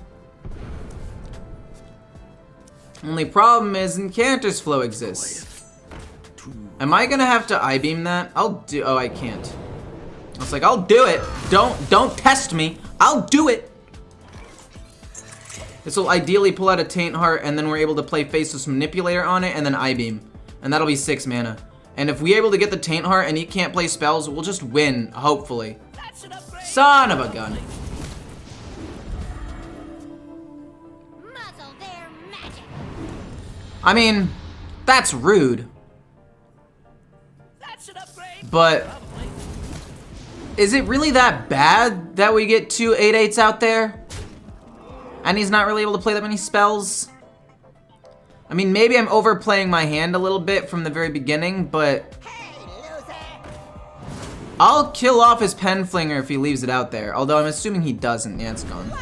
Only problem is Incanter's Flow exists. Am I gonna have to I-beam that? Oh, I can't. I was like, I'll do it. Don't test me. I'll do it. This will ideally pull out a Taint Heart, and then we're able to play Faceless Manipulator on it, and then I-beam. And that'll be 6 mana. And if we're able to get the Taint Heart and he can't play spells, we'll just win, hopefully. Son of a gun. Muzzle their magic. I mean, that's rude. But is it really that bad that we get 2 8/8s out there? And he's not really able to play that many spells? I mean, maybe I'm overplaying my hand a little bit from the very beginning, but I'll kill off his Pen Flinger if he leaves it out there. Although I'm assuming he doesn't. Yeah, it's gone.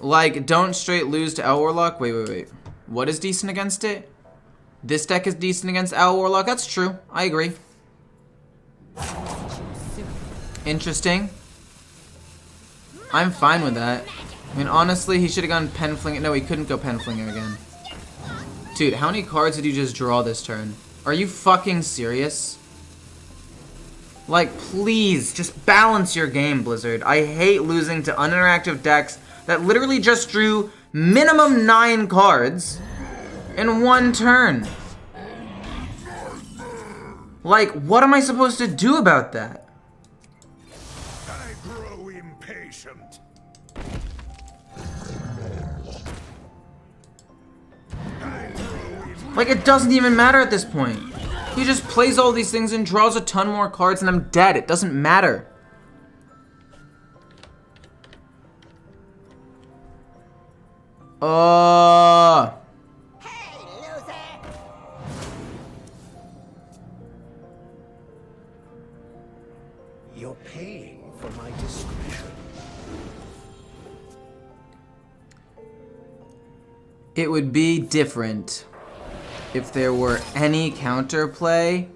Like, don't straight lose to Owl Warlock. Wait. What is decent against it? This deck is decent against Owl Warlock. That's true. I agree. Interesting. I'm fine with that. I mean, honestly, he should have gone Pen Flinger. No, he couldn't go Pen Flinger again. Dude, how many cards did you just draw this turn? Are you fucking serious? Like, please, just balance your game, Blizzard. I hate losing to uninteractive decks that literally just drew minimum 9 cards in 1 turn. Like, what am I supposed to do about that? I grow impatient. Like, it doesn't even matter at this point. He just plays all these things and draws a ton more cards and I'm dead. It doesn't matter. Hey, loser! You're paying for my discretion. It would be different if there were any counterplay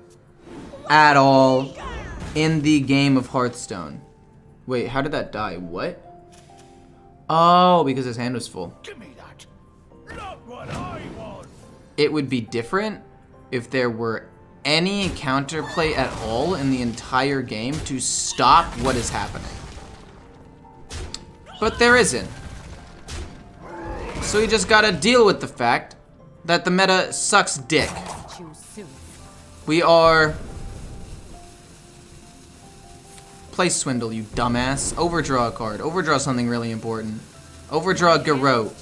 at all in the game of Hearthstone. Wait, how did that die? What? Oh, because his hand was full. Give me that. Not what I want. It would be different if there were any counterplay at all in the entire game to stop what is happening. But there isn't. So you just gotta deal with the fact that the meta sucks dick. We are... Play Swindle, you dumbass. Overdraw a card. Overdraw something really important. Overdraw Garrote.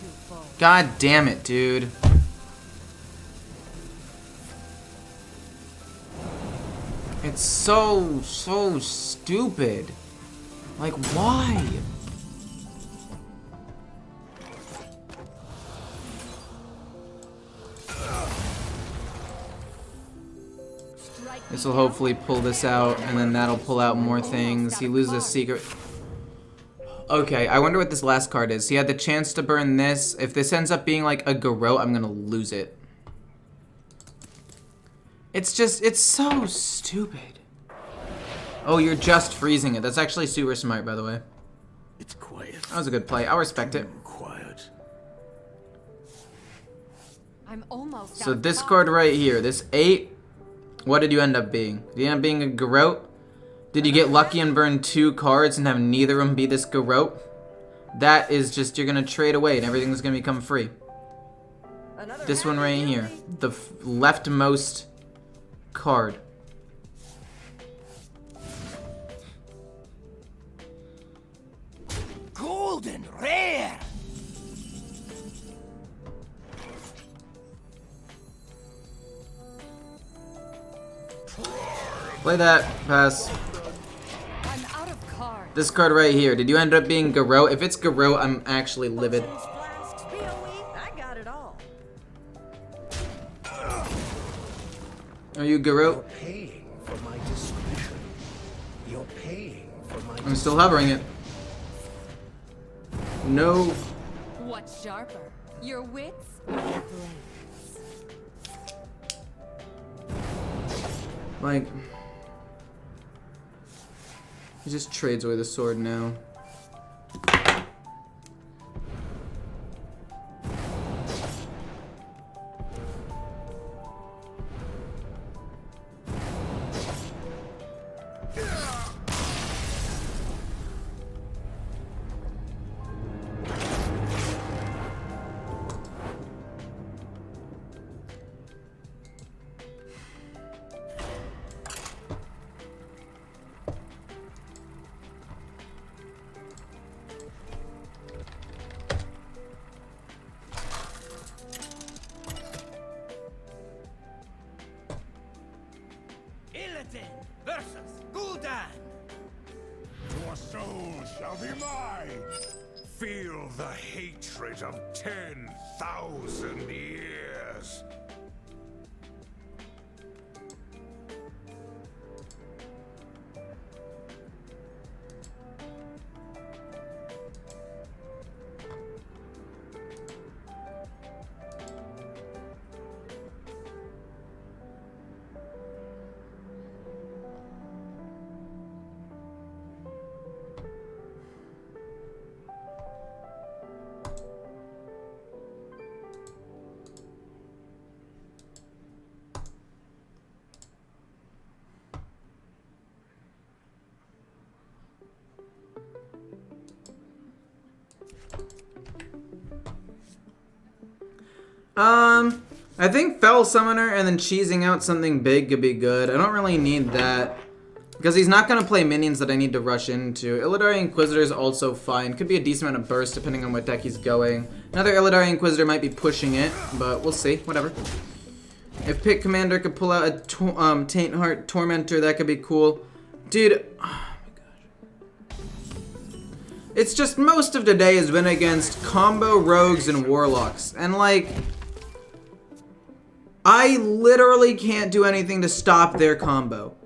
God damn it, dude. It's so stupid. Like, why? This will hopefully pull this out, and then that'll pull out more things. He loses Secret. Okay, I wonder what this last card is. He had the chance to burn this. If this ends up being like a Garrote, I'm gonna lose it. It's just, it's so stupid. Oh, you're just freezing it. That's actually super smart, by the way. It's quiet. That was a good play. I'll respect it. Quiet. I'm almost So out of this time. card right here, this 8, what did you end up being? Did you end up being a Garrote? Did you get lucky and burn 2 cards and have neither of them be this Garrote? That is just, you're gonna trade away and everything's gonna become free. This one right here, the leftmost card. Golden rare. Play that, pass. I'm out of cards. This card right here, did you end up being Garrote? If it's Garrote, I'm actually livid. I got it all. Are you Garrote? Paying for my discretion. You're paying for my I'm still hovering it. No. What's sharper? Your wits or your blades? Like, he just trades away the sword now. Illidan versus Gul'dan. Your soul shall be mine. Feel the hatred of 10,000 years. I think Fell Summoner and then cheesing out something big could be good. I don't really need that. Because he's not going to play minions that I need to rush into. Illidari Inquisitor is also fine. Could be a decent amount of burst depending on what deck he's going. Another Illidari Inquisitor might be pushing it, but we'll see. Whatever. If Pit Commander could pull out a Taint Heart Tormentor, that could be cool. Dude, oh my gosh. It's just most of today has been against combo rogues and warlocks. And like, I literally can't do anything to stop their combo.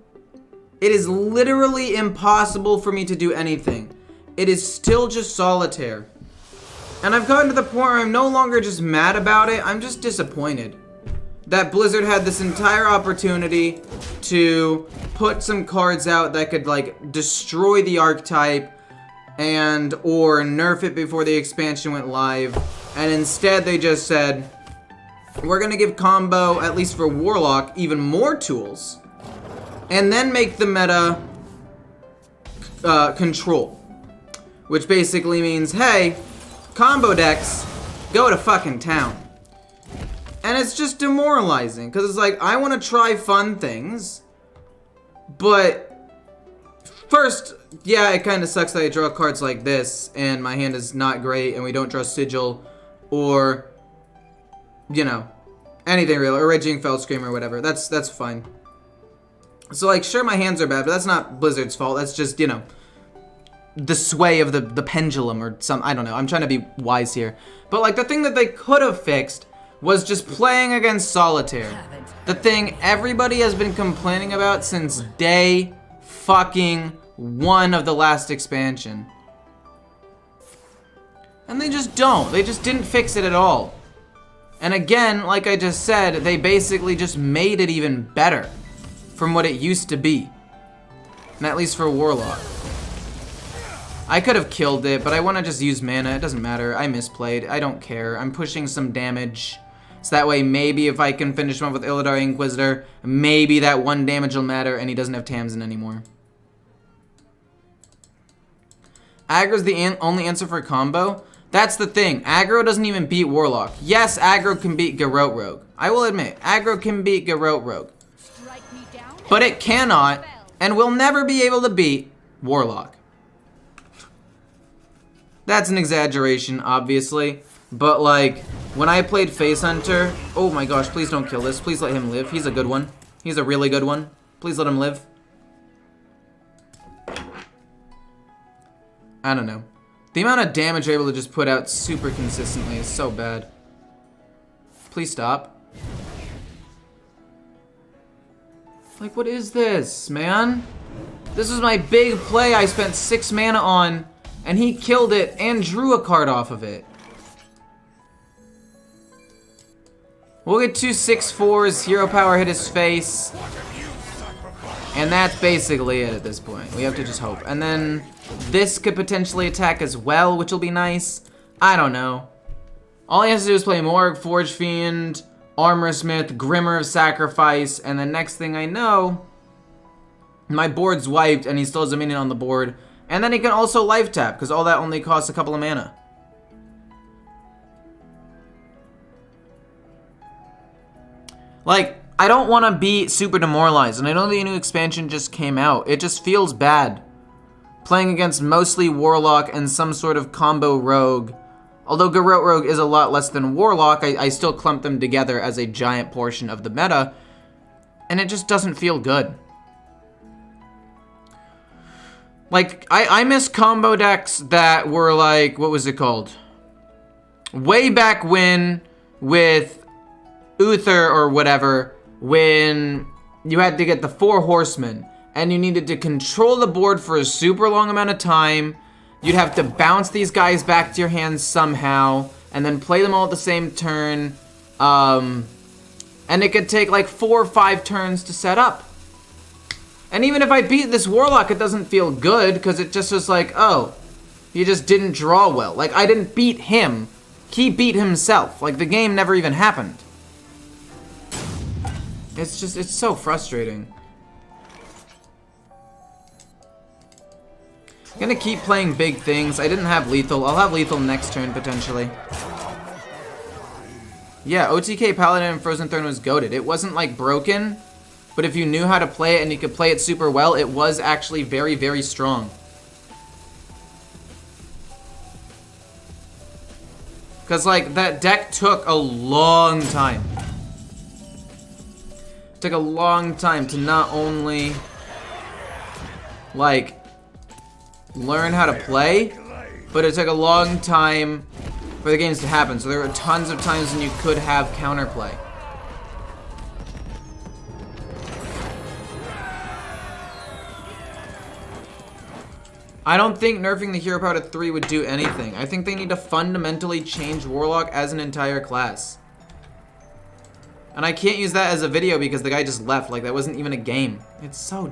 It is literally impossible for me to do anything. It is still just solitaire. And I've gotten to the point where I'm no longer just mad about it, I'm just disappointed. That Blizzard had this entire opportunity to put some cards out that could like destroy the archetype and or nerf it before the expansion went live. And instead they just said, we're gonna give combo, at least for Warlock, even more tools. And then make the meta control. Which basically means, hey, combo decks, go to fucking town. And it's just demoralizing, because it's like, I want to try fun things, but first, yeah, it kind of sucks that I draw cards like this, and my hand is not great, and we don't draw Sigil, or, you know, anything real, or Raging Feldscream or whatever. That's fine. So, like, sure, my hands are bad, but that's not Blizzard's fault. That's just, you know, the sway of the pendulum or some, I don't know. I'm trying to be wise here. But, like, the thing that they could have fixed was just playing against Solitaire. The thing everybody has been complaining about since day fucking 1 of the last expansion. And they just don't. They just didn't fix it at all. And again, like I just said, they basically just made it even better from what it used to be. And at least for Warlock. I could have killed it, but I want to just use mana. It doesn't matter. I misplayed. I don't care. I'm pushing some damage. So that way, maybe if I can finish him off with Illidar Inquisitor, maybe that 1 damage will matter and he doesn't have Tamsin anymore. Aggro's the only answer for combo. That's the thing. Aggro doesn't even beat Warlock. Yes, aggro can beat Garrote Rogue. I will admit, aggro can beat Garrote Rogue. But it cannot, and will never be able to beat Warlock. That's an exaggeration, obviously. But, like, when I played Face Hunter... Oh my gosh, please don't kill this. Please let him live. He's a good one. He's a really good one. Please let him live. I don't know. The amount of damage you're able to just put out super consistently is so bad. Please stop. Like, what is this, man? This was my big play I spent 6 mana on, and he killed it and drew a card off of it. We'll get 2 6/4s, hero power hit his face. And that's basically it at this point. We have to just hope. And then this could potentially attack as well, which will be nice. I don't know. All he has to do is play Morg, Forge Fiend, Armor Smith, Grimmer of Sacrifice, and the next thing I know, my board's wiped and he still has a minion on the board. And then he can also life tap, because all that only costs a couple of mana. Like, I don't want to be super demoralized, and I know the new expansion just came out. It just feels bad. Playing against mostly Warlock and some sort of combo Rogue. Although Garrote Rogue is a lot less than Warlock, I still clump them together as a giant portion of the meta. And it just doesn't feel good. Like, I miss combo decks that were like, what was it called? Way back when, with Uther or whatever, when you had to get the 4 horsemen and you needed to control the board for a super long amount of time. You'd have to bounce these guys back to your hands somehow and then play them all at the same turn. And it could take like 4 or 5 turns to set up. And even if I beat this Warlock, it doesn't feel good because it just was like, oh, he just didn't draw well. Like, I didn't beat him. He beat himself. Like, the game never even happened. It's just, it's so frustrating. I'm gonna keep playing big things. I didn't have lethal. I'll have lethal next turn, potentially. Yeah, OTK Paladin and Frozen Throne was goated. It wasn't, like, broken, but if you knew how to play it and you could play it super well, it was actually very, very strong. Because, like, that deck took a long time. It took a long time to not only, like, learn how to play, but it took a long time for the games to happen. So there were tons of times when you could have counterplay. I don't think nerfing the hero power to 3 would do anything. I think they need to fundamentally change Warlock as an entire class. And I can't use that as a video because the guy just left. Like, that wasn't even a game. It's so...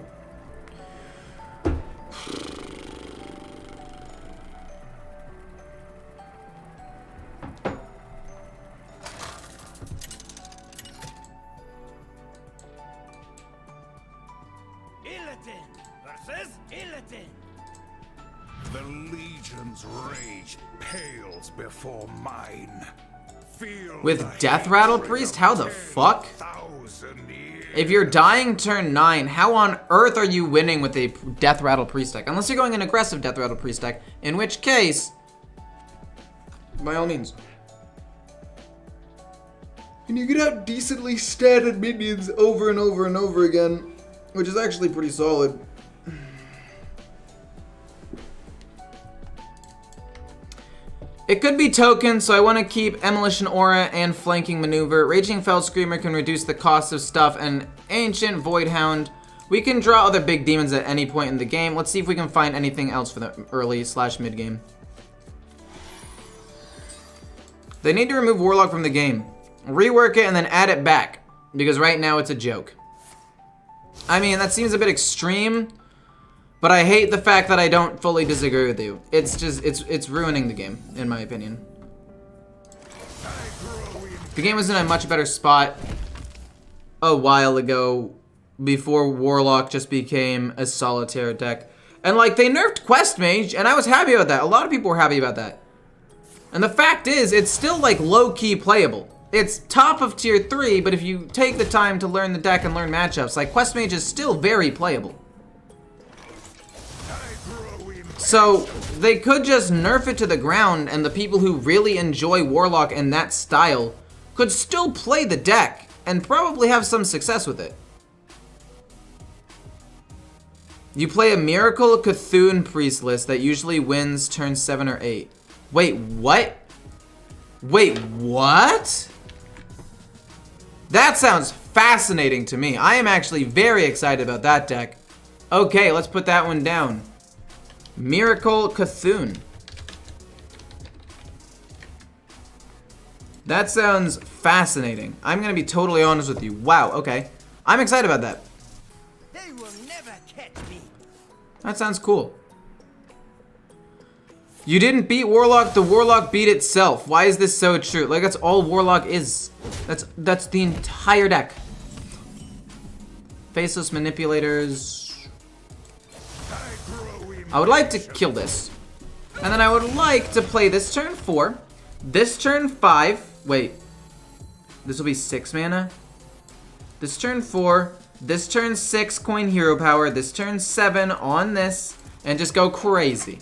Illidan versus Illidan. The Legion's rage pales before mine. Feel With the Death Rattle hatred Priest? of How the fuck? 10,000 years. If you're dying turn 9, how on earth are you winning with a Death Rattle Priest deck? Unless you're going an aggressive Death Rattle Priest deck, in which case, by all means. And you get out decently statted minions over and over and over again, which is actually pretty solid. It could be tokens, so I want to keep Emolition Aura and Flanking Maneuver. Raging Fell Screamer can reduce the cost of stuff, and Ancient Void Hound. We can draw other big demons at any point in the game. Let's see if we can find anything else for the early/mid game. They need to remove Warlock from the game. Rework it and then add it back. Because right now it's a joke. I mean, that seems a bit extreme. But I hate the fact that I don't fully disagree with you. It's just, it's ruining the game, in my opinion. The game was in a much better spot a while ago before Warlock just became a solitaire deck. And like, they nerfed Quest Mage, and I was happy about that. A lot of people were happy about that. And the fact is, it's still like low-key playable. It's top of tier 3, but if you take the time to learn the deck and learn matchups, like Quest Mage is still very playable. So, they could just nerf it to the ground, and the people who really enjoy Warlock and that style could still play the deck, and probably have some success with it. You play a Miracle Cthulhu Priest list that usually wins turn 7 or 8. Wait, what? Wait, what? That sounds fascinating to me. I am actually very excited about that deck. Okay, let's put that one down. Miracle Cthulhu. That sounds fascinating. I'm gonna be totally honest with you. Wow, okay. I'm excited about that. They will never catch me. That sounds cool. You didn't beat Warlock, the Warlock beat itself. Why is this so true? Like, that's all Warlock is. That's the entire deck. Faceless Manipulators. I would like to kill this. And then I would like to play this turn 4. This turn 5. Wait. This will be 6 mana. This turn 4. This turn 6 coin hero power. This turn 7 on this. And just go crazy.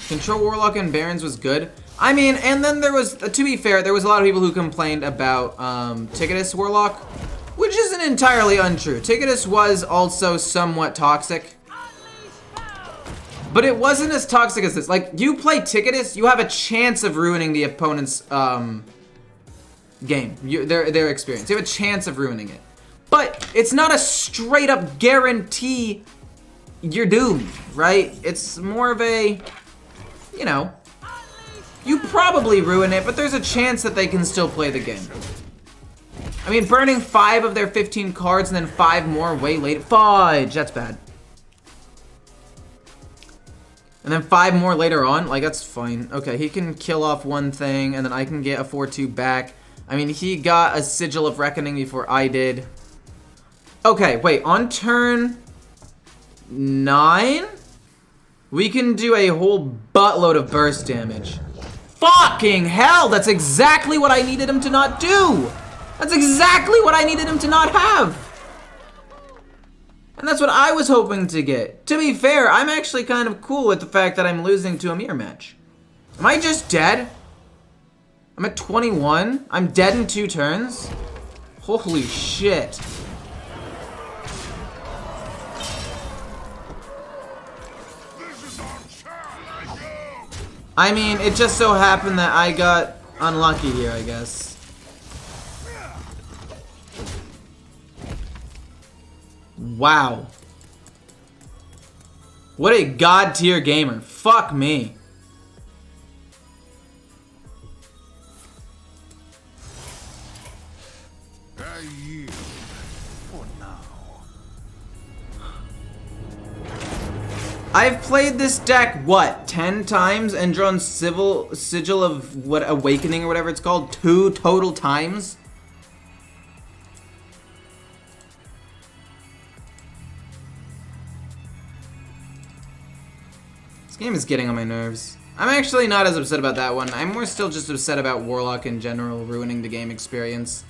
Control Warlock and Barrens was good. I mean, and then there was, to be fair, there was a lot of people who complained about Ticketus Warlock, which isn't entirely untrue. Ticketus was also somewhat toxic. But it wasn't as toxic as this. Like, you play Ticketus, you have a chance of ruining the opponent's game, their experience. You have a chance of ruining it. But it's not a straight up guarantee you're doomed, right? It's more of a, you know, you probably ruin it, but there's a chance that they can still play the game. I mean, burning 5 of their 15 cards and then 5 more way later. Fudge, that's bad. And then 5 more later on, like, that's fine. Okay, he can kill off one thing, and then I can get a 4-2 back. I mean, he got a Sigil of Reckoning before I did. Okay, wait, on turn 9, we can do a whole buttload of burst damage. Fucking hell, that's exactly what I needed him to not do! That's exactly what I needed him to not have! And that's what I was hoping to get. To be fair, I'm actually kind of cool with the fact that I'm losing to a mirror match. Am I just dead? I'm at 21. I'm dead in 2 turns. Holy shit. I mean, it just so happened that I got unlucky here, I guess. Wow. What a god tier gamer. Fuck me. I yield for now. I've played this deck, what, 10 times and drawn Sigil of, what, Awakening or whatever it's called, 2 total times? This game is getting on my nerves. I'm actually not as upset about that one. I'm more still just upset about Warlock in general ruining the game experience.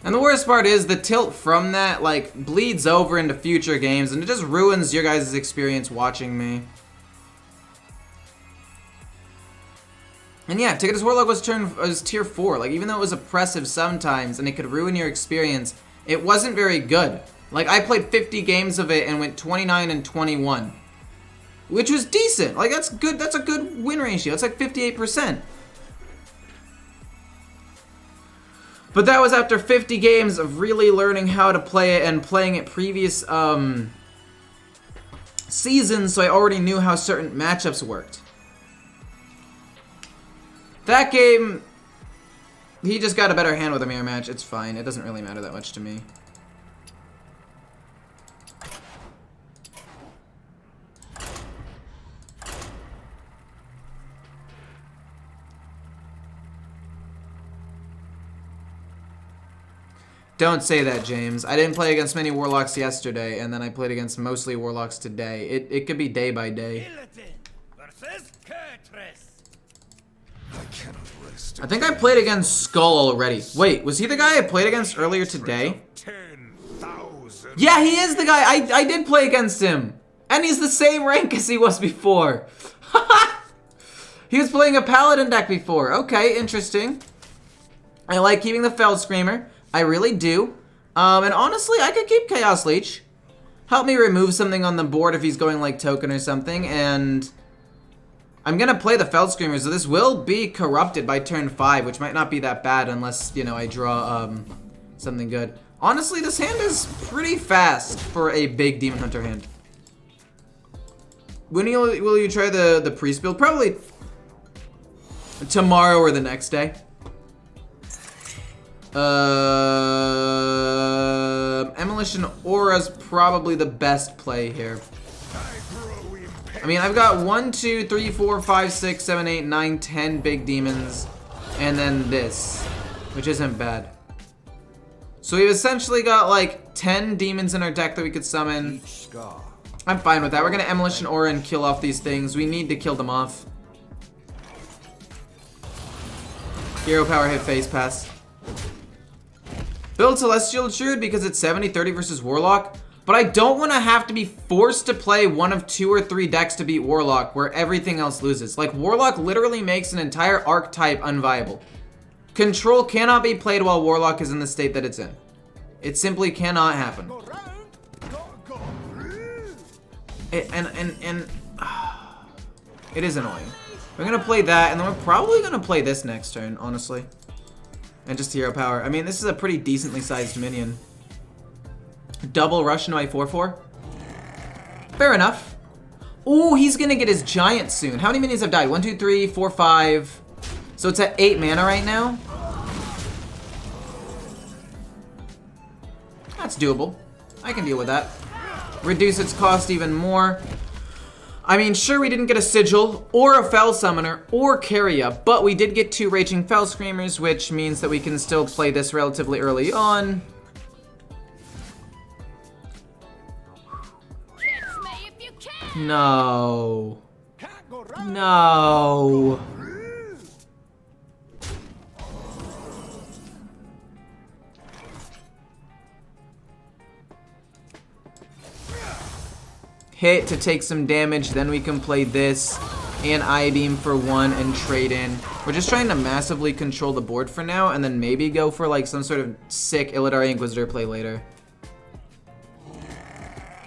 And the worst part is the tilt from that, like, bleeds over into future games and it just ruins your guys' experience watching me. And yeah, Ticketus Warlock was tier 4. Like, even though it was oppressive sometimes and it could ruin your experience, it wasn't very good. Like, I played 50 games of it and went 29 and 21. Which was decent. Like, that's good. That's a good win ratio. It's like 58%. But that was after 50 games of really learning how to play it and playing it previous seasons, so I already knew how certain matchups worked. That game, he just got a better hand with a mirror match. It's fine. It doesn't really matter that much to me. Don't say that, James. I didn't play against many Warlocks yesterday, and then I played against mostly Warlocks today. It could be day by day. I think I played against Skull already. Wait, was he the guy I played against earlier today? 10,000. Yeah, he is the guy. I did play against him. And he's the same rank as he was before. He was playing a Paladin deck before. Okay, interesting. I like keeping the Feld Screamer. I really do. And honestly, I could keep Chaos Leech. Help me remove something on the board if he's going like token or something. And I'm going to play the Feld Screamer. So this will be corrupted by turn 5, which might not be that bad unless, you know, I draw something good. Honestly, this hand is pretty fast for a big Demon Hunter hand. When will you try the Priest build? Probably tomorrow or the next day. Emolition Aura's probably the best play here. I mean, I've got 1, 2, 3, 4, 5, 6, 7, 8, 9, 10 big demons, and then this, which isn't bad. So we've essentially got like 10 demons in our deck that we could summon. I'm fine with that. We're gonna Emolition Aura and kill off these things. We need to kill them off. Hero power hit face pass. Build Celestial Druid because it's 70-30 versus Warlock, but I don't want to have to be forced to play one of 2 or 3 decks to beat Warlock where everything else loses. Like, Warlock literally makes an entire archetype unviable. Control cannot be played while Warlock is in the state that it's in. It simply cannot happen. It is annoying. We're going to play that, and then we're probably going to play this next turn, honestly. And just hero power. I mean, this is a pretty decently sized minion. Double rush into my 4/4. Fair enough. Ooh, he's gonna get his giant soon. How many minions have died? 1, 2, 3, 4, 5. So it's at 8 mana right now. That's doable. I can deal with that. Reduce its cost even more. I mean, sure, we didn't get a Sigil, or a Fel Summoner, or Carrier, but we did get 2 Raging Fel Screamers, which means that we can still play this relatively early on. Kiss me if you can. No. No. Hit to take some damage, then we can play this and I-Beam for 1 and trade in. We're just trying to massively control the board for now and then maybe go for like some sort of sick Illidari Inquisitor play later.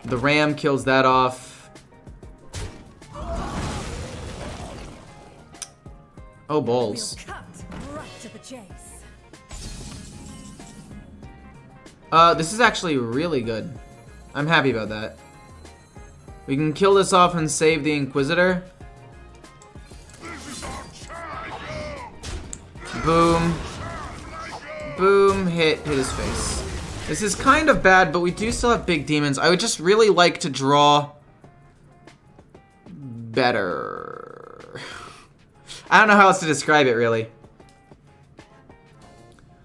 The Ram kills that off. Oh, balls. Cut right to the chase. This is actually really good. I'm happy about that. We can kill this off and save the Inquisitor. Boom. Boom. Hit his face. This is kind of bad, but we do still have big demons. I would just really like to draw better. I don't know how else to describe it, really.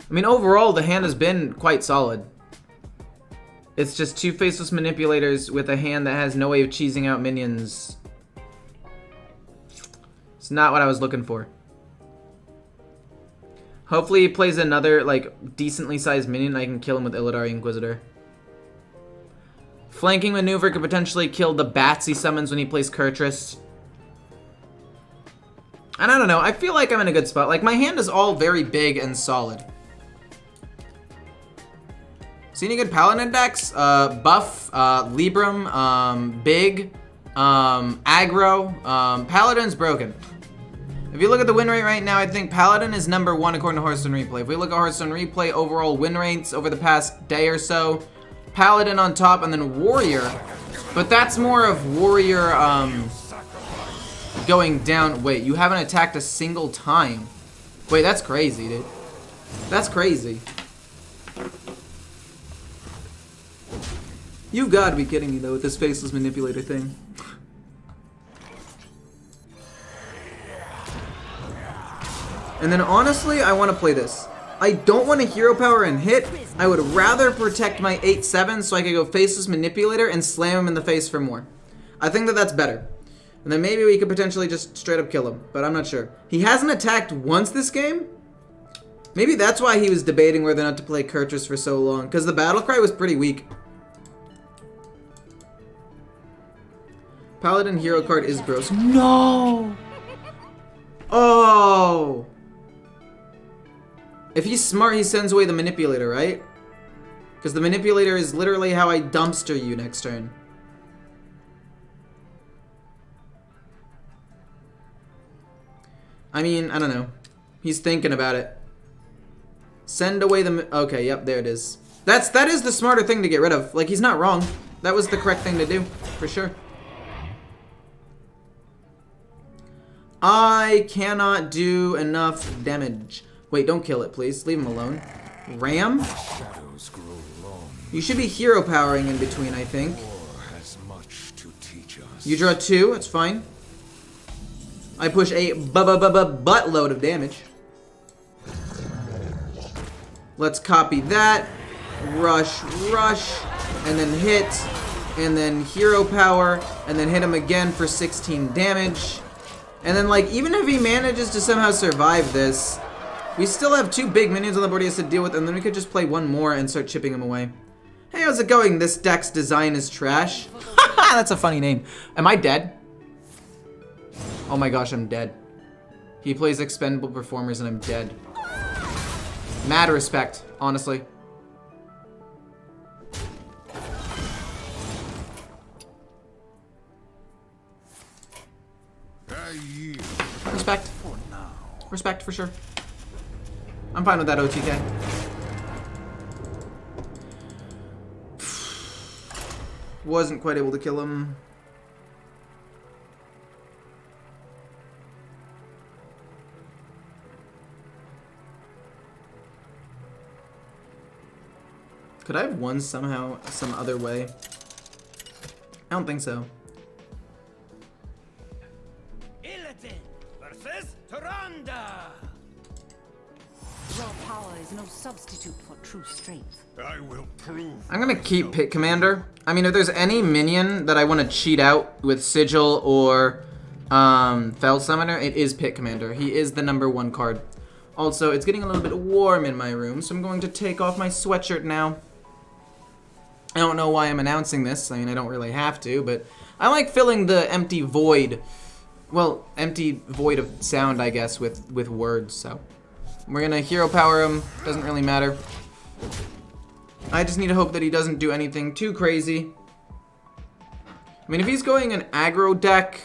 I mean, overall, the hand has been quite solid. It's just 2 Faceless Manipulators with a hand that has no way of cheesing out minions. It's not what I was looking for. Hopefully he plays another, like, decently sized minion and I can kill him with Illidari Inquisitor. Flanking Maneuver could potentially kill the bats he summons when he plays Kurtrus. And I don't know, I feel like I'm in a good spot. Like, my hand is all very big and solid. See any good Paladin decks? Buff, Libram, Big, Aggro. Paladin's broken. If you look at the win rate right now, I think Paladin is number 1 according to Hearthstone Replay. If we look at Hearthstone Replay overall win rates over the past day or so, Paladin on top and then Warrior. But that's more of Warrior going down. Wait, you haven't attacked a single time. Wait, that's crazy, dude. That's crazy. You've got to be kidding me, though, with this Faceless Manipulator thing. And then, honestly, I want to play this. I don't want to Hero Power and hit. I would rather protect my 8/7 so I could go Faceless Manipulator and slam him in the face for more. I think that that's better. And then maybe we could potentially just straight up kill him, but I'm not sure. He hasn't attacked once this game. Maybe that's why he was debating whether or not to play Kurtrus for so long, because the Battlecry was pretty weak. Paladin hero card is gross. No! Oh! If he's smart, he sends away the Manipulator, right? Because the Manipulator is literally how I dumpster you next turn. I mean, I don't know. He's thinking about it. Send away the... Okay, yep, there it is. That is the smarter thing to get rid of. Like, he's not wrong. That was the correct thing to do, for sure. I cannot do enough damage. Wait, don't kill it, please. Leave him alone. Ram? Shadows grow long. You should be hero powering in between, I think. War has much to teach us. You draw 2, that's fine. I push a buttload of damage. Let's copy that. Rush, and then hit, and then hero power, and then hit him again for 16 damage. And then, like, even if he manages to somehow survive this, we still have 2 big minions on the board he has to deal with, and then we could just play 1 more and start chipping him away. Hey, how's it going? This deck's design is trash. That's a funny name. Am I dead? Oh my gosh, I'm dead. He plays expendable performers and I'm dead. Mad respect, honestly. Respect. Respect for sure. I'm fine with that, OTK. Wasn't quite able to kill him. Could I have won somehow, some other way? I don't think so. Illidan versus Tyrande. Raw power is no substitute for true strength. I will prove. I'm gonna keep Pit Commander. I mean, if there's any minion that I want to cheat out with Sigil or Fell Summoner, it is Pit Commander. He is the #1 card. Also, it's getting a little bit warm in my room, so I'm going to take off my sweatshirt now. I don't know why I'm announcing this. I mean, I don't really have to, but I like filling the empty void. Well, empty void of sound, I guess, with words, so. We're gonna hero power him. Doesn't really matter. I just need to hope that he doesn't do anything too crazy. I mean, if he's going an aggro deck,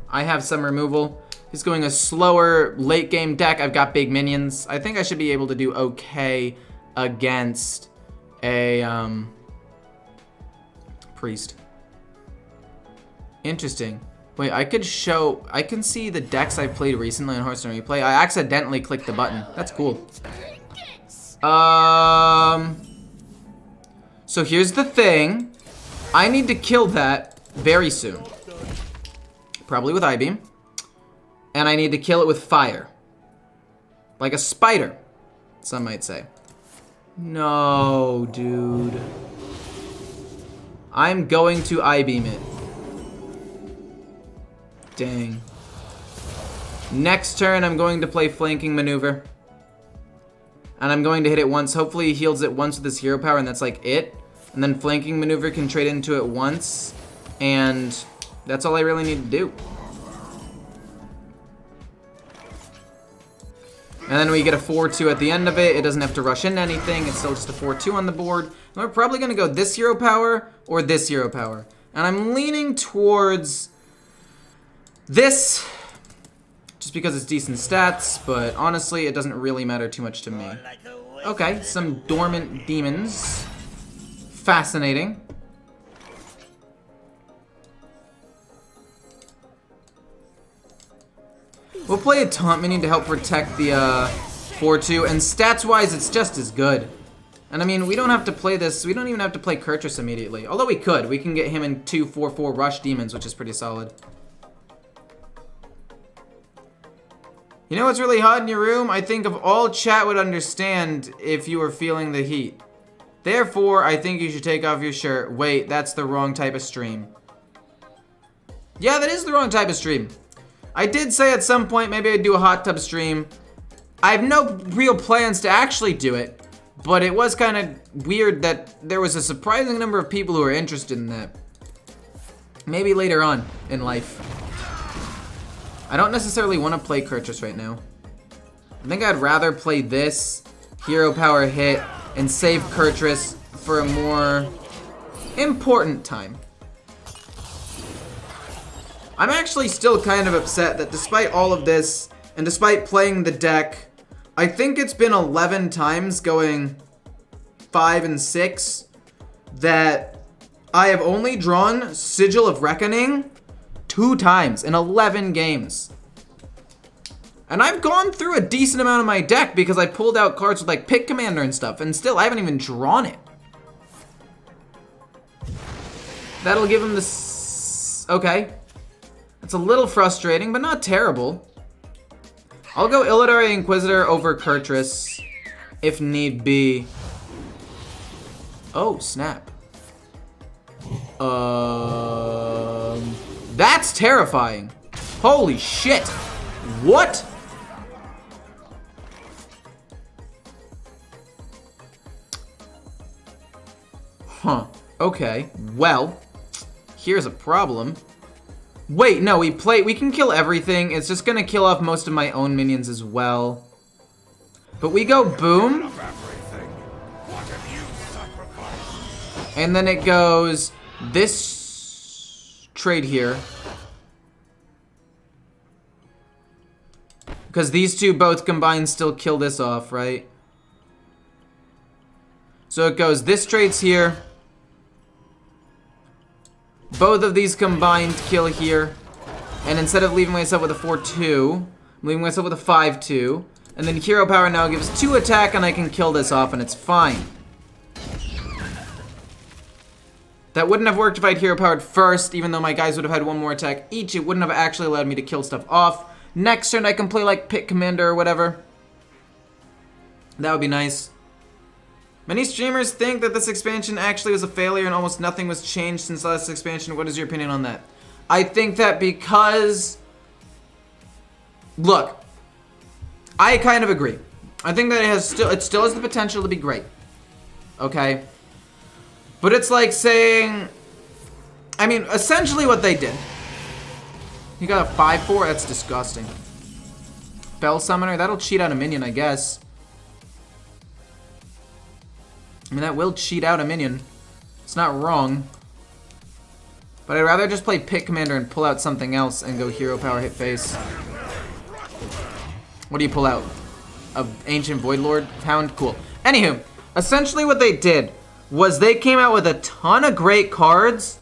I have some removal. If he's going a slower late game deck, I've got big minions. I think I should be able to do okay against a priest. Interesting. Wait, I can see the decks I've played recently on Hearthstone Replay. I accidentally clicked the button. That's cool. So here's the thing. I need to kill that very soon. Probably with I-Beam. And I need to kill it with fire. Like a spider, some might say. No, dude. I'm going to I-Beam it. Dang. Next turn, I'm going to play Flanking Maneuver. And I'm going to hit it once. Hopefully he heals it once with his hero power, and that's like it. And then Flanking Maneuver can trade into it once. And that's all I really need to do. And then we get a 4-2 at the end of it. It doesn't have to rush into anything. It's still just a 4-2 on the board. And we're probably going to go this hero power or this hero power. And I'm leaning towards this, just because it's decent stats, but honestly, it doesn't really matter too much to me. Okay, some Dormant Demons. Fascinating. We'll play a Taunt Minion to help protect the 4/2, and stats-wise, it's just as good. And I mean, we don't have to play this. We don't even have to play Kurtrus immediately. Although we could. We can get him in 2/4/4 Rush Demons, which is pretty solid. You know what's really hot in your room? I think of all chat would understand if you were feeling the heat. Therefore, I think you should take off your shirt. Wait, that's the wrong type of stream. Yeah, that is the wrong type of stream. I did say at some point maybe I'd do a hot tub stream. I have no real plans to actually do it, but it was kind of weird that there was a surprising number of people who were interested in that. Maybe later on in life. I don't necessarily want to play Kurtrus right now. I think I'd rather play this, hero power hit, and save Kurtrus for a more important time. I'm actually still kind of upset that despite all of this, and despite playing the deck, I think it's been 11 times going 5 and 6 that I have only drawn Sigil of Reckoning 2 times in 11 games. And I've gone through a decent amount of my deck because I pulled out cards with like Pit Commander and stuff, and still I haven't even drawn it. That'll give him this. Okay. It's a little frustrating, but not terrible. I'll go Illidari Inquisitor over Kurtrus if need be. Oh, snap. That's terrifying. Holy shit. What? Huh. Okay. Well, here's a problem. Wait, no, we can kill everything. It's just gonna kill off most of my own minions as well. But we go boom. And then it goes this trade here. Because these two both combined still kill this off, right? So it goes this trade's here. Both of these combined kill here. And instead of leaving myself with a 4/2, I'm leaving myself with a 5/2. And then hero power now gives 2 attack and I can kill this off and it's fine. That wouldn't have worked if I'd hero powered first, even though my guys would have had 1 more attack each. It wouldn't have actually allowed me to kill stuff off. Next turn I can play like Pit Commander or whatever. That would be nice. Many streamers think that this expansion actually was a failure and almost nothing was changed since the last expansion. What is your opinion on that? I think that because... Look, I kind of agree. I think that it still has the potential to be great. Okay? But it's like saying... I mean, essentially what they did. You got a 5/4? That's disgusting. Spell Summoner? That'll cheat out a minion, I guess. I mean, that will cheat out a minion. It's not wrong. But I'd rather just play Pit Commander and pull out something else and go hero power hit face. What do you pull out? A Ancient Voidlord Hound? Cool. Anywho, essentially what they did was they came out with a ton of great cards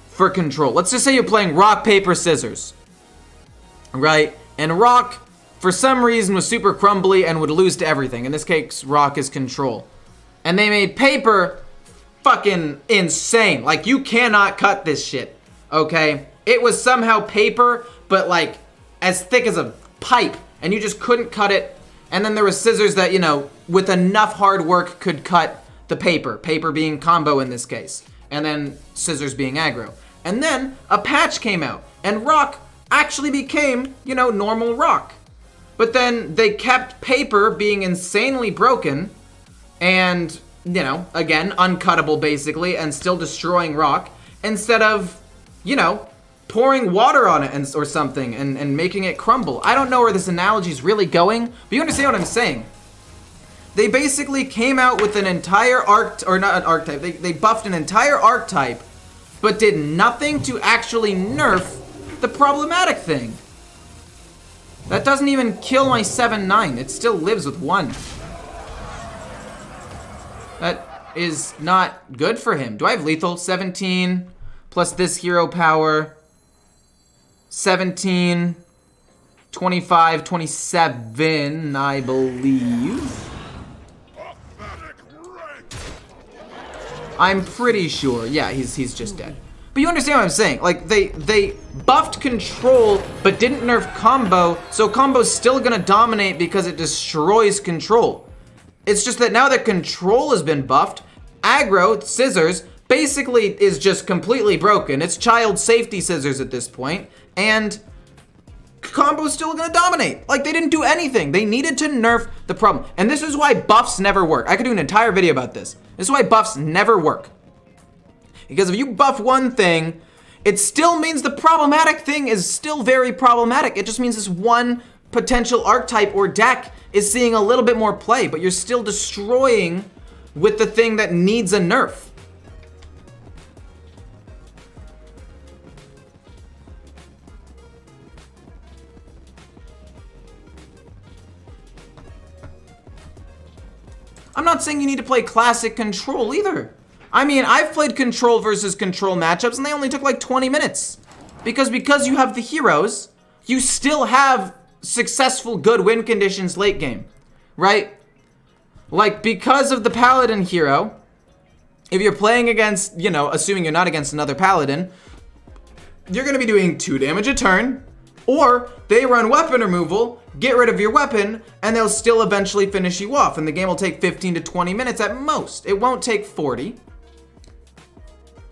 for control. Let's just say you're playing rock, paper, scissors. Right? And rock, for some reason, was super crumbly and would lose to everything. In this case, rock is control. And they made paper fucking insane. Like, you cannot cut this shit. Okay? It was somehow paper, but like, as thick as a pipe. And you just couldn't cut it. And then there was scissors that, you know, with enough hard work could cut the paper. Paper being combo in this case. And then scissors being aggro. And then a patch came out. And rock actually became, you know, normal rock. But then they kept paper being insanely broken. And, you know, again, uncuttable basically. And still destroying rock. Instead of, you know, pouring water on it or something and making it crumble. I don't know where this analogy is really going, but you understand what I'm saying. They basically came out with an entire not an archetype, they buffed an entire archetype, but did nothing to actually nerf the problematic thing. That doesn't even kill my 7/9, it still lives with 1. That is not good for him. Do I have lethal? 17, plus this hero power. 17 25, 27, I believe. I'm pretty sure. Yeah, he's just dead. But you understand what I'm saying? Like, they buffed control, but didn't nerf combo, so combo's still gonna dominate because it destroys control. It's just that now that control has been buffed, aggro, scissors, basically is just completely broken. It's child safety scissors at this point, and combo's still gonna dominate. Like, they didn't do anything. They needed to nerf the problem. And this is why buffs never work. I could do an entire video about this. This is why buffs never work. Because if you buff one thing, it still means the problematic thing is still very problematic. It just means this one potential archetype or deck is seeing a little bit more play, but you're still destroying with the thing that needs a nerf. I'm not saying you need to play classic control either. I mean, I've played control versus control matchups and they only took like 20 minutes. Because you have the heroes, you still have successful good win conditions late game, right? Like, because of the Paladin hero, if you're playing against, you know, assuming you're not against another Paladin, you're gonna be doing 2 damage a turn, or they run weapon removal, get rid of your weapon, and they'll still eventually finish you off. And the game will take 15 to 20 minutes at most. It won't take 40.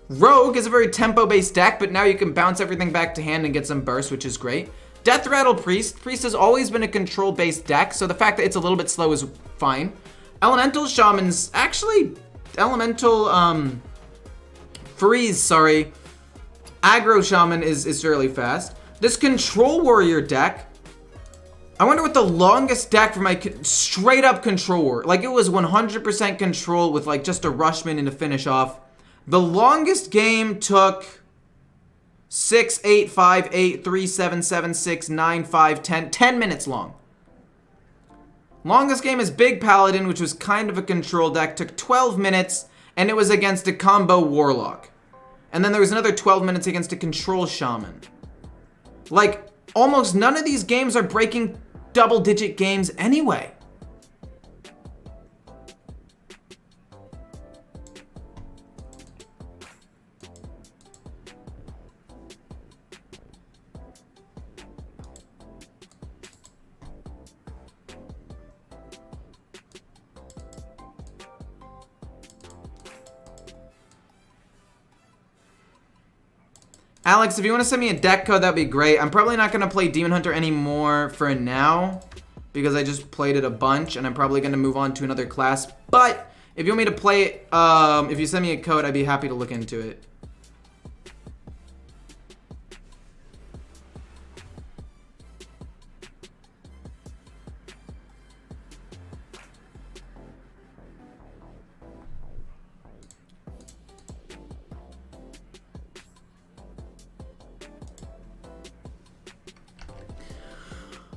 Rogue is a very tempo-based deck, but now you can bounce everything back to hand and get some burst, which is great. Death Rattle Priest. Priest has always been a control-based deck, so the fact that it's a little bit slow is fine. Elemental Shaman's actually... Elemental, Freeze, sorry. Aggro Shaman is fairly fast. This Control Warrior deck... I wonder what the longest deck for my straight up control war. Like, it was 100% control with like just a Rushman and to finish off. The longest game took 6, 8, 5, 8, 3, 7, 7, 6, 9, 5, 10. 10 minutes long. Longest game is Big Paladin, which was kind of a control deck. Took 12 minutes, and it was against a combo Warlock. And then there was another 12 minutes against a control Shaman. Like, almost none of these games are breaking double-digit games anyway. Alex, if you want to send me a deck code, that'd be great. I'm probably not going to play Demon Hunter anymore for now, because I just played it a bunch, and I'm probably going to move on to another class. But if you want me to play it, if you send me a code, I'd be happy to look into it.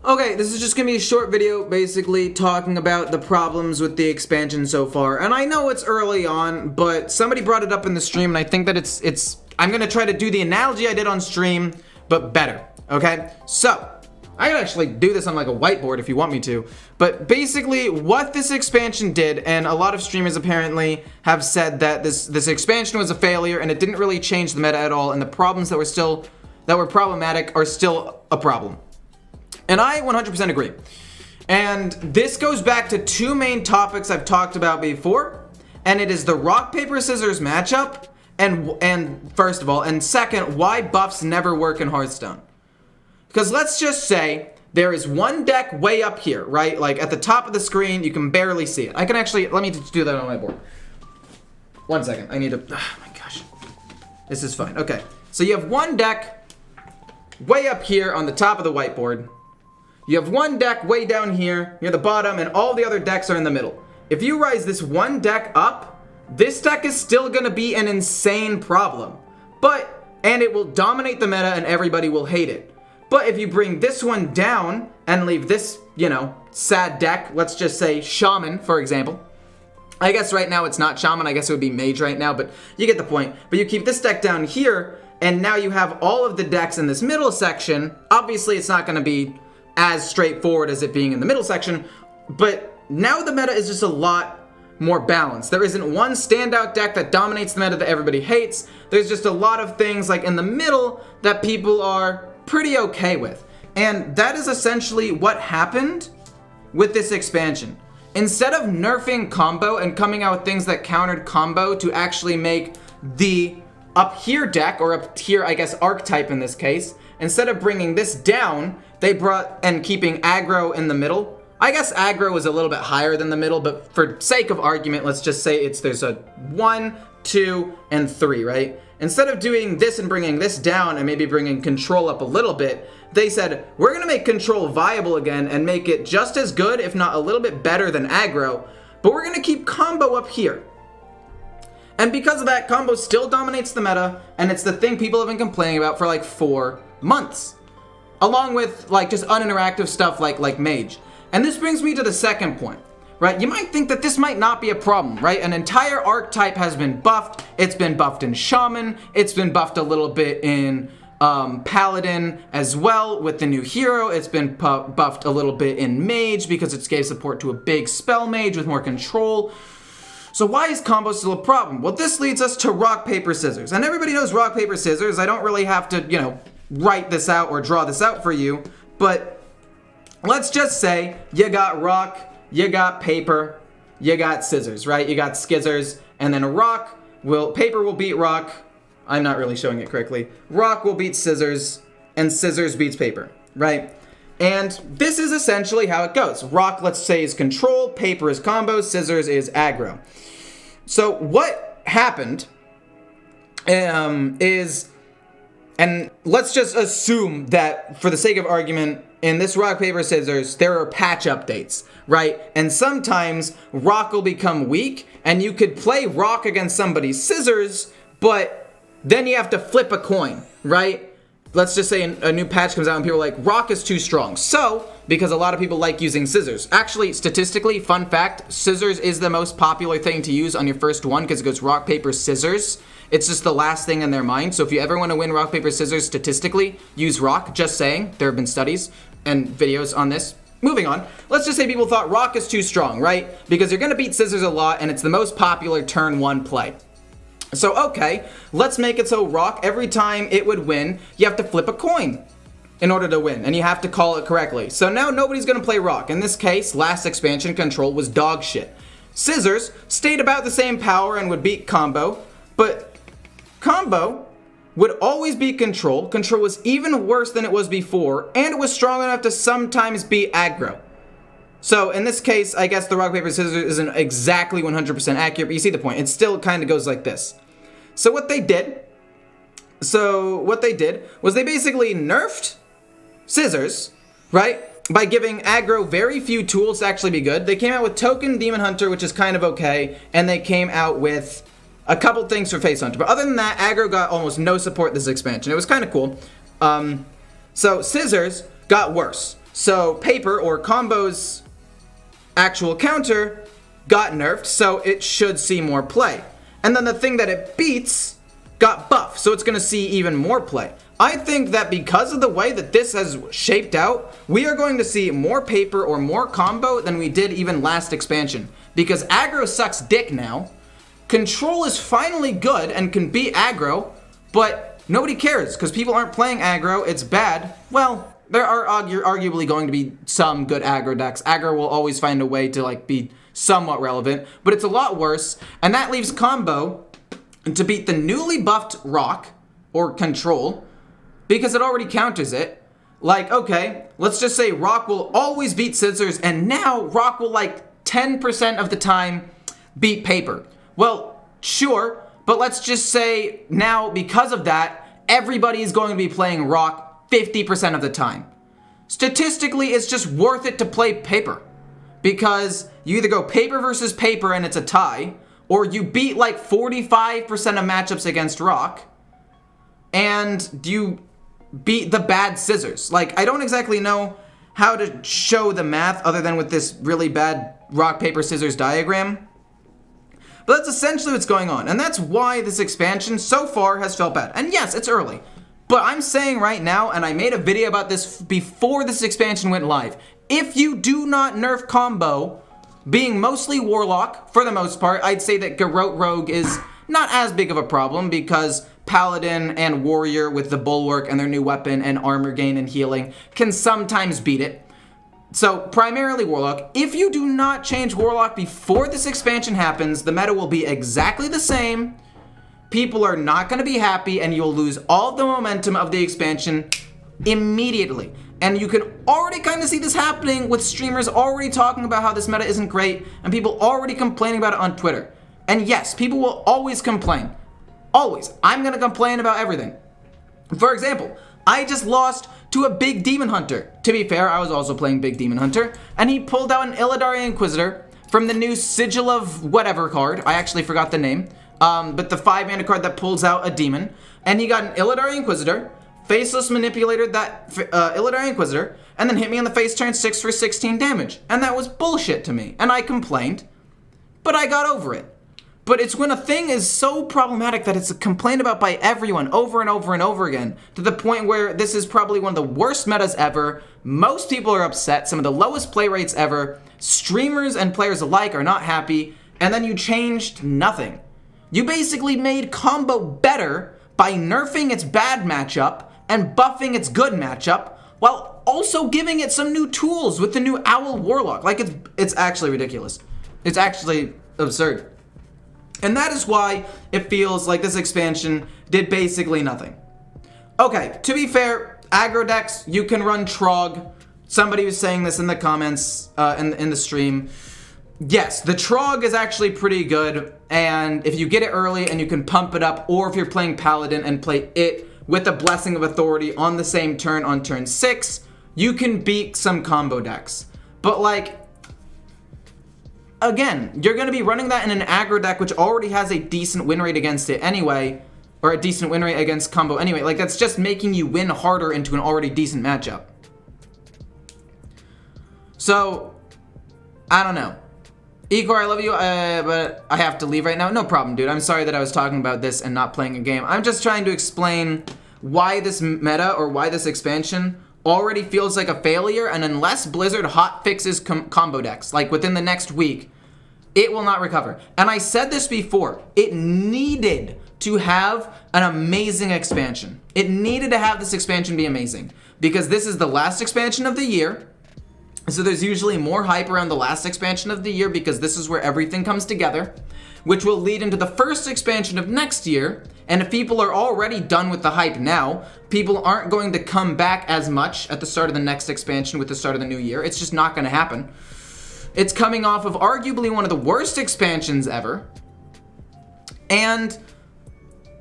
Okay, this is just gonna be a short video basically talking about the problems with the expansion so far. And I know it's early on, but somebody brought it up in the stream and I think that it's I'm gonna try to do the analogy I did on stream, but better, okay? So, I can actually do this on like a whiteboard if you want me to. But basically what this expansion did, and a lot of streamers apparently have said that this expansion was a failure and it didn't really change the meta at all, and the problems that were problematic are still a problem. And I 100% agree. And this goes back to 2 main topics I've talked about before. And it is the rock, paper, scissors matchup. And first of all, and second, why buffs never work in Hearthstone. Because let's just say there is one deck way up here, right? Like at the top of the screen, you can barely see it. I can actually, let me just do that on my board. 1 second, I need to, oh my gosh. This is fine, okay. So you have one deck way up here on the top of the whiteboard. You have one deck way down here near the bottom, and all the other decks are in the middle. If you rise this one deck up, this deck is still gonna be an insane problem. And it will dominate the meta and everybody will hate it. But if you bring this one down and leave this, you know, sad deck, let's just say Shaman, for example. I guess right now it's not Shaman, I guess it would be Mage right now, but you get the point. But you keep this deck down here, and now you have all of the decks in this middle section. Obviously it's not gonna be as straightforward as it being in the middle section, but now the meta is just a lot more balanced. There isn't one standout deck that dominates the meta that everybody hates. There's just a lot of things like in the middle that people are pretty okay with. And that is essentially what happened with this expansion. Instead of nerfing combo and coming out with things that countered combo to actually make the up here deck, or up here, I guess, archetype in this case, instead of bringing this down, they brought, and keeping aggro in the middle. I guess aggro was a little bit higher than the middle, but for sake of argument, let's just say there's a 1, 2, and 3, right? Instead of doing this and bringing this down and maybe bringing control up a little bit, they said, we're going to make control viable again and make it just as good, if not a little bit better than aggro, but we're going to keep combo up here. And because of that, combo still dominates the meta, and it's the thing people have been complaining about for like 4 months. Along with like just uninteractive stuff like Mage. And this brings me to the second point, right? You might think that this might not be a problem, right? An entire archetype has been buffed. It's been buffed in Shaman. It's been buffed a little bit in Paladin as well with the new hero. It's been buffed a little bit in Mage because it gave support to a big spell mage with more control. So why is combo still a problem? Well, this leads us to rock, paper, scissors. And everybody knows rock, paper, scissors. I don't really have to, write this out or draw this out for you, but let's just say you got rock, you got paper, you got scissors, right? You got skizzers, and then paper will beat rock. I'm not really showing it correctly. Rock will beat scissors, and scissors beats paper, right? And this is essentially how it goes. Rock, let's say, is control, paper is combo, scissors is aggro. So what happened is, and let's just assume that for the sake of argument, in this rock, paper, scissors, there are patch updates, right? And sometimes rock will become weak, and you could play rock against somebody's scissors, but then you have to flip a coin, right? Let's just say a new patch comes out and people are like, rock is too strong. So, because a lot of people like using scissors. Actually, statistically, fun fact, scissors is the most popular thing to use on your first one because it goes rock, paper, scissors. It's just the last thing in their mind. So if you ever want to win rock, paper, scissors statistically, use rock. Just saying. There have been studies and videos on this. Moving on. Let's just say people thought rock is too strong, right? Because you're going to beat scissors a lot and it's the most popular turn 1 play. So, okay, let's make it so rock, every time it would win, you have to flip a coin in order to win, and you have to call it correctly. So now nobody's going to play rock. In this case, last expansion control was dog shit. Scissors stayed about the same power and would beat combo, but combo would always beat control. Control was even worse than it was before, and it was strong enough to sometimes beat aggro. So in this case, I guess the rock, paper, scissors isn't exactly 100% accurate, but you see the point. It still kind of goes like this. So what they did was they basically nerfed scissors, right? By giving aggro very few tools to actually be good. They came out with Token Demon Hunter, which is kind of okay, and they came out with a couple things for Face Hunter. But other than that, aggro got almost no support this expansion. It was kind of cool. So scissors got worse. So paper, or combo's actual counter, got nerfed, so it should see more play. And then the thing that it beats got buffed, so it's going to see even more play. I think that because of the way that this has shaped out, we are going to see more paper or more combo than we did even last expansion. Because aggro sucks dick now. Control is finally good and can beat aggro, but nobody cares because people aren't playing aggro. It's bad. Well, there are arguably going to be some good aggro decks. Aggro will always find a way to be somewhat relevant, but it's a lot worse, and that leaves combo to beat the newly buffed rock, or control, because it already counters it. Like, okay, let's just say rock will always beat scissors, and now rock will 10% of the time beat paper. Well, sure, but let's just say now because of that, everybody is going to be playing rock 50% of the time. Statistically, it's just worth it to play paper. Because you either go paper versus paper and it's a tie, or you beat 45% of matchups against rock, and you beat the bad scissors. I don't exactly know how to show the math other than with this really bad rock, paper, scissors diagram. But that's essentially what's going on, and that's why this expansion so far has felt bad. And yes, it's early, But I'm saying right now, and I made a video about this before this expansion went live, if you do not nerf combo, being mostly Warlock, for the most part, I'd say that Garrote Rogue is not as big of a problem because Paladin and Warrior with the Bulwark and their new weapon and armor gain and healing can sometimes beat it. So, primarily Warlock. If you do not change Warlock before this expansion happens, the meta will be exactly the same. People are not going to be happy, and you'll lose all the momentum of the expansion immediately. And you can already kind of see this happening with streamers already talking about how this meta isn't great, and people already complaining about it on Twitter. And yes, people will always complain. Always. I'm going to complain about everything. For example, I just lost to a big Demon Hunter. To be fair, I was also playing big Demon Hunter, and he pulled out an Illidari Inquisitor from the new Sigil of Whatever card. I actually forgot the name. But the 5-mana card that pulls out a demon. And he got an Illidari Inquisitor, Faceless Manipulator that Illidari Inquisitor, and then hit me in the face turn 6 for 16 damage. And that was bullshit to me. And I complained, but I got over it. But it's when a thing is so problematic that it's complained about by everyone over and over and over again, to the point where this is probably one of the worst metas ever. Most people are upset, some of the lowest play rates ever. Streamers and players alike are not happy, and then you changed nothing. You basically made combo better by nerfing its bad matchup and buffing its good matchup, while also giving it some new tools with the new Owl Warlock. Like, it's actually ridiculous. It's actually absurd. And that is why it feels like this expansion did basically nothing. Okay, to be fair, aggro decks, you can run Trog. Somebody was saying this in the comments, in the stream. Yes, the Trog is actually pretty good, and if you get it early and you can pump it up, or if you're playing Paladin and play it with a Blessing of Authority on the same turn on turn 6, you can beat some combo decks. But like, again, you're going to be running that in an aggro deck which already has a decent win rate against it anyway, or a decent win rate against combo anyway. Like, that's just making you win harder into an already decent matchup. So, I don't know. Igor, I love you, but I have to leave right now. No problem, dude. I'm sorry that I was talking about this and not playing a game. I'm just trying to explain why this meta, or why this expansion, already feels like a failure, and unless Blizzard hot fixes combo decks, like within the next week, it will not recover. And I said this before, it needed to have an amazing expansion. It needed to have this expansion be amazing, because this is the last expansion of the year. So there's usually more hype around the last expansion of the year because this is where everything comes together, which will lead into the first expansion of next year. And if people are already done with the hype now, people aren't going to come back as much at the start of the next expansion with the start of the new year. It's just not going to happen. It's coming off of arguably one of the worst expansions ever. And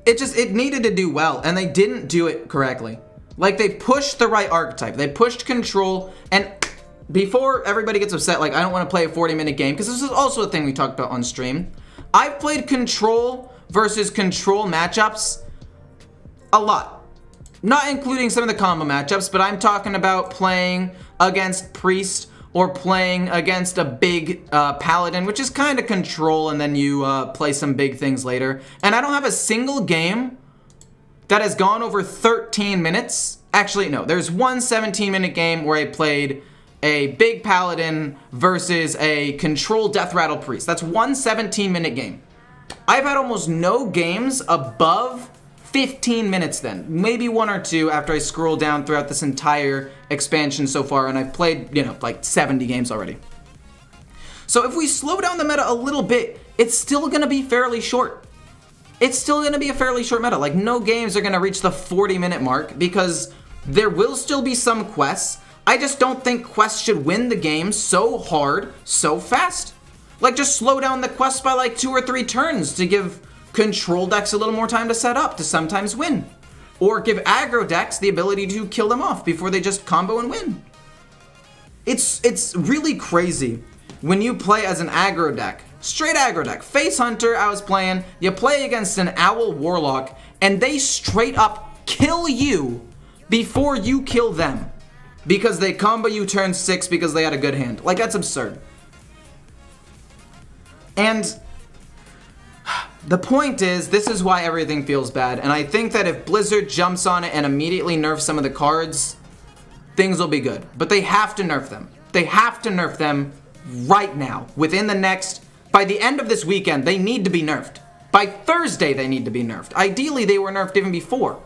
it needed to do well, and they didn't do it correctly. Like, they pushed the right archetype. They pushed control, and before everybody gets upset, like, I don't want to play a 40-minute game, because this is also a thing we talked about on stream. I've played control versus control matchups a lot. Not including some of the combo matchups, but I'm talking about playing against Priest or playing against a big Paladin, which is kind of control, and then you play some big things later. And I don't have a single game that has gone over 13 minutes. Actually, no. There's one 17-minute game where I played a big Paladin versus a control Death Rattle Priest. That's one 17-minute game. I've had almost no games above 15 minutes then. Maybe one or two after I scroll down throughout this entire expansion so far, and I've played, like 70 games already. So if we slow down the meta a little bit, it's still gonna be fairly short. It's still gonna be a fairly short meta. Like, no games are gonna reach the 40-minute mark because there will still be some quests. I just don't think quests should win the game so hard, so fast. Like, just slow down the quests by like 2 or 3 turns to give control decks a little more time to set up to sometimes win. Or give aggro decks the ability to kill them off before they just combo and win. It's really crazy when you play as an aggro deck. Straight aggro deck. Face Hunter, I was playing. You play against an Owl Warlock, and they straight up kill you before you kill them. Because they combo you turn 6 because they had a good hand. Like, that's absurd. And the point is, this is why everything feels bad. And I think that if Blizzard jumps on it and immediately nerfs some of the cards, things will be good. But they have to nerf them. They have to nerf them right now. Within the next, by the end of this weekend, they need to be nerfed. By Thursday, they need to be nerfed. Ideally, they were nerfed even before.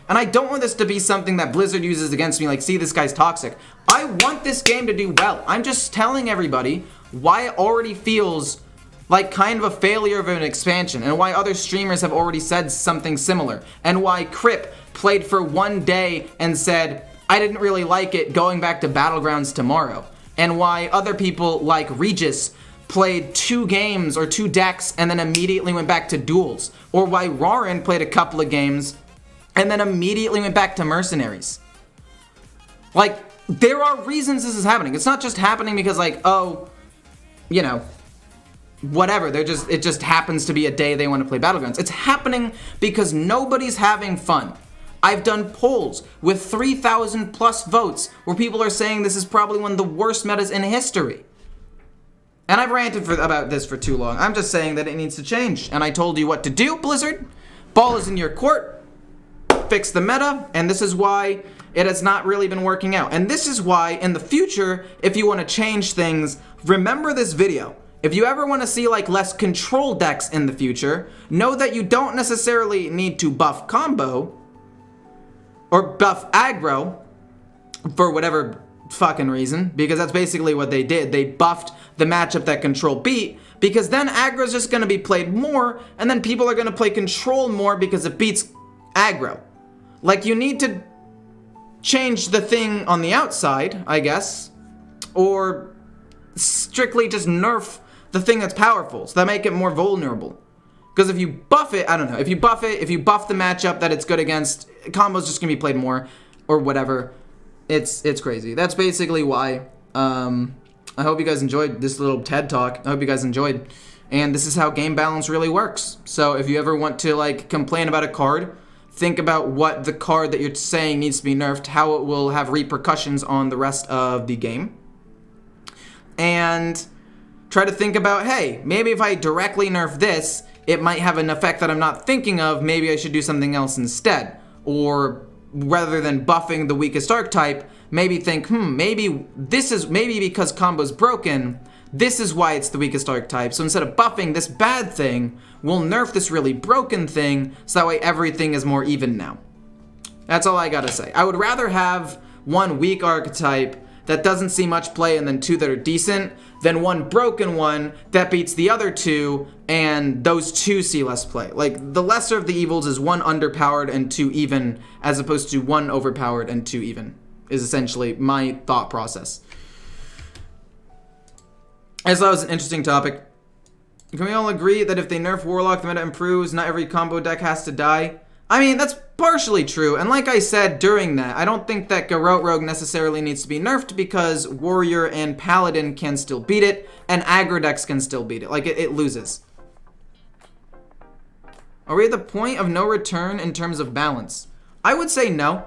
And I don't want this to be something that Blizzard uses against me, like, see, this guy's toxic. I want this game to do well. I'm just telling everybody why it already feels like kind of a failure of an expansion, and why other streamers have already said something similar, and why Crip played for one day and said, I didn't really like it, going back to Battlegrounds tomorrow, and why other people like Regis played 2 games or 2 decks and then immediately went back to duels, or why Rorin played a couple of games and then immediately went back to mercenaries. Like, there are reasons this is happening. It's not just happening because, like, oh, you know, whatever, it just happens to be a day they want to play Battlegrounds. It's happening because nobody's having fun. I've done polls with 3,000 plus votes where people are saying this is probably one of the worst metas in history. And I've ranted about this for too long. I'm just saying that it needs to change. And I told you what to do, Blizzard. Ball is in your court. Fix the meta. And this is why it has not really been working out. And this is why, in the future, if you want to change things, remember this video. If you ever want to see, like, less control decks in the future, know that you don't necessarily need to buff combo or buff aggro for whatever fucking reason, because that's basically what they did. They buffed the matchup that control beat, because then aggro is just going to be played more, and then people are going to play control more because it beats aggro. Like, you need to change the thing on the outside, I guess, or strictly just nerf the thing that's powerful, so that make it more vulnerable. Because if you buff it, I don't know, if you buff the matchup that it's good against, combo's just gonna be played more, or whatever. It's crazy. That's basically why. I hope you guys enjoyed this little TED Talk. I hope you guys enjoyed. And this is how game balance really works. So if you ever want to, like, complain about a card, think about what the card that you're saying needs to be nerfed, how it will have repercussions on the rest of the game. And try to think about, hey, maybe if I directly nerf this, it might have an effect that I'm not thinking of. Maybe I should do something else instead. Or rather than buffing the weakest archetype, maybe think, maybe because combo's broken, this is why it's the weakest archetype. So instead of buffing this bad thing, we'll nerf this really broken thing, so that way everything is more even now. That's all I gotta say. I would rather have one weak archetype that doesn't see much play and then 2 that are decent, than one broken one that beats the other 2 and those 2 see less play. Like, the lesser of the evils is 1 underpowered and 2 even, as opposed to 1 overpowered and 2 even, is essentially my thought process. I just thought it was an interesting topic. Can we all agree that if they nerf Warlock, the meta improves, not every combo deck has to die? I mean, that's partially true, and like I said during that, I don't think that Garrote Rogue necessarily needs to be nerfed because Warrior and Paladin can still beat it, and aggro decks can still beat it. Like, it loses. Are we at the point of no return in terms of balance? I would say no.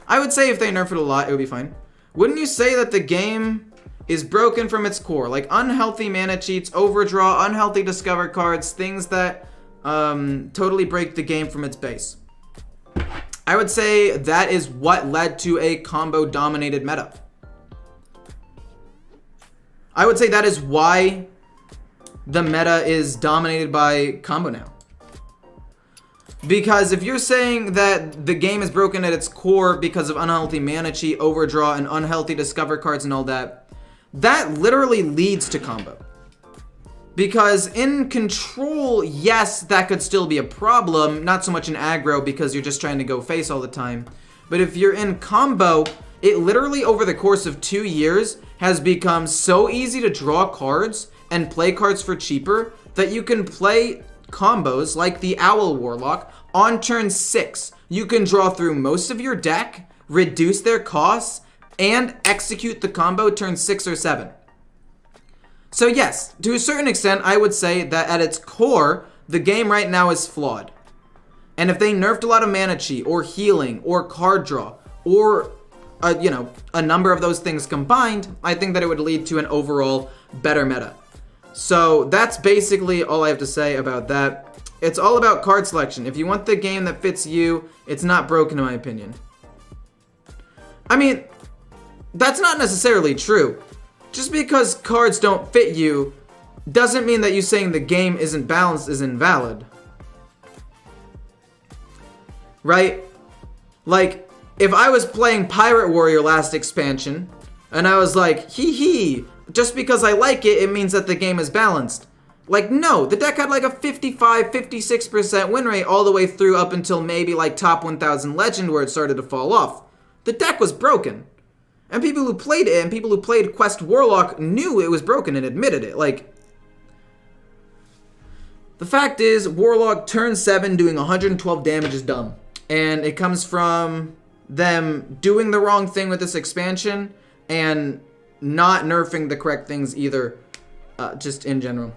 I would say if they nerf it a lot, it would be fine. Wouldn't you say that the game is broken from its core? Like, unhealthy mana cheats, overdraw, unhealthy discover cards, things that totally break the game from its base. I would say that is what led to a combo-dominated meta. I would say that is why the meta is dominated by combo now. Because if you're saying that the game is broken at its core because of unhealthy mana cheat, overdraw, and unhealthy discover cards and all that, that literally leads to combo. Because in control, yes, that could still be a problem, not so much in aggro because you're just trying to go face all the time. But if you're in combo, it literally over the course of 2 years has become so easy to draw cards and play cards for cheaper that you can play combos like the Owl Warlock on turn 6. You can draw through most of your deck, reduce their costs, and execute the combo turn 6 or 7. So yes, to a certain extent, I would say that at its core, the game right now is flawed. And if they nerfed a lot of mana cheat, or healing, or card draw, or, a number of those things combined, I think that it would lead to an overall better meta. So that's basically all I have to say about that. It's all about card selection. If you want the game that fits you, it's not broken in my opinion. I mean, that's not necessarily true. Just because cards don't fit you doesn't mean that you saying the game isn't balanced is invalid. Right? Like, if I was playing Pirate Warrior last expansion, and I was like, hee hee, just because I like it, it means that the game is balanced. Like, no, the deck had like a 55, 56% win rate all the way through up until maybe like top 1000 Legend where it started to fall off. The deck was broken. And people who played it and people who played Quest Warlock knew it was broken and admitted it. Like, the fact is, Warlock turn 7 doing 112 damage is dumb. And it comes from them doing the wrong thing with this expansion and not nerfing the correct things either, just in general.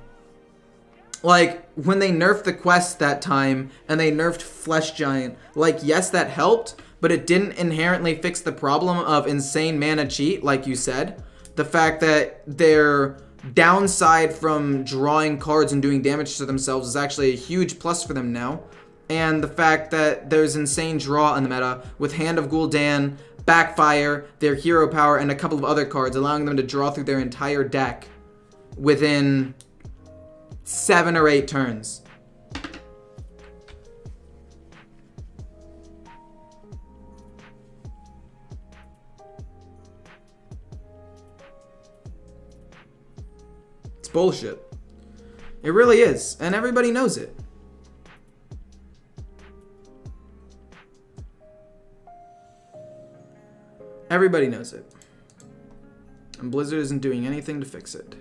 Like, when they nerfed the quest that time, and they nerfed Flesh Giant, like, yes, that helped, but it didn't inherently fix the problem of insane mana cheat, like you said. The fact that their downside from drawing cards and doing damage to themselves is actually a huge plus for them now. And the fact that there's insane draw in the meta with Hand of Gul'dan, Backfire, their hero power, and a couple of other cards, allowing them to draw through their entire deck within 7 or 8 turns. It's bullshit. It really is, and everybody knows it. Everybody knows it. And Blizzard isn't doing anything to fix it.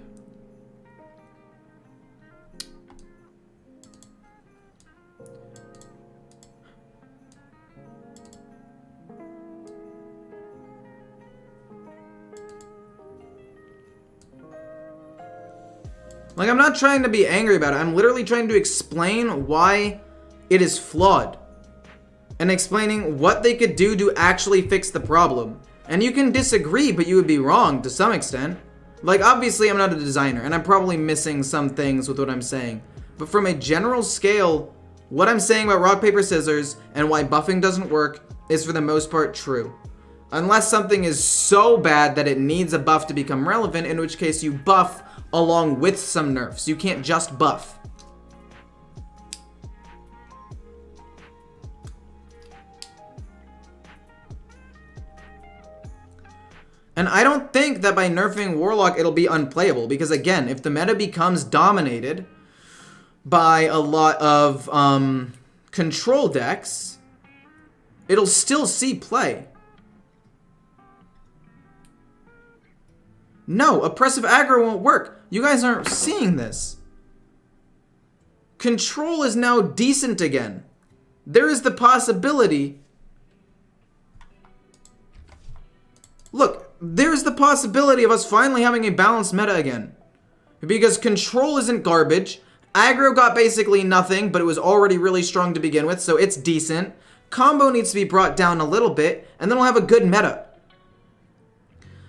Like, I'm not trying to be angry about it. I'm literally trying to explain why it is flawed. And explaining what they could do to actually fix the problem. And you can disagree, but you would be wrong to some extent. Like, obviously, I'm not a designer, and I'm probably missing some things with what I'm saying. But from a general scale, what I'm saying about rock, paper, scissors, and why buffing doesn't work is for the most part true. Unless something is so bad that it needs a buff to become relevant, in which case you buff along with some nerfs. You can't just buff. And I don't think that by nerfing Warlock it'll be unplayable, because again, if the meta becomes dominated by a lot of control decks, it'll still see play. No, oppressive aggro won't work. You guys aren't seeing this. Control is now decent again. There is the possibility... Look, there's the possibility of us finally having a balanced meta again. Because control isn't garbage. Aggro got basically nothing, but it was already really strong to begin with, so it's decent. Combo needs to be brought down a little bit, and then we'll have a good meta.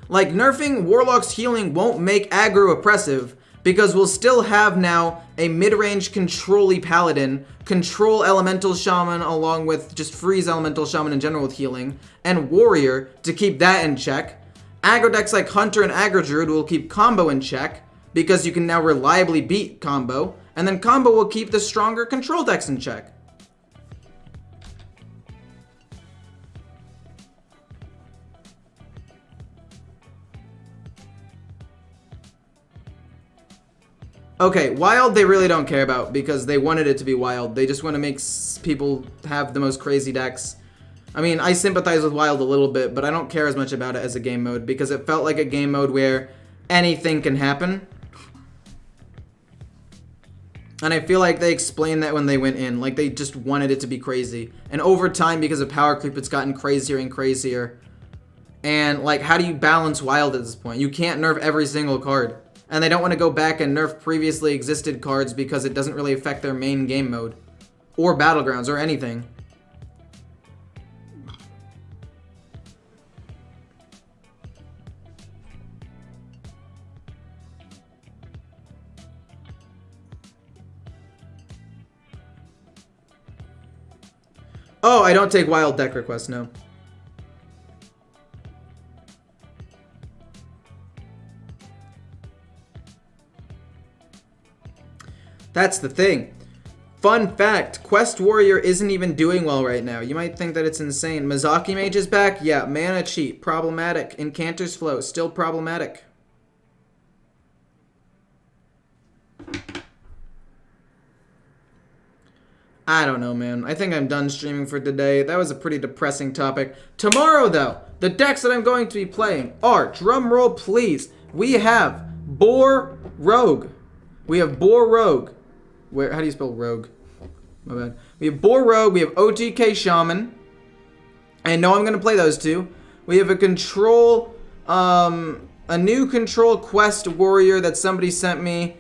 Like, nerfing Warlock's healing won't make aggro oppressive, because we'll still have now a mid-range control-y Paladin, control Elemental Shaman along with just freeze Elemental Shaman in general with healing, and Warrior to keep that in check. Aggro decks like Hunter and Aggro Druid will keep combo in check, because you can now reliably beat combo, and then combo will keep the stronger control decks in check. Okay, wild they really don't care about because they wanted it to be wild. They just want to make people have the most crazy decks. I mean, I sympathize with wild a little bit, but I don't care as much about it as a game mode because it felt like a game mode where anything can happen. And I feel like they explained that when they went in. Like, they just wanted it to be crazy. And over time, because of power creep, it's gotten crazier and crazier. And, like, how do you balance wild at this point? You can't nerf every single card. And they don't want to go back and nerf previously existed cards because it doesn't really affect their main game mode. Or Battlegrounds, or anything. Oh, I don't take wild deck requests, no. That's the thing. Fun fact, Quest Warrior isn't even doing well right now. You might think that it's insane. Mizaki Mage is back? Yeah, mana cheat, problematic. Incanter's Flow, still problematic. I don't know, man. I think I'm done streaming for today. That was a pretty depressing topic. Tomorrow, though, the decks that I'm going to be playing are, drum roll please, we have Boar Rogue. We have Boar Rogue. How do you spell rogue? My bad. We have Boar Rogue. We have OTK Shaman. I know I'm going to play those two. We have a control, a new control Quest Warrior that somebody sent me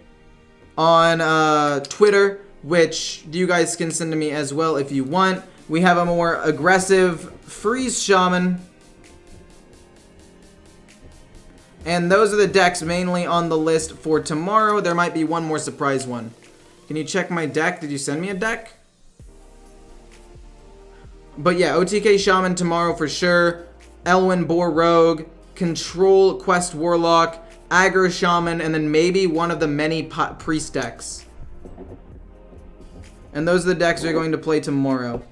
on Twitter, which you guys can send to me as well if you want. We have a more aggressive Freeze Shaman. And those are the decks mainly on the list for tomorrow. There might be one more surprise one. Can you check my deck? Did you send me a deck? But yeah, OTK Shaman tomorrow for sure. Elwyn Boar Rogue. Control Quest Warlock. Aggro Shaman. And then maybe one of the many Priest decks. And those are the decks we're going to play tomorrow.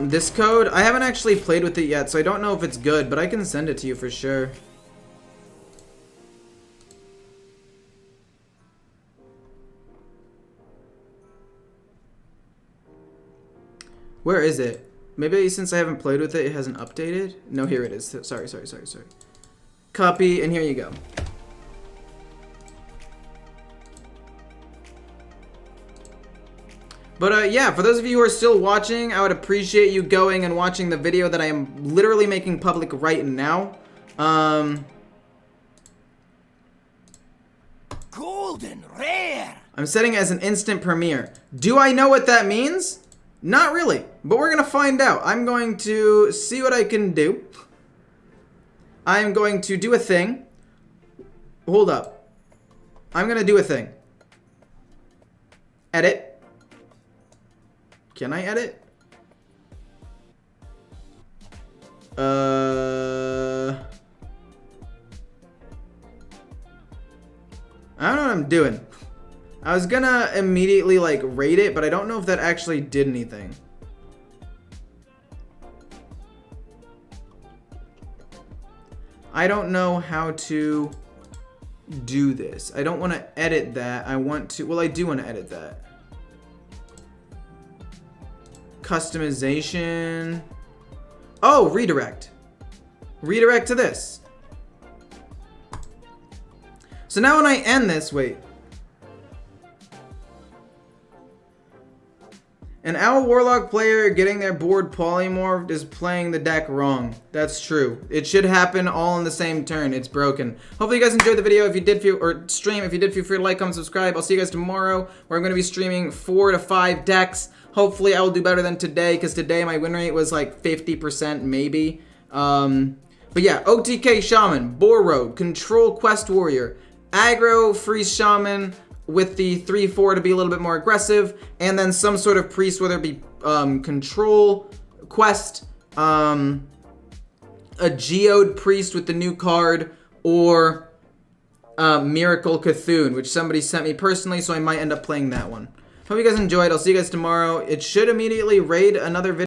This code, I haven't actually played with it yet, so I don't know if it's good, but I can send it to you for sure. Where is it? Maybe since I haven't played with it, it hasn't updated? No, here it is. Sorry. Copy, and here you go. But yeah, for those of you who are still watching, I would appreciate you going and watching the video that I am literally making public right now. Golden rare. I'm setting it as an instant premiere. Do I know what that means? Not really, but we're gonna find out. I'm going to see what I can do. I'm going to do a thing. Hold up. I'm gonna do a thing. Edit. Can I edit? I don't know what I'm doing. I was gonna immediately like rate it, but I don't know if that actually did anything. I don't know how to do this. I don't want to edit that. I want to, well, I do want to edit that. Customization. Oh, redirect. Redirect to this. So now when I end this, wait. An Owl Warlock player getting their board polymorphed is playing the deck wrong. That's true. It should happen all in the same turn. It's broken. Hopefully you guys enjoyed the video. If you did, stream. If you did, feel free to like, comment, subscribe. I'll see you guys tomorrow, where I'm going to be streaming 4 to 5 decks. Hopefully I will do better than today, because today my win rate was like 50% maybe. But yeah, OTK Shaman, Boar Rogue, Control Quest Warrior, Aggro Freeze Shaman with the 3/4 to be a little bit more aggressive, and then some sort of priest, whether it be Control Quest, a Geode Priest with the new card, or Miracle Cthulhu, which somebody sent me personally, so I might end up playing that one. Hope you guys enjoyed. I'll see you guys tomorrow. It should immediately raid another video.